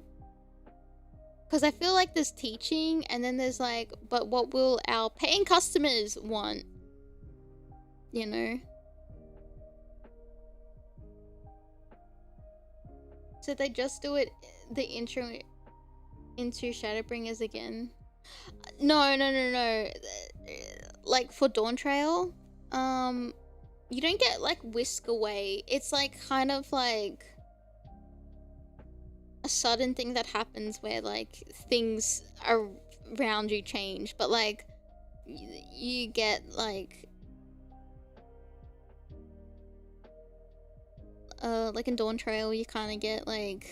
because I feel like there's teaching and then there's like, but what will our paying customers want, you know? So they just do it, the intro into Shadowbringers again. No. Like for Dawn Trail, you don't get like whisk away. It's like kind of like a sudden thing that happens where like things around you change, but like you get like in Dawn Trail you kind of get like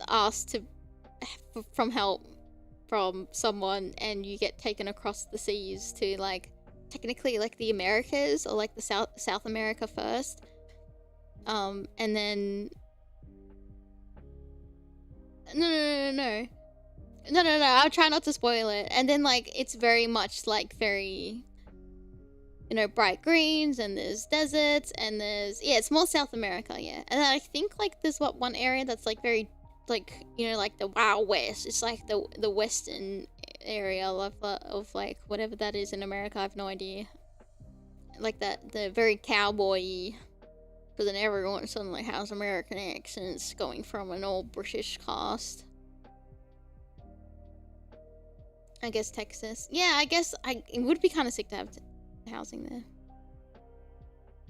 asked to from help from someone, and you get taken across the seas to like technically like the Americas, or like the South America first, and then no, I'll try not to spoil it. And then like it's very much like very, you know, bright greens, and there's deserts, and there's, yeah, it's more South America, yeah. And then I think like there's one area that's like very like, you know, like the Wild West. It's like the western area of like whatever that is in America. I have no idea. Like that, the very cowboy-y, because then everyone suddenly has American accents going from an old British cast. I guess Texas. Yeah, I guess it would be kind of sick to have housing there.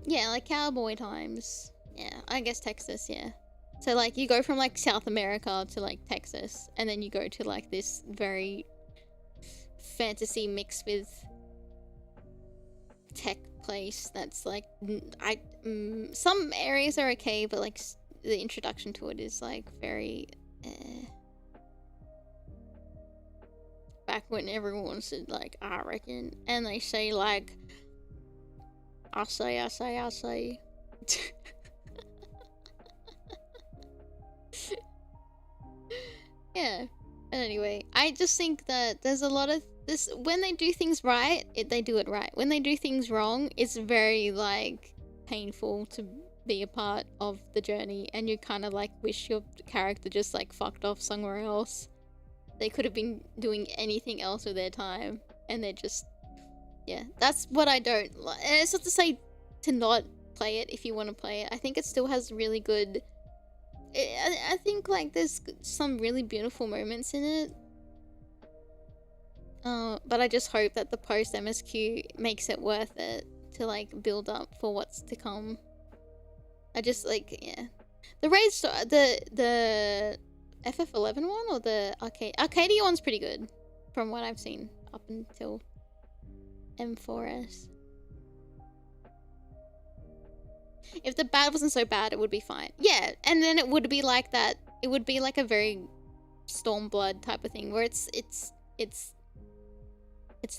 Yeah, like cowboy times. Yeah, I guess Texas, yeah. So like you go from like South America to like Texas, and then you go to like this very fantasy mixed with tech place that's like, some areas are okay, but like the introduction to it is like very back when everyone said like I reckon, and they say like I say yeah. But anyway, I just think that there's a lot of this, when they do things right, they do it right. When they do things wrong, it's very like painful to be a part of the journey, and you kind of like wish your character just like fucked off somewhere else. They could have been doing anything else with their time, and they're just Yeah, that's what I don't like. And it's not to say to not play it if you want to play it. I think it still has really good... I think, like, there's some really beautiful moments in it. But I just hope that the post-MSQ makes it worth it to, like, build up for what's to come. I just, like, yeah. The raid the FF11 one or the Arcadia one's pretty good from what I've seen up until M4S. If the bad wasn't so bad, it would be fine. Yeah, and then it would be like that. It would be like a very Stormblood type of thing where it's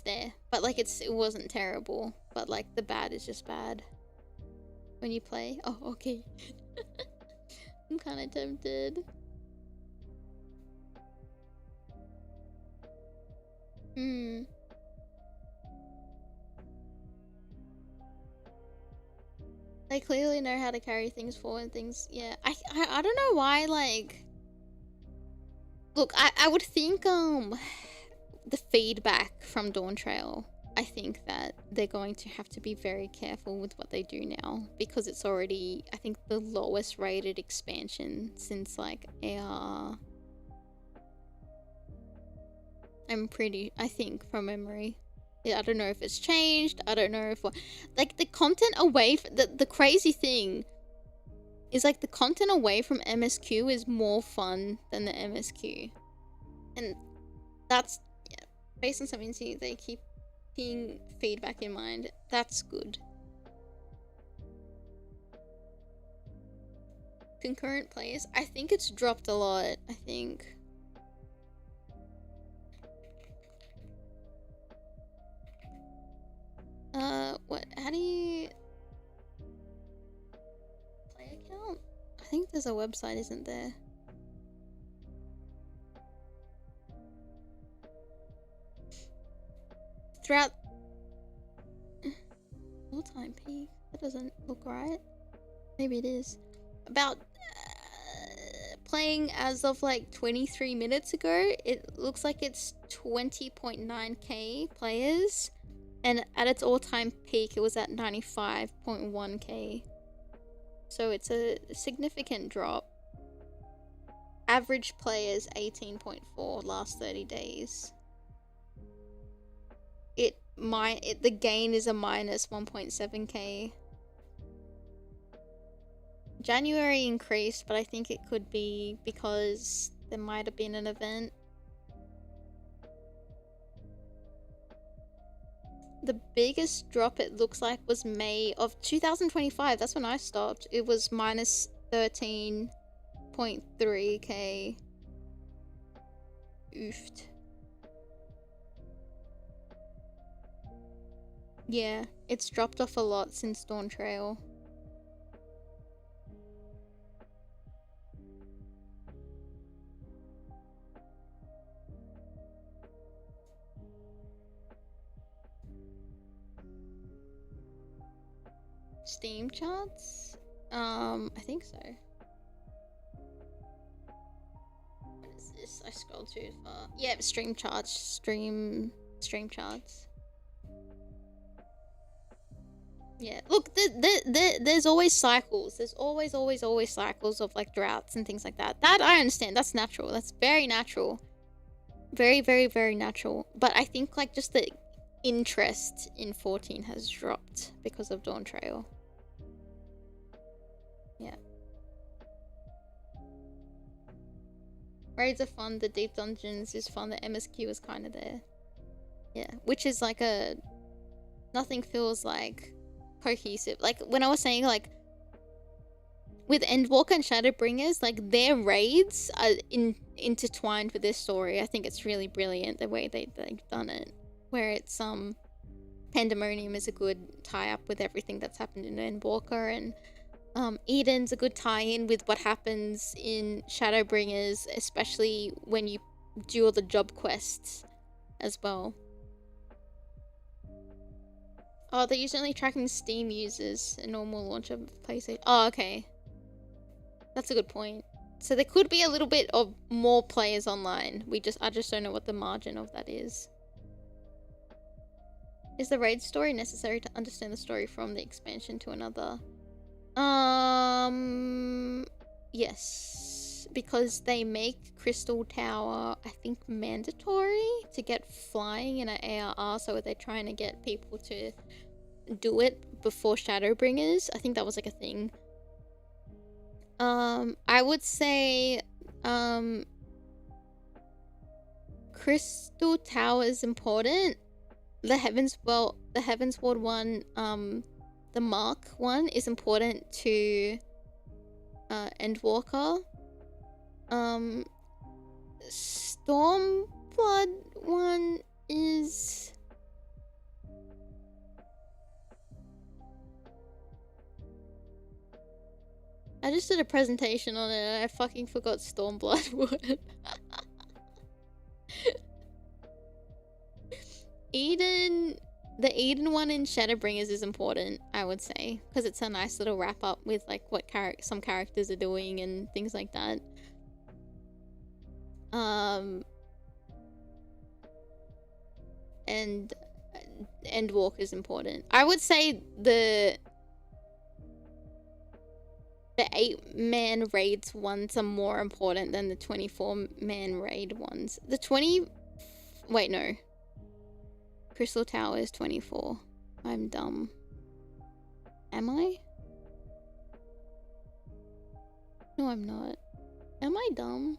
there, but like it wasn't terrible, but like the bad is just bad when you play. Oh, okay. I'm kind of tempted. They clearly know how to carry things forward and things. Yeah, I don't know why, like... Look, I would think, the feedback from Dawn Trail, I think that they're going to have to be very careful with what they do now, because it's already, I think, the lowest rated expansion since, like, AR. I think, from memory. Yeah, I don't know if it's changed. I don't know if what... Like, the content away... The crazy thing is, like, the content away from MSQ is more fun than the MSQ. And that's... Yeah, based on something they keep keeping feedback in mind. That's good. Concurrent plays? I think it's dropped a lot, I think. What? How do you... Play account? I think there's a website, isn't there? Throughout... All-time peak? That doesn't look right. Maybe it is. About... playing as of like 23 minutes ago, it looks like it's 20.9k players. And at its all-time peak, it was at 95.1k. So it's a significant drop. Average players 18.4 last 30 days. The gain is a minus 1.7k. January increased, but I think it could be because there might have been an event. The biggest drop it looks like was May of 2025. That's when I stopped. It was minus 13.3k. Oofed. Yeah, it's dropped off a lot since Dawn Trail. Steam charts? I think so. What is this? I scrolled too far. Yeah, stream charts. Stream charts. Yeah, look, there's always cycles. There's always cycles of like droughts and things like that. That I understand. That's natural. That's very natural. Very, very, very natural. But I think like just the interest in 14 has dropped because of Dawn Trail. Yeah. Raids are fun, the deep dungeons is fun, the MSQ is kind of there. Yeah, which is like a... Nothing feels like cohesive. Like when I was saying like with Endwalker and Shadowbringers, like their raids are intertwined with their story. I think it's really brilliant the way they've done it. Where it's Pandemonium is a good tie-up with everything that's happened in Endwalker, and Eden's a good tie-in with what happens in Shadowbringers, especially when you do all the job quests as well. Oh, they're usually tracking Steam users, a normal launch of PlayStation. Oh, okay. That's a good point. So there could be a little bit of more players online. I just don't know what the margin of that is. Is the raid story necessary to understand the story from the expansion to another? Yes, because they make Crystal Tower, I think, mandatory to get flying in an ARR, so they're trying to get people to do it before Shadowbringers. I think that was like a thing. I would say, Crystal Tower is important. The Heavensward one, the Mark one is important to Endwalker. Stormblood one is... I just did a presentation on it and I fucking forgot Stormblood one. The Eden one in Shadowbringers is important, I would say, because it's a nice little wrap up with like what some characters are doing and things like that. And Endwalk is important. I would say the 8-man raids ones are more important than the 24-man raid ones. The 20... Wait, no. Crystal Tower is 24. I'm dumb. Am I? No, I'm not. Am I dumb?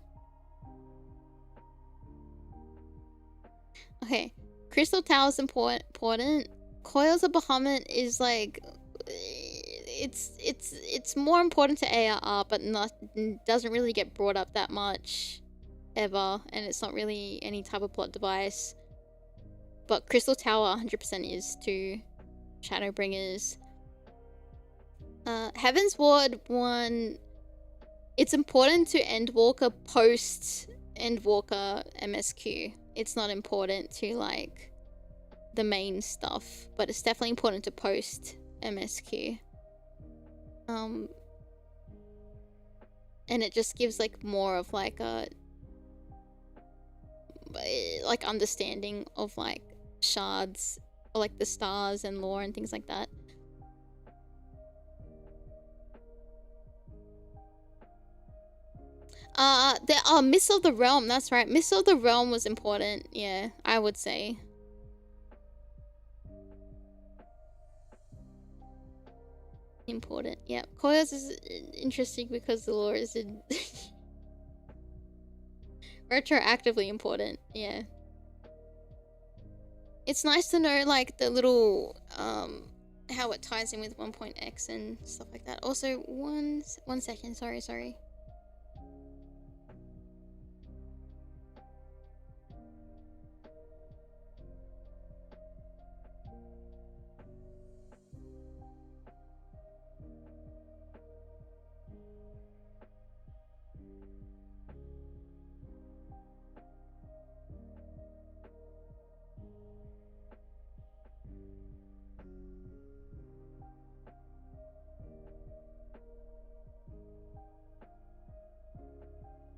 Okay. Crystal Tower is important. Coils of Bahamut is like... It's more important to ARR, but doesn't really get brought up that much ever, and it's not really any type of plot device. But Crystal Tower 100% is to Shadowbringers. Heavensward one, it's important to Endwalker post Endwalker MSQ. It's not important to like the main stuff, but it's definitely important to post MSQ. And it just gives like more of like a understanding of like shards or like the stars and lore and things like that. Mists of the Realm, that's right. Mists of the Realm was important, yeah, I would say. Important, yeah. Coils is interesting because the lore is in retroactively important, yeah. It's nice to know like the little how it ties in with 1.x and stuff like that. Also, one second, sorry.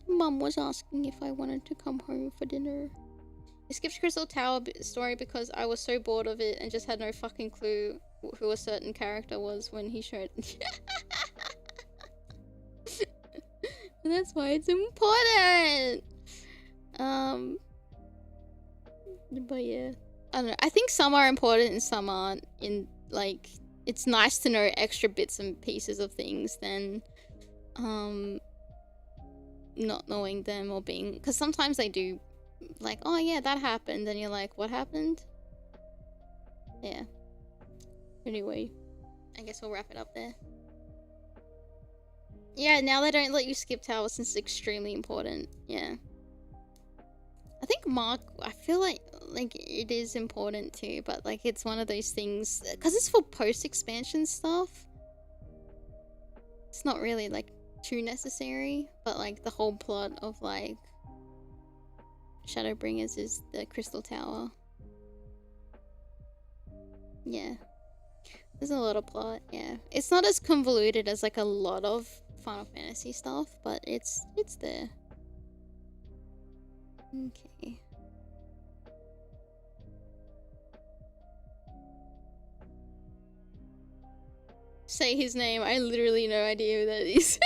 Mum was asking if I wanted to come home for dinner. I skipped Crystal Tower story because I was so bored of it and just had no fucking clue who a certain character was when he showed. And that's why it's important. But yeah, I don't know. I think some are important and some aren't. In like, it's nice to know extra bits and pieces of things than not knowing them or being, because sometimes they do like, oh yeah, that happened, and you're like, what happened? Yeah. Anyway, I guess we'll wrap it up there. Yeah, now they don't let you skip towers since it's extremely important. Yeah. I think Mark, I feel like it is important too, but like it's one of those things, because it's for post-expansion stuff. It's not really like too necessary, but like the whole plot of like Shadowbringers is the Crystal Tower. Yeah. There's a lot of plot, yeah. It's not as convoluted as like a lot of Final Fantasy stuff, but it's there. Okay. say his name. I literally no idea who that is.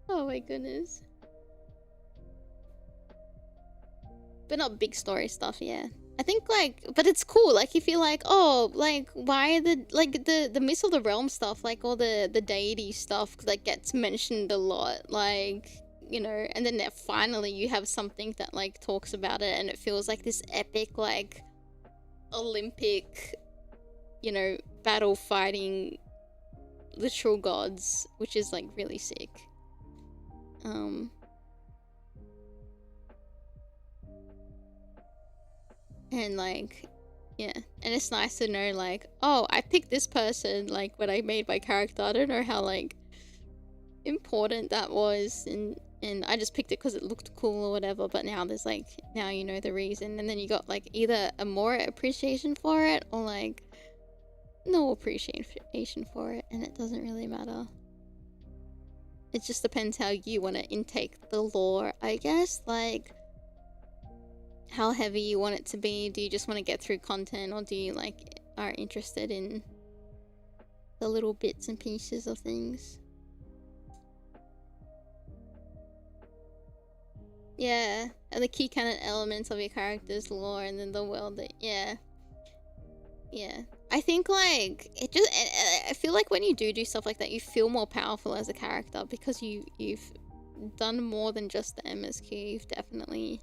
Oh my goodness. But not big story stuff, yeah. I think like, but it's cool. Like if you're like, oh, like why the Miss of the Realm stuff, like all the deity stuff, like gets mentioned a lot, like, you know, and then finally you have something that like talks about it, and it feels like this epic, like Olympic, you know, battle fighting literal gods, which is like really sick. And like, yeah, and it's nice to know like, oh, I picked this person like when I made my character. I don't know how like important that was, and I just picked it because it looked cool or whatever, but now there's like, now you know the reason, and then you got like either a more appreciation for it or like no appreciation for it, and it doesn't really matter. It just depends how you want to intake the lore, I guess. Like how heavy you want it to be. Do you just want to get through content, or do you like are interested in the little bits and pieces of things? Yeah, and the key kind of elements of your character's lore, and then the world that, yeah. I think like it just, I feel like when you do stuff like that, you feel more powerful as a character because you've done more than just the MSQ. You've definitely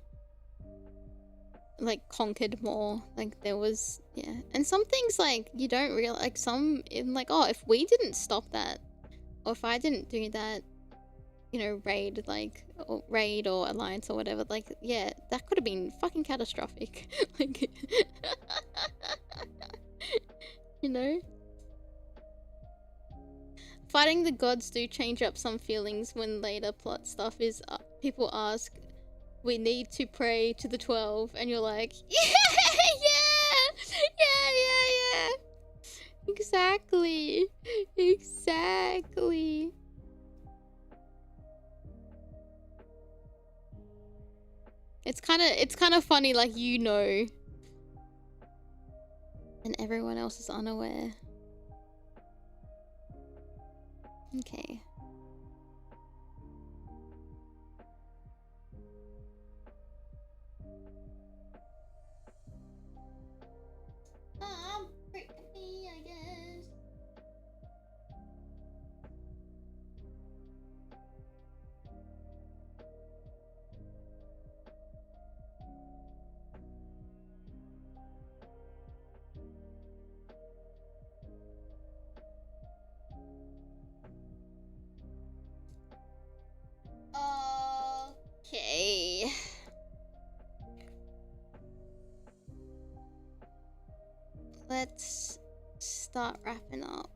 like conquered more. Like there was, yeah, and some things like you don't realize, like some in like, oh, if we didn't stop that, or if I didn't do that, you know, raid or alliance or whatever, like, yeah, that could have been fucking catastrophic. Like you know, fighting the gods do change up some feelings when later plot stuff is people ask, we need to pray to the 12, and you're like, yeah. Exactly. It's kind of funny, like, you know, and everyone else is unaware. Okay. Pretty, I guess. Okay. Let's start wrapping up.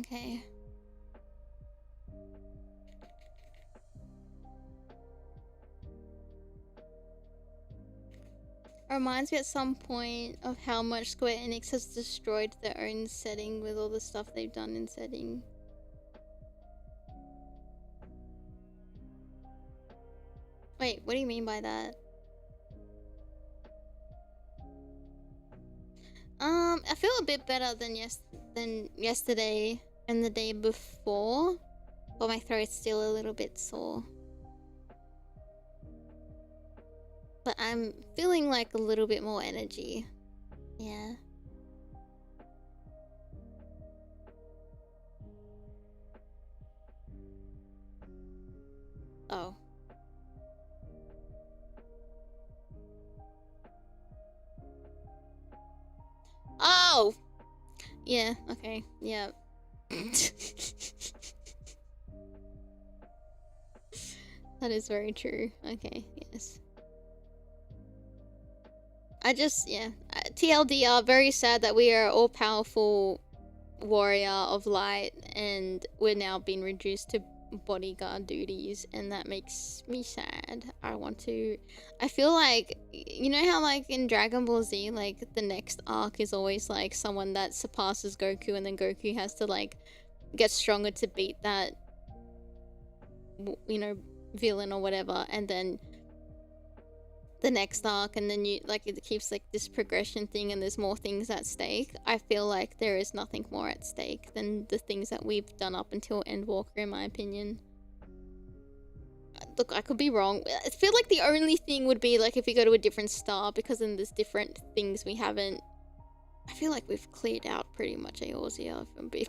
Okay. Reminds me at some point of how much Square Enix has destroyed their own setting with all the stuff they've done in setting. Wait, what do you mean by that? I feel a bit better than yesterday and the day before, but my throat's still a little bit sore. But I'm feeling like a little bit more energy. Yeah. Oh. Oh! Yeah, okay, yeah. That is very true. Okay, yes. I just, yeah. TLDR, very sad that we are all powerful warrior of light and we're now being reduced to bodyguard duties, and that makes me sad. I feel like, you know how like in Dragon Ball Z, like the next arc is always like someone that surpasses Goku, and then Goku has to like get stronger to beat that, you know, villain or whatever, and then the next arc, and then you like it keeps like this progression thing, and there's more things at stake. I feel like there is nothing more at stake than the things that we've done up until Endwalker, in my opinion. Look, I could be wrong. I feel like the only thing would be like if we go to a different star, because then there's different things we haven't. I feel like we've cleared out pretty much Eorzea, if I'm being.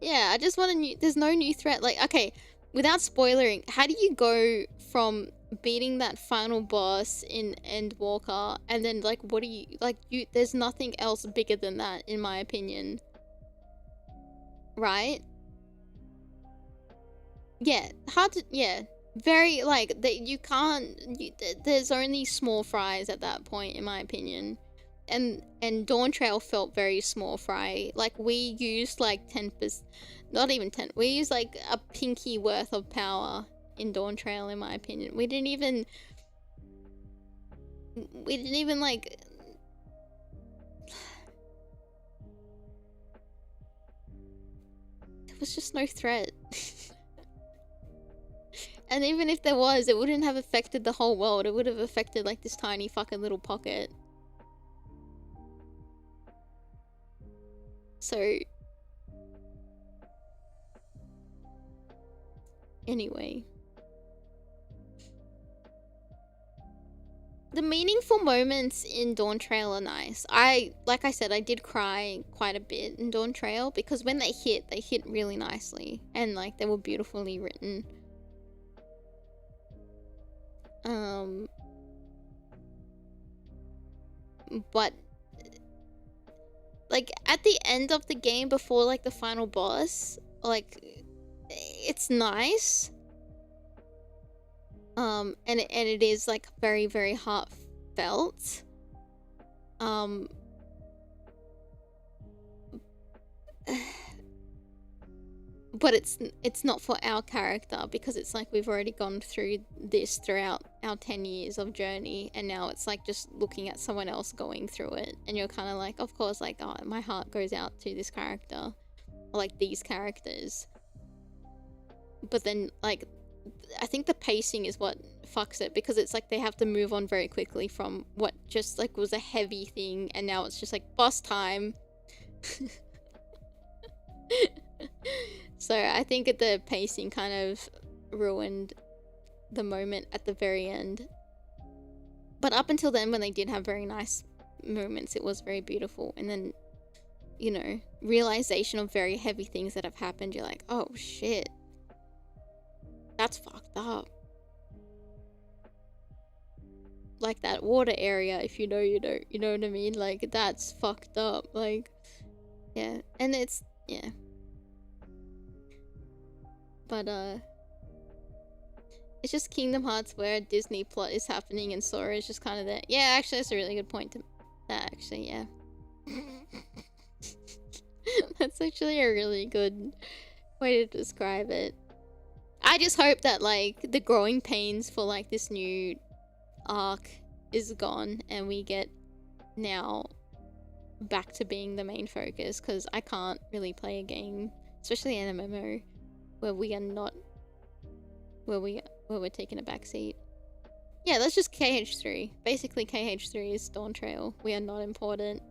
Yeah, I just want a new. There's no new threat. Like, okay, without spoiling, how do you go from beating that final boss in Endwalker, and then like, what do you like? There's nothing else bigger than that, in my opinion. Right? Yeah, hard to. Yeah, very like that. You can't. There's only small fries at that point, in my opinion. And Dawn Trail felt very small fry. Like, we used like 10%, not even 10, we used like a pinky worth of power in Dawn Trail, in my opinion. We didn't even like, there was just no threat. And even if there was, it wouldn't have affected the whole world. It would have affected like this tiny fucking little pocket. So, anyway. The meaningful moments in Dawn Trail are nice. Like I said, I did cry quite a bit in Dawn Trail, because when they hit really nicely. And like, they were beautifully written. But like at the end of the game, before like the final boss, like it's nice. And it is like very, very heartfelt. But it's not for our character, because it's like we've already gone through this throughout our 10 years of journey, and now it's like just looking at someone else going through it, and you're kind of like, of course, like, oh, my heart goes out to this character, or like these characters. But then like, I think the pacing is what fucks it, because it's like they have to move on very quickly from what just like was a heavy thing, and now it's just like boss time. So I think the pacing kind of ruined the moment at the very end. But up until then, when they did have very nice moments, it was very beautiful. And then, you know, realization of very heavy things that have happened, you're like, oh shit, that's fucked up. Like that water area, if you know, you know, you know what I mean? Like, that's fucked up. Like, yeah. And it's, yeah. But, it's just Kingdom Hearts where a Disney plot is happening and Sora is just kind of there. Yeah, actually, that's a really good point to... actually, yeah. That's actually a really good way to describe it. I just hope that, like, the growing pains for, like, this new arc is gone and we get now back to being the main focus, because I can't really play a game, especially an MMO, where we are not, where we're taking a backseat. Yeah, that's just KH3. Basically, KH3 is Dawn Trail. We are not important.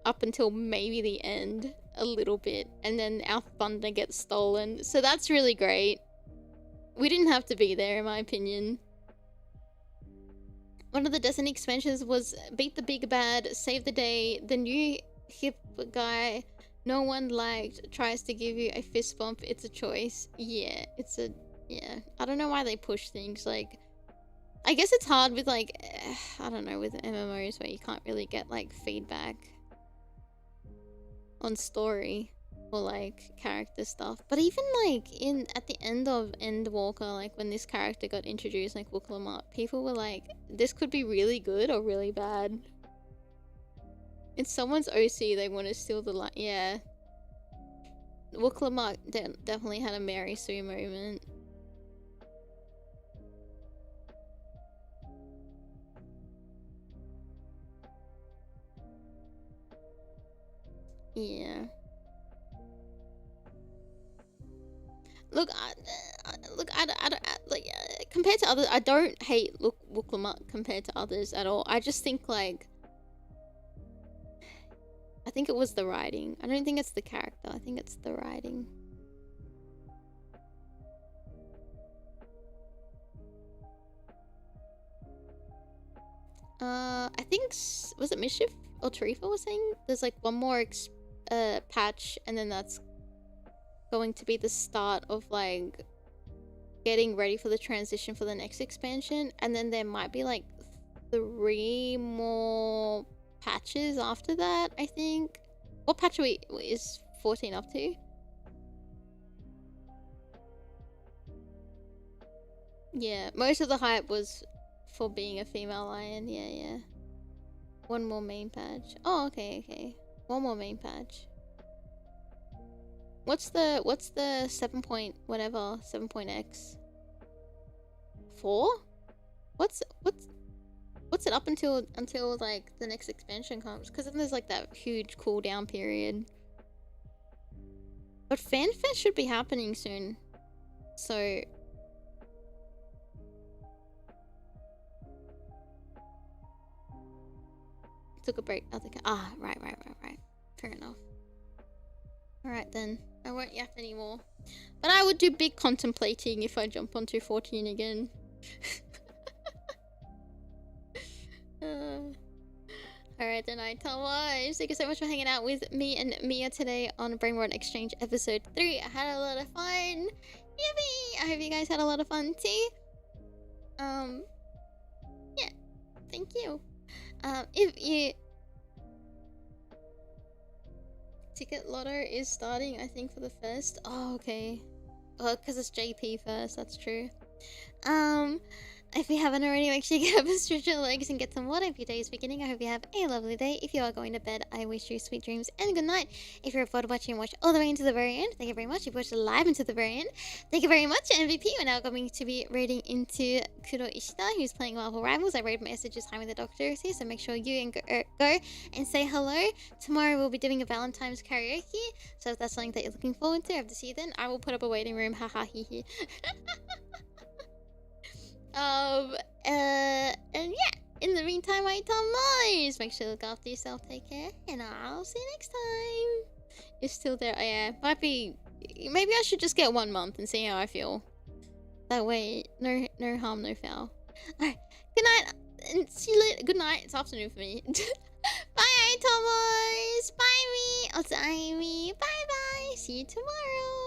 Up until maybe the end, a little bit. And then our thunder gets stolen. So that's really great. We didn't have to be there, in my opinion. One of the Destiny expansions was beat the big bad, save the day, the new hip guy no one liked tries to give you a fist bump. It's a choice. Yeah, it's a... yeah. I don't know why they push things, like... I guess it's hard with, like... I don't know, with MMOs where you can't really get, like, feedback on story or, like, character stuff. But even, like, at the end of Endwalker, like, when this character got introduced, like, Wooklamat, people were like, this could be really good or really bad. It's someone's OC, they want to steal the light. Yeah. Wooklamuk definitely had a Mary Sue moment. Yeah. Look, compared to others, I don't hate Wooklamuk compared to others at all. I just think like, I think it was the writing. I don't think it's the character. I think it's the writing. I think was it Mischief or Tarifa was saying there's like one more patch, and then that's going to be the start of like getting ready for the transition for the next expansion, and then there might be like 3 more patches after that, I think. What patch is 14 up to? Yeah, most of the hype was for being a female lion. Yeah. 1 more main patch. Oh, okay. 1 more main patch. What's the 7 point whatever 7.x? 4? What's it up until like the next expansion comes? Because then there's like that huge cooldown period. But FanFest should be happening soon, so took a break. Right. Fair enough. Alright then. I won't yap anymore. But I would do big contemplating if I jump onto 14 again. Alright then, Aitomo. Thank you so much for hanging out with me and Miya today on Brainrot Exchange episode 3. I had a lot of fun. Yippee! I hope you guys had a lot of fun too. Yeah. Thank you. If you... Ticket Lotto is starting, I think, for the first. Oh, okay. Oh, because it's JP first, that's true. If you haven't already, make sure you get up and stretch your legs and get some water. If your day is beginning, I hope you have a lovely day. If you are going to bed, I wish you sweet dreams and good night. If you're bored watching, watch all the way into the very end. Thank you very much. If you watched live into the very end, thank you very much. MVP, we're now going to be raiding into Kuro Ishida, who's playing Marvel Rivals. I raid messages time with the doctor is here, so make sure you go and say hello. Tomorrow we'll be doing a Valentine's karaoke, so if that's something that you're looking forward to, I have to see you then. I will put up a waiting room. Haha, hee hee. And yeah, in the meantime, Aitomo, make sure to look after yourself, take care, and I'll see you next time. It's still there. Oh, yeah, might be, maybe I should just get 1 month and see how I feel. That way, no harm, no foul. Alright, good night, and see you later. Good night, it's afternoon for me. Bye, Aitomos. Bye, me. Also, Aimee. Bye, bye. See you tomorrow.